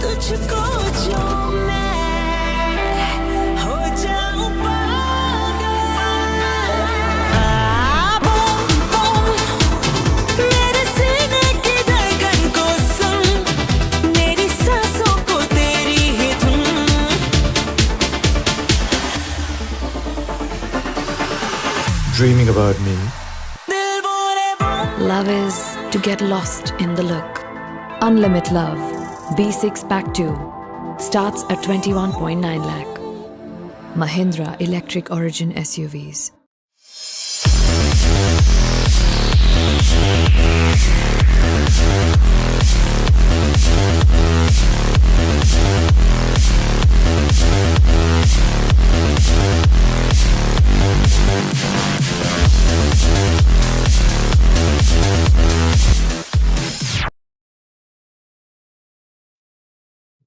H: तुझको जो मैं हो जाऊं पागल boom boom मेरे सीने की धड़कन को सुन मेरी सांसों को तेरी ही धुन
B: Dreaming about me.
C: Love is to get lost in the look. Unlimit Love B6 Pack 2 starts at 21.9 lakh. Mahindra Electric Origin SUVs.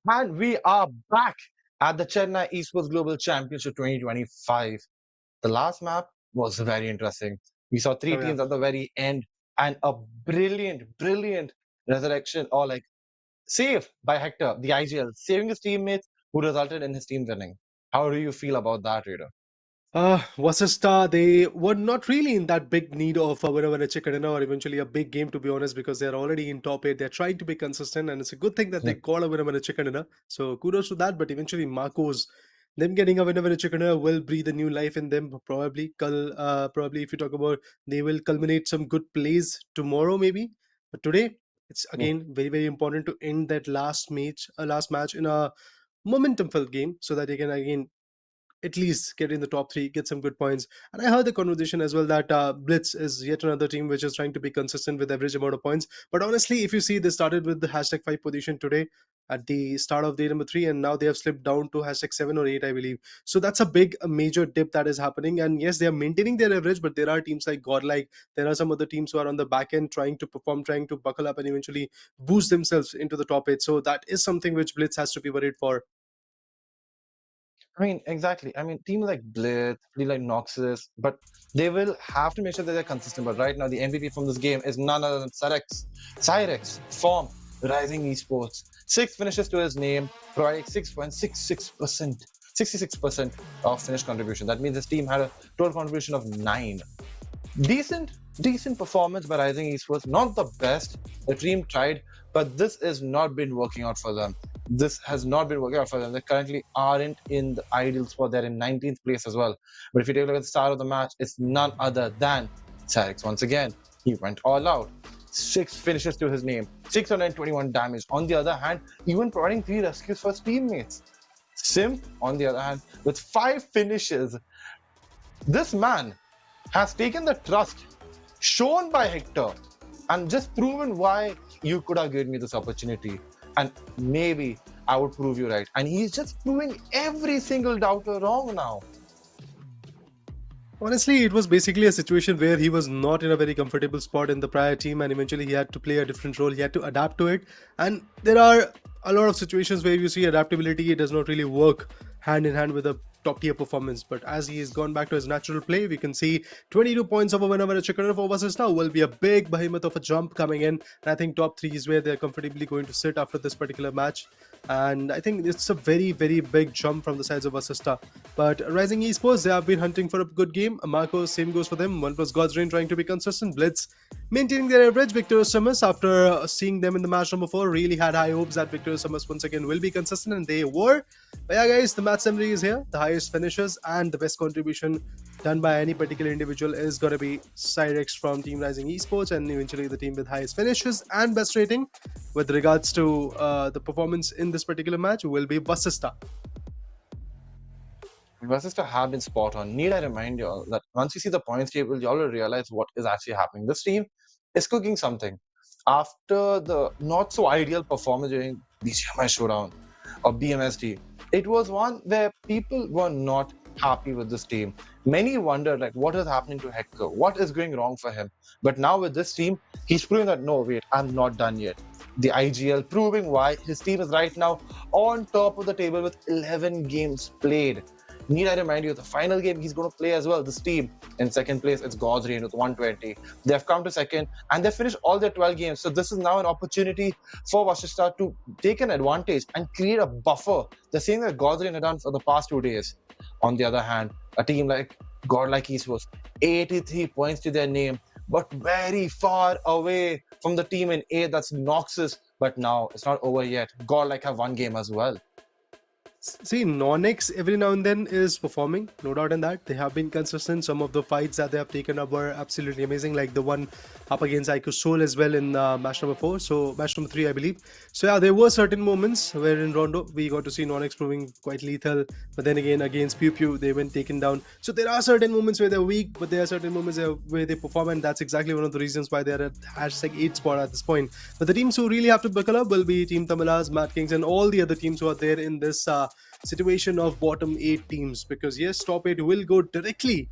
G: And we are back at the Chennai Esports Global Championship 2025. The last map was very interesting. We saw three
E: Oh, yeah.
G: teams at the very end and a brilliant resurrection or like save by Hector, the IGL, saving his teammates who resulted in his team winning. How do you feel about that, Raider?
E: Vasista, they were not really in that big need of a winner chicken dinner or eventually a big game, to be honest, because they're already in top 8. They're trying to be consistent, and it's a good thing that they
G: Yeah.
E: got a winner chicken dinner. So kudos to that. But eventually, Marcos, them getting a winner chicken dinner will breathe a new life in them. Probably, probably if you talk about, they will culminate some good plays tomorrow, maybe. But today, it's
G: Yeah.
E: again very important to end that last match in a momentum-filled game, so that they can again at least get in the top 3, get some good points. And I heard the conversation as well that Blitz is yet another team which is trying to be consistent with average amount of points. But honestly, if you see, they started with the hashtag 5 position today at the start of day number 3, and now they have slipped down to hashtag 7 or 8, I believe. So that's a major dip that is happening. And yes, they are maintaining their average, but there are teams like Godlike. There are some other teams who are on the back end trying to perform, trying to buckle up and eventually boost themselves into the top 8. So that is something which Blitz has to be worried for.
G: I mean, exactly. I mean, teams like Blitz, teams like Noxus, but they will have to make sure that they're consistent. But right now, the MVP from this game is none other than Cyrex, Form, Rising Esports. 6 finishes to his name, providing 6.66%, 66% of finish contribution. That means his team had a total contribution of 9. Decent performance by Rising Esports. Not the best. The team tried, but this has not been working out for them. This has not been working out for them. They currently aren't in the ideal spot. They're in 19th place as well. But if you take a look at the start of the match, it's none other than Cyrex. Once again, he went all out. 6 finishes to his name, 621 damage. On the other hand, even providing 3 rescues for his teammates. Simp, on the other hand, with 5 finishes. This man has taken the trust shown by Hector and just proven why you could have given me this opportunity. And maybe I would prove you right. And he's just proving every single doubter wrong now.
E: Honestly, it was basically a situation where he was not in a very comfortable spot in the prior team, and eventually he had to play a different role. He had to adapt to it. And there are a lot of situations where you see adaptability, it does not really work hand in hand with a top tier performance. But as he has gone back to his natural play, we can see 22 points of a winner a chicken for versus now will be a big behemoth of a jump coming in. And I think top 3 is where they're comfortably going to sit after this particular match. And I think it's a very, very big jump from the sides of Assista. But Rising Esports, they have been hunting for a good game. Marco, same goes for them. One plus God's Rain trying to be consistent. Blitz maintaining their average. Victor Summers, after seeing them in the match number 4, really had high hopes that Victor Summers once again will be consistent, and they were. But yeah, guys, the match summary is here. The highest finishes and the best contribution done by any particular individual is going to be Cyrex from Team Rising Esports, and eventually the team with highest finishes and best rating with regards to the performance in this particular match will be Vasista.
G: Vasista have been spot on. Need I remind you all that once you see the points table, you all will realize what is actually happening. This team is cooking something. After the not so ideal performance during BGMI Showdown or BMSD, it was one where people were not happy with this team. Many wondered like what is happening to Hector, what is going wrong for him. But now with this team, he's proving that no, wait, I'm not done yet. The IGL proving why his team is right now on top of the table with 11 games played. Need I remind you, the final game he's going to play as well. This team in second place, it's God's Rain with 120. They've come to second and they've finished all their 12 games. So this is now an opportunity for Vasista to take an advantage and create a buffer. The same that God's Rain had done for the past 2 days. On the other hand, a team like GODLIKE Esports, 83 points to their name, but very far away from the team in 8, that's Noxus. But now it's not over yet. GODLIKE have 1 game as well.
E: See, NONX every now and then is performing, no doubt in that. They have been consistent. Some of the fights that they have taken up were absolutely amazing, like the one up against Ico Soul as well in match number 4, so match number 3 I believe. So yeah, there were certain moments where in Rondo we got to see NONX proving quite lethal, but then again against Pew Pew they went taken down. So there are certain moments where they're weak, but there are certain moments where they perform, and that's exactly one of the reasons why they're at hashtag 8 spot at this point. But the teams who really have to buckle up will be Team Tamilas, MADKING, and all the other teams who are there in this situation of bottom 8 teams, because yes, top 8 will go directly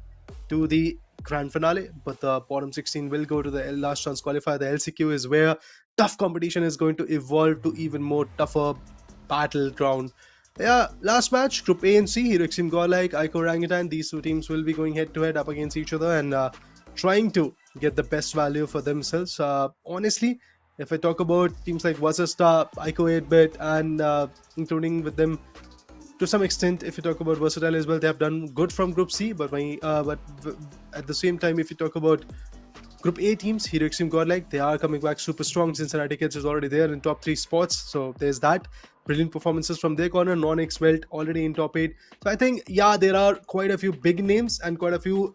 E: to the grand finale, but the bottom 16 will go to the last chance qualifier. The LCQ is where tough competition is going to evolve to even more tougher battleground. Yeah, last match, Group A and C, Extreme GODLIKE, Ico Orangutan, these 2 teams will be going head to head up against each other and trying to get the best value for themselves. Honestly, If I talk about teams like Wasista, Ico 8-bit, and including with them to some extent, if you talk about Versatile as well, they have done good from Group C. But at the same time, if you talk about Group A teams, Hero Extreme, Godlike, they are coming back super strong. Cincinnati Kids is already there in top 3 spots. So there's that. Brilliant performances from their corner. NONX, WELT already in top 8. So I think, yeah, there are quite a few big names and quite a few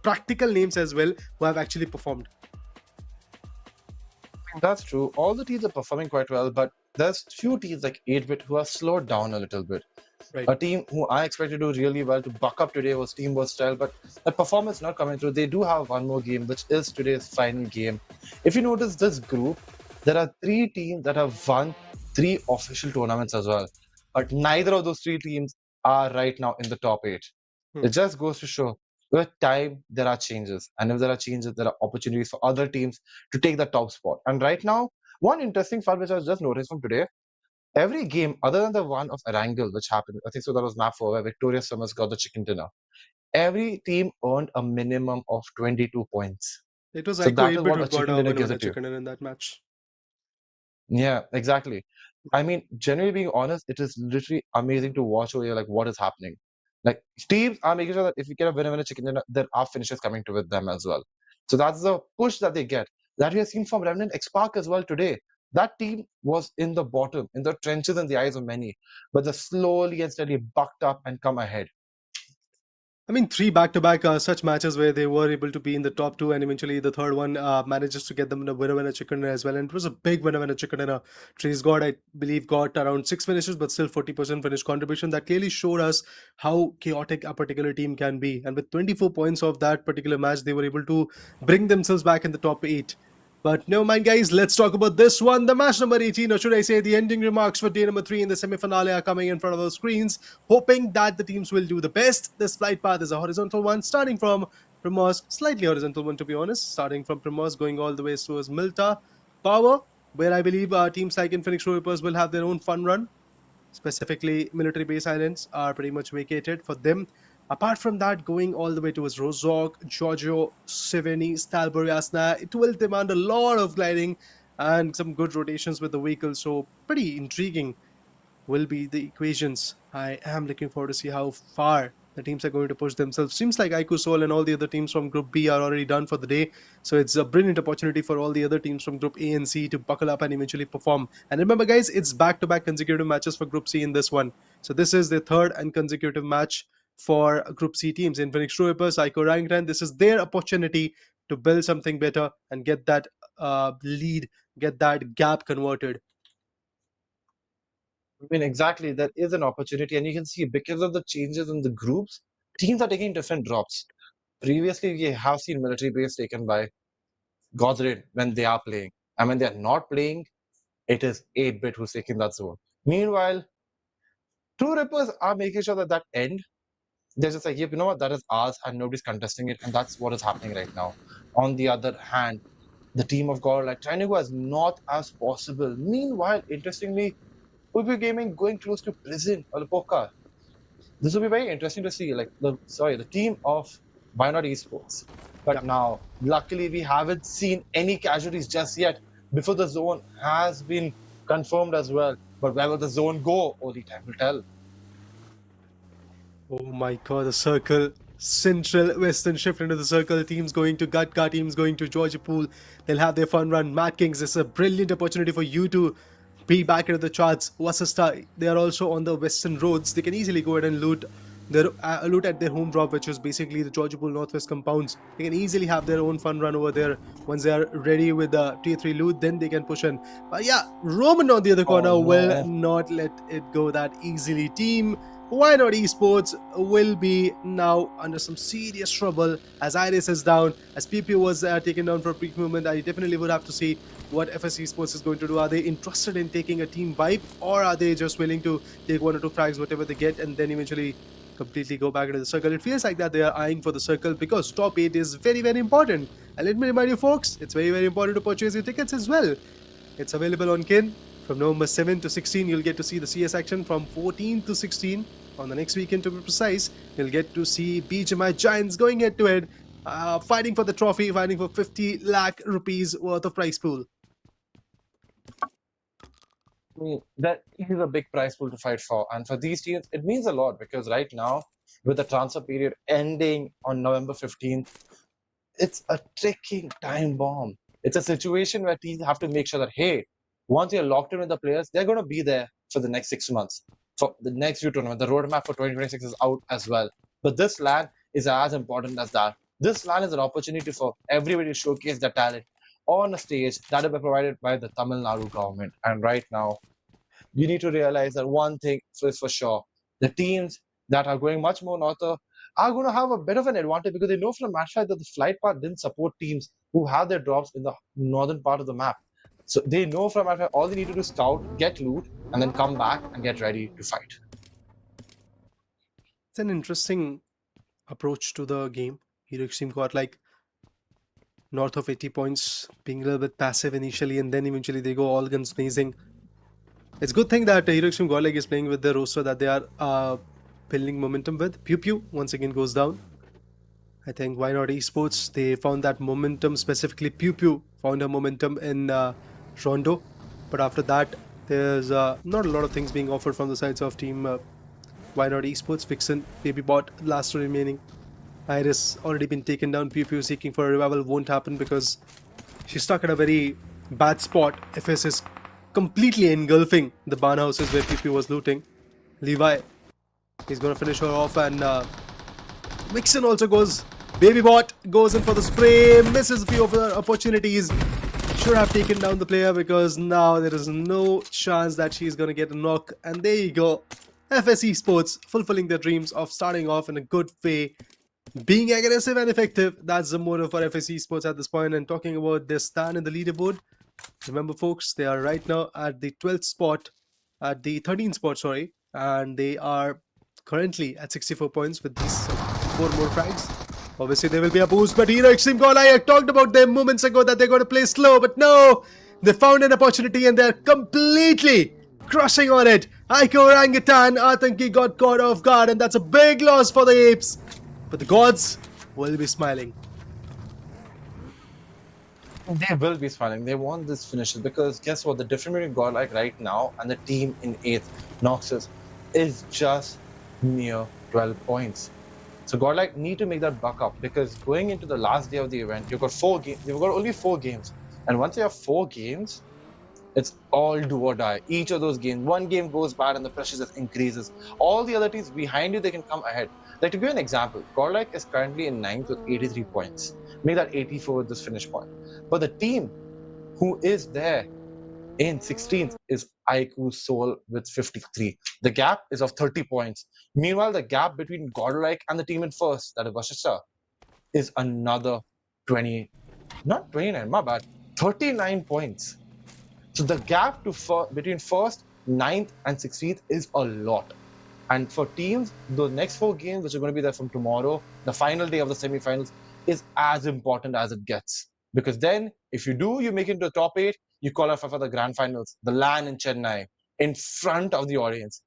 E: practical names as well who have actually performed.
G: That's true. All the teams are performing quite well, but there's few teams like 8-bit who have slowed down a little bit.
E: Right.
G: A team who I expected to do really well to buck up today was Team Versatile, but that performance not coming through. They do have one more game, which is today's final game. If you notice this group, there are 3 teams that have won 3 official tournaments as well. But neither of those 3 teams are right now in the top 8. It just goes to show with time there are changes. And if there are changes, there are opportunities for other teams to take the top spot. And right now, one interesting fact which I was just noticed from today, every game other than the one of ERANGEL, which happened, I think so that was map 4 where Victoria Summers got the chicken dinner. Every team earned a minimum of 22 points.
E: It was
G: So
E: Ico
G: that is
E: 8-bit
G: what
E: who
G: a
E: got
G: chicken
E: a
G: dinner gives
E: winner
G: it to you.
E: chicken in that match.
G: Yeah, exactly. I mean, generally being honest, it is literally amazing to watch over here, like what is happening. Like teams are making sure that if you get a winner chicken dinner, there are finishes coming to with them as well. So that's the push that they get. That we have seen from Remnant X Park as well today. That team was in the bottom, in the trenches in the eyes of many, but they slowly and steadily bucked up and come ahead.
E: I mean, 3 back-to-back such matches where they were able to be in the top 2, and eventually the third one manages to get them the winner chicken dinner as well. And it was a big winner chicken dinner. Trees God, I believe, got around 6 finishes, but still 40% finish contribution. That clearly showed us how chaotic a particular team can be. And with 24 points of that particular match, they were able to bring themselves back in the top 8. But never mind, guys. Let's talk about this one. The match number 18, or should I say the ending remarks for day number 3 in the semi-finale are coming in front of our screens, hoping that the teams will do the best. This flight path is a horizontal one, starting from Primos, slightly horizontal one to be honest, starting from Primos, going all the way towards Milta Power, where I believe teams like Infinix Rovers will have their own fun run. Specifically, military base islands are pretty much vacated for them. Apart from that, going all the way towards Rozok, Giorgio, Siveni, Stalbury, Asna, it will demand a lot of gliding and some good rotations with the vehicle. So pretty intriguing will be the equations. I am looking forward to see how far the teams are going to push themselves. Seems like Aiku Seoul and all the other teams from Group B are already done for the day. So it's a brilliant opportunity for all the other teams from Group A and C to buckle up and eventually perform. And remember, guys, it's back-to-back consecutive matches for Group C in this one. So this is the third and consecutive match for Group C teams. Infinix Troopers, Ico Rangtan, this is their opportunity to build something better and get that lead, get that gap converted.
G: I mean, exactly. There is an opportunity, and you can see because of the changes in the groups, teams are taking different drops. Previously, we have seen military base taken by GODLIKE when they are playing, and when they are not playing, it is 8-bit who's taking that zone. Meanwhile, True Rippers are making sure that end, they're just like, yep, you know what, that is ours, and nobody's contesting it, and that's what is happening right now. On the other hand, the team of GODLIKE trying to go as north as possible. Meanwhile, interestingly, Puppy Gaming going close to prison or Poka. This will be very interesting to see. Like the team of Why Not Esports. But now, luckily, we haven't seen any casualties just yet. Before the zone has been confirmed as well. But where will the zone go? Only time will tell.
E: Oh my god, the circle. Central Western shift into the circle. Teams going to Gatka, teams going to Georgia Pool. They'll have their fun run. MADKING, this is a brilliant opportunity for you to be back into the charts. Wasista, they are also on the western roads. They can easily go ahead and loot at their home drop, which is basically the Georgia Pool Northwest compounds. They can easily have their own fun run over there. Once they are ready with the tier 3 loot, then they can push in. But yeah, Roman on the other corner will not let it go that easily. Team Why Not Esports will be now under some serious trouble as Iris is down, as PP was taken down for a peak movement. I definitely would have to see what FS Esports is going to do. Are they interested in taking a team wipe, or are they just willing to take 1 or 2 frags, whatever they get, and then eventually completely go back into the circle? It feels like that they are eyeing for the circle because top 8 is very, very important. And let me remind you folks, it's very, very important to purchase your tickets as well. It's available on Kin. From November 7 to 16, you'll get to see the CS action. From 14 to 16, on the next weekend to be precise, you'll get to see BGMI Giants going head to head, fighting for the trophy, fighting for 50 lakh rupees worth of prize pool.
G: I mean, that is a big prize pool to fight for. And for these teams, it means a lot because right now, with the transfer period ending on November 15th, it's a ticking time bomb. It's a situation where teams have to make sure that, hey, once you're locked in with the players, they're going to be there for the next 6 months. For the next few tournaments, the roadmap for 2026 is out as well. But this LAN is as important as that. This LAN is an opportunity for everybody to showcase their talent on a stage that will be provided by the Tamil Nadu government. And right now, you need to realize that one thing is for sure. The teams that are going much more north are going to have a bit of an advantage because they know from the match fight that the flight path didn't support teams who have their drops in the northern part of the map. So they know from match fight all they need to do is scout, get loot, and then come back and get ready to fight.
E: It's an interesting approach to the game. Hero Extreme got like north of 80 points, being a little bit passive initially, and then eventually they go all guns blazing. It's a good thing that Hero Extreme GODLIKE is playing with the roster that they are building momentum with. Pew Pew once again goes down. I think why not esports? They found that momentum, specifically Pew Pew found her momentum in Rondo. But after that, there's not a lot of things being offered from the sides of team why not esports. Vixen, Baby Bot, last remaining. Iris already been taken down. Pew Pew seeking for a revival won't happen because she's stuck at a very bad spot. FS is completely engulfing the barn houses where Pew Pew was looting. Levi, he's gonna finish her off, and Vixen also goes. Baby Bot goes in for the spray, misses a few of her opportunities. Should have taken down the player because now there is no chance that she's gonna get a knock. And there you go. FS Esports fulfilling their dreams of starting off in a good way, being aggressive and effective. That's the motto for FS Esports at this point. And talking about their stand in the leaderboard, remember folks, they are right now at the 12th spot, at the 13th spot, sorry, and they are currently at 64 points with these 4 more frags. Obviously there will be a boost, but Hero Extreme GODLIKE, I talked about them moments ago that they're going to play slow, but no, they found an opportunity and they're completely crushing on it. Aiko Orangutan, Atanki got caught off guard, and that's a big loss for the apes, but the gods will be smiling.
G: They will be smiling. They want this finishes because guess what? The difference between GODLIKE right now and the team in 8th, NOX's, is just mere 12 points. So GODLIKE need to make that buck up because going into the last day of the event, you've got 4 games. You've got only 4 games, and once you have 4 games, it's all do or die. Each of those games, one game goes bad and the pressure just increases. All the other teams behind you, they can come ahead. Like to give you an example, GODLIKE is currently in 9th with 83 points. Make that 84 with this finish point. But the team who is there in 16th is Aiku Soul with 53. The gap is of 30 points. Meanwhile, the gap between GODLIKE and the team in first, that is Vashishta, is another 20, not 29, my bad, 39 points. So the gap to between first, 9th, and 16th is a lot. And for teams, the next 4 games, which are going to be there from tomorrow, the final day of the semifinals, is as important as it gets. Because then, if you do, you make it to the top 8, you qualify for the Grand Finals, the LAN in Chennai, in front of the audience.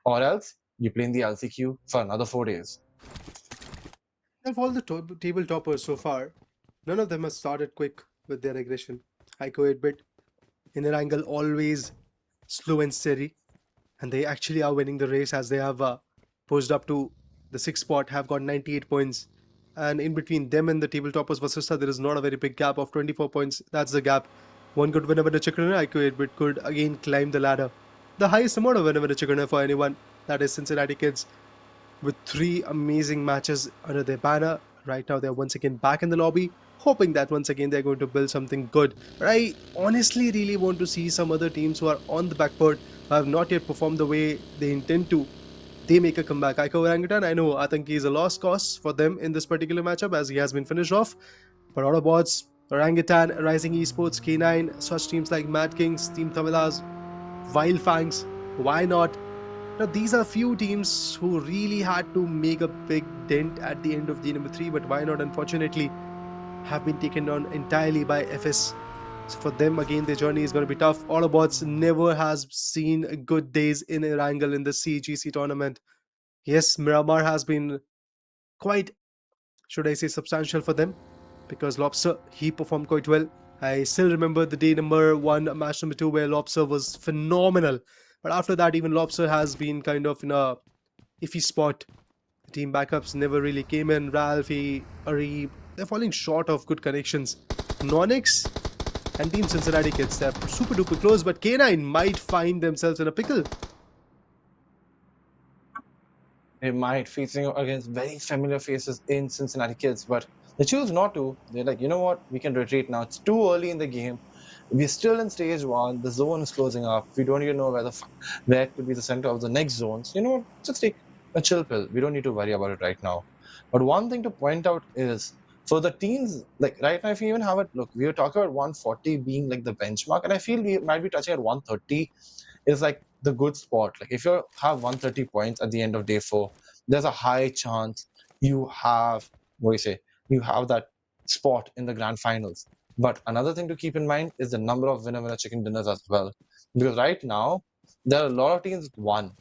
G: Or else, you play in the LCQ for another 4 days.
E: Of all the table toppers so far, none of them has started quick with their aggression. Aiko 8-bit, ERANGEL always slow and steady, and they actually are winning the race as they have pushed up to the 6th spot, have got 98 points. And in between them and the table toppers Vasista, there is not a very big gap of 24 points. That's the gap. One good winner with a chicken, Aiko 8-bit could again climb the ladder. The highest amount of winner with a chicken for anyone, that is Cincinnati Kids, with 3 amazing matches under their banner. Right now they're once again back in the lobby, hoping that once again they're going to build something good. But I honestly really want to see some other teams who are on the back foot, who have not yet performed the way they intend to. They make a comeback. Aiko Orangutan, I know Atanki is a lost cause for them in this particular matchup as he has been finished off. But AUTOBOTZ, Orangutan, Rising Esports, K9, such teams like MADKING, Team Tamilas, Wildfangs, why not? Now these are few teams who really had to make a big dent at the end of the number 3, but why not, unfortunately, have been taken on entirely by FS. So for them, again, their journey is going to be tough. AUTOBOTZ never has seen good days in ERANGEL in the CEGC tournament. Yes, Miramar has been quite, should I say, substantial for them, because Lobster, he performed quite well. I still remember the day number 1, match number 2, where Lobster was phenomenal. But after that, even Lobster has been kind of in a iffy spot. The team backups never really came in. Ralphie, Arib, they're falling short of good connections. NONX and Team Cincinnati Kids, they're super duper close, but K9 might find themselves in a pickle.
G: They might facing against very familiar faces in Cincinnati Kids, but they choose not to. They're like, you know what? We can retreat now. It's too early in the game. We're still in stage 1. The zone is closing up. We don't even know where could be the center of the next zones. You know what? Just take a chill pill. We don't need to worry about it right now. But one thing to point out is for the teams, like right now, if you even have it, look, we were talking about 140 being like the benchmark, and I feel we might be touching at 130 is like the good spot. Like if you have 130 points at the end of day 4, there's a high chance you have you have that spot in the grand finals. But another thing to keep in mind is the number of winner chicken dinners as well, because right now there are a lot of teams with 1,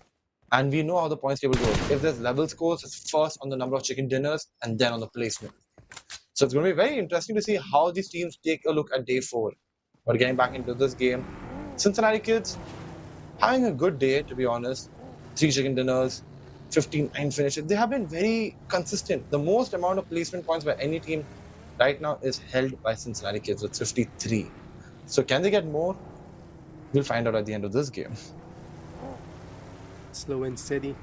G: and we know how the points table goes. If there's level scores, it's first on the number of chicken dinners and then on the placement. So it's going to be very interesting to see how these teams take a look at day 4. But getting back into this game, Cincinnati Kids having a good day, to be honest. 3 chicken dinners, 15-9 finishes. They have been very consistent. The most amount of placement points by any team right now is held by Cincinnati Kids with 53. So can they get more? We'll find out at the end of this game.
E: Slow and steady.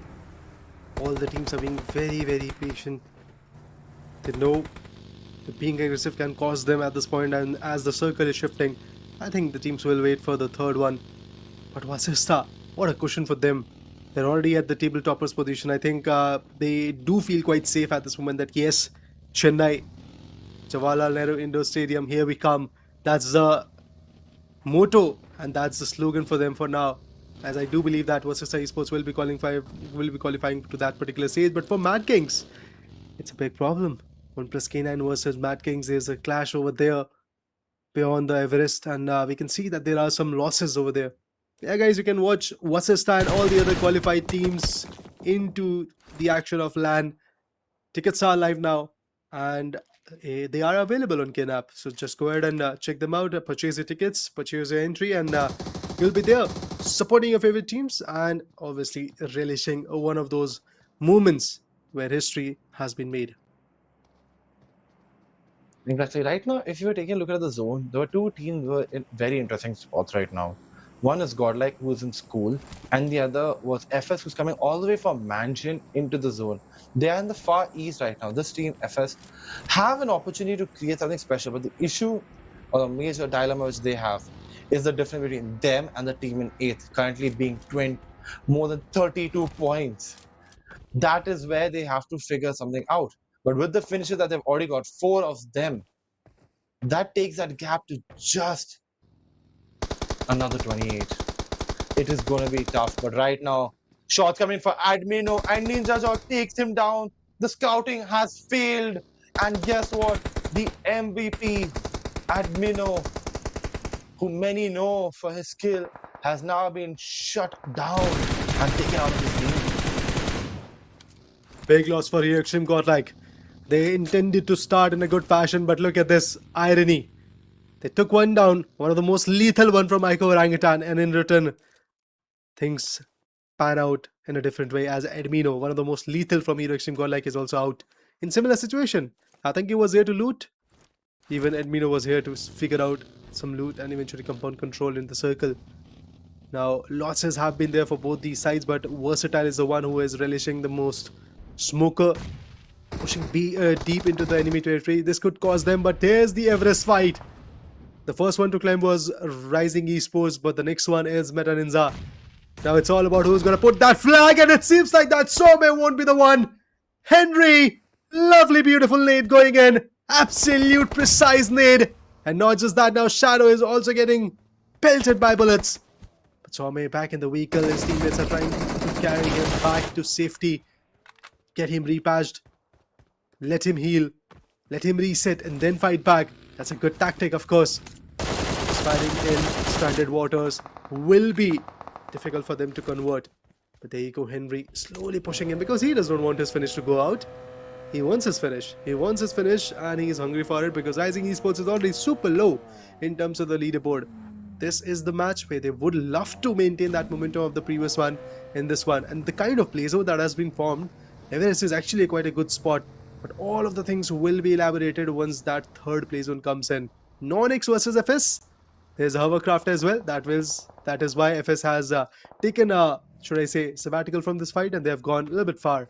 E: All the teams are being very, very patient. They know that being aggressive can cost them at this point, and as the circle is shifting, I think the teams will wait for the third one. But Vasista, what a cushion for them. They're already at the table toppers position. I think they do feel quite safe at this moment that yes, Chennai, Jawaharlal Nehru Indoor Stadium, here we come. That's the motto and that's the slogan for them for now. As I do believe that Vasista Esports will be qualifying to that particular stage. But for MADKINGs, it's a big problem. 1+K9 versus MADKINGs, there's a clash over there beyond the Everest, and we can see that there are some losses over there. Yeah, guys, you can watch Vasista and all the other qualified teams into the action of LAN. Tickets are live now, and they are available on KNAP. So just go ahead and check them out, purchase your tickets, purchase your entry, and you'll be there supporting your favorite teams and obviously relishing one of those moments where history has been made.
G: Exactly. Right now, if you were taking a look at the zone, there were 2 teams who were in very interesting spots right now. One is GODLIKE, who's in school, and the other was FS, who's coming all the way from Mansion into the zone. They are in the far east right now. This team, FS, have an opportunity to create something special, but the issue or the major dilemma which they have is the difference between them and the team in 8th, currently being more than 32 points. That is where they have to figure something out. But with the finishes that they've already got, 4 of them, that takes that gap to just another 28. It is going to be tough. But right now, shots coming for Admino, and Ninja Jog takes him down. The scouting has failed. And guess what? The MVP, Admino, who many know for his skill, has now been shut down and taken out of this game.
E: Big loss for ERANGEL GODLIKE. They intended to start in a good fashion, but look at this irony. They took one down, one of the most lethal one from Ico Orangutan, and in return, things pan out in a different way as Admino, one of the most lethal from ERANGEL GODLIKE, is also out. In similar situation, I think he was here to loot. Even Admino was here to figure out some loot and eventually compound control in the circle. Now, losses have been there for both these sides, but Versatile is the one who is relishing the most. Smoker pushing deep into the enemy territory. This could cause them, but there's the Everest fight. The first one to climb was Rising Esports, but the next one is Meta Ninja. Now it's all about who's going to put that flag, and it seems like that Some won't be the one. Henry, lovely, beautiful nade going in. Absolute precise nade. And not just that, now Shadow is also getting pelted by bullets. But Some back in the vehicle, his teammates are trying to carry him back to safety. Get him repatched. Let him heal. Let him reset and then fight back. That's a good tactic, of course. Fighting in stranded waters will be difficult for them to convert. But there you go, Henry slowly pushing him because he does not want his finish to go out. He wants his finish. He wants his finish and he's hungry for it because Rising Esports is already super low in terms of the leaderboard. This is the match where they would love to maintain that momentum of the previous one in this one. And the kind of play zone that has been formed, Everest is actually quite a good spot. But all of the things will be elaborated once that third play zone comes in. NONX versus FS. There's hovercraft as well. That is why FS has taken a, should I say, sabbatical from this fight, and they have gone a little bit far.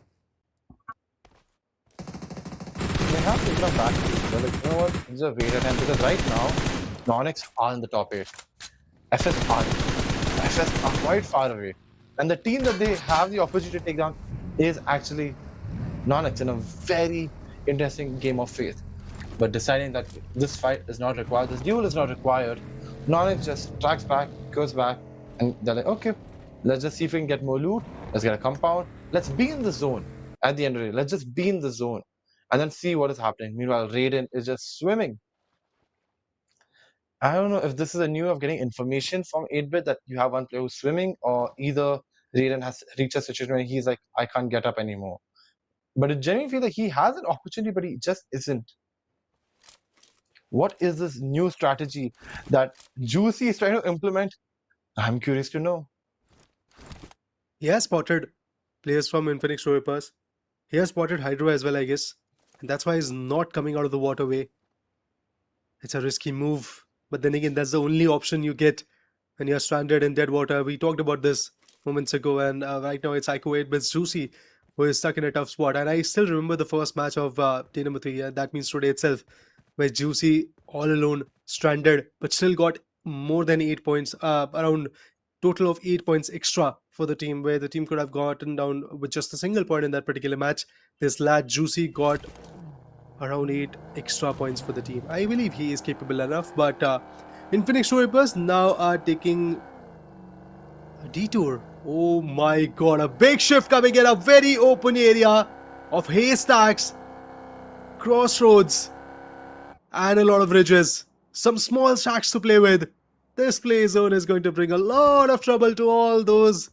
G: They have to come back. They're like, you know what? It's a wait attempt because right now, NONX are in the top 8. FS aren't. FS are quite far away. And the team that they have the opportunity to take down is actually NONX in a very interesting game of faith. But deciding that this fight is not required, this duel is not required, NONX just tracks back, goes back, and they're like, okay, let's just see if we can get more loot, let's get a compound, let's be in the zone at the end of the day, let's just be in the zone and then see what is happening. Meanwhile, Raiden is just swimming. I don't know if this is a new way of getting information from 8-bit that you have one player who's swimming, or either Raiden has reached a situation where he's like, I can't get up anymore. But it genuinely feels like he has an opportunity, but he just isn't. What is this new strategy that Juicy is trying to implement? I'm curious to know.
E: He has spotted players from Infinix Rovers. He has spotted Hydro as well, I guess. And that's why he's not coming out of the waterway. It's a risky move. But then again, that's the only option you get when you're stranded in dead water. We talked about this moments ago, and right now it's Ico 8-bit's Juicy who is stuck in a tough spot. And I still remember the first match of day number 3, that means today itself, where Juicy all alone, stranded, but still got more than 8 points, around total of 8 points extra for the team, where the team could have gotten down with just a single point in that particular match. This lad Juicy got around 8 extra points for the team. I believe he is capable enough, but Infinix Rovers now are taking a detour. Oh my god, a big shift coming in a very open area of haystacks, crossroads, and a lot of ridges. Some small shacks to play with. This play zone is going to bring a lot of trouble to all those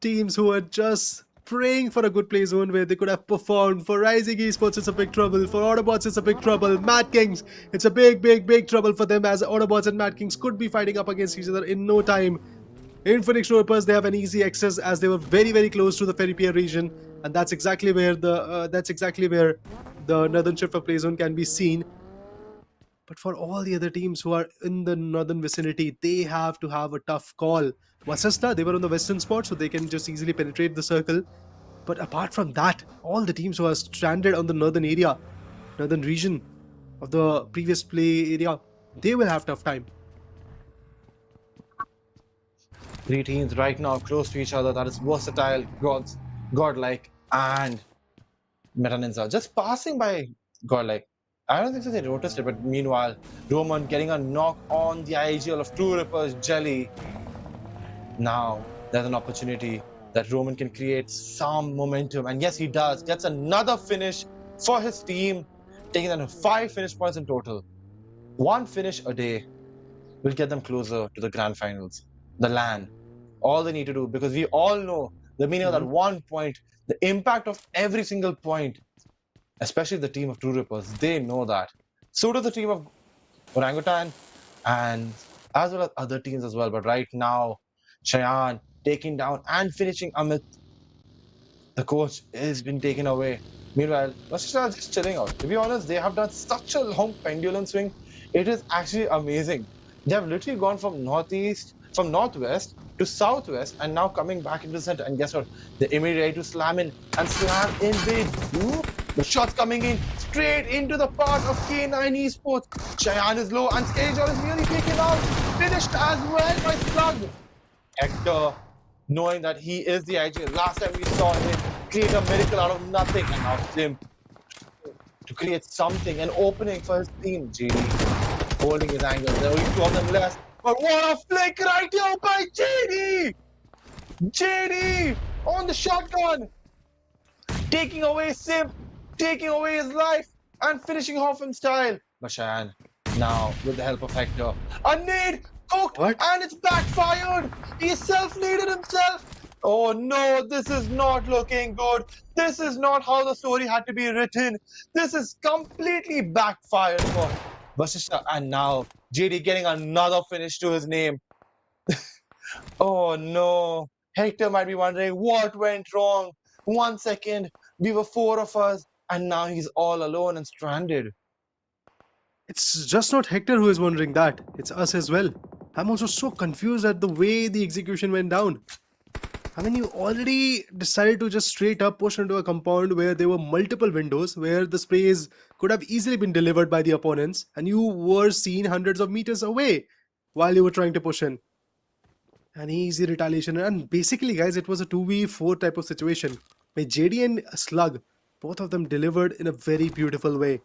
E: teams who are just praying for a good play zone where they could have performed. For Rising Esports, it's a big trouble. For AUTOBOTZ, it's a big trouble. MADKING, it's a big trouble for them, as AUTOBOTZ and MADKING could be fighting up against each other in no time. Infinix Rovers, they have an easy access as they were very close to the Ferry Pier region, and that's exactly where the northern shift of play zone can be seen. But for all the other teams who are in the northern vicinity, they have to have a tough call. Vasista, they were on the western spot, so they can just easily penetrate the circle. But apart from that, all the teams who are stranded on the northern area, northern region of the previous play area, they will have tough time.
G: 3 teams right now close to each other. That is Versatile, Godlike, and Meta Ninja. Just passing by Godlike. I don't think so they noticed it, but meanwhile, Roman getting a knock on the IGL of True Rippers, Jelly. Now, there's an opportunity that Roman can create some momentum. And yes, he does. Gets another finish for his team, taking them to 5 finish points in total. 1 finish a day will get them closer to the Grand Finals. The LAN. All they need to do, because we all know the meaning of that 1 point, the impact of every single point, especially the team of True Rippers. They know that. So does the team of Orangutan, and as well as other teams as well. But right now, Cheyenne taking down and finishing Amit. The coach is being taken away. Meanwhile, Vashisha is just chilling out. To be honest, they have done such a long pendulum swing. It is actually amazing. They have literally gone from northwest to southwest, and now coming back into the center. And guess what? They're immediately ready to slam in, and slam in they do. The shots coming in straight into the part of K9 Esports. Cheyenne is low, and Skyjohn is nearly taken out. Finished as well by Slug. Hector, knowing that he is the IGL. Last time we saw him create a miracle out of nothing, and now Sim to create something, an opening for his team. JD holding his angle. There are only 2 of them left. But what a flick right here by JD! JD on the shotgun, taking away Sim, taking away his life, and finishing off in style. But Cheyenne, now with the help of Hector, a nade cooked, and it's backfired. He self-naded himself. Oh no, this is not looking good. This is not how the story had to be written. This is completely backfired for Vasishtha. And now JD getting another finish to his name. Oh no. Hector might be wondering what went wrong. 1 second, we were 4 of us, and now he's all alone and stranded.
E: It's just not Hector who is wondering that. It's us as well. I'm also so confused at the way the execution went down. I mean, you already decided to just straight up push into a compound where there were multiple windows, where the sprays could have easily been delivered by the opponents, and you were seen hundreds of meters away while you were trying to push in. An easy retaliation, and basically, guys, it was a 2v4 type of situation where JD and Slug, both of them delivered in a very beautiful way.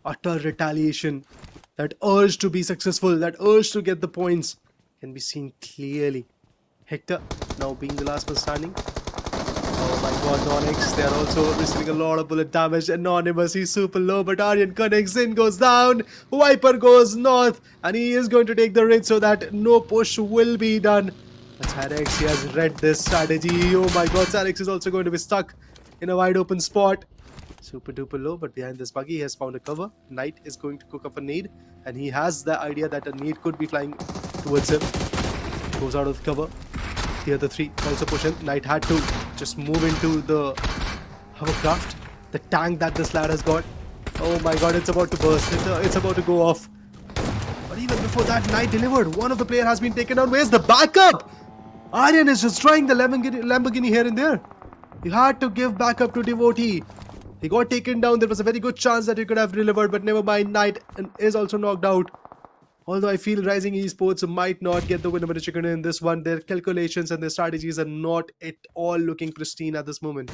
E: Utter retaliation, that urge to be successful, that urge to get the points can be seen clearly. Hector now being the last one standing. Oh my god, NONX, they're also receiving a lot of bullet damage. Anonymous, he's super low, but Aryan connects in, goes down. Viper goes north, and he is going to take the ridge so that no push will be done. But Sarex, he has read this strategy. Oh my god, Sarex is also going to be stuck in a wide open spot. Super duper low, but behind this buggy, he has found a cover. Knight is going to cook up a nade, and he has the idea that a nade could be flying towards him. Goes out of the cover. The other three also push in. Knight had to just move into the hovercraft, the tank that this lad has got. Oh my god, it's about to burst. It's about to go off. But even before that, Knight delivered. One of the player has been taken down. Where's the backup? Aryan is just trying the Lamborghini here and there. You had to give backup to Devotee. He got taken down. There was a very good chance that he could have delivered, but never mind. Knight is also knocked out. Although I feel Rising Esports might not get the winner with the chicken in this one. Their calculations and their strategies are not at all looking pristine at this moment.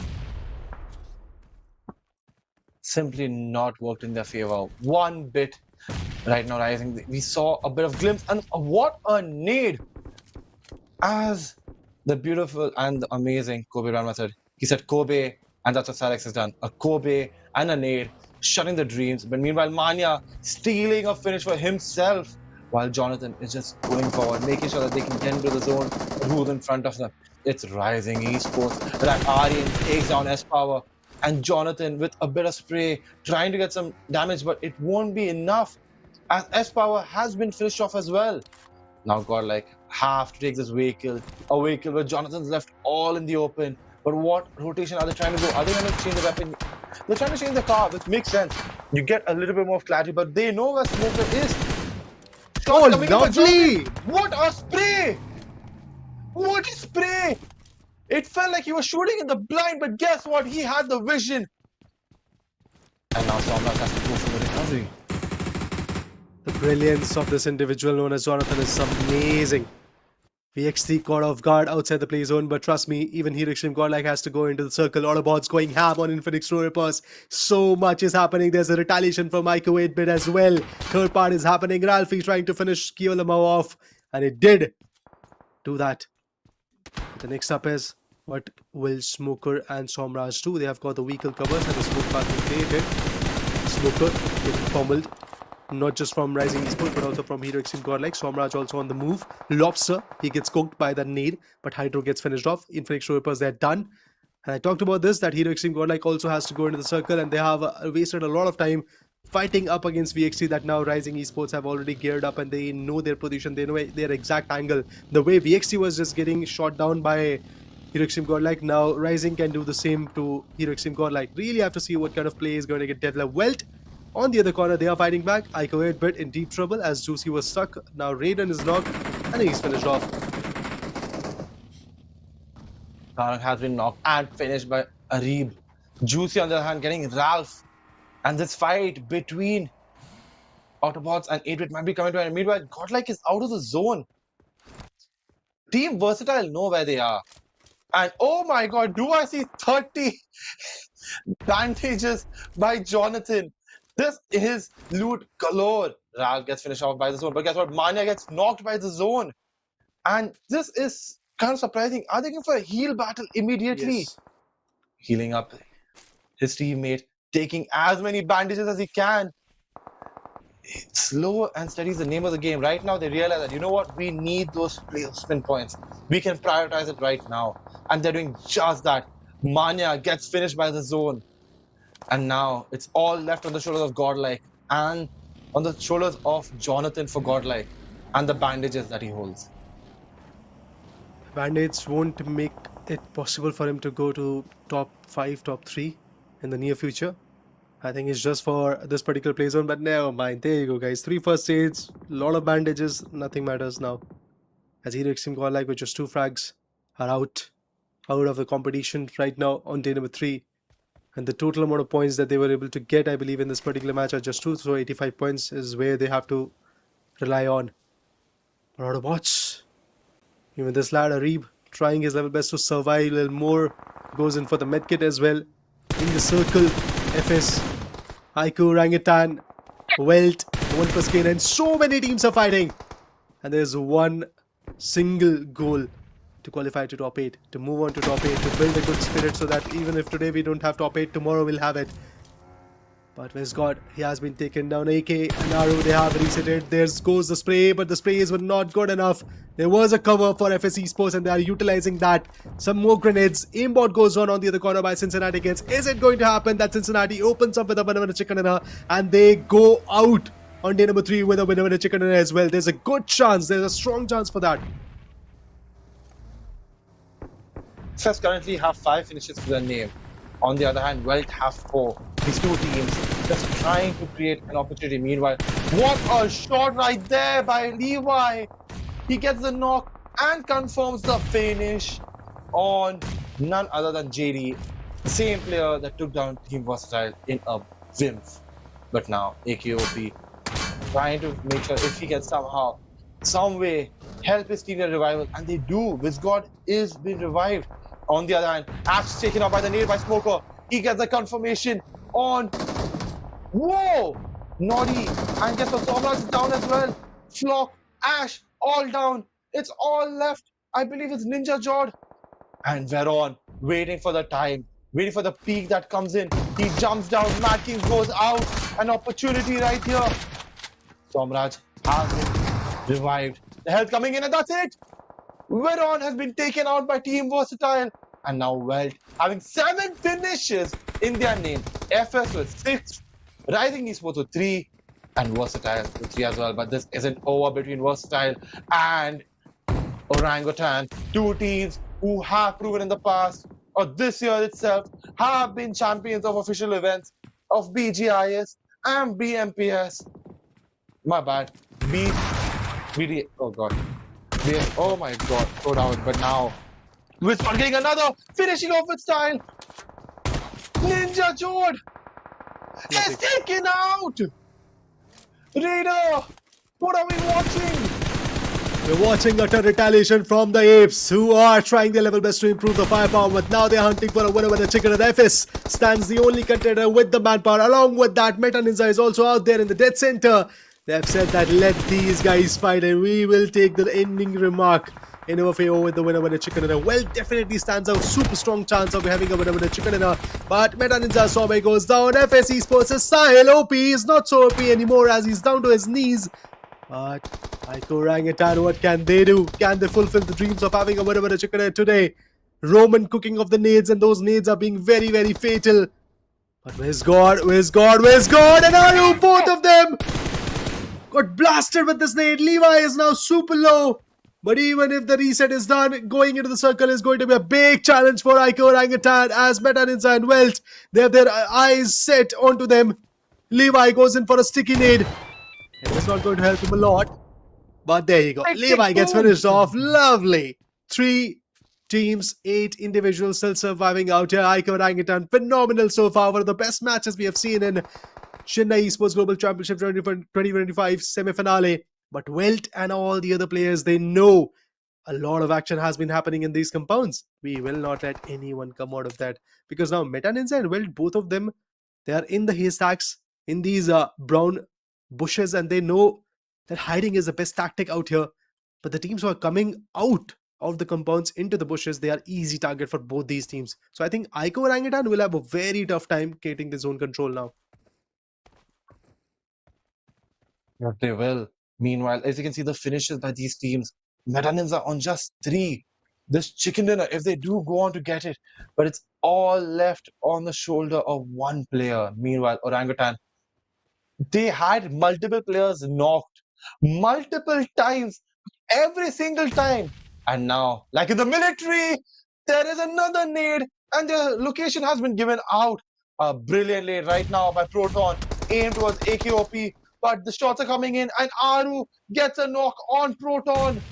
G: Simply not worked in their favor. One bit. Right now, Rising, we saw a bit of glimpse, and what a nade! As the beautiful and the amazing Kobe Ranma said, he said Kobe, and that's what Sarex has done. A Kobe and a nade, shutting the dreams. But meanwhile, Manya stealing a finish for himself, while Jonathan is just going forward, making sure that they can get into the zone. But who's in front of them? It's Rising Esports. That Aryan takes down S-Power, and Jonathan with a bit of spray, trying to get some damage, but it won't be enough, as S-Power has been finished off as well. Now Godlike have to take this vehicle, a vehicle where Jonathan's left all in the open. But what rotation are they trying to go? Are they going to change the weapon? They're trying to change the car, which makes sense. You get a little bit more clarity, but they know where Smoker is.
E: Oh, lovely!
G: What a spray! What a spray! It felt like he was shooting in the blind, but guess what? He had the vision. And now Somras has to go for the recovery.
E: The brilliance of this individual known as Jonathan is amazing. VXT caught off guard outside the play zone, but trust me, even HeroXtreme Godlike has to go into the circle. AUTOBOTZ going ham on Infinite Snowrippers. So much is happening. There's a retaliation from Ico 8-bit as well. Third part is happening. Ralphie trying to finish Kiolamau off, and it did do that. The next up is what will Smoker and Somraj do? They have got the vehicle covers and the smoke path being created. Smoker getting pummeled. Not just from Rising Esports, but also from HeroXtreme Godlike. Somraj also on the move. Lobster, he gets cooked by that nade, but Hydro gets finished off. Infinite Snowrippers, they're done. And I talked about this, that HeroXtreme Godlike also has to go into the circle, and they have wasted a lot of time fighting up against VXT, that now Rising Esports have already geared up and they know their position, they know their exact angle. The way VXT was just getting shot down by HeroXtreme Godlike, now Rising can do the same to HeroXtreme Godlike. Really have to see what kind of play is going to get developed. Welt on the other corner, they are fighting back. Ico 8-bit in deep trouble as Juicy was stuck. Now Raiden is knocked and he's finished off.
G: Karan has been knocked and finished by Arib. Juicy on the other hand getting Ralph. And this fight between AUTOBOTZ and 8-bit might be coming to an end. Meanwhile, Godlike is out of the zone. Team Versatile know where they are. And oh my god, do I see 30 bandages by Jonathan. This is loot galore. Ralph gets finished off by the zone. But guess what? Manya gets knocked by the zone. And this is kind of surprising. Are they going for a heal battle immediately?
E: Yes.
G: Healing up his teammate, taking as many bandages as he can. slow and steady is the name of the game. Right now, they realize that, you know what, we need those placement points. We can prioritize it right now. And they're doing just that. Manya gets finished by the zone. And now it's all left on the shoulders of Godlike and on the shoulders of Jonathan for Godlike and the bandages that he holds.
E: Band-Aids won't make it possible for him to go to top 5, top 3 in the near future. I think it's just for this particular play zone, but never mind. There you go, guys. 3 first aids, lot of bandages, nothing matters now. As Extreme Godlike with just 2 frags are out of the competition right now on day number 3. And the total amount of points that they were able to get, I believe, in this particular match are just 2. So 85 points is where they have to rely on. AUTOBOTZ, even this lad, Arib, trying his level best to survive a little more. Goes in for the medkit as well. In the circle, FS, Aiko, Orangutan, Welt, 1+K, and so many teams are fighting. And there's one single goal to qualify to top 8, to move on to top 8, to build a good spirit so that even if today we don't have top 8, tomorrow we'll have it. But Westgod, he has been taken down. AK and Naru, they have resetted. There goes the spray, but the sprays were not good enough. There was a cover for FS Esports and they are utilizing that. Some more grenades. Aimbot goes on the other corner by Cincinnati Kids. Is it going to happen that Cincinnati opens up with a winner chicken dinner and they go out on day number 3 with a winner chicken dinner as well? There's a good chance. There's a strong chance for that.
G: FS currently have 5 finishes to their name. On the other hand, Welt have 4. These two teams just trying to create an opportunity. Meanwhile, what a shot right there by Levi. He gets the knock and confirms the finish on none other than JD, the same player that took down Team Versatile in a whimf. But now, AKOP trying to make sure if he can somehow, some way, help his team get revival. And they do. Wizgod is being revived. On the other hand, Ash taken out by the nade by Smoker. He gets the confirmation on. Whoa! Noddy. And guess what? Somraj is down as well. Flock, Ash, all down. It's all left. I believe it's Ninja Jord. And Veron waiting for the time. Waiting for the peak that comes in. He jumps down. MADKING goes out. An opportunity right here. Somraj has been revived. The health coming in and that's it. Veron has been taken out by Team Versatile. And now Welt having 7 finishes in their name. FS with 6, Rising Esports with 3, and Versatile with 3 as well. But this isn't over between Versatile and Orangutan. 2 teams who have proven in the past, or this year itself, have been champions of official events of BGIS and BMPS. My bad. BD. Oh god. Oh my god, so down. But now, Whisper getting another, finishing off with style. Ninja Jord is taken out. Raider, what are we watching?
E: We're watching utter retaliation from the Apes, who are trying their level best to improve the firepower, but now they're hunting for a winner with a chicken, and FS stands the only contender with the manpower. Along with that, Meta Ninja is also out there in the dead center. They have said that let these guys fight and we will take the ending remark in our favor with the winner with a chicken dinner. Well, definitely stands out. Super strong chance of having a winner with a chicken dinner. But Meta Ninja Sobe goes down. FS Esports' Sahil OP is not so OP anymore as he's down to his knees. But Aiko Orangutan, what can they do? Can they fulfill the dreams of having a winner with a chicken dinner today? Roman cooking of the nades, and those nades are being very, very fatal. But where's God? Where's God? Where's God? And Aru, both of them got blasted with this nade. Levi is now super low. But even if the reset is done, going into the circle is going to be a big challenge for Aiko Orangutan as Meta Ninja and Welt, they have their eyes set onto them. Levi goes in for a sticky nade. And it's not going to help him a lot. But there you go. Levi gets finished off. Lovely. 3 teams, 8 individuals still surviving out here. Aiko Orangutan, phenomenal so far. One of the best matches we have seen in Chennai Esports Global Championship 2025 semi-finale. But Welt and all the other players, they know a lot of action has been happening in these compounds. We will not let anyone come out of that. Because now Meta Ninja and Welt, both of them, they are in the haystacks, in these brown bushes, and they know that hiding is the best tactic out here. But the teams who are coming out of the compounds into the bushes, they are easy target for both these teams. So I think Aiko Orangutan will have a very tough time getting the zone control now.
G: Yeah, they will. Meanwhile, as you can see, the finishes by these teams, Medanins on just 3. This chicken dinner, if they do go on to get it, but it's all left on the shoulder of one player. Meanwhile, Orangutan, they had multiple players knocked multiple times, every single time. And now, like in the military, there is another nade, and the location has been given out brilliantly right now by Proton, aimed towards AKOP. But the shots are coming in, and Aru gets a knock on Proton.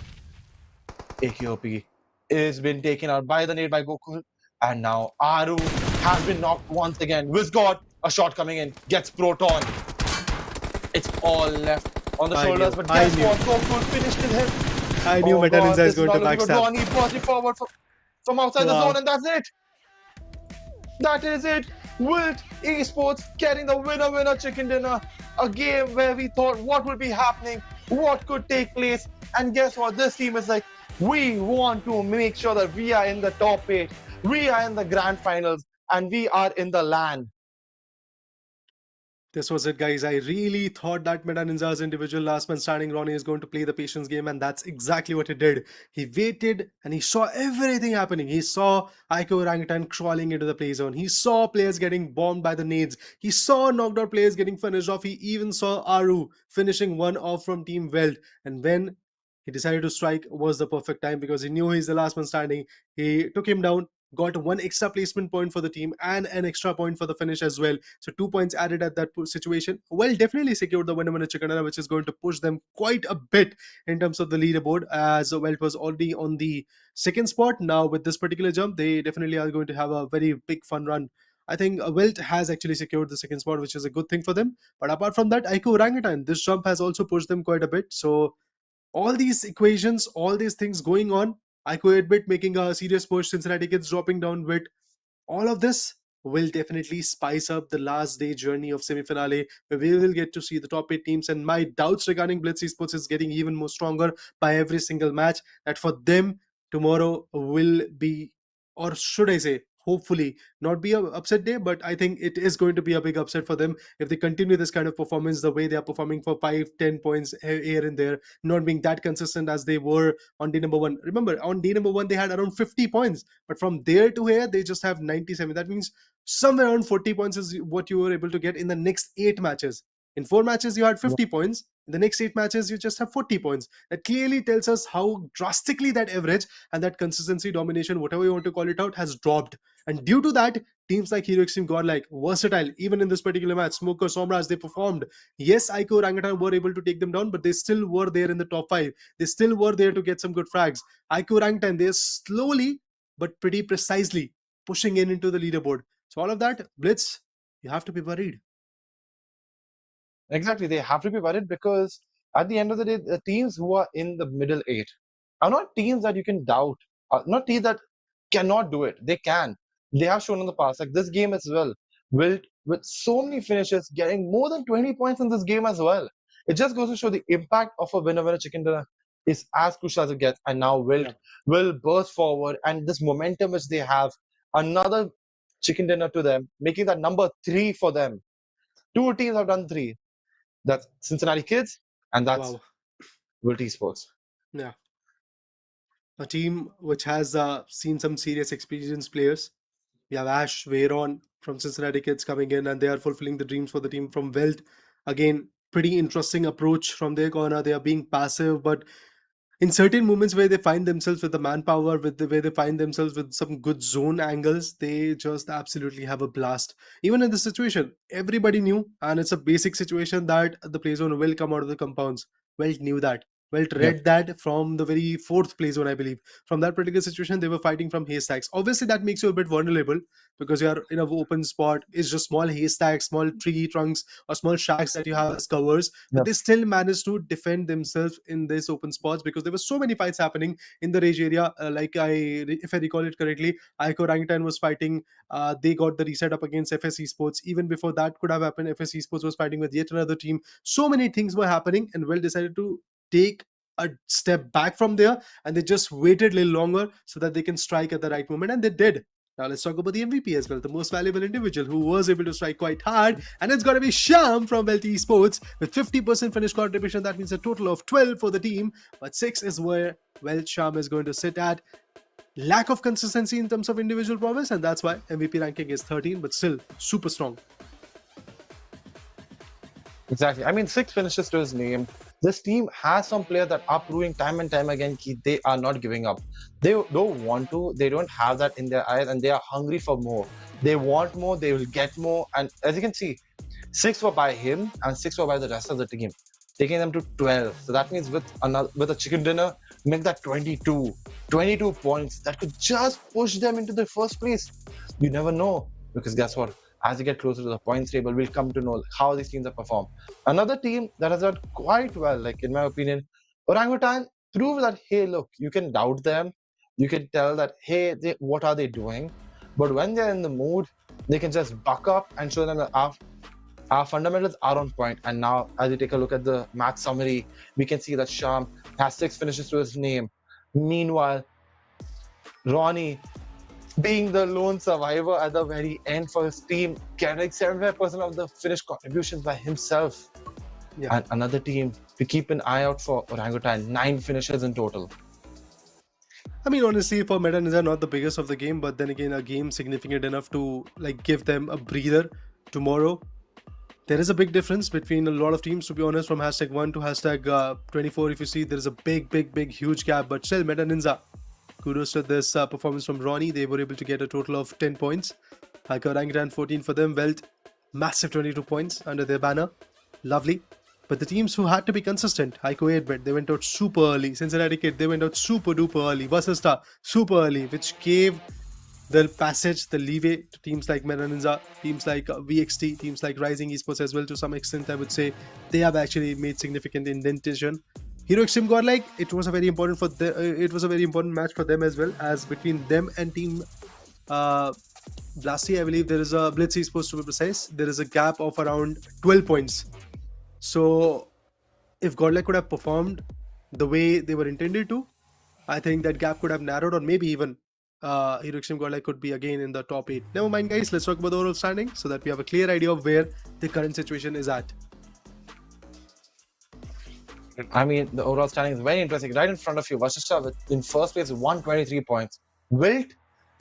G: AKOP is been taken out by the nade by Gokul, and now Aru has been knocked once again. Wizgod, a shot coming in, gets Proton. It's all left on the
E: I
G: shoulders,
E: knew,
G: but
E: I
G: guess
E: knew.
G: what? Gokul finished with him.
E: I knew
G: Oh
E: Meta
G: god,
E: Ninja is
G: this is
E: going to
G: not looking good.
E: backstab.
G: Ronnie brought it forward from outside the
E: Wow.
G: zone, and that's it. That is it. WELT Esports getting the winner chicken dinner. A game where we thought what would be happening, what could take place, and guess what? This team is like, we want to make sure that we are in the top 8, we are in the grand finals, and we are in the LAN.
E: This was it, guys. I really thought that Meta Ninja's individual last man standing Ronnie is going to play the patience game, and that's exactly what he did. He waited and he saw everything happening. He saw Aiko Orangutan crawling into the play zone. He saw players getting bombed by the nades. He saw knocked out players getting finished off. He even saw Aru finishing one off from Team Welt. And when he decided to strike was the perfect time because he knew he's the last man standing. He took him down, got one extra placement point for the team and an extra point for the finish as well. So 2 points added at that situation. Well, definitely secured the winner chicken dinner, which is going to push them quite a bit in terms of the leaderboard, as Welt was already on the second spot. Now with this particular jump, they definitely are going to have a very big fun run. I think Welt has actually secured the second spot, which is a good thing for them. But apart from that, Aiko Orangutan, this jump has also pushed them quite a bit. So all these equations, all these things going on, Aiko Adbit making a serious push, Cincinnati Kids dropping down with all of this will definitely spice up the last day journey of semi-finale, where we will get to see the top 8 teams. And my doubts regarding Blitz Esports is getting even more stronger by every single match, that for them tomorrow will be, or should I say, hopefully not be a upset day, but I think it is going to be a big upset for them if they continue this kind of performance the way they are performing for 5-10 points here and there, not being that consistent as they were on day number 1. Remember, on day number 1 they had around 50 points, but from there to here they just have 97. That means somewhere around 40 points is what you were able to get in the next 8 matches. In 4 matches you had 50 points, in the next 8 matches you just have 40 points. That clearly tells us how drastically that average and that consistency, domination, whatever you want to call it out, has dropped. And due to that, teams like Hero Extreme, Godlike, Versatile, even in this particular match, Smoker, Somraj, they performed. Yes, Aiko Orangutan were able to take them down, but they still were there in the top 5. They still were there to get some good frags. Aiko Orangutan, they're slowly but pretty precisely pushing in into the leaderboard. So all of that, Blitz, you have to be worried.
G: Exactly, they have to be worried because at the end of the day, the teams who are in the middle 8 are not teams that you can doubt, not teams that cannot do it. They can. They have shown in the past, like this game as well. Wilt, with so many finishes, getting more than 20 points in this game as well. It just goes to show the impact of a winner chicken dinner is as crucial as it gets. And now Wilt will burst forward, and this momentum which they have, another chicken dinner to them, making that number 3 for them. 2 teams have done 3. That's Cincinnati Kids, and that's
E: Wow.
G: WELT Esports.
E: Yeah. A team which has seen some serious experienced players. We have Ash, Veyron from Cincinnati Kids coming in, and they are fulfilling the dreams for the team from Welt. Again, pretty interesting approach from their corner. They are being passive, but in certain moments where they find themselves with the manpower, with the way they find themselves with some good zone angles, they just absolutely have a blast. Even in this situation, everybody knew, and it's a basic situation that the play zone will come out of the compounds. Welt knew that. Welt
G: Yep.
E: read that from the very fourth play zone, I believe. From that particular situation, they were fighting from haystacks. Obviously, that makes you a bit vulnerable because you are in an open spot. It's just small haystacks, small tree trunks, or small shacks that you have as covers. But
G: Yep.
E: they still managed to defend themselves in these open spots because there were so many fights happening in the rage area. If I recall it correctly, Aiko Orangutan was fighting. They got the reset up against FS Esports. Even before that could have happened, FS Esports was fighting with yet another team. So many things were happening, and Well decided to take a step back from there, and they just waited a little longer so that they can strike at the right moment, and they did. Now let's talk about the MVP as well, the most valuable individual who was able to strike quite hard, and it's going to be Sham from WELT Esports with 50% finish contribution. That means a total of 12 for the team, but 6 is where WELT Sham is going to sit at. Lack of consistency in terms of individual promise, and that's why MVP ranking is 13, but still super strong.
G: Exactly. I mean, 6 finishes to his name. This team has some players that are proving time and time again that they are not giving up. They don't want to. They don't have that in their eyes, and they are hungry for more. They want more. They will get more. And as you can see, 6 were by him, and 6 were by the rest of the team, taking them to 12. So that means with a chicken dinner, make that 22. 22 points that could just push them into the first place. You never know, because guess what? As we get closer to the points table, we'll come to know how these teams have performed. Another team that has done quite well, like in my opinion, Orangutan proved that, hey, look, you can doubt them. You can tell that, hey, what are they doing? But when they're in the mood, they can just buck up and show them that our fundamentals are on point. And now, as we take a look at the match summary, we can see that Sham has 6 finishes to his name. Meanwhile, Ronnie, being the lone survivor at the very end for his team, getting 75% of the finished contributions by himself.
E: Yeah.
G: And another team to keep an eye out for, Orangutan, 9 finishes in total.
E: I mean, honestly, for Meta Ninja, not the biggest of the game, but then again, a game significant enough to like give them a breather tomorrow. There is a big difference between a lot of teams, to be honest, from hashtag 1 to hashtag 24. If you see, there is a big, huge gap, but still, Meta Ninja, kudos to this performance from Ronnie. They were able to get a total of 10 points. Orangutan 14 for them. Welt, massive 22 points under their banner. Lovely. But the teams who had to be consistent, Haiku 8-bit, they went out super early. Cincinnati Kid, they went out super duper early. Vasista, super early, which gave the passage, the leeway to teams like Meta Ninja, teams like VXT, teams like Rising Esports as well. To some extent, I would say they have actually made significant indentation. Hero Extreme Godlike, it was a very important it was a very important match for them as well, as between them and team Blasty, I believe there is a Blitz Esports, to be precise, there is a gap of around 12 points. So if Godlike could have performed the way they were intended to, I think that gap could have narrowed, or maybe even Hero Extreme Godlike could be again in the top 8. Never mind, guys, let's talk about the overall standing so that we have a clear idea of where the current situation is at.
G: I mean, the overall standing is very interesting. Right in front of you, Vasishtha in first place with 123 points. Wilt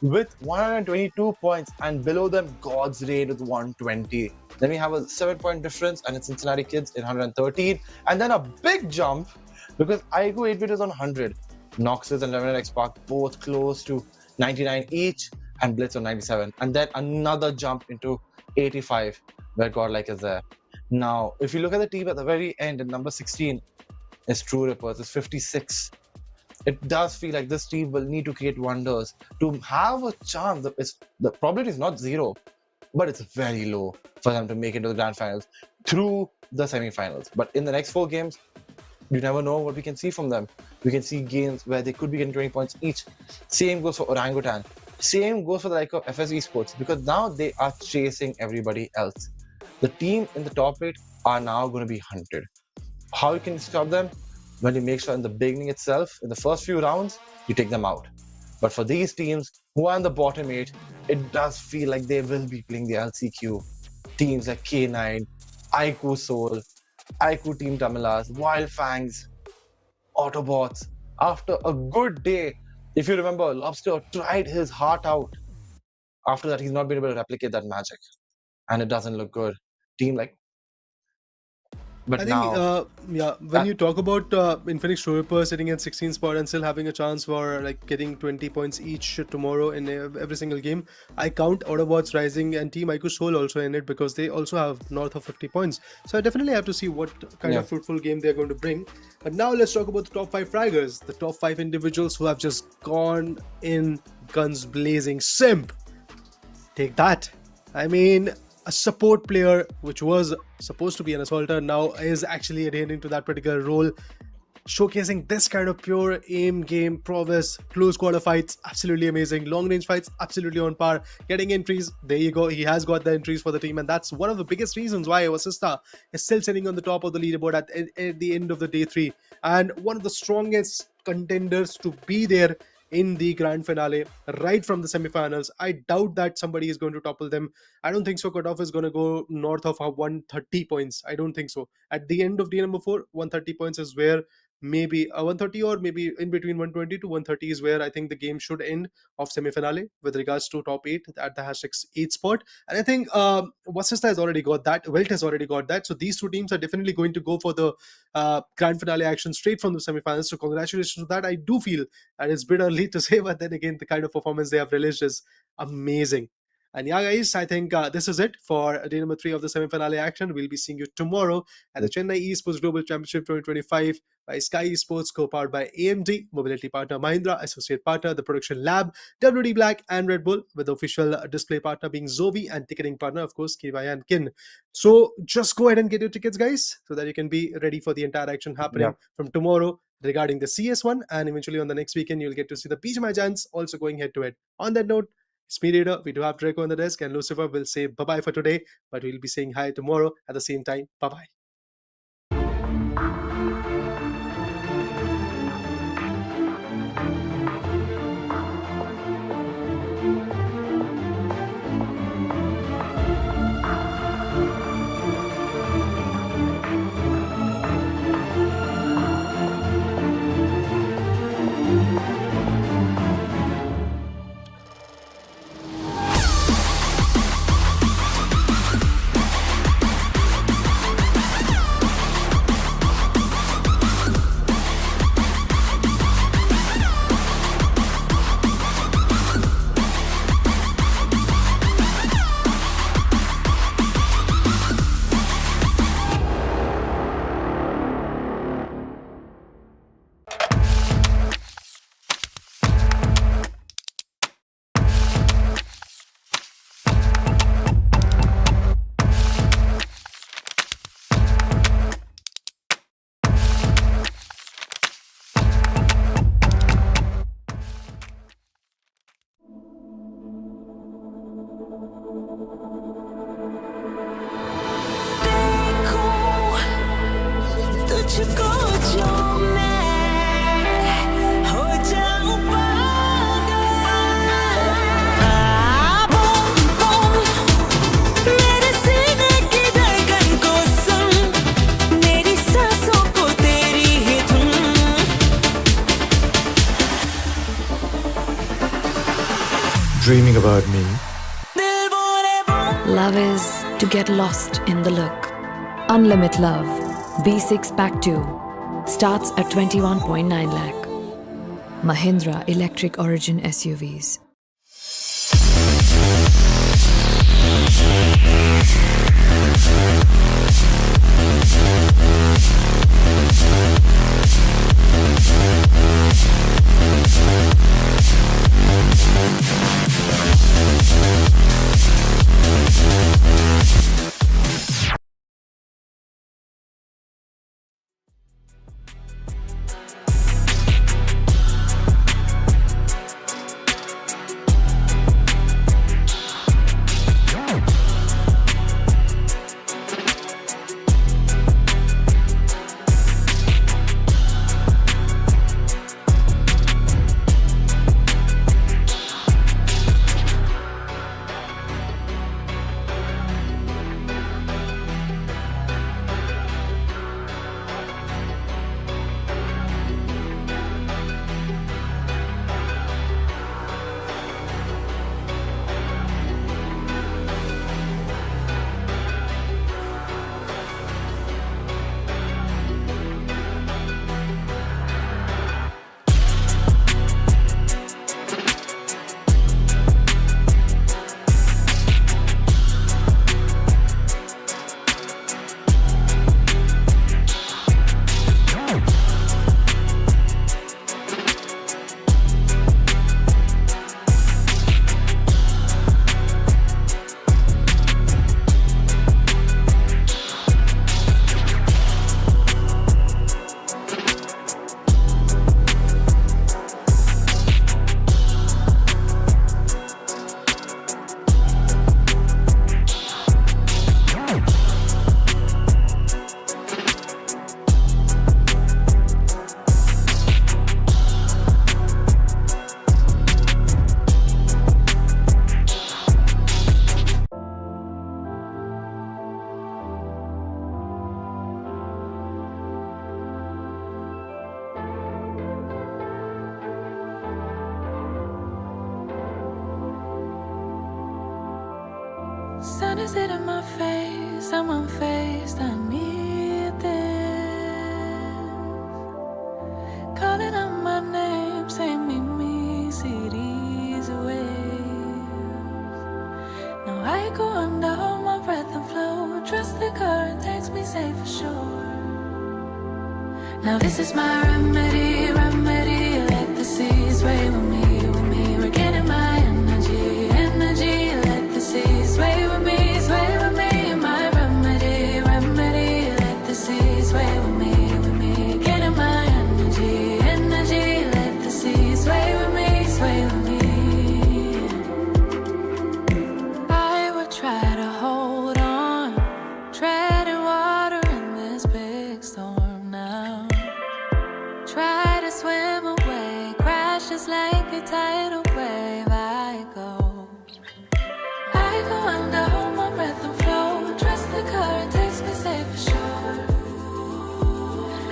G: with 122 points, and below them, God's Raid with 120. Then we have a 7-point difference, and it's Cincinnati Kids in 113. And then a big jump, because Aigu 8-bit is on 100. Noxus and NONX Park both close to 99 each, and Blitz on 97. And then another jump into 85, where Godlike is there. Now, if you look at the team at the very end, in number 16, is True Rippers, is 56. It does feel like this team will need to create wonders to have a chance. The probability is not 0, but it's very low for them to make it to the Grand Finals through the semi-finals. But in the next 4 games, you never know what we can see from them. We can see games where they could be getting 20 points each. Same goes for Orangutan. Same goes for the like of FS Esports, because now they are chasing everybody else. The team in the top 8 are now going to be hunted. How you can stop them? When you make sure in the beginning itself, in the first few rounds, you take them out. But for these teams who are in the bottom 8, it does feel like they will be playing the LCQ. Teams like K9, Aiku Soul, Aiku Team Tamilas, Wild Fangs, Autobots. After a good day, if you remember, Lobster tried his heart out. After that, he's not been able to replicate that magic. And it doesn't look good. Team like... But
E: I think,
G: now,
E: when you talk about Infinix Trooper sitting at 16th spot and still having a chance for like getting 20 points each tomorrow in every single game, I count AUTOBOTZ, Rising and Team Aiku Soul also in it, because they also have north of 50 points. So I definitely have to see what kind of fruitful game they're going to bring. But now let's talk about the top 5 fraggers, the top 5 individuals who have just gone in guns blazing. Simp! Take that. I mean, a support player, which was supposed to be an assaulter, now is actually adhering to that particular role, showcasing this kind of pure aim game prowess. Close quarter fights, absolutely amazing. Long range fights, absolutely on par. Getting entries, there you go. He has got the entries for the team, and that's one of the biggest reasons why Vasishtha is still sitting on the top of the leaderboard at the end of the day 3, and one of the strongest contenders to be there in the grand finale right from the semifinals. I doubt that somebody is going to topple them. I don't think so. Cutoff is going to go north of 130 points. I don't think so. At the end of day number 4, 130 points is where maybe 130, or maybe in between 120 to 130 is where I think the game should end of semi-finale with regards to top 8 at the hashtag 8 spot. And I think Vasista has already got that, Welt has already got that, so these two teams are definitely going to go for the grand finale action straight from the semi-finals. So congratulations to that. I do feel, and it's a bit early to say, but then again, the kind of performance they have released is amazing. And yeah, guys, I think this is it for day number 3 of the semi-finale action. We'll be seeing you tomorrow at the Chennai Esports Global Championship 2025 by Skyesports, co-powered by AMD, mobility partner Mahindra, associate partner the Production Lab, WD Black and Red Bull, with the official display partner being Zovi, and ticketing partner, of course, KY and Kin. So just go ahead and get your tickets, guys, so that you can be ready for the entire action happening from tomorrow regarding the CS1, and eventually on the next weekend, you'll get to see the BGMI giants also going head-to-head. On that note, Speed Reader, we do have Draco on the desk, and Lucifer will say bye-bye for today, but we'll be saying hi tomorrow at the same time. Bye-bye.
H: तुझको जो मैं हो जाऊं पागल boom boom मेरे सीने की धड़कन को सुन मेरी सांसों को तेरी ही धुन
B: Dreaming about me.
H: दिल बोले boom
C: Love is to get lost in the look. Unlimited Love B6 Pack 2 starts at 21.9 lakh. Mahindra Electric Origin SUVs.
H: is it in my face? I'm unfazed, I need this. Calling out my name, say meet me, cities away. Now I go under, hold my breath and flow. Trust the current takes me safe for sure. Now this is my remedy, remedy. Let the seas sway with me, with me. We're getting my energy, energy. Let the seas sway with me, sway with me. My remedy, remedy. Let the seas sway with me, with me. Getting my energy, energy. Let the seas sway with me, sway with me. I would try to hold on, treading water in this big storm now. Try to swim away, crash just like a tidal wave. I go under, hold my breath and flow. Trust the current takes me safe for sure.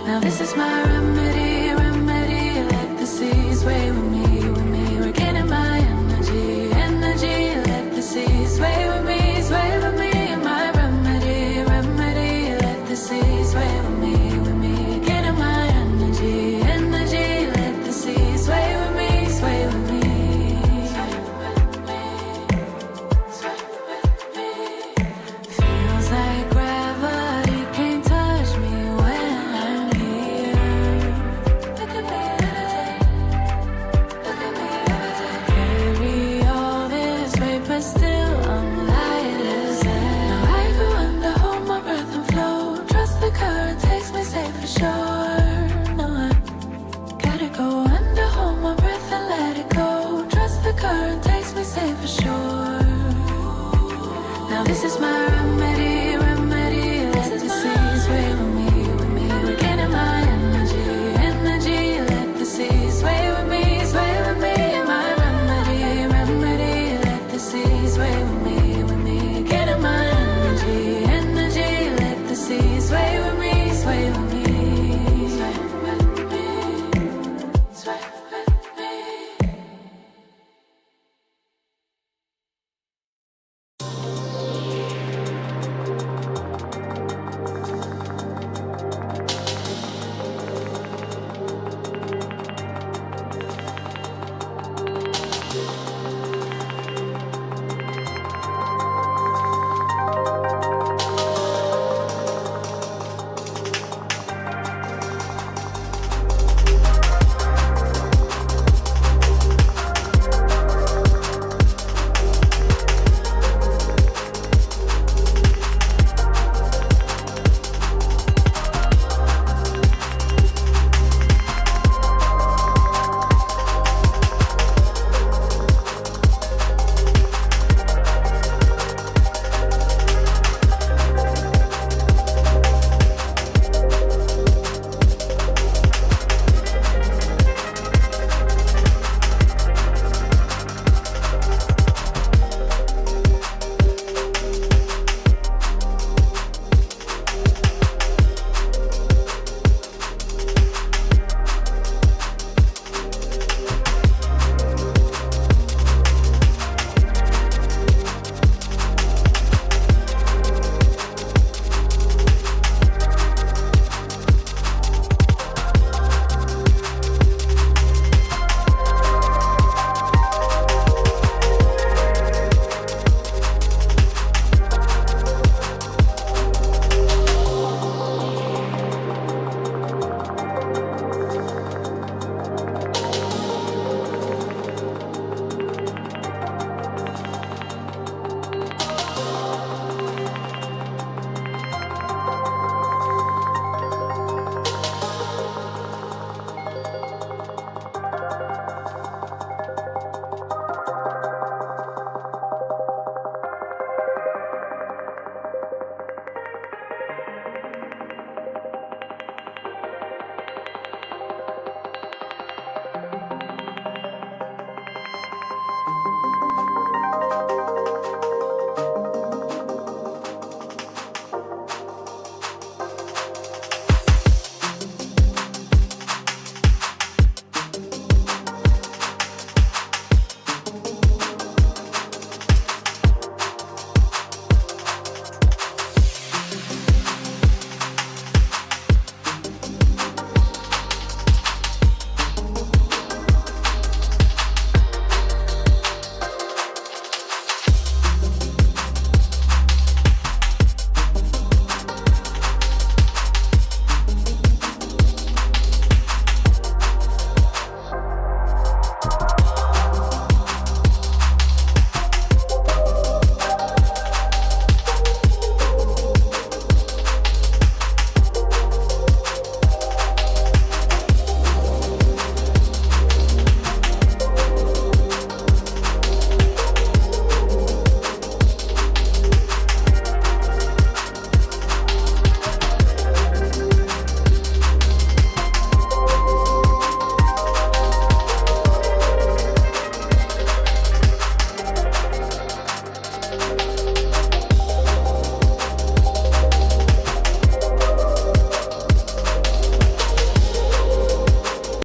H: Now this is my remedy.